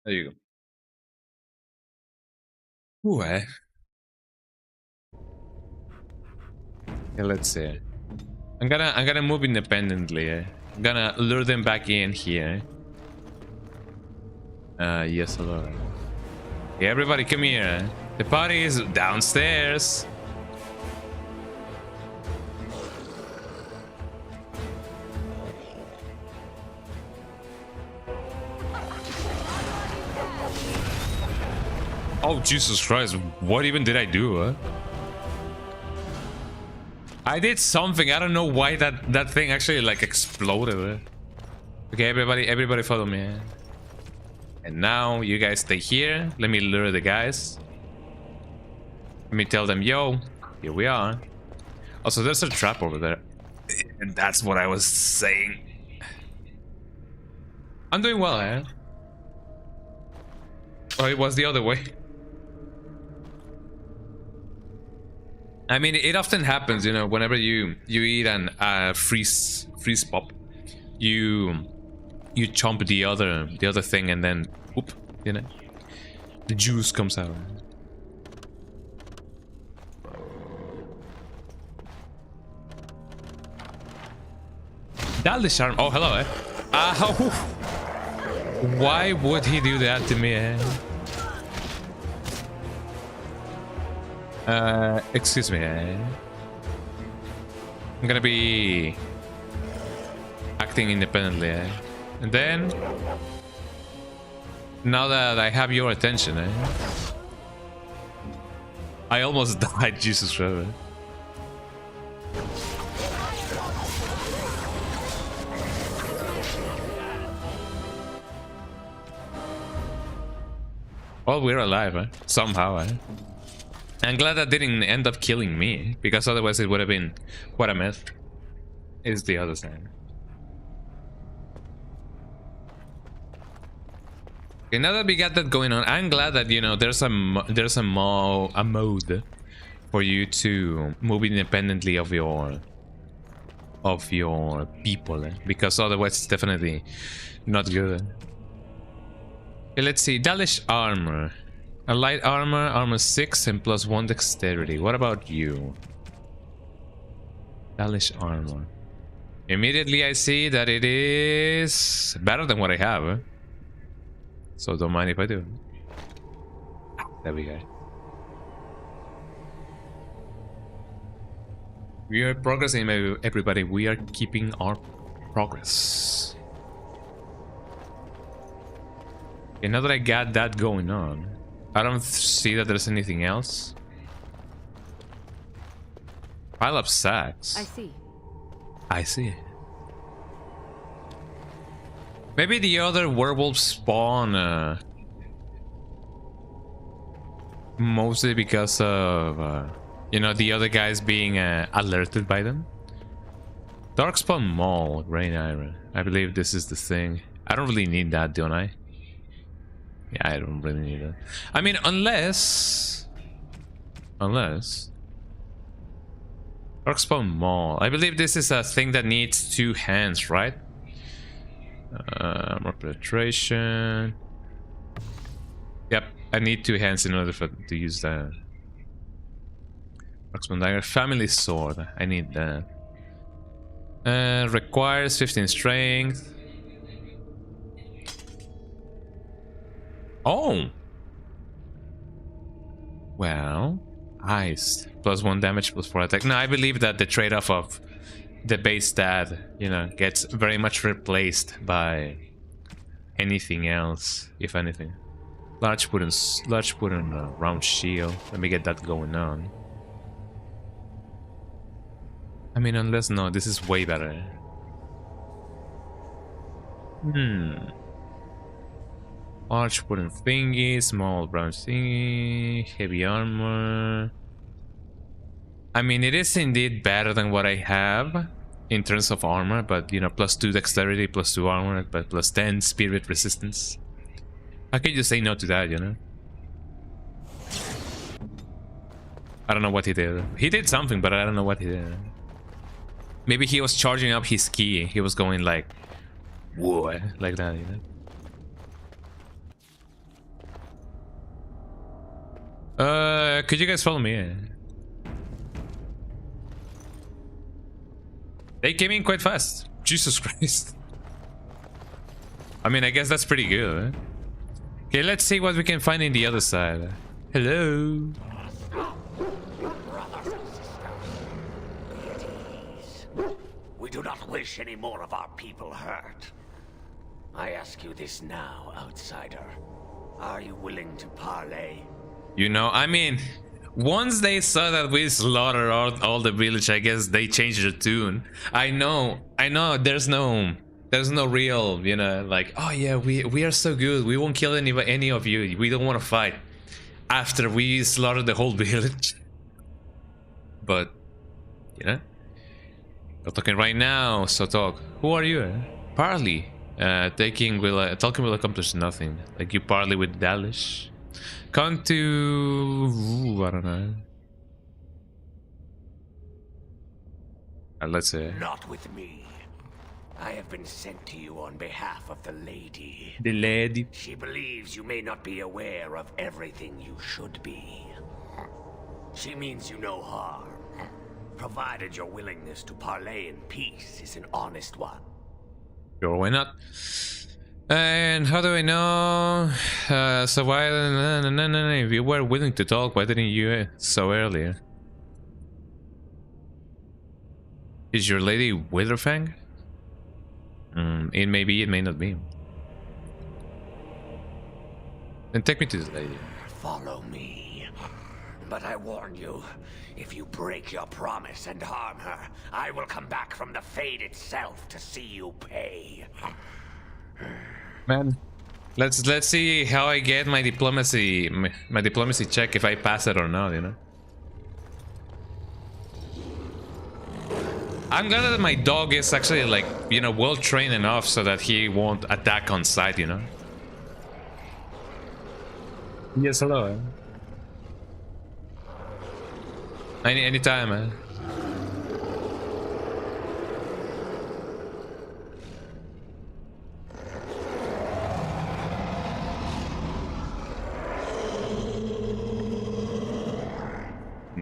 There you go. Ooh, eh? Yeah, let's see. I'm gonna move independently. Eh? I'm gonna lure them back in here. Yes, hello. Hey, everybody, come here. The party is downstairs. Oh, Jesus Christ. What even did I do, huh? I did something. I don't know why that thing actually like exploded. Huh? Okay, everybody follow me. And now you guys stay here. Let me lure the guys. Let me tell them, yo, here we are. Also, there's a trap over there. And that's what I was saying. I'm doing well, eh? Oh, it was the other way. I mean, it often happens, whenever you eat an freeze pop, you chomp the other thing, and then whoop, the juice comes out. That charm. Oh, hello, eh? Why would he do that to me, eh? Excuse me. I'm gonna be acting independently, eh? And then, now that I have your attention, eh? I almost died, Jesus Christ. Well, we're alive, eh? Somehow, eh? I'm glad that didn't end up killing me, because otherwise it would have been what a mess. Is the other side. Okay, now that we got that going on, I'm glad that there's a mode for you to move independently of your people, eh? Because otherwise it's definitely not good. Okay, let's see. Dalish armor. A light armor 6 and +1 dexterity. What about you? Dalish armor. Immediately I see that it is better than what I have. Eh? So don't mind if I do. There we go. We are progressing, everybody. We are keeping our progress. Okay, now that I got that going on, I don't see that there's anything else. Pile up sacks. I see. I see. Maybe the other werewolves spawn Mostly because of, you know, the other guys being alerted by them. Darkspawn Mall, Grain Iron. I believe this is the thing. I don't really need that, don't I? Yeah, I don't really need that. I mean, unless... Darkspawn Mall. I believe this is a thing that needs 2 hands, right? More penetration. Yep, I need 2 hands in order to use that. Darkspawn Dagger. Family Sword. I need that. Requires 15 strength. Oh! Well, ice. +1 damage, +4 attack. No, I believe that the trade-off of the base stat, you know, gets very much replaced by anything else, if anything. Large put in round shield. Let me get that going on. I mean, unless no, this is way better. Large wooden thingy, small brown thingy, heavy armor. I mean, it is indeed better than what I have in terms of armor, but you know, +2 dexterity, +2 armor, but +10 spirit resistance. How can you say no to that, you know? I don't know what he did. He did something, but I don't know what he did. Maybe he was charging up his ki. He was going like, whoa, like that, you know? Could you guys follow me? They came in quite fast. Jesus Christ. I mean, I guess that's pretty good. Okay, let's see what we can find in the other side. Hello. We do not wish any more of our people hurt. I ask you this now, outsider. Are you willing to parley? You know, I mean, once they saw that we slaughtered all the village, I guess they changed their tune. I know, there's no real, you know, like, oh yeah, we are so good, we won't kill any of you, we don't want to fight after we slaughtered the whole village. But, you know, we're talking right now, so talk. Who are you? Parley. Talking will accomplish nothing. Like you parley with Dalish. Come to... Ooh, I don't know. Let's say. Not with me. I have been sent to you on behalf of the lady. The lady. She believes you may not be aware of everything you should be. She means you no harm, provided your willingness to parley in peace is an honest one. Sure, why not? And how do I know? So why? No. If you were willing to talk, why didn't you so earlier? Is your lady Witherfang? It may be, it may not be. Then take me to the lady. Follow me. But I warn you, if you break your promise and harm her, I will come back from the Fade itself to see you pay. Man, let's see how I get my diplomacy check, if I pass it or not, you know. I'm glad that my dog is actually, like, you know, well trained enough so that he won't attack on sight, you know. Yes, hello. Anytime, man.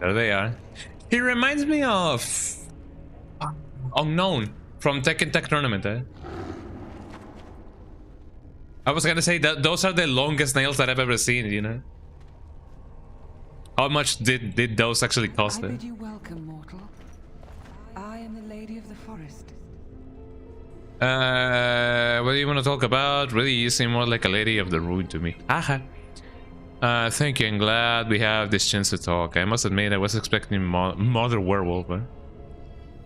There they are. He reminds me of Unknown from Tekken Tech Tournament, eh? I was gonna say that those are the longest nails that I've ever seen, you know? How much did those actually cost? I bid you welcome, mortal. I am the Lady of the Forest. What do you want to talk about? Really, you seem more like a lady of the ruin to me. Haha. Thank you, I'm glad we have this chance to talk. I must admit, I was expecting Mother Werewolf, huh?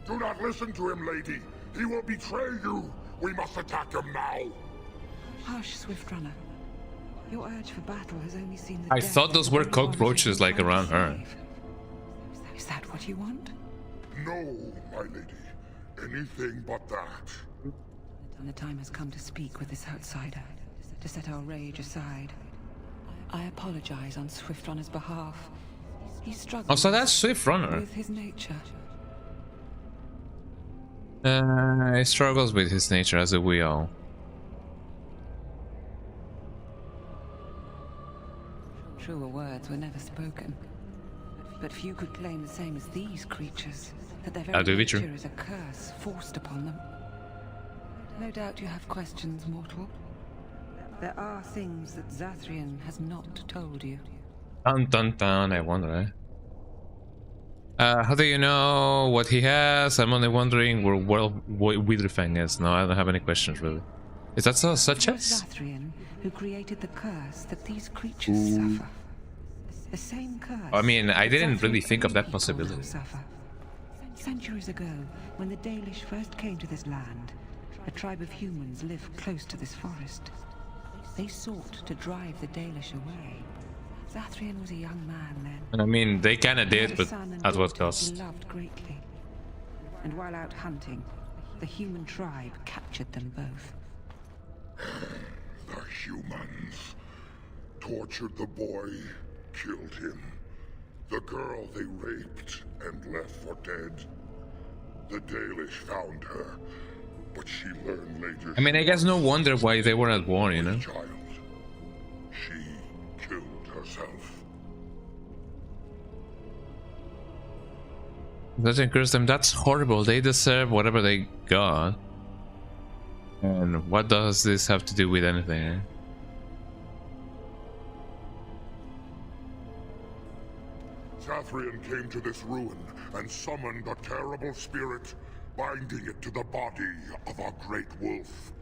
Do not listen to him, lady. He will betray you. We must attack him now. Hush, Swift Runner. Your urge for battle has only seen the I death thought those of were everyone cockroaches who like tried to around her. save. Is that what you want? No, my lady. Anything but that. And the time has come to speak with this outsider, to set our rage aside. I apologize on Swift Runner's behalf. He struggles Oh, so that's Swift Runner. with his nature. He struggles with his nature, as we all. Truer words were never spoken. But few could claim the same as these creatures, that their very That would be true. nature is a curse forced upon them. No doubt you have questions, mortal. There are things that Zathrian has not told you. Dun dun dun, I wonder. How do you know what he has? I'm only wondering where Witherfang is. No, I don't have any questions really. Is that so? Such It was as? Zathrian who created the curse that these creatures suffer. The same curse. I mean, I that didn't really Zathrian's think of that people possibility. now suffer. Centuries ago, when the Dalish first came to this land, a tribe of humans lived close to this forest. They sought to drive the Dalish away. Zathrian was a young man then. And I mean, they kinda He had did, a but son and at what daughter cost? he loved greatly. And while out hunting, the human tribe captured them both. The humans tortured the boy, killed him. The girl they raped and left for dead. The Dalish found her, but she learned later. I mean, I guess no wonder why they were at war, you know? Child. She killed herself. Doesn't curse them. That's horrible. They deserve whatever they got. And what does this have to do with anything? Eh? Zathrian came to this ruin and summoned a terrible spirit, binding it to the body of a great wolf.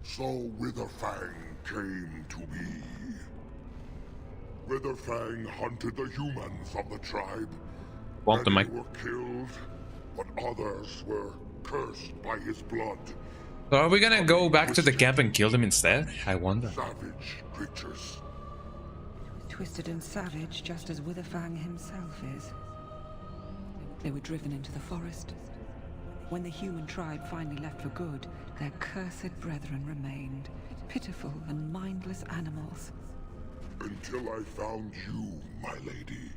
So Witherfang came to be. Witherfang hunted the humans of the tribe. Want the Many mic? were killed, but others were cursed by his blood. So are we gonna go back to the camp and kill them instead? I wonder. Savage creatures. Twisted and savage, just as Witherfang himself is. They were driven into the forest. When the human tribe finally left for good, their cursed brethren remained. Pitiful and mindless animals. Until I found you, my lady.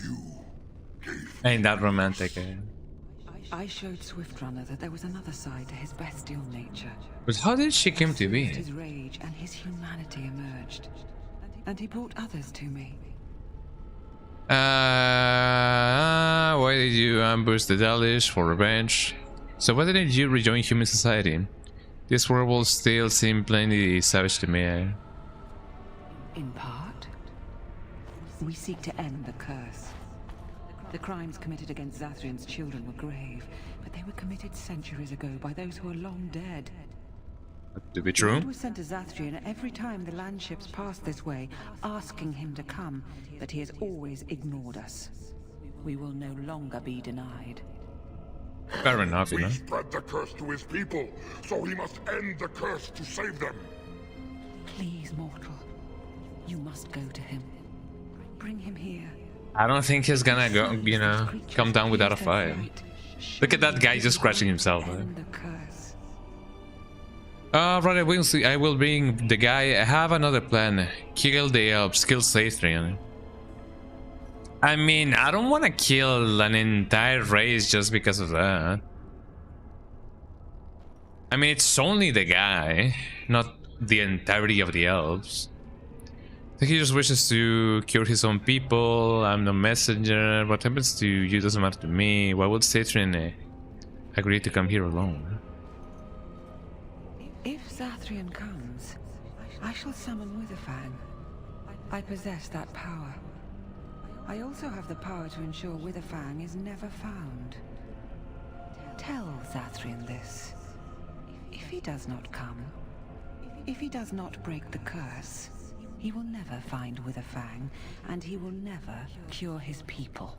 You gave Ain't that romantic, eh? I showed Swiftrunner that there was another side to his bestial nature. But how did she come to be? His rage and his humanity emerged. And he brought others to me. Why did you ambush the Dalish for revenge? So why didn't you rejoin human society? This world will still seem plainly savage to me. Eh? In part, we seek to end the curse. The crimes committed against Zathrian's children were grave, but they were committed centuries ago by those who are long dead. To be true? Word was sent to Zathrian every time the landships passed this way, asking him to come, but he has always ignored us. We will no longer be denied. Fair enough, you know. We spread the curse to his people, so he must end the curse to save them. Please, mortal. You must go to him. Bring him here. I don't think he's gonna go, you know, come down without a fight. Look at that guy just scratching himself. Eh? End the curse. Right, I will bring the guy. I have another plan. Kill the elves, kill Zathrian. I mean, I don't want to kill an entire race just because of that. I mean, it's only the guy, not the entirety of the elves. I think he just wishes to cure his own people. I'm the messenger. What happens to you doesn't matter to me. Why would Zathrian agree to come here alone? If Zathrian comes, I shall summon Witherfang. I possess that power. I also have the power to ensure Witherfang is never found. Tell Zathrian this. If he does not come, if he does not break the curse, he will never find Witherfang, and he will never cure his people.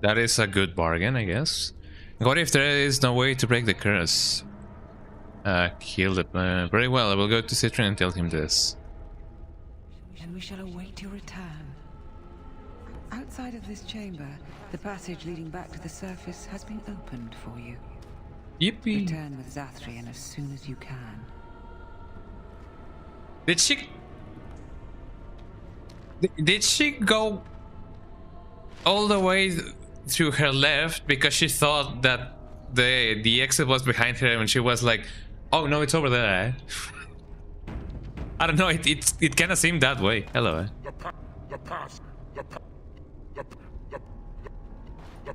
That is a good bargain, I guess. What if there is no way to break the curse? Kill the... very well, I will go to Citron and tell him this. and we shall await your return. Outside of this chamber, the passage leading back to the surface has been opened for you. Yippee! Return with Zathrian as soon as you can. Did she go all the way to her left because she thought that the exit was behind her and she was like, oh no, it's over there. I don't know, it kind of seemed that way. Hello.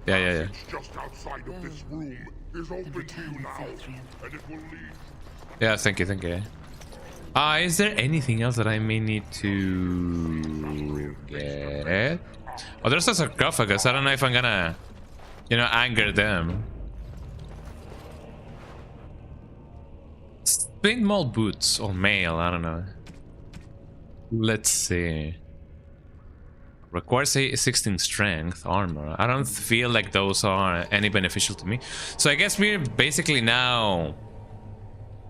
Yeah. Just outside of this room is open to you now, and it will lead. Yeah, thank you. Is there anything else that I may need to get? Oh, there's a sarcophagus. I don't know if I'm gonna, anger them. Spin mold boots or mail, I don't know. Let's see. Requires a 16 strength armor. I don't feel like those are any beneficial to me. So I guess we're basically now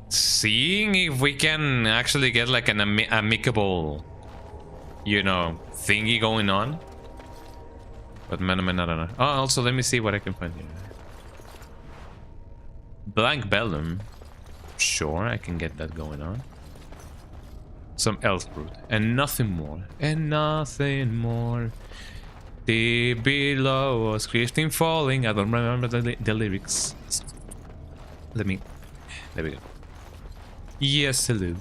seeing if we can actually get like an amicable, thingy going on. But man, I don't know. Oh, also let me see what I can find here. Blank Bellum. Sure, I can get that going on. Some elf brute. And nothing more. Deep below us, drifting, falling. I don't remember the lyrics. There we go. Yes, hello.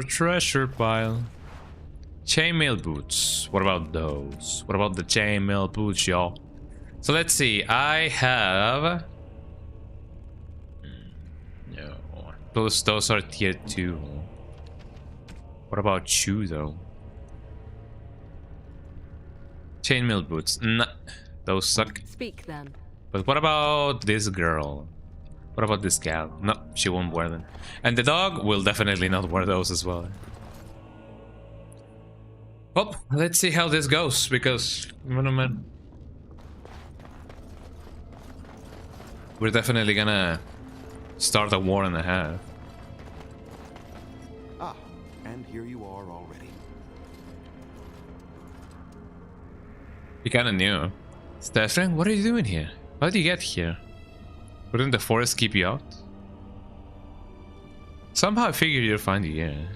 Treasure pile. Chainmail boots. What about those? What about the chainmail boots, y'all? So let's see. I have. No. Those are tier 2. What about you though? Chainmail boots. Nah, those suck. Speak then. But what about this girl? What about this gal? No, she won't wear them. And the dog will definitely not wear those as well. Well, let's see how this goes, because man, we're definitely gonna start a war and a half. Ah, and here you are already. You kinda knew. Stefan, what are you doing here? How did you get here? Wouldn't the forest keep you out? Somehow I figured you'd find you here.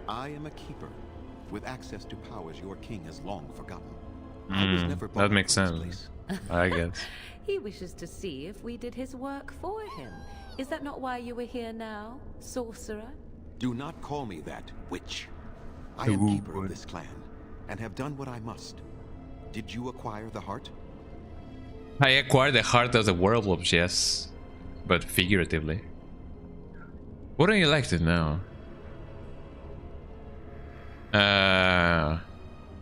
I am a keeper, with access to powers your king has long forgotten. I was never born that makes for this sense. place. I guess. He wishes to see if we did his work for him. Is that not why you were here now, sorcerer? Do not call me that, witch. I am keeper of this clan, and have done what I must. Did you acquire the heart? I acquired the heart of the werewolves, yes. But figuratively. Wouldn't you like to know?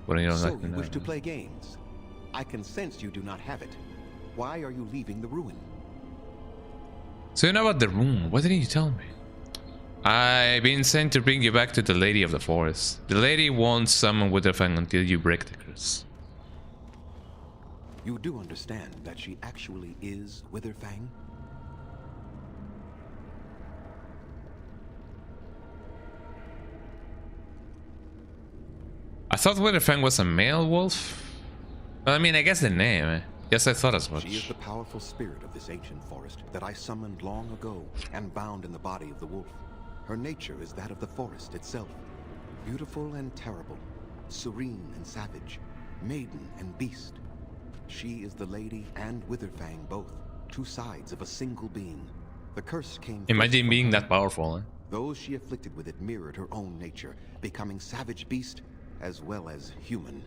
Wouldn't you So like to you know? wish to play games? I can sense you do not have it. Why are you leaving the ruin? So you know about the room? Why didn't you tell me? I've been sent to bring you back to the Lady of the Forest. The lady won't summon Witherfang until you break the curse. You do understand that she actually is Witherfang? I thought Witherfang was a male wolf. Well, I mean, I guess the name. Yes, I thought as much. She is the powerful spirit of this ancient forest that I summoned long ago and bound in the body of the wolf. Her nature is that of the forest itself. Beautiful and terrible, serene and savage, maiden and beast. She is the lady and Witherfang both, two sides of a single being. The curse came. Imagine being that powerful. Those she afflicted with it mirrored her own nature, becoming savage beast as well as human.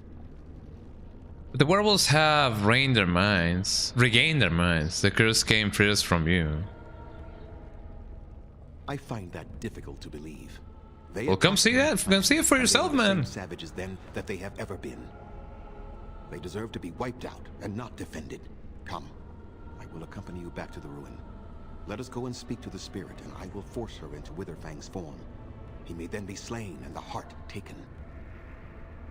But the werewolves have regained their minds. The curse came first from you. I find that difficult to believe. They Well, come see that. Come see it for yourself, man. Savages then that they have ever been. They deserve to be wiped out and not defended. Come, I will accompany you back to the ruin. Let us go and speak to the spirit, and I will force her into Witherfang's form. He may then be slain and the heart taken.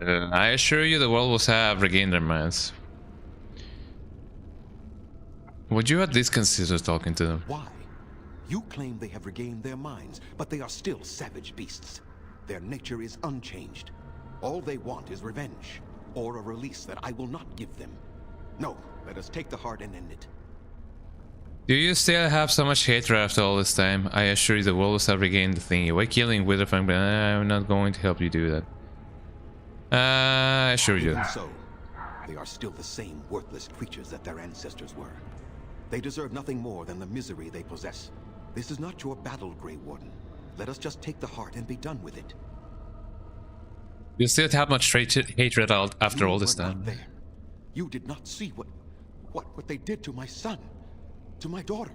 I assure you the werewolves have regained their minds. Would you at least consider talking to them? Why? You claim they have regained their minds, but they are still savage beasts. Their nature is unchanged. All they want is revenge, or a release that I will not give them. No, let us take the heart and end it. Do you still have so much hatred after all this time? I assure you the wolves have regained the thingy. Why killing Witherfang? But I'm not going to help you do that. I assure you. Even so, they are still the same worthless creatures that their ancestors were. They deserve nothing more than the misery they possess. This is not your battle, Grey Warden. Let us just take the heart and be done with it. You still have much hatred out after all this time. There. You did not see what they did to my son, to my daughter,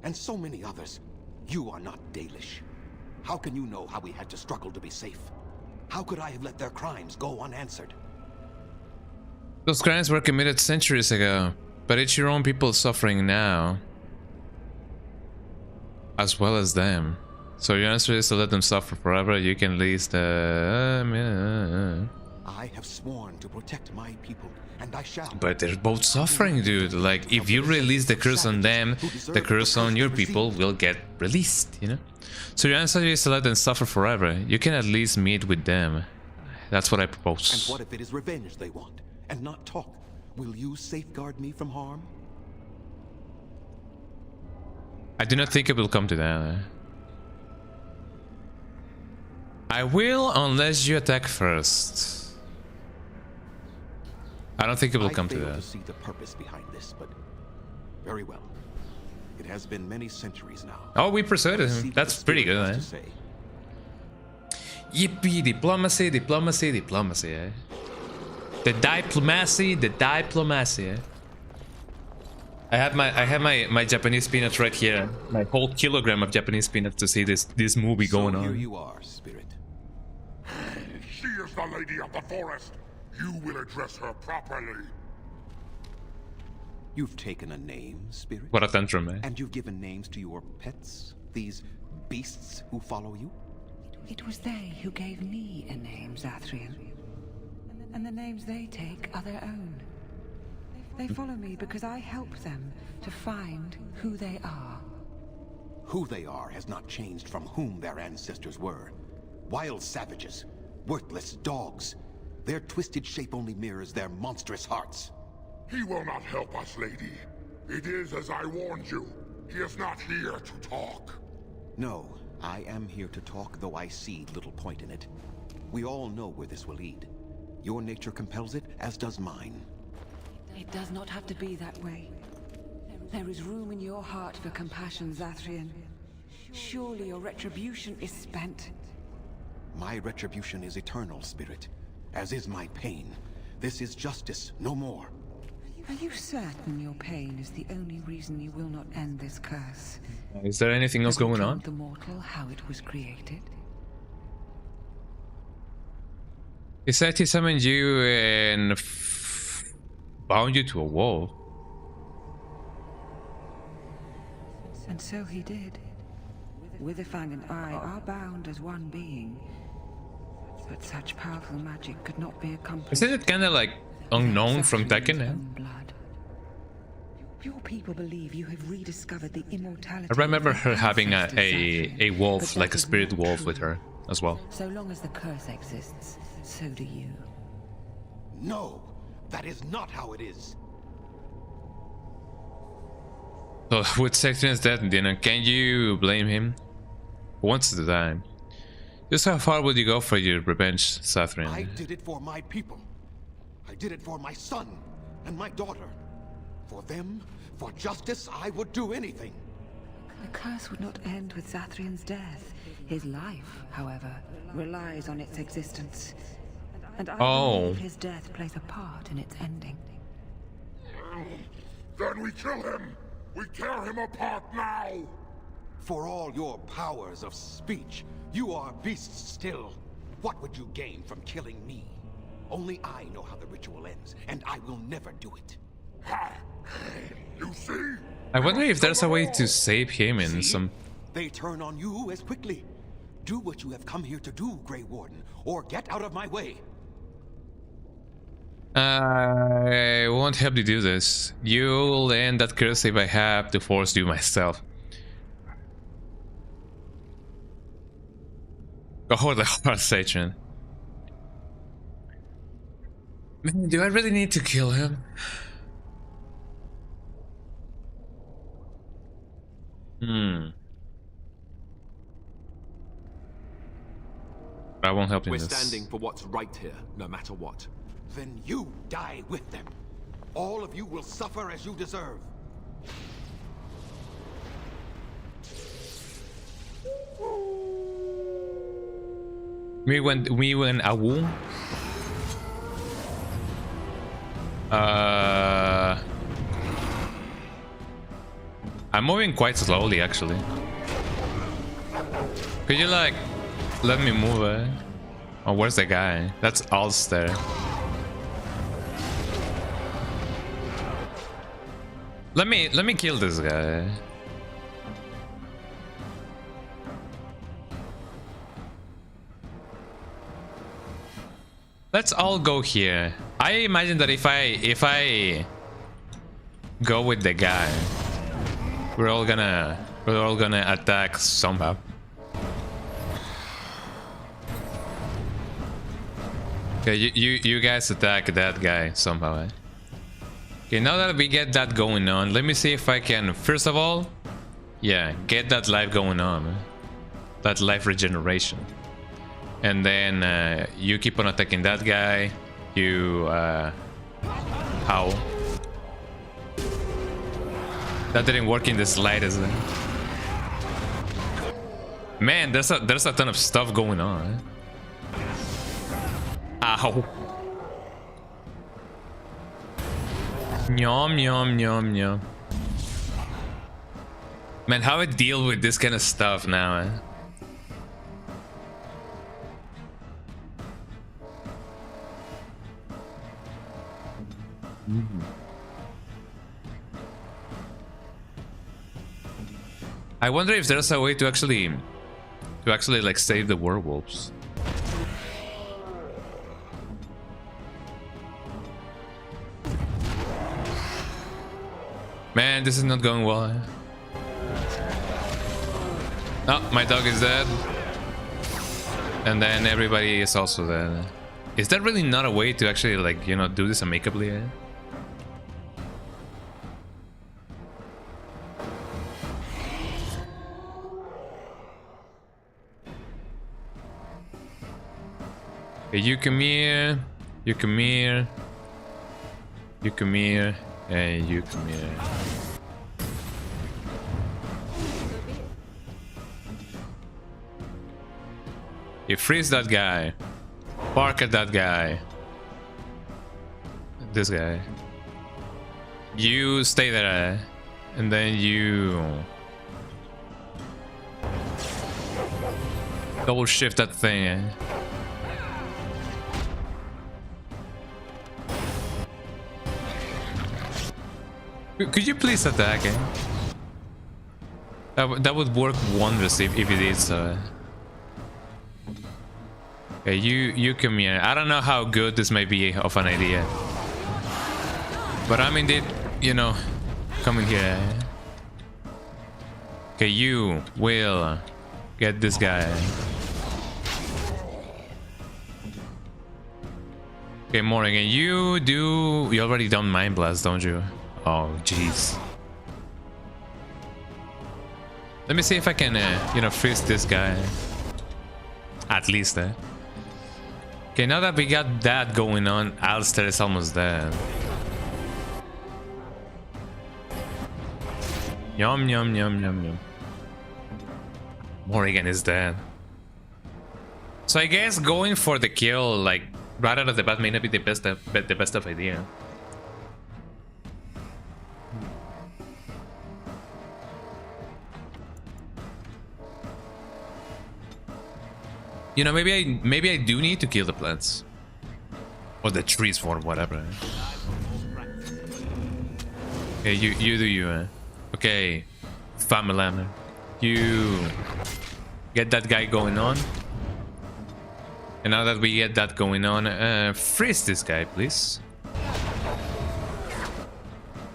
and so many others. You are not Dalish. How can you know how we had to struggle to be safe? How could I have let their crimes go unanswered? Those crimes were committed centuries ago, but it's your own people suffering now, as well as them. So your answer is to let them suffer forever. You can at least I have sworn to protect my people, and I shall. But they're both suffering, dude. Like, if you release the curse on them, the curse on your people will get released, you know? So your answer is to let them suffer forever. You can at least meet with them. That's what I propose. And what if it is revenge they want, and not talk? Will you safeguard me from harm? I do not think it will come to that. I will, unless you attack first. I don't think it will come to that. I see the purpose behind this, but very well. It has been many centuries now. Oh, we persuaded him. That's pretty good, eh? Yippee! Diplomacy, diplomacy, diplomacy, eh? The diplomacy, eh? I have my Japanese peanuts right here. My whole kilogram of Japanese peanuts to see this movie going on. Here you are, Spirit. She is the lady of the forest. You will address her properly. You've taken a name, Spirit. What a tantrum, eh? And you've given names to your pets, these beasts who follow you? It was they who gave me a name, Zathrian. And the names they take are their own. They follow me because I help them to find who they are. Who they are has not changed from whom their ancestors were. Wild savages, worthless dogs. Their twisted shape only mirrors their monstrous hearts. He will not help us, lady. It is as I warned you. He is not here to talk. No, I am here to talk, though I see little point in it. We all know where this will lead. Your nature compels it, as does mine. It does not have to be that way. There is room in your heart for compassion, Zathrian. Surely your retribution is spent. My retribution is eternal, Spirit, as is my pain. This is justice, no more. Are you certain your pain is the only reason you will not end this curse? Is there anything else going on? The mortal how it was created? He said he summoned you and bound you to a wall. And so he did. Witherfang and I are bound as one being. But such powerful magic could not be accomplished. Isn't it kind of like unknown from Tekken? Eh? Your people believe you have rediscovered the immortality. I remember her having a wolf, like a spirit wolf with her as well. So long as the curse exists, so do you. No, that is not how it is. So with Section's death, Dina, can you blame him? Once at a time. Just how far would you go for your revenge, Zathrian? I did it for my people. I did it for my son and my daughter. For them, for justice, I would do anything. The curse would not end with Zathrian's death. His life, however, relies on its existence. And I believe his death plays a part in its ending. Then we kill him! We tear him apart now! For all your powers of speech, you are beasts still. What would you gain from killing me? Only I know how the ritual ends, and I will never do it. Ha! You see? I wonder if there's a way to save him in some... They turn on you as quickly. Do what you have come here to do, Grey Warden, or get out of my way. I won't help you do this. You'll end that curse if I have to force you myself. Oh, the horse agent. Man, do I really need to kill him? I won't help in We're this. standing for what's right here, no matter what. Then you die with them. All of you will suffer as you deserve. We went Awu. I'm moving quite slowly actually. Could you like let me move it? Oh, where's the guy? That's Ulster. Let me kill this guy. Let's all go here. I imagine that if I go with the guy, we're all gonna attack somehow. Okay, you guys attack that guy somehow. Eh? Okay, now that we get that going on, let me see if I can first of all, yeah, get that life going on, eh? That life regeneration. And then you keep on attacking that guy. You how? That didn't work in the slightest. Man, there's a ton of stuff going on. Ow. Nyom nyom nyom nyom. Man, how I deal with this kind of stuff now, eh? I wonder if there's a way to actually like save the werewolves. Man, this is not going well. Oh, my dog is dead. And then everybody is also dead. Is that really not a way to actually, like, you know, do this amicably? Eh? Okay, you come here. You come here. You come here. And you come here. You freeze that guy. Bark at that guy. This guy. You stay there. And then you double shift that thing. Could you please attack him? That would work wonders if you did so. Okay, you come here. I don't know how good this may be of an idea, but I'm indeed, you know, coming here. Okay, you will get this guy. Okay, Morrigan, you already done Mind Blast, don't you? Oh, jeez. Let me see if I can, you know, freeze this guy. At least, eh? Okay, now that we got that going on, Alistair is almost dead. Yum, yum, yum, yum, yum. Morrigan is dead. So I guess going for the kill, like, right out of the bat may not be the best of idea. You know, maybe I do need to kill the plants. Or the trees for whatever. Okay, you do you, eh? Okay, Family. You get that guy going on. And now that we get that going on, freeze this guy, please.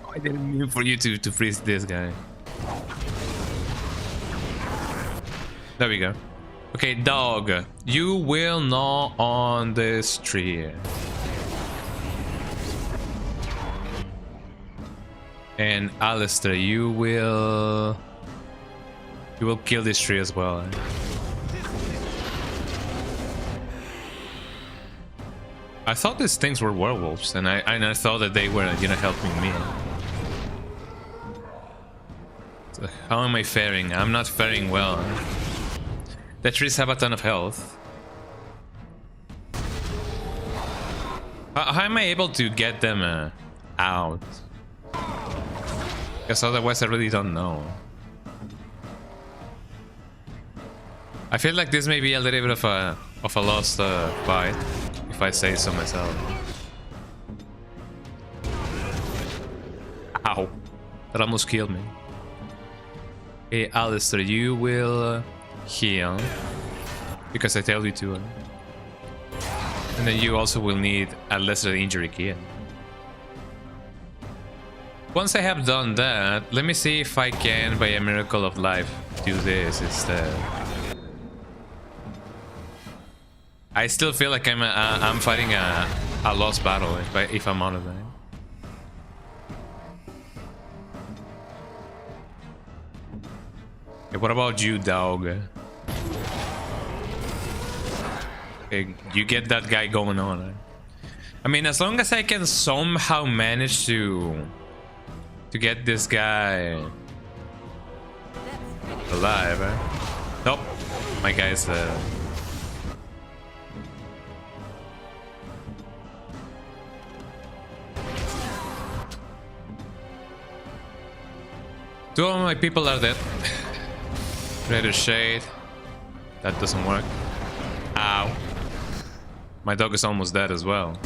Oh, I didn't mean for you to freeze this guy. There we go. Okay, dog, you will gnaw on this tree. And Alistair, you will kill this tree as well. I thought these things were werewolves, and I thought that they were, you know, helping me. So how am I faring? I'm not faring well. The trees have a ton of health. How am I able to get them out? Because otherwise I really don't know. I feel like this may be a little bit of a lost fight, if I say so myself. Ow. That almost killed me. Hey, Alistair, you will heal. Because I tell you to. And then you also will need a lesser injury kit. Once I have done that, let me see if I can, by a miracle of life, do this instead. I still feel like I'm fighting a lost battle if I'm honest. Okay, what about you, dog? Okay, you get that guy going on. I mean, as long as I can somehow manage to get this guy alive. Nope, my guy's two of my people are dead. Greater shade. That doesn't work. Ow. My dog is almost dead as well.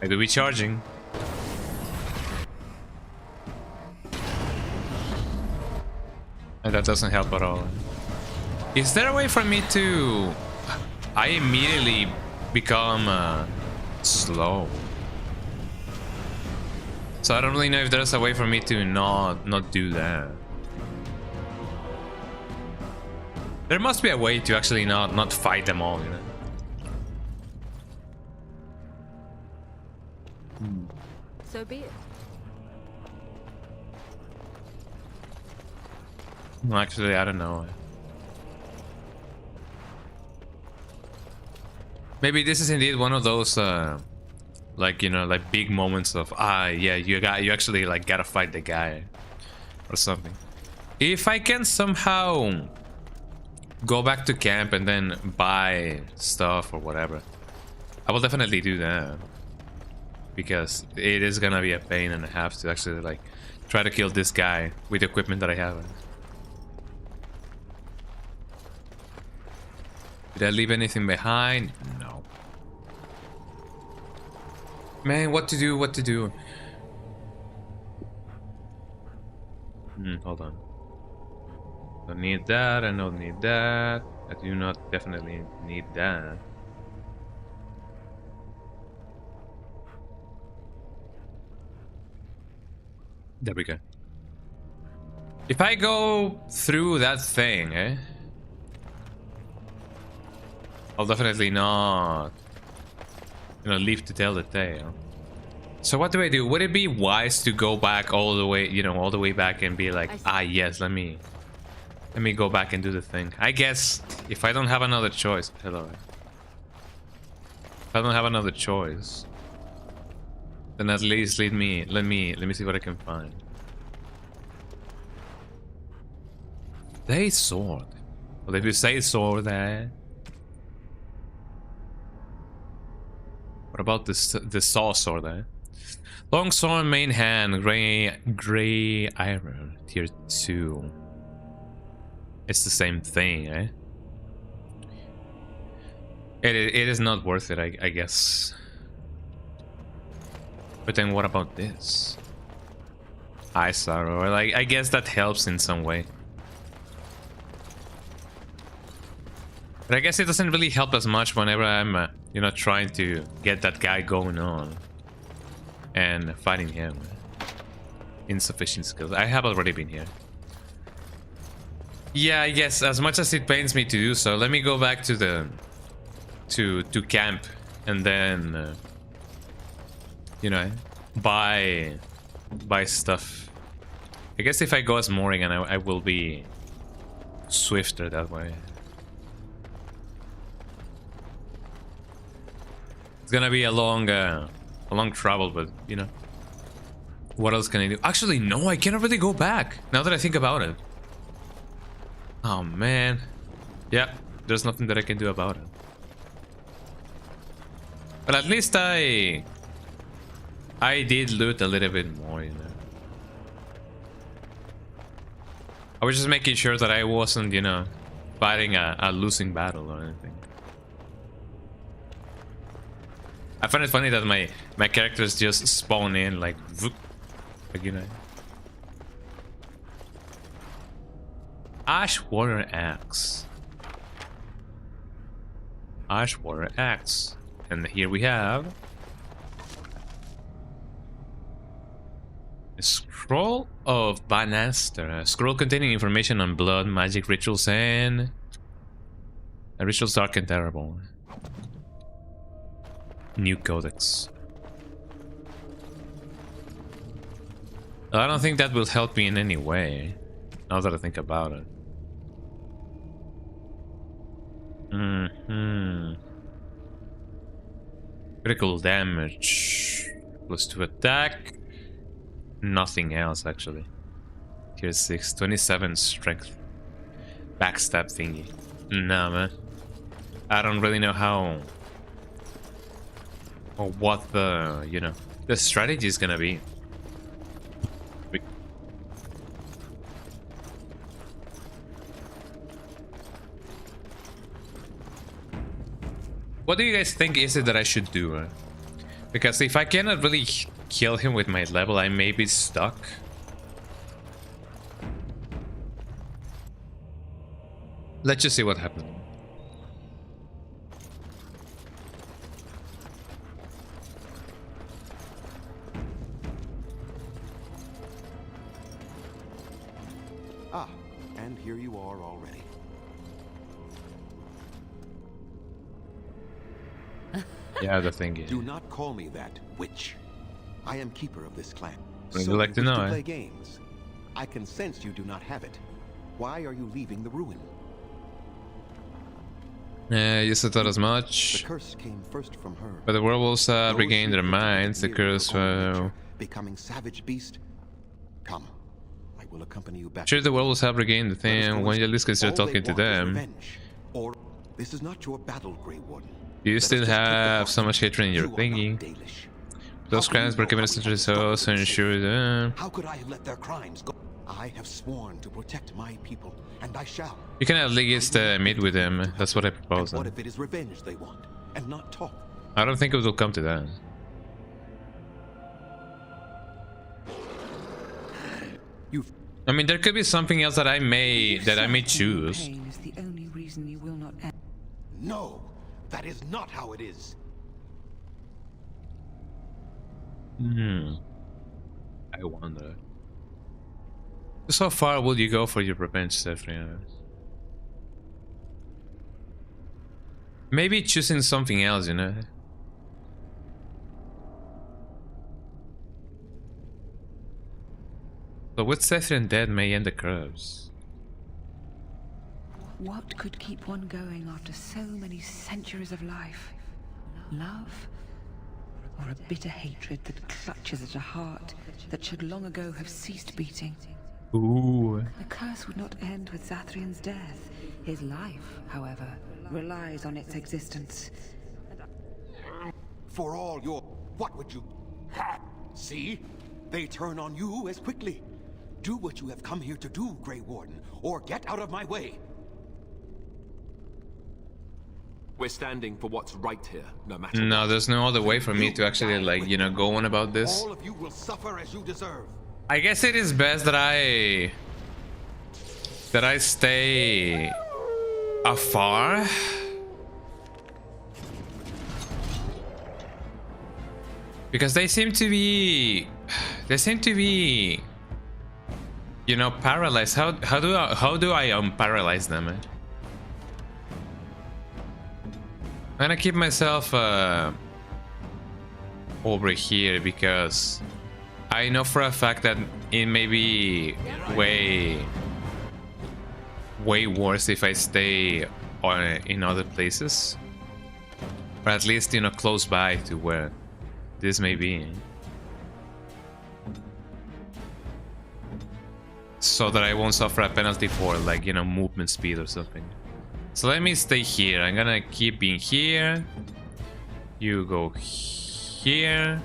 I do be charging. And that doesn't help at all. Is there a way for me to... I immediately become slow. So I don't really know if there's a way for me to not do that. There must be a way to actually not fight them all, you know. So be it. Well, actually, I don't know. Maybe this is indeed one of those, like, you know, like big moments of, yeah, you actually like gotta fight the guy or something. If I can somehow go back to camp and then buy stuff or whatever, I will definitely do that. Because it is gonna be a pain and a half to actually like try to kill this guy with the equipment that I have. Did I leave anything behind? No. Man, what to do? What to do? Hold on. Don't need that. I don't need that. I do not definitely need that. There we go. If I go through that thing, I'll definitely not, you know, leave to tell the tale. So what do I do? Would it be wise to go back all the way, you know, all the way back and be like, yes, let me go back and do the thing. I guess if I don't have another choice, hello. If I don't have another choice, then at least let me see what I can find. They sword. Well, if you say sword, what about this the saw sword? Long sword, main hand, gray iron, tier 2. It's the same thing, It is not worth it, I guess. But then what about this? Eye sorrow. Like, I guess that helps in some way. But I guess it doesn't really help as much whenever I'm, you know, trying to get that guy going on and fighting him. Insufficient skills. I have already been here. Yeah, I guess as much as it pains me to do so, let me go back to the to camp and then you know, buy stuff. I guess if I go as Morrigan, I will be swifter that way. It's gonna be a long travel, but you know, what else can I do? Actually, no, I cannot really go back now that I think about it. Oh man, yeah, there's nothing that I can do about it. But at least I did loot a little bit more, you know. I was just making sure that I wasn't, you know, fighting a losing battle or anything. I find it funny that my characters just spawn in like, whoop, like, you know. Ashwater axe. Ashwater axe. And here we have a scroll of Banaster. A scroll containing information on blood, magic, rituals, and rituals dark and terrible. New codex. I don't think that will help me in any way, now that I think about it. Critical damage. +2 attack. Nothing else, actually. Here's 6. 27 strength. Backstab thingy. Nah, man. I don't really know how... or what the, you know, the strategy is gonna be. What do you guys think is it that I should do? Because if I cannot really kill him with my level, I may be stuck. Let's just see what happens. Ah, and here you are already. Yeah, the thing is. Do not call me that, witch. I am keeper of this clan. Would So you like to wish know, play games. I can sense you do not have it. Why are you leaving the ruin? Yeah, yes, I thought as much. The curse came first from her. But the werewolves Those regained who their minds. The near your curse. own nature, becoming savage beast. Come, I will accompany you back. Sure, the werewolves have regained the thing. When you at least consider All they talking to want is them. revenge. Or this is not your battle, Grey Warden. You Let us still just take the have horse. so much hatred in your You are not thingy. Dalish. Those crimes were committed centuries ago, so ensure that How could I have let their crimes go? I have sworn to protect my people, and I shall. you can at least meet with them. That's what I propose. What if it is revenge they want, and not talk? I don't think it will come to that. I mean, there could be something else that I may choose. Pain is the only reason you will not end. No, that is not how it is. I wonder. So far would you go for your revenge, Zephyr? Maybe choosing something else, you know? But with Zephyr dead may end the curves. What could keep one going after so many centuries of life? Love? Or a bitter hatred that clutches at a heart that should long ago have ceased beating? Ooh. The curse would not end with Zathrian's death. His life, however, relies on its existence. For all your... what would you... See? They turn on you as quickly. Do what you have come here to do, Grey Warden, or get out of my way. We're standing for what's right here, no matter No, what. there's no other way for me to actually, like, you know, go on about this. All of you will suffer as you deserve. I guess it is best that I stay afar. Because they seem to be You know, paralyze. How do I unparalyze them? Eh? I'm gonna keep myself over here because I know for a fact that it may be way worse if I stay in other places, or at least, you know, close by to where this may be, so that I won't suffer a penalty for, like, you know, movement speed or something. So let me stay here. I'm gonna keep being here. You go here.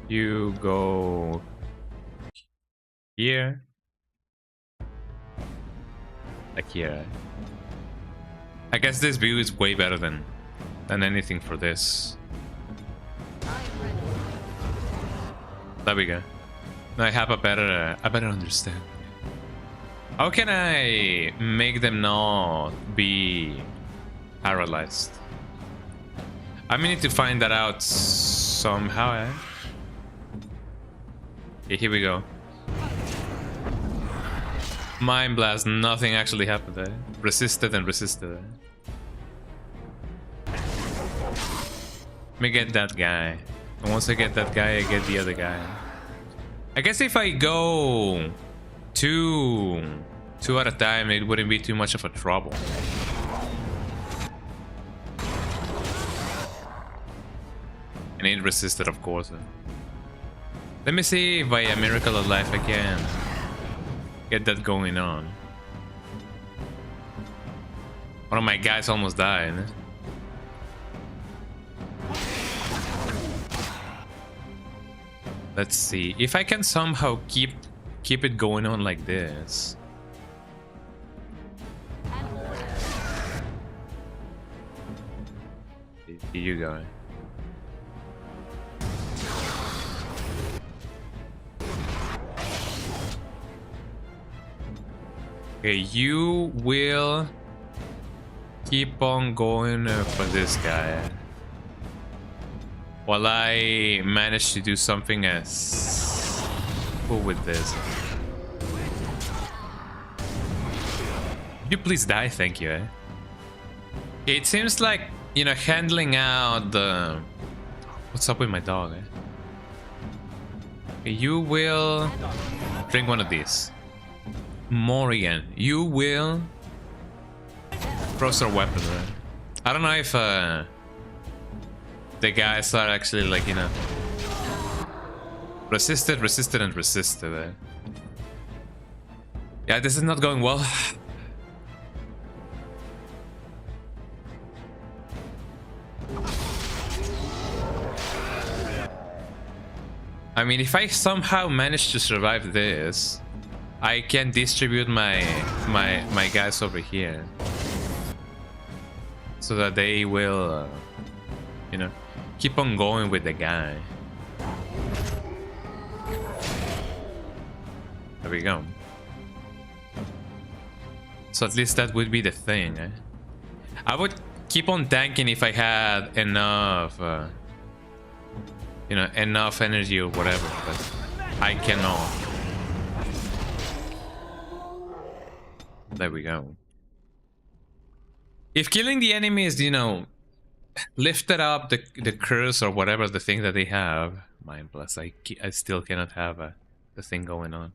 You go here. Like here. I guess this view is way better than anything for this. There we go. Now I have a better understanding. How can I make them not be paralyzed? I may need to find that out somehow, eh? Okay, here we go. Mind blast, nothing actually happened there. Resisted and resisted. Let me get that guy. And once I get that guy, I get the other guy. I guess if I go two at a time, it wouldn't be too much of a trouble. And it resisted, of course. Let me see if by a miracle of life I can get that going on. One of my guys almost died. Let's see if I can somehow keep it going on like this. Here you go. Okay, you will keep on going for this guy while I manage to do something as cool with this. You please die, thank you. It seems like, you know, handling out the... What's up with my dog? Okay, you will drink one of these. Morrigan, you will throw our weapon. Right? I don't know if the guys are actually, like, you know, resisted, and resisted. Right? Yeah, this is not going well. I mean, if I somehow manage to survive this, I can distribute my guys over here so that they will, you know, keep on going with the guy. There we go. So at least that would be the thing. Eh? I would keep on tanking if I had enough, you know, enough energy or whatever, but I cannot. There we go. If killing the enemies, you know, lifted up the curse or whatever the thing that they have, mind plus, I still cannot have the thing going on.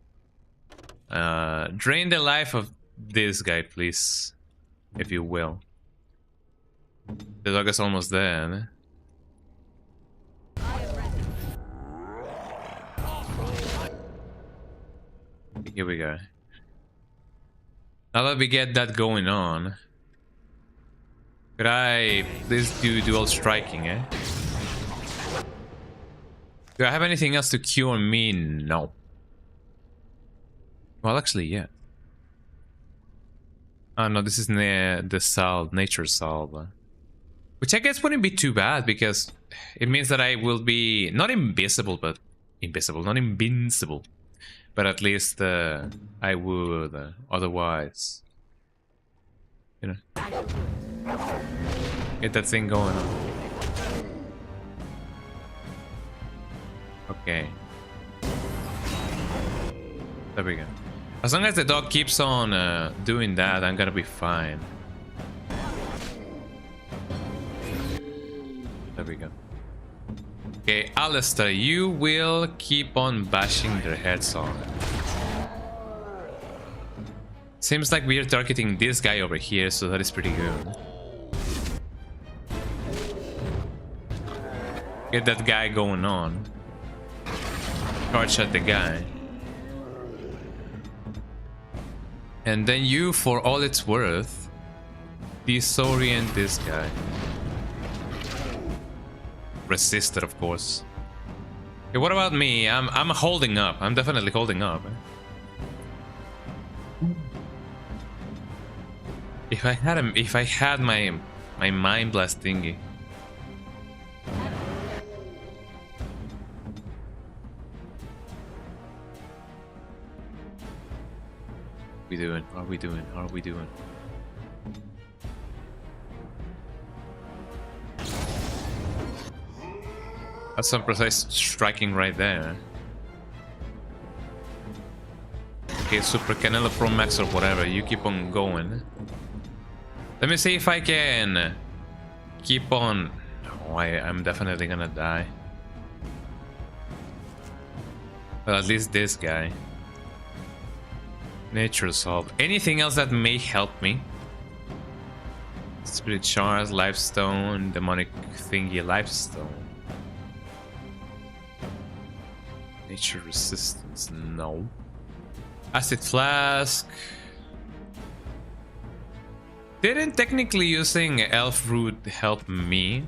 Drain the life of this guy, please, if you will. The dog is almost there. Here we go. Now that we get that going on, could I please do dual striking, eh? Do I have anything else to cure me? No. Well, actually, yeah. Oh no, this is the salve, nature salve. Which I guess wouldn't be too bad because it means that I will be not invisible, but not invincible. But at least I would otherwise, you know, get that thing going on. There we go. As long as the dog keeps on doing that, I'm gonna be fine. There we go. Okay, Alistair, you will keep on bashing their heads on. Seems like we're targeting this guy over here, so that is pretty good. Get that guy going on. Charge at the guy. And then you, for all it's worth, disorient this guy. Resisted, of course. Okay, what about me? I'm holding up. I'm definitely holding up. If I had my mind blast thingy. How are we doing? How are we doing? That's some precise striking right there. Okay, Super Canelo Pro Max or whatever, you keep on going. Let me see if I can keep on. Oh, I'm definitely gonna die. Well, at least this guy. Nature Solve. Anything else that may help me? Spirit Shards, Lifestone, Demonic Thingy, Lifestone. Nature Resistance, no. Acid Flask. Didn't technically using Elf Root help me?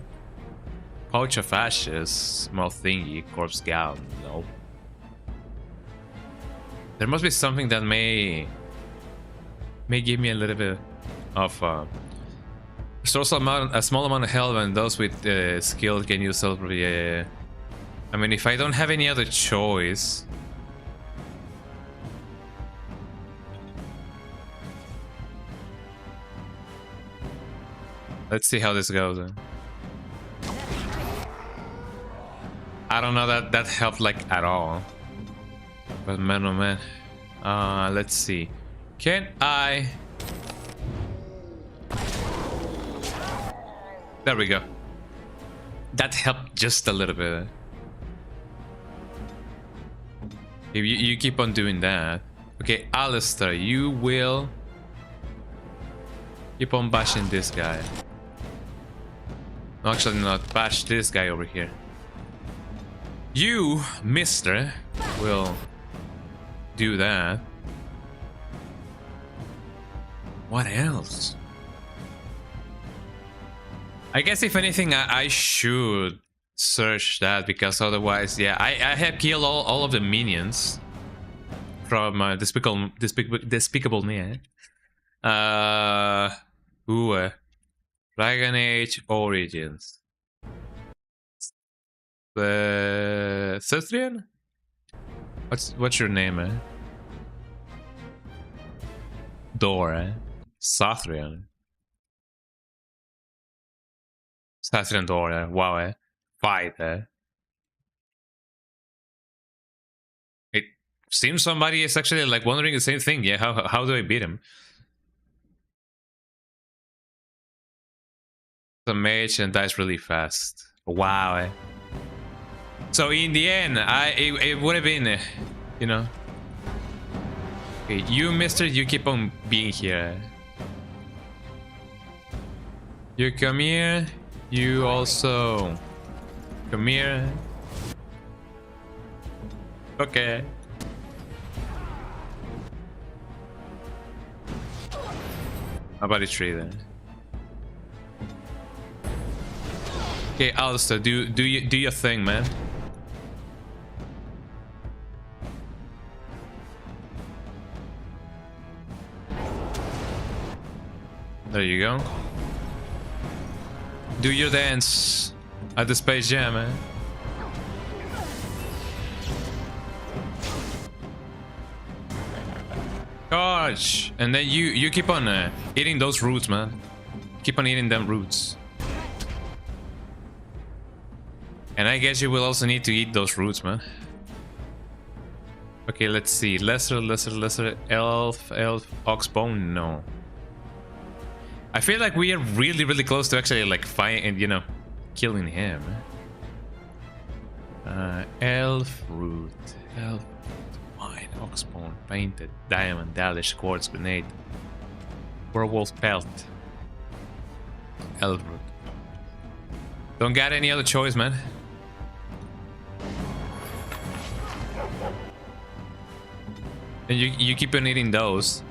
Pouch of Ashes, Small Thingy, Corpse Gown, no. There must be something that may give me a little bit of restores a small amount of health, and those with skill can use self. Yeah. I mean, if I don't have any other choice. Let's see how this goes. I don't know that helped like at all. But man, oh man. Let's see. Can I? There we go. That helped just a little bit. If you keep on doing that. Okay, Alistair, you will keep on bashing this guy. No, actually not bash this guy over here. You, mister, will do that. What else? I guess if anything, I should search that, because otherwise, yeah, I have killed all of the minions from Despicable Me. Dragon Age Origins. Cestrian? What's your name, Dor, Sathrian. Sathrian Dor, wow, fight, It seems somebody is actually like wondering the same thing, yeah, how do I beat him? The mage and dies really fast. Wow, So in the end, it would have been, you know. Okay, you, mister, you keep on being here. You come here. You also come here. Okay. How about a tree then? Okay, Alistair, do your thing, man. There you go. Do your dance at the Space Jam, man. Gosh, and then you keep on eating those roots, man. Keep on eating them roots. And I guess you will also need to eat those roots, man. Okay, let's see. Lesser, elf, oxbone. No. I feel like we are really close to actually like fighting, you know, killing him. Elf root, wine, oxbone, painted, diamond, dalish, quartz, grenade, werewolf pelt, elf root. Don't got any other choice, man. And you keep on eating those.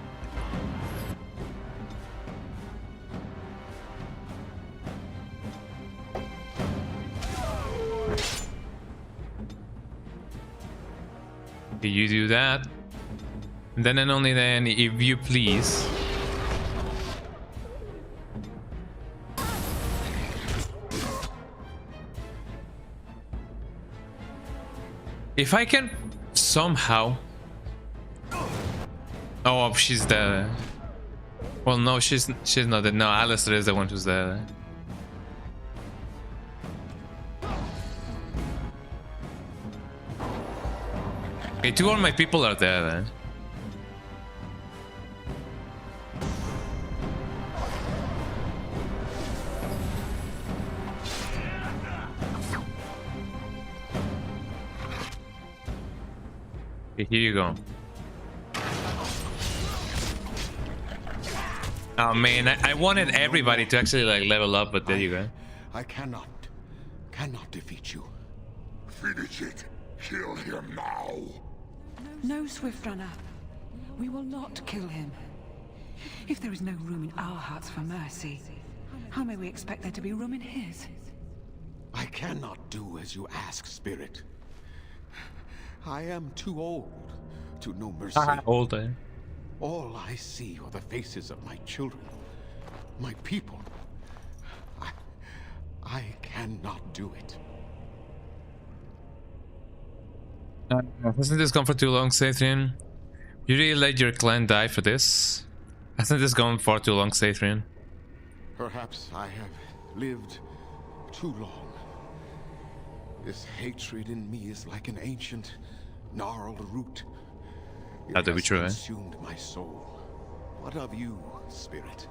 You do that, and then and only then, if you please. If I can somehow. Oh, she's the. Well, no, she's not. No, Alistair is the one who's there. Okay, two of my people are there then. Okay, here you go. Oh man, I wanted everybody to actually like level up, but there you go. I cannot defeat you. Finish it. Kill him now. No, Swift Runner. We will not kill him. If there is no room in our hearts for mercy, how may we expect there to be room in his? I cannot do as you ask, Spirit. I am too old to know mercy. Older. All I see are the faces of my children, my people. I cannot do it. Hasn't this gone for too long, Sathrian? You really let your clan die for this? Hasn't this gone for too long, Sathrian? Perhaps I have lived too long. This hatred in me is like an ancient, gnarled root. It has consumed my soul. What of you, Spirit?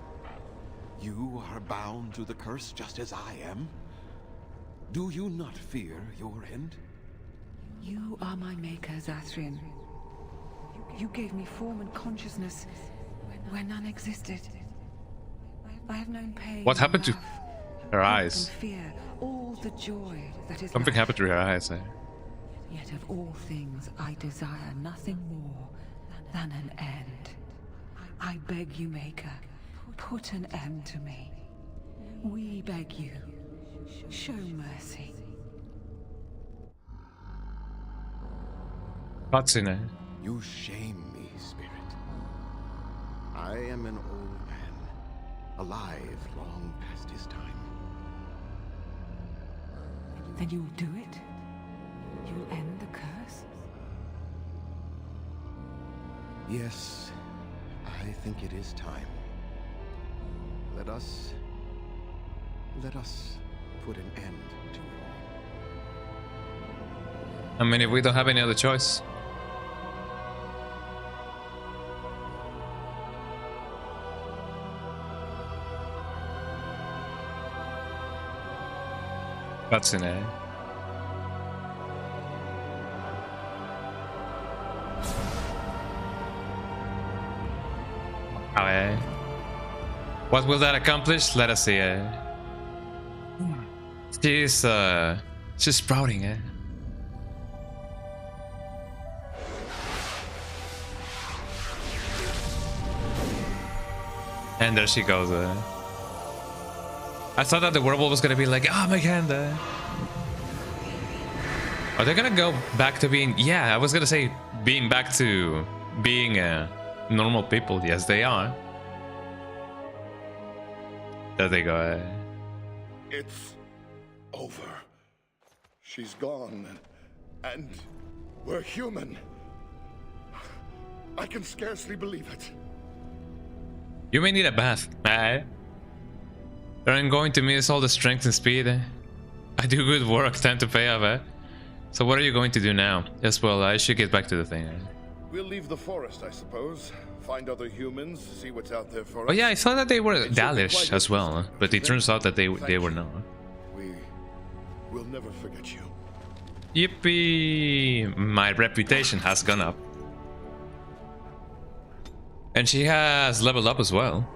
You are bound to the curse just as I am. Do you not fear your end? You are my maker, Zathrian. You gave me form and consciousness where none existed. I have known pain. What happened to her eyes? Fear, all the joy that is Something happened to her eyes. Yet of all things, I desire nothing more than an end. I beg you, Maker, put an end to me. We beg you, show mercy. What's in it? You shame me, Spirit. I am an old man, alive long past his time. Then you'll do it? You'll end the curse? Yes, I think it is time. Let us put an end to it all. I mean, if we don't have any other choice. That's in it. Okay. What will that accomplish? Let us see. She's sprouting, eh? And there she goes. I thought that the werewolf was gonna be like, oh my god. Are they gonna go back to being? Yeah, I was gonna say being back to being normal people. Yes, they are. There they go. It's over. She's gone, and we're human. I can scarcely believe it. You may need a bath. I'm going to miss all the strength and speed. I do good work, time to pay off. So what are you going to do now? Yes, well, I should get back to the thing. We'll leave the forest, I suppose. Find other humans, see what's out there for us. Oh yeah, I thought that they were It should be Dalish quite as well, but it turns out that they were not. We'll never forget you. Yippee! My reputation has gone up. And she has leveled up as well.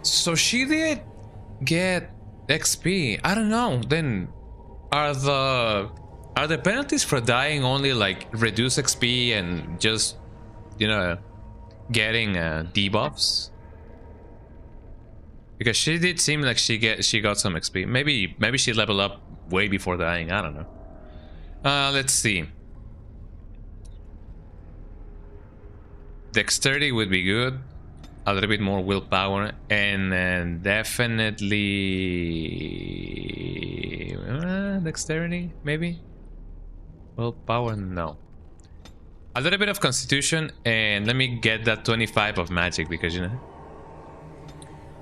So she did get XP. I don't know. Then are the penalties for dying only like reduce XP and just, you know, getting debuffs? Because she did seem like she got some XP. Maybe she leveled up way before dying. I don't know. Let's see. Dexterity would be good. A little bit more willpower, and then definitely dexterity, maybe. Willpower, no. A little bit of constitution, and let me get that 25 of magic, because you know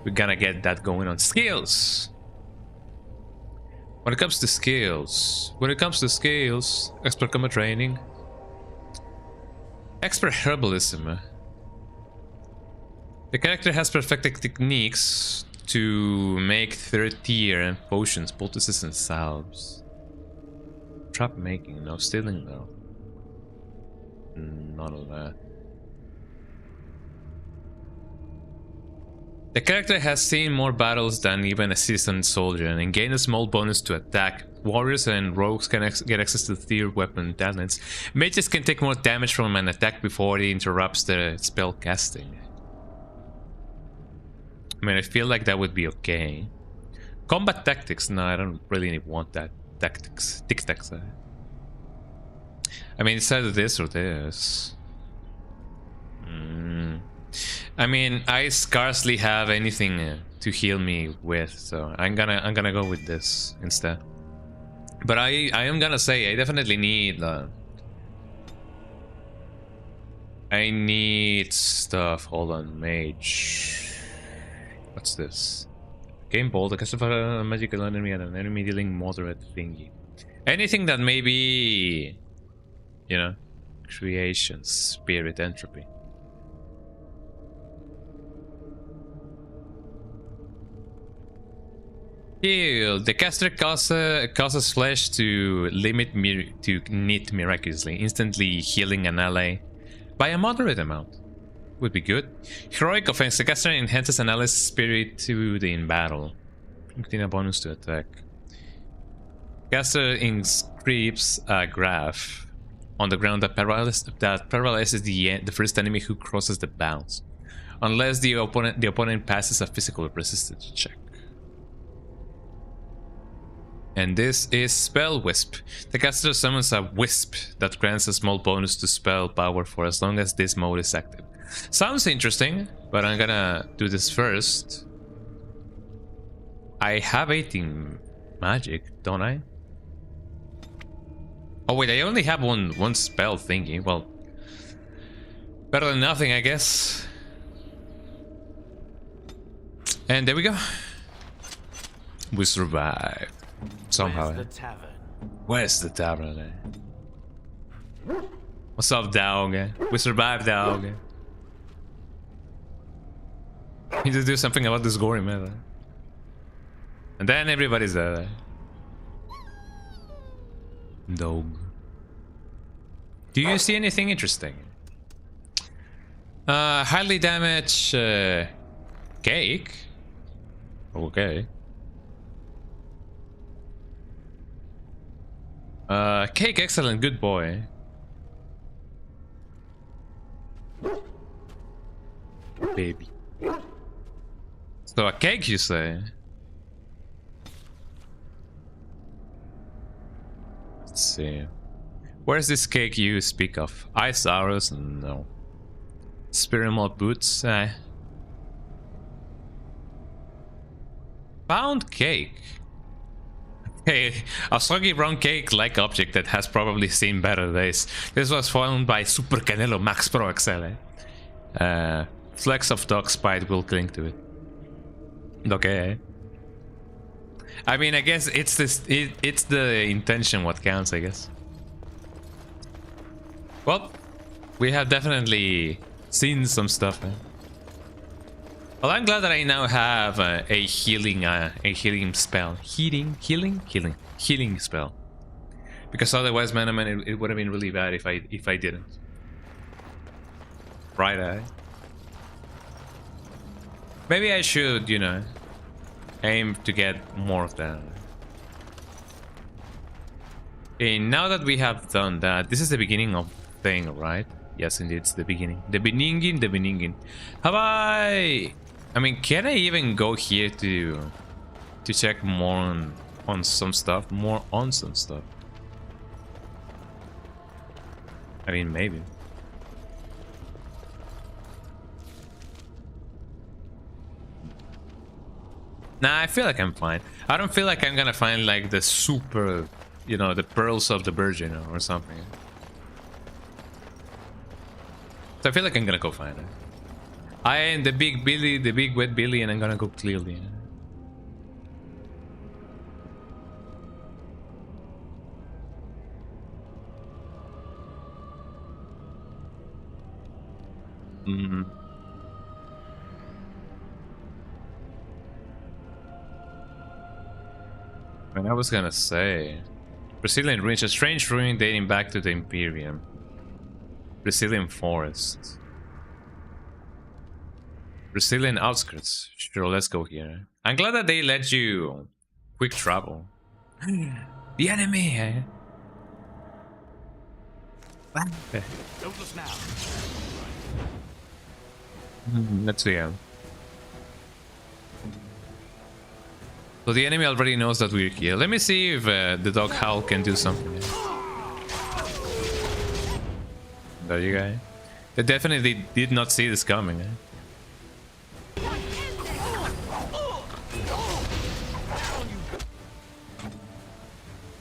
we're gonna get that going on. Skills. When it comes to skills, expert combat training, expert herbalism. The character has perfected techniques to make third tier potions, poultices, and salves. Trap making, no. Stealing, no. None of that. The character has seen more battles than even a seasoned soldier and gained a small bonus to attack. Warriors and rogues can get access to tier weapon talents. Mages can take more damage from an attack before it interrupts the spell casting. I mean, I feel like that would be okay. Combat tactics, no, I don't really want that. Tactics. Tic-tacs. I mean, it's either this or this. I mean, I scarcely have anything to heal me with, so I'm gonna go with this instead. But I am gonna say I definitely need I need stuff. Hold on, mage. What's this? Game bolt, the cast of a magical enemy and an enemy dealing moderate thingy. Anything that may be, you know, creation, spirit, entropy. Heal. The caster causes flesh to knit miraculously, instantly healing an ally by a moderate amount. Would be good. Heroic offense. The caster enhances an ally's spirit to the in battle, including a bonus to attack. Caster inscribes a graph on the ground that paralyzes the first enemy who crosses the bounds, unless the opponent passes a physical resistance check. And this is Spell Wisp. The caster summons a wisp that grants a small bonus to spell power for as long as this mode is active. Sounds interesting, but I'm gonna do this first. I have 18 magic, don't I? Oh wait, I only have one spell thingy. Well, better than nothing, I guess. And there we go. We survived. Somehow. Where's the tavern? Where's the tavern? What's up, dog? We survived, dog. Need to do something about this gory man. And then everybody's there. Dog. Do you see anything interesting? Highly damaged cake. Okay. Cake, excellent, good boy. Baby. So a cake, you say? Let's see. Where's this cake you speak of? Ice arrows? No. Spiral boots? Pound cake. Hey, a soggy brown cake-like object that has probably seen better days. This was found by Super Canelo Max Pro XL. Flecks of dog spite will cling to it. Okay. I mean, I guess it's this. It's the intention what counts, I guess. Well, we have definitely seen some stuff. Well, I'm glad that I now have a healing spell. Healing spell. Because otherwise, man, it would have been really bad if I didn't. Right, eh? Maybe I should, you know, aim to get more of that. Okay, now that we have done that, this is the beginning of the thing, right? Yes, indeed, it's the beginning. The beginning. Have I mean, can I even go here to check more on some stuff? More on some stuff. I mean, maybe. Nah, I feel like I'm fine. I don't feel like I'm gonna find like the super, you know, the pearls of the virgin or something. So I feel like I'm gonna go find it. I am the big Billy, the big wet Billy, and I'm gonna go clearly. And I was gonna say, Brazilian ruins, a strange ruin dating back to the Imperium. Brazilian forests. Brazilian outskirts. Sure, let's go here. I'm glad that they let you quick travel. The enemy, eh? Don't look now. Let's see. So the enemy already knows that we're here. Let me see if the dog howl can do something. There you go. They definitely did not see this coming.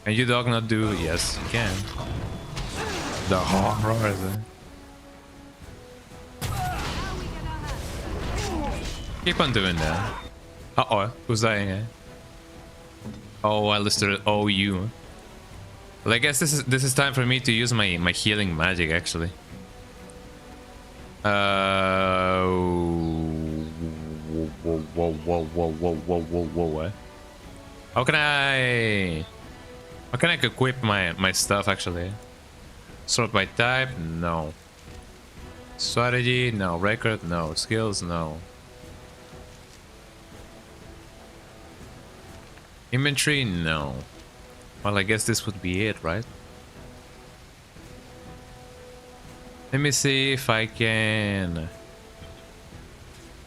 Can you dog not do? Yes, you can. The horror. Keep on doing that. Uh-oh, who's dying, eh? Oh, Alistair, oh, you. Well, I guess this is time for me to use my healing magic, actually. Whoa. How can I equip my stuff, actually? Sort by type? No. Strategy? No. Record? No. Skills? No. Inventory? No. Well, I guess this would be it, right? Let me see if I can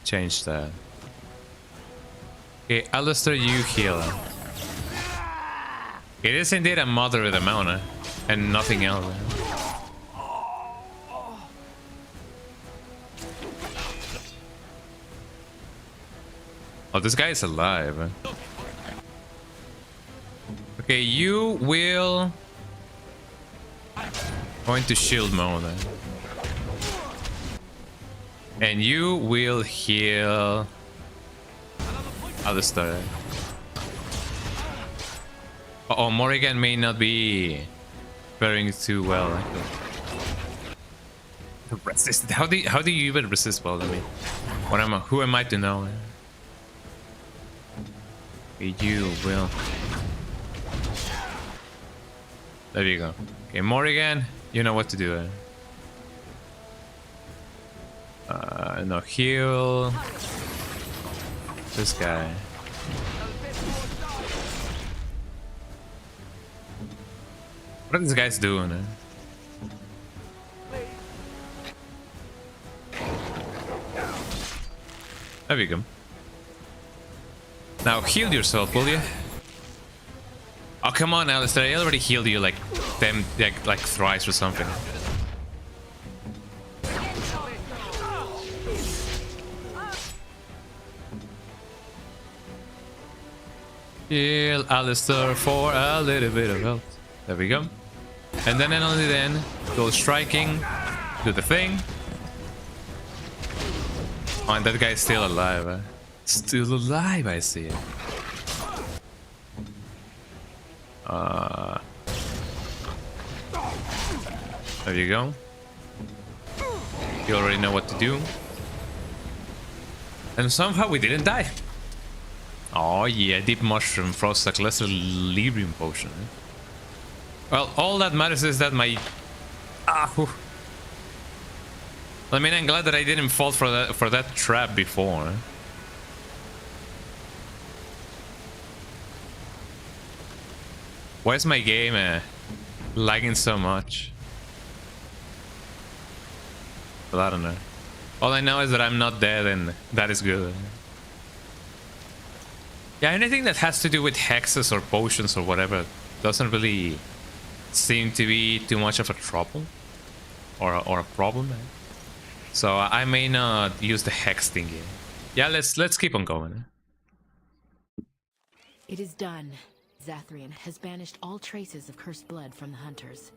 change that. Okay, Alistair, you heal. It is indeed a moderate amount, and nothing else. Oh, this guy is alive. Okay, you will go into shield mode. And you will heal Alistair. Uh-oh, Morrigan may not be faring too well. Resist. How do you even resist well? I mean, who am I to know? You will. There you go. Okay, Morrigan, you know what to do. No, heal this guy. What are these guys doing? There we go. Now heal yourself, will you? Oh, come on, Alistair. I already healed you like thrice or something. Heal Alistair for a little bit of health. There we go. And then and only then, go striking, do the thing. Oh, and that guy's still alive. Still alive, I see it. There you go. You already know what to do. And somehow we didn't die. Oh yeah, deep mushroom, frost lesser lyrium potion. Well, all that matters is that my... I mean, I'm glad that I didn't fall for that trap before. Why is my game lagging so much? But I don't know. All I know is that I'm not dead, and that is good. Yeah, anything that has to do with hexes or potions or whatever doesn't really seem to be too much of a trouble or a problem. So I may not use the hex thingy. Yeah, let's keep on going. It is done. Zathrian has banished all traces of cursed blood from the hunters.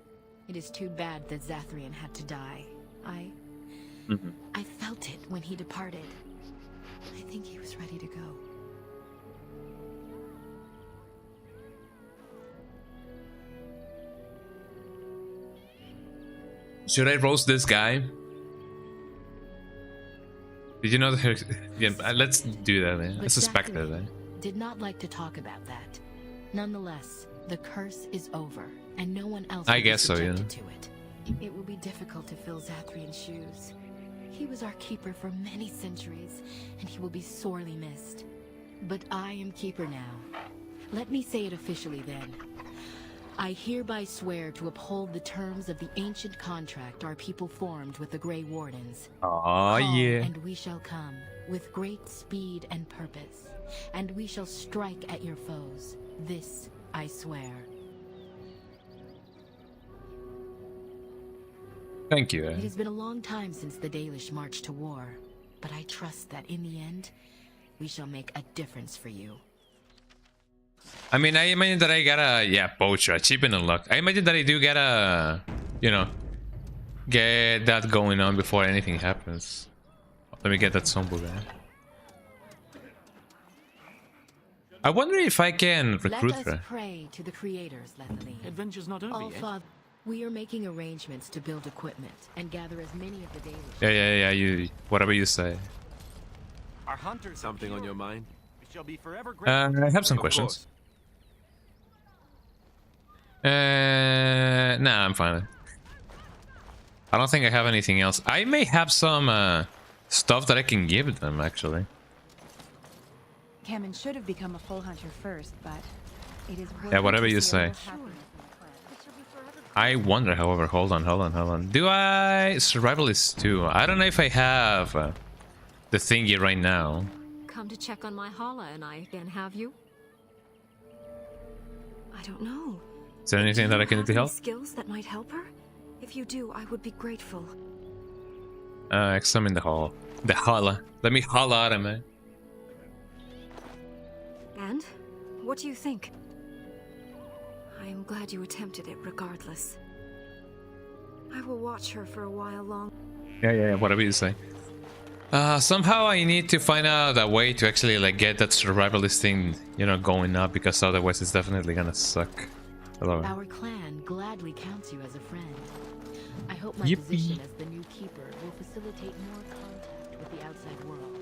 It is too bad that Zathrian had to die. I felt it when he departed. I think he was ready to go. Should I roast this guy? Did you know that? Yeah, let's do that. I suspect that. Did not like to talk about that. Nonetheless, the curse is over, and no one else. I guess so, yeah. To it. It will be difficult to fill Zathrian's shoes. He was our keeper for many centuries, and he will be sorely missed. But I am keeper now. Let me say it officially then. I hereby swear to uphold the terms of the ancient contract our people formed with the Grey Wardens. Oh yeah. And we shall come with great speed and purpose, and we shall strike at your foes. This I swear. Thank you. It has been a long time since the Dalish marched to war, but I trust that in the end, we shall make a difference for you. I mean, I imagine that I gotta, poacher, achievement unlocked. I imagine that I do gotta, get that going on before anything happens. Let me get that Sombo guy. I wonder if I can recruit Let us her. pray to the creators, Lethaline. Adventure's not over yet. Father, we are making arrangements to build equipment and gather as many of the Dalish. Yeah, you, whatever you say. Our hunters Something on your mind? We shall be forever I have some questions. Nah, I'm fine. I don't think I have anything else. I may have some stuff that I can give them, actually. Kamen should have become a full hunter first, but it is... Yeah, whatever you say. I wonder, however, hold on. Do I... Survivalist 2. I don't know if I have the thingy right now. Come to check on my Hala and I again, have you? I don't know. Is there anything that I can do to help? Skills that might help her? If you do, I would be grateful. Examine the hall. The Hala. Let me holla at him, man. And? What do you think? I am glad you attempted it regardless. I will watch her for a while long. Yeah, whatever you say. Somehow I need to find out a way to actually like get that survivalist thing, going up, because otherwise it's definitely gonna suck. Hello. Our clan gladly counts you as a friend. I hope my position as the new keeper will facilitate more contact with the outside world.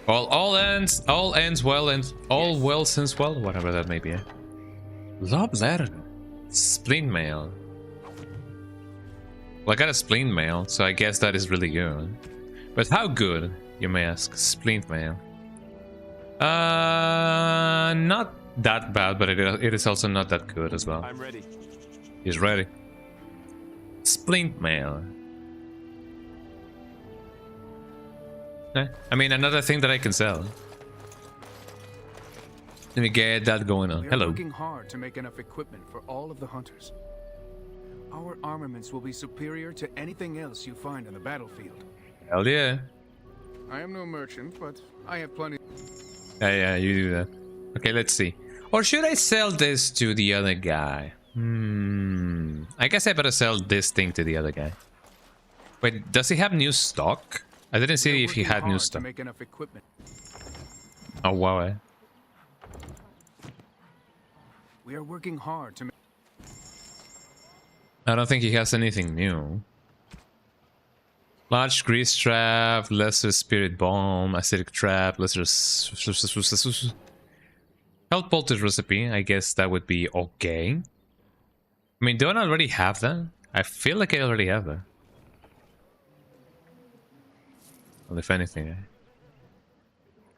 All ends well, and all well since well, whatever that may be. Lob letter. Splint mail. Well, I got a splint mail, so I guess that is really good. But how good, you may ask? Splint mail. Not that bad, but it is also not that good as well. I'm ready. He's ready. Splint mail. I mean, another thing that I can sell. Let me get that going on. We are Hello. working hard to make enough equipment for all of the hunters. Our armaments will be superior to anything else you find on the battlefield. Hell yeah. I am no merchant, but I have plenty. Yeah, you do that. Okay, let's see. Or should I sell this to the other guy? I guess I better sell this thing to the other guy. Wait, does he have new stock? I didn't see if he had new To stock. make enough equipment. Oh, wow. We are working hard to make... I don't think he has anything new. Large grease trap, lesser spirit bomb, acidic trap, lesser health poultice recipe. I guess that would be okay. I mean, don't I already have that? I feel like I already have that. Well, if anything,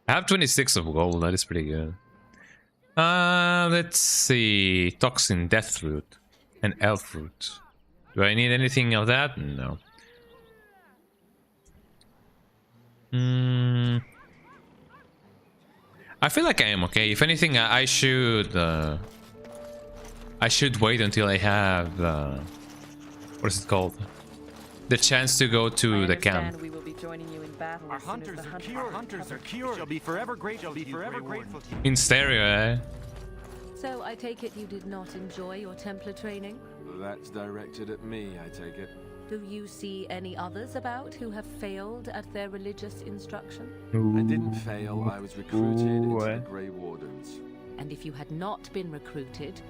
I have 26 of gold. That is pretty good. Let's see. Toxin, death root, and elf root. Do I need anything of that? No. I feel like I am okay. If anything, I should wait until I have what is it called? The chance to go to the camp. We will be joining you in battle. Our hunters are cured. Our hunters are cured. Shall be forever grateful. Shall be forever grateful to you. In stereo, eh? So I take it you did not enjoy your Templar training? That's directed at me, I take it. Do you see any others about who have failed at their religious instruction? I didn't fail. I was recruited into the Grey Wardens. And if you had not been recruited,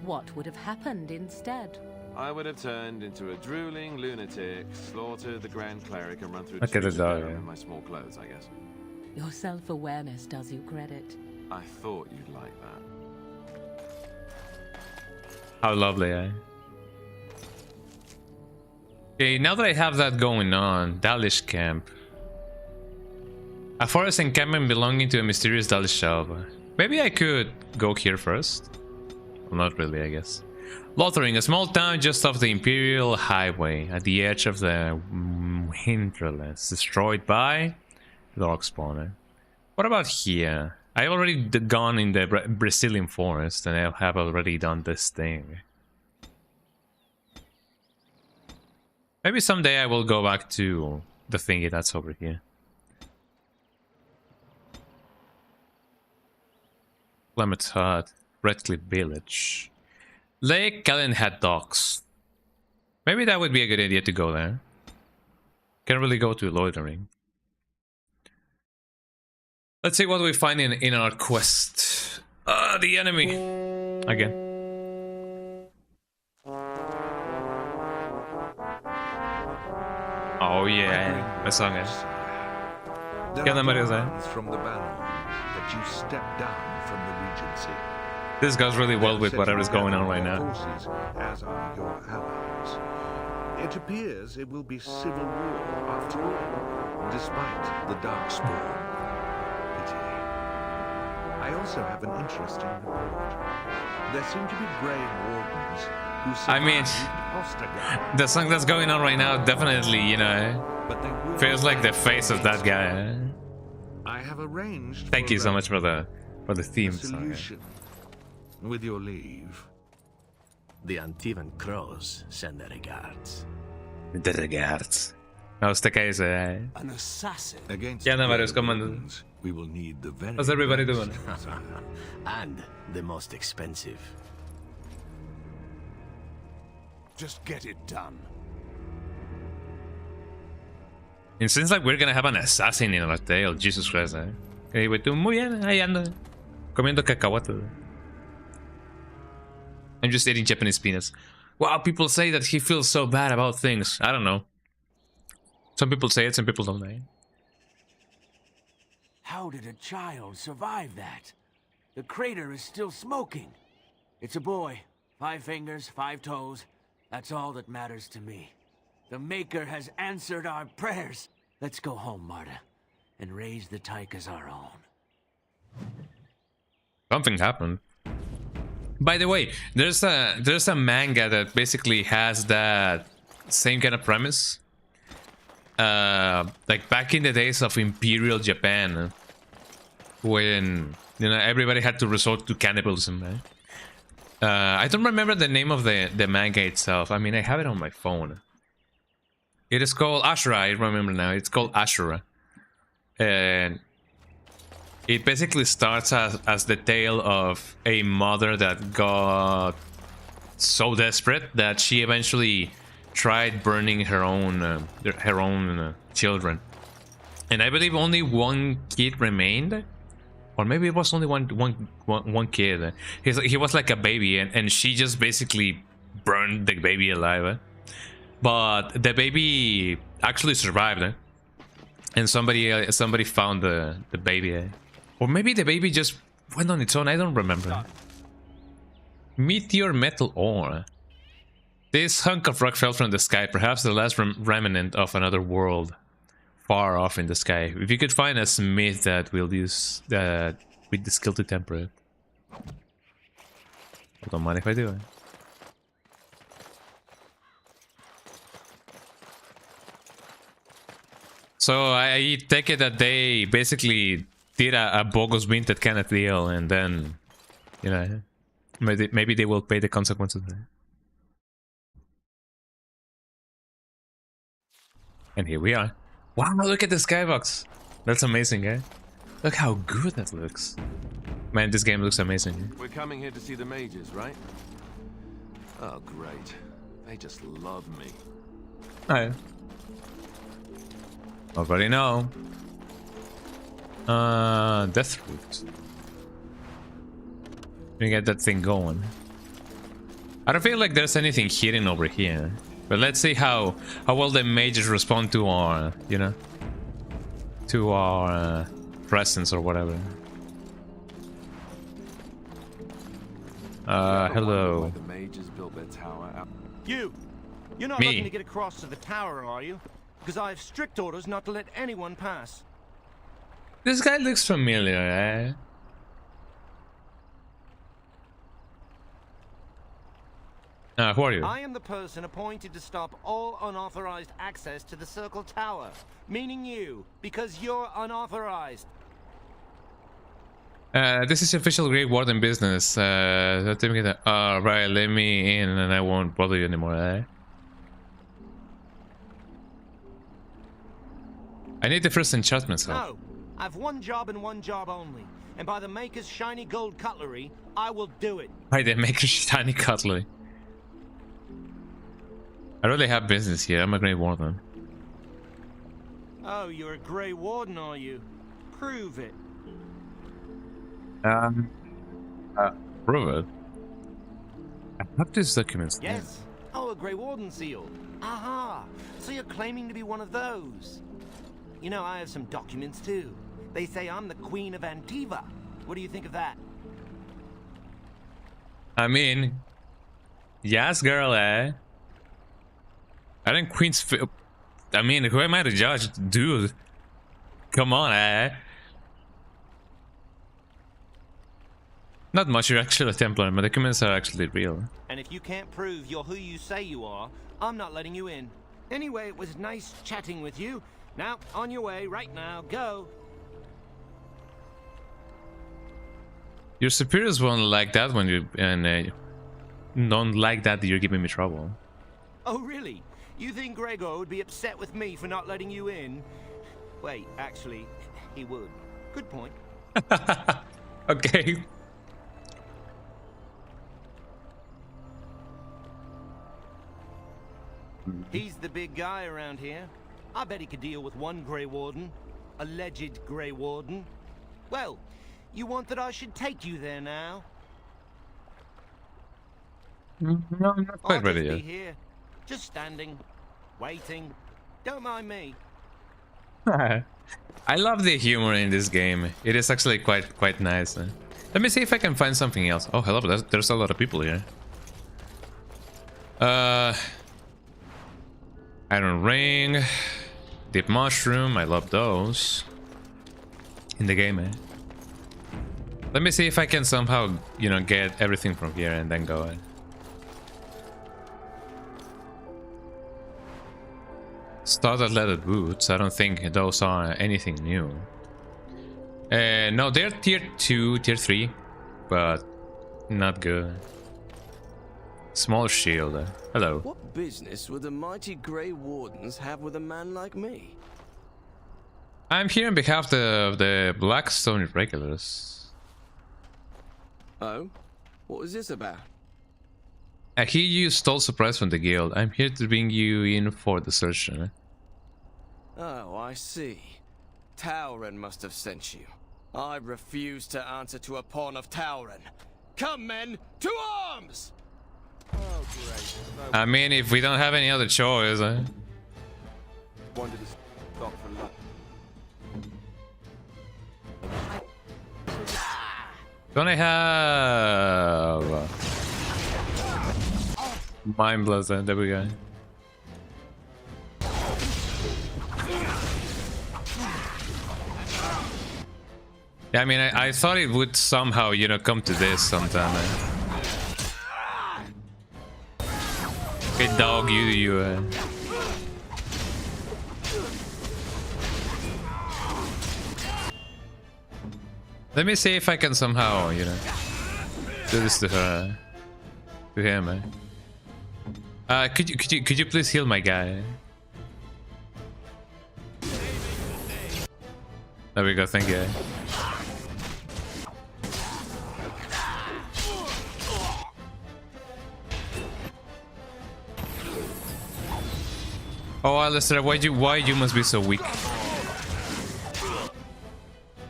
what would have happened instead? I would have turned into a drooling lunatic, slaughtered the Grand Cleric, and run through Okay, tombs that's in my small clothes, I guess. Your self-awareness does you credit. I thought you'd like that. How lovely, eh? Okay, now that I have that going on, Dalish camp. A forest encampment belonging to a mysterious Dalish elf. Maybe I could go here first. Well, not really, I guess. Lothering, a small town just off the Imperial Highway, at the edge of the hinterlands, destroyed by Darkspawn. What about here? I've already gone in the Brazilian forest, and I have already done this thing. Maybe someday I will go back to the thingy that's over here. Plymouth Hut, Redcliffe Village. Lake Calenhead Docks. Maybe that would be a good idea to go there. Can't really go to loitering. Let's see what we find in our quest. The enemy. Again. Oh yeah, my song is. There are demands from the Baron that you step down from the Regency. This goes really well with whatever's going on right now. Forces, as are your allies. It appears it will be civil war after all, despite the Darkspawn. Pity. I also have an interesting report. There seem to be Grey Wardens who survived Ostergard. The song that's going on right now definitely, you know, feels like the face of that guy. I have arranged. Thank you so much for the theme song. With your leave. The Antivan Crows send their regards. The regards. How's the case, eh? An assassin. Against we will need the very How's everybody doing? And the most expensive. Just get it done. It seems like we're gonna have an assassin in our tail. Jesus Christ, eh? Anyway, tú muy bien, ahí ando. Comiendo cacahuate. I'm just eating Japanese peanuts. Wow, people say that he feels so bad about things. I don't know. Some people say it, some people don't, eh? How did a child survive that? The crater is still smoking. It's a boy. 5 fingers, 5 toes. That's all that matters to me. The Maker has answered our prayers. Let's go home, Marta, and raise the tyke as our own. Something happened. By the way, there's a manga that basically has that same kind of premise. Like back in the days of Imperial Japan, when everybody had to resort to cannibalism. Right? I don't remember the name of the manga itself. I mean, I have it on my phone. It is called Ashura. I remember now. It's called Ashura, and it basically starts as the tale of a mother that got so desperate that she eventually tried burning her own children, and I believe only one kid remained, or maybe it was only one kid. He was like a baby, and she just basically burned the baby alive. but the baby actually survived, and somebody found the baby, or maybe the baby just went on its own. I don't remember. Meteor metal ore. This hunk of rock fell from the sky, perhaps the last remnant of another world far off in the sky. If you could find a smith that will use with the skill to temper it. I don't mind if I do it. So I take it that they basically did a bogus minted kind of deal, and then, you know, maybe they will pay the consequences. And here we are. Wow, look at the skybox. That's amazing, eh? Look how good that looks. Man, this game looks amazing. We're coming here to see the mages, right? Oh, great. They just love me. Alright. Already know. Death root. We get that thing going. I don't feel like there's anything hidden over here. But let's see how well the mages respond to our, you know, to our presence or whatever. Hello. The mages built their tower out. You're not Me. looking to get across to the tower, are you? Because I have strict orders not to let anyone pass. This guy looks familiar, eh? Who are you? I am the person appointed to stop all unauthorized access to the Circle Tower. Meaning you, because you're unauthorized. This is official Grey Warden business. Right, let me in and I won't bother you anymore, eh? I need the first enchantment help. No, I've one job and one job only. And by the Maker's shiny gold cutlery, I will do it. By the Maker's shiny cutlery. I really have business here. I'm a Grey Warden. Oh, you're a Grey Warden, are you? Prove it. Prove it. I have these documents. Yes. Oh, a Grey Warden seal. Aha. So you're claiming to be one of those. You know, I have some documents too. They say I'm the Queen of Antiva. What do you think of that? I mean, yes, girl, eh? I think Queen's. I mean, who am I to judge, dude? Come on, eh? Not much. You're actually a Templar, but the documents are actually real. And if you can't prove you're who you say you are, I'm not letting you in. Anyway, it was nice chatting with you. Now, on your way, right now, go. Your superiors won't like that when you don't like that you're giving me trouble. Oh, really? You think Gregor would be upset with me for not letting you in? Wait, actually, he would. Good point. Okay. He's the big guy around here. I bet he could deal with one Grey Warden. Alleged Grey Warden. Well, you want that I should take you there now? No, I'm not quite ready I'll yet. just be here, just standing, waiting. Don't mind me. I love the humor in this game. It is actually quite nice. Let me see if I can find something else. Oh, hello, there's a lot of people here. Iron ring, deep mushroom. I love those in the game, eh? Let me see if I can somehow, you know, get everything from here and then go. Started leather boots. I don't think those are anything new. No, they're tier 2, tier 3, but not good. Small shield. Hello. What business would the mighty Grey Wardens have with a man like me? I'm here on behalf of the Blackstone Irregulars. Oh? What was this about? I hear you stole supplies from the guild. I'm here to bring you in for the search. Oh, I see. Tauren must have sent you. I refuse to answer to a pawn of Tauren. Come, men, to arms! Oh, I mean, if we don't have any other choice, Wanted to stop for lunch. Don't I have Mind Blaster? There we go. Yeah, I mean, I thought it would somehow, you know, come to this sometime. Good dog, you. Let me see if I can somehow, you know, do this to her, to him. Could you please heal my guy? There we go. Thank you. Oh, Alistair, why you must be so weak?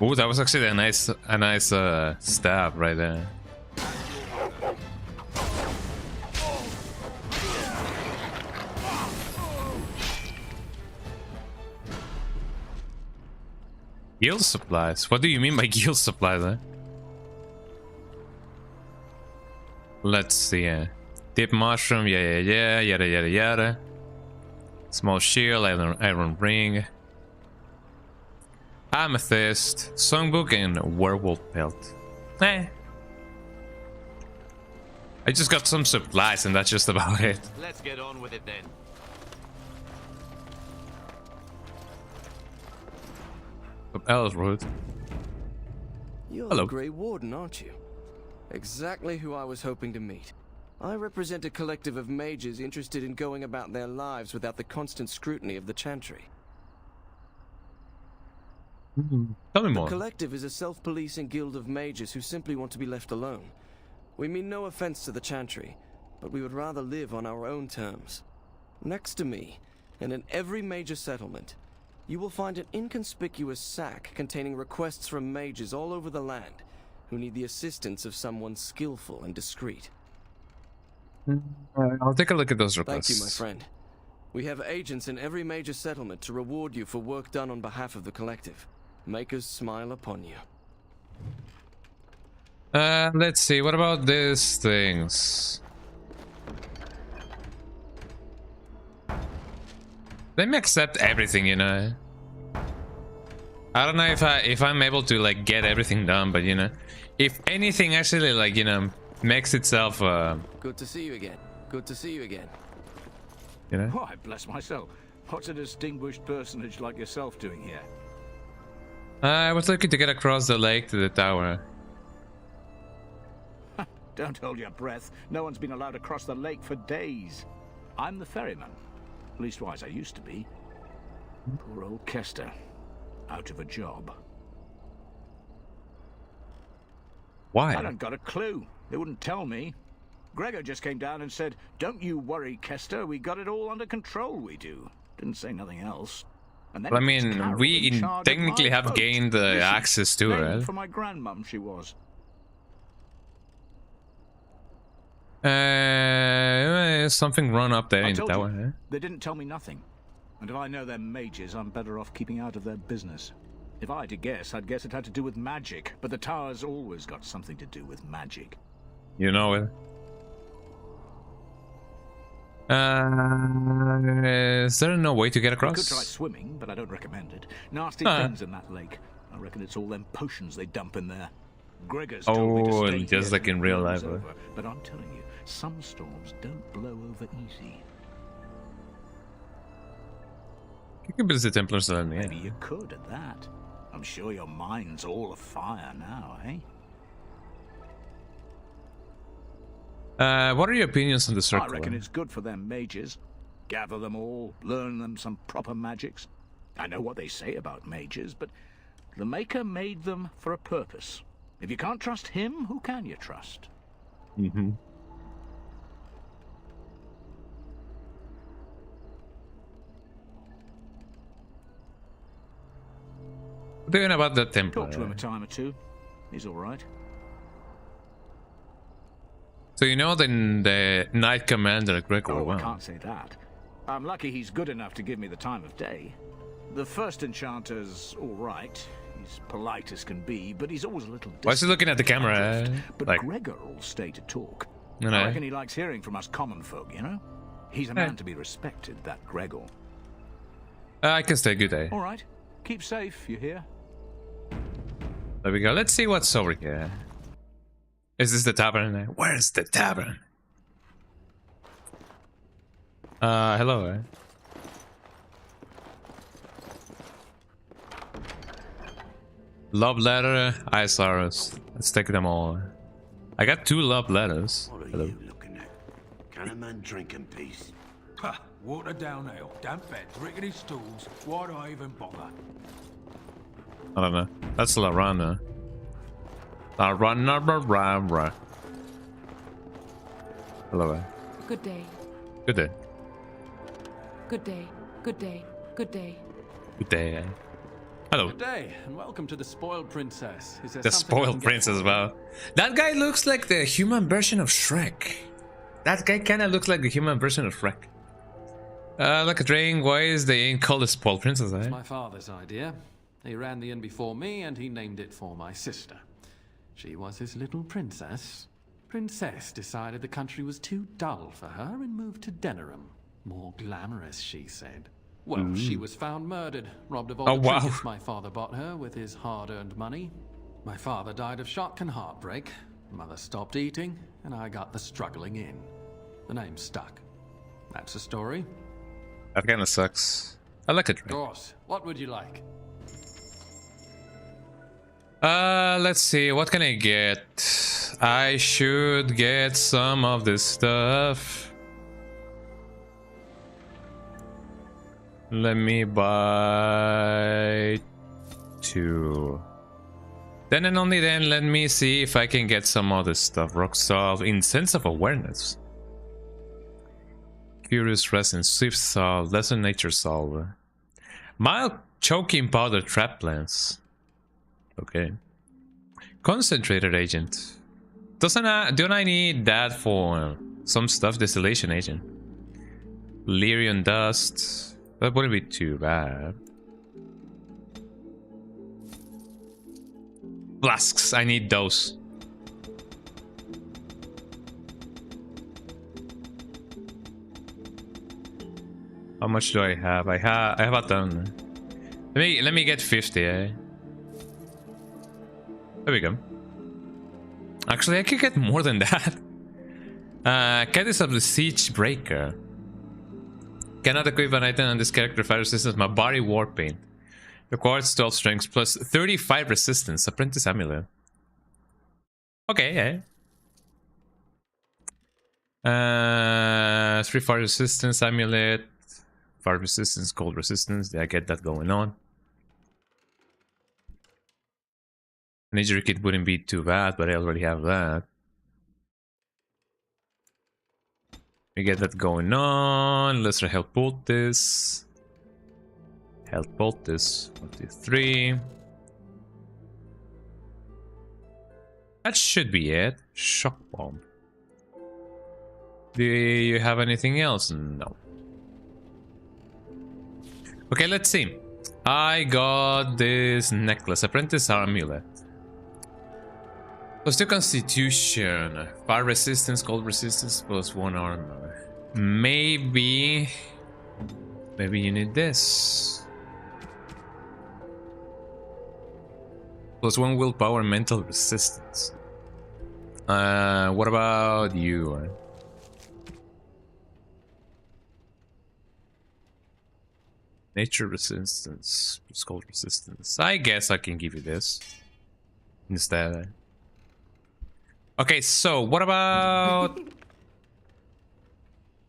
Oh, that was actually a nice stab right there. Guild supplies? What do you mean by guild supplies? Let's see. Deep mushroom, yada. Small shield, iron ring. Amethyst, songbook, and werewolf pelt. I just got some supplies and that's just about it. Let's get on with it then. Elrod. You're Hello. the Grey Warden, aren't you? Exactly who I was hoping to meet. I represent a collective of mages interested in going about their lives without the constant scrutiny of the Chantry. Tell me The more. collective is a self-policing guild of mages who simply want to be left alone. We mean no offense to the Chantry, but we would rather live on our own terms. Next to me, and in every major settlement, you will find an inconspicuous sack containing requests from mages all over the land who need the assistance of someone skillful and discreet. I'll take a look at those requests. Thank you, my friend. We have agents in every major settlement to reward you for work done on behalf of the collective. Make us smile upon you. Let's see, what about these things? Let me accept everything, you know. I don't know if I'm able to like get everything done, but you know, if anything actually like, you know, makes itself Good to see you again. Good to see you again. You know? Why, bless myself. What's a distinguished personage like yourself doing here? I was looking to get across the lake to the tower. Don't hold your breath. No one's been allowed to cross the lake for days. I'm the ferryman. Leastwise, I used to be. Poor old Kester. Out of a job. Why? I don't got a clue. They wouldn't tell me. Gregor just came down and said, "Don't you worry, Kester. We got it all under control, we do." Didn't say nothing else. And then I he puts mean, Carol we in charge of technically my have boat. gained Listen, access to named it. for my grandmum, she was. Something run up there I in the told tower. you, Eh? they didn't tell me nothing. And if I know they're mages, I'm better off keeping out of their business. If I had to guess, I'd guess it had to do with magic. But the tower's always got something to do with magic. You know it. Is there no way to get I could try across? swimming, but I don't recommend it. Nasty Huh. things in that lake. I reckon it's all them potions they dump in there. Gregor's told me to Oh, stay just here like till in it real blows life. over. But I'm telling you, some storms don't blow over easy. You can build the Templars then, yeah. Maybe you could at that. I'm sure your mind's all afire now, eh? What are your opinions on the circle? I reckon it's good for them mages. Gather them all, learn them some proper magics. I know what they say about mages, but the Maker made them for a purpose. If you can't trust him, who can you trust? Mm-hmm. What do you know about the Templar? Talk to him a time or two. He's all right. So you know the Knight Commander Gregor. Oh, I Wow. can't say that. I'm lucky he's good enough to give me the time of day. The first enchanter's all right. He's polite as can be, but he's always a little distant. Why is he looking at the camera? But Like, Gregor will stay to talk. No, I no. reckon he likes hearing from us common folk, you know? He's a man to be respected, that Gregor. I can stay. Good day. All right. Keep safe, you hear? There we go. Let's see what's over here. Is this the tavern? Where's the tavern? Hello. Love letter, ice arrows. Let's take them all. I got 2 love letters. What are Hello. you looking at? Can a man drink in peace? Ha! Water down ale, damp beds, rickety stools. Why do I even bother? I don't know. That's La Rana. La Rana. Hello. Good day. Good day. Good day. Good day. Good day. Good day. Hello. Good day, and welcome to the Spoiled Princess. Is there The something I can spoiled get prince for as you? well. That guy looks like the human version of Shrek. That guy kind of looks like the human version of Shrek. Like a drink. Why is the inn called the spoiled princess? It's Eh? my father's idea. He ran the inn before me, and he named it for my sister. She was his little princess. Princess decided the country was too dull for her and moved to Denerim. More glamorous, she said. Well, she was found murdered, robbed of all Oh, the wow. trinkets my father bought her with his hard-earned money. My father died of shock and heartbreak. Mother stopped eating, and I got the struggling in. The name stuck. That's the story. That kind of sucks. I like a drink. Of course. What would you like? Let's see. What can I get? I should get some of this stuff. Let me buy 2. Then and only then, let me see if I can get some other stuff. Rock salt, incense of awareness. Curious resin, swift salt, lesser nature salt. Mild choking powder trap plants. Okay. Concentrated agent. Don't I need that for some stuff? Distillation agent. Lyrian dust. That wouldn't be too bad. Flasks. I need those. How much do I have? I have a ton. Let me get 50, eh? There we go. Actually, I could get more than that. Caddies of the Siege Breaker. Cannot equip an item on this character fire resistance. Mabari War Paint. Requires 12 strength plus 35 resistance. Apprentice Amulet. Okay, yeah. 3 fire resistance amulet. Fire resistance, cold resistance. Yeah, I get that going on. Nature kit wouldn't be too bad, but I already have that. We get that going on. Let's try health poultice. Health poultice. 1, 2, 3. That should be it. Shock bomb. Do you have anything else? No. Okay, let's see. I got this necklace. Apprentice amulet. Plus 2 constitution, fire resistance, cold resistance, plus 1 armor. Maybe you need this. Plus 1 willpower, mental resistance. What about you? Nature resistance, plus cold resistance. I guess I can give you this instead. Okay, so what about...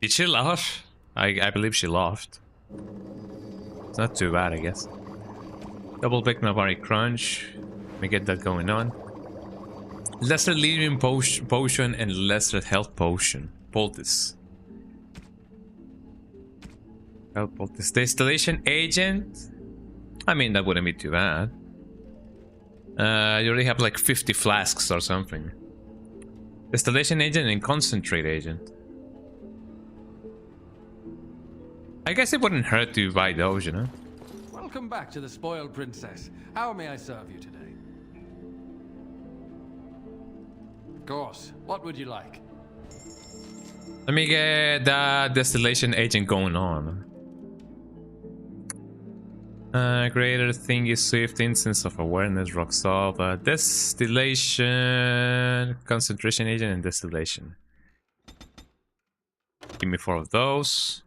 Did she laugh? I believe she laughed. It's not too bad, I guess. Double Big Mabari Crunch. Let me get that going on. Lesser Living Potion and Lesser Health Potion. Poultice. Health Poultice. Distillation Agent. I mean, that wouldn't be too bad. You already have like 50 flasks or something. Distillation agent and concentrate agent. I guess it wouldn't hurt to buy those, you know? Welcome back to the Spoiled Princess. How may I serve you today? Of course. What would you like? Let me get that distillation agent going on. Greater thingy swift instance of awareness, rock salt, distillation, concentration agent, and distillation. Give me 4 of those.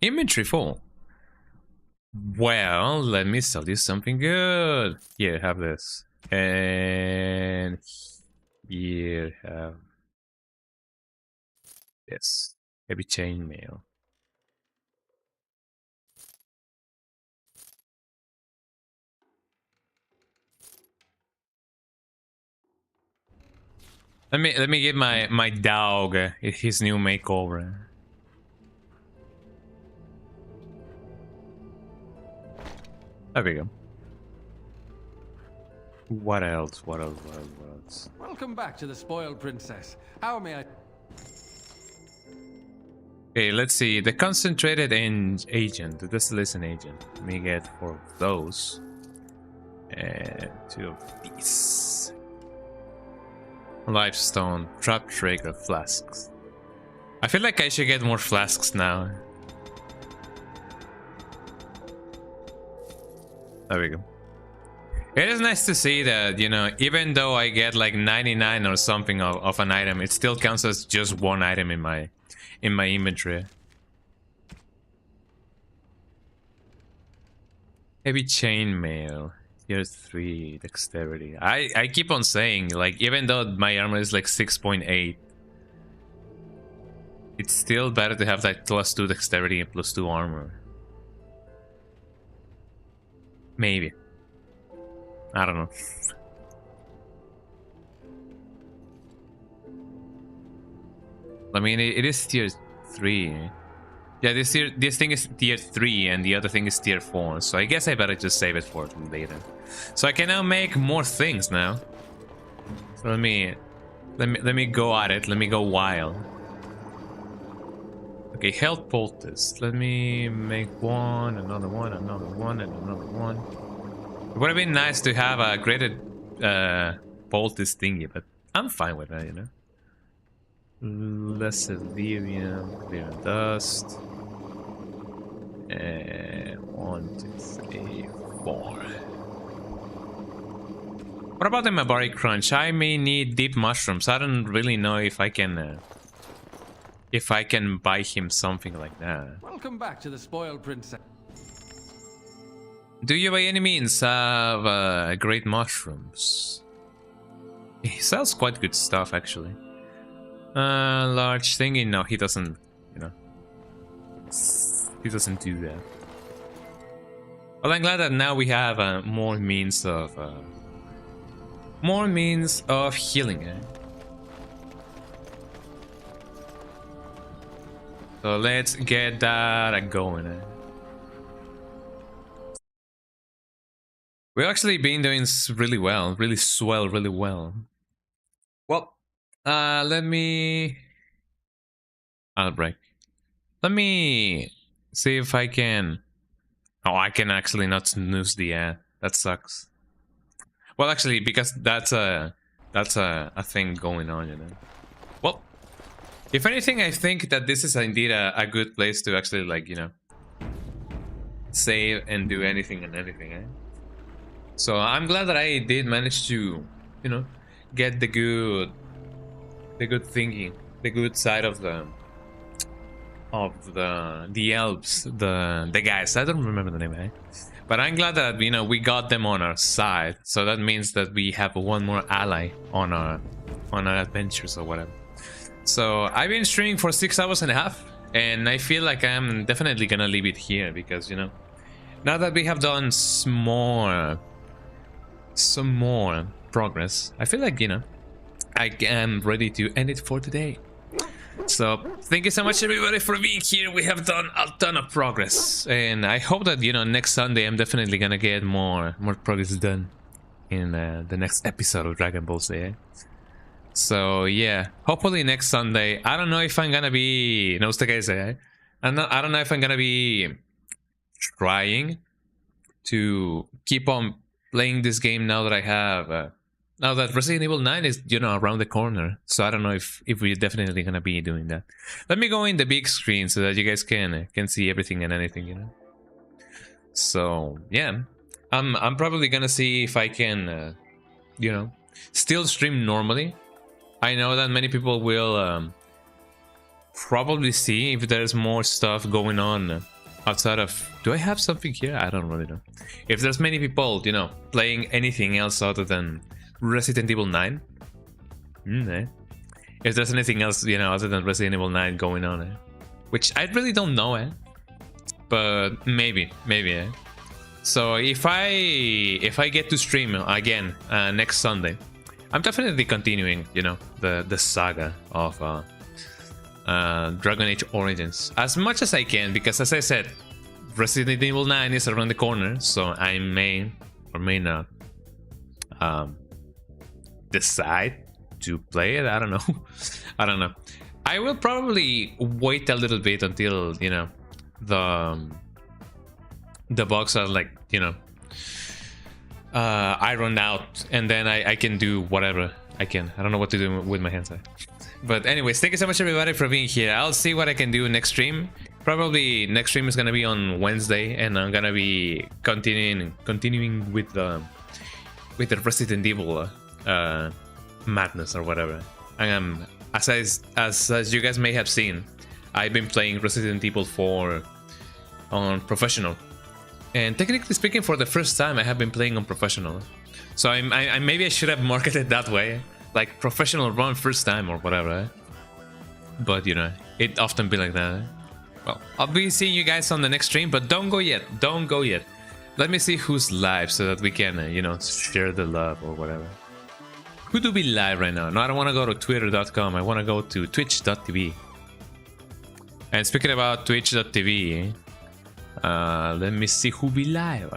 Inventory full. Well, let me sell you something good. Here, have this. And here, have this. Heavy chainmail. Let me give my dog his new makeover. There we go. What else? What else? Welcome back to the Spoiled Princess. How may I... Okay, let's see. The concentrated agent, the distillation agent. Let me get 4 of those. And 2 of these. Lifestone, trap trigger, flasks. I feel like I should get more flasks now. There we go. It is nice to see that, you know, even though I get like 99 or something of an item, it still counts as just 1 item in my inventory. Heavy chainmail. Here's 3 dexterity. I keep on saying, like, even though my armor is like 6.8, it's still better to have that +2 dexterity and +2 armor. Maybe. I don't know. I mean, it is tier 3. Yeah, this thing is tier 3 and the other thing is tier 4. So I guess I better just save it for later. So I can now make more things now. So let me go at it. Let me go wild. Okay, health poultice. Let me make 1, another 1, another 1, and another 1. It would have been nice to have a graded poultice thingy, but I'm fine with that, you know. Lesser lyrium, lyrium dust. And 1, 2, 3, 4. What about the Mabari crunch? I may need deep mushrooms. I don't really know if I can buy him something like that. Welcome back to the Spoiled Princess. Do you by any means have great mushrooms? He sells quite good stuff actually. Large thingy? No, he doesn't, you know. He doesn't do that. Well, I'm glad that now we have more means of healing. So let's get that going. We've actually been doing really well, really well. Well, let me... I'll break. Let me see if I can... Oh, I can actually not snooze the ad. That sucks. Well, actually, because that's a thing going on, you know. Well, if anything, I think that this is indeed a good place to actually, like, you know, save and do anything and everything, So I'm glad that I did manage to, you know, get the good thinking, the good side of the elves, the guys. I don't remember the name, But I'm glad that, you know, we got them on our side. So that means that we have one more ally on our adventures or whatever. So I've been streaming for 6.5 hours, and I feel like I'm definitely gonna leave it here because, you know, now that we have done some more progress, I feel like, you know, I am ready to end it for today. So thank you so much everybody for being here. We have done a ton of progress, and I hope that, you know, next Sunday I'm definitely gonna get more progress done in the next episode of Dragon Ball Z. So yeah, hopefully next Sunday. I don't know if I'm gonna be. No, usted qué dice, eh? I don't know if I'm gonna be trying to keep on playing this game now that I have. Now that Resident Evil 9 is, you know, around the corner. So I don't know if we're definitely gonna be doing that. Let me go in the big screen so that you guys can see everything and anything, you know. So yeah, I'm probably gonna see if I can, you know, still stream normally. I know that many people will probably see if there's more stuff going on outside of... Do I have something here? I don't really know. If there's many people, you know, playing anything else other than Resident Evil 9. If there's anything else, you know, other than Resident Evil 9 going on, which I really don't know, but maybe, So if I get to stream again next Sunday, I'm definitely continuing, you know, the saga of Dragon Age Origins as much as I can, because as I said, Resident Evil 9 is around the corner, so I may or may not decide to play it. I don't know. I don't know. I will probably wait a little bit until, you know, the bugs are, like, you know, ironed out, and then I can do whatever I can. I don't know what to do with my hands. But anyways, thank you so much everybody for being here. I'll see what I can do next stream. Probably next stream is gonna be on Wednesday, and I'm gonna be continuing with the Resident Evil madness or whatever. I am, as you guys may have seen, I've been playing Resident Evil 4 on professional. And technically speaking, for the first time, I have been playing on professional. So I maybe I should have marketed that way, like professional run first time or whatever. But you know, it often be like that. Well, I'll be seeing you guys on the next stream, but don't go yet. Don't go yet. Let me see who's live so that we can, you know, share the love or whatever. Who do we live right now? No, I don't want to go to twitter.com. I want to go to twitch.tv. And speaking about twitch.tv, let me see who be live.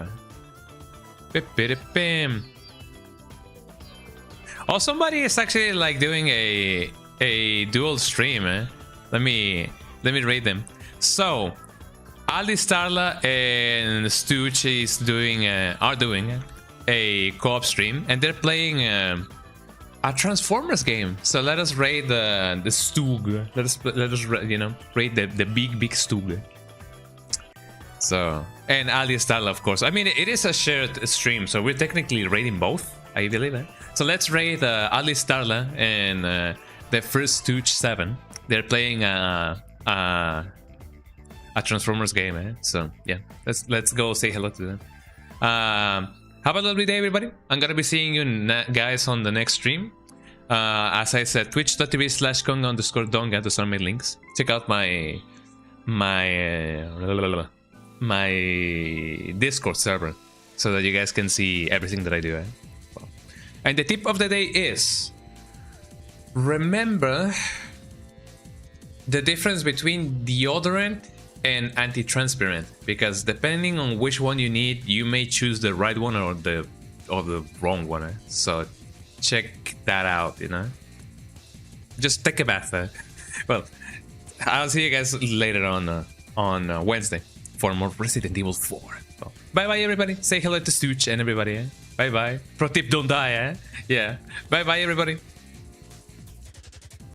Oh, somebody is actually like doing a dual stream. Let me rate them. So, Ali Starla and Stooge is are doing a co-op stream, and they're playing a Transformers game. So let us rate the Stoog. Let us you know, rate the big Stoog. So, and Ali Starla, of course. I mean, it is a shared stream, so we're technically rating both, I believe. So let's rate Ali Starla and the first Stooge 7. They're playing a Transformers game, So yeah, let's go say hello to them. Have a lovely day, everybody. I'm gonna be seeing you guys on the next stream. As I said, twitch.tv/Kong_Donga. Those are my links. Check out my Discord server so that you guys can see everything that I do. And the tip of the day is, remember the difference between deodorant and anti-transpirant, because depending on which one you need, you may choose the right one or the wrong one. So check that out, you know. Just take a bath. Well, I'll see you guys later on Wednesday for more Resident Evil 4. Well, bye bye everybody. Say hello to Stooge and everybody. Bye bye. Pro tip: don't die. Yeah. Bye bye everybody.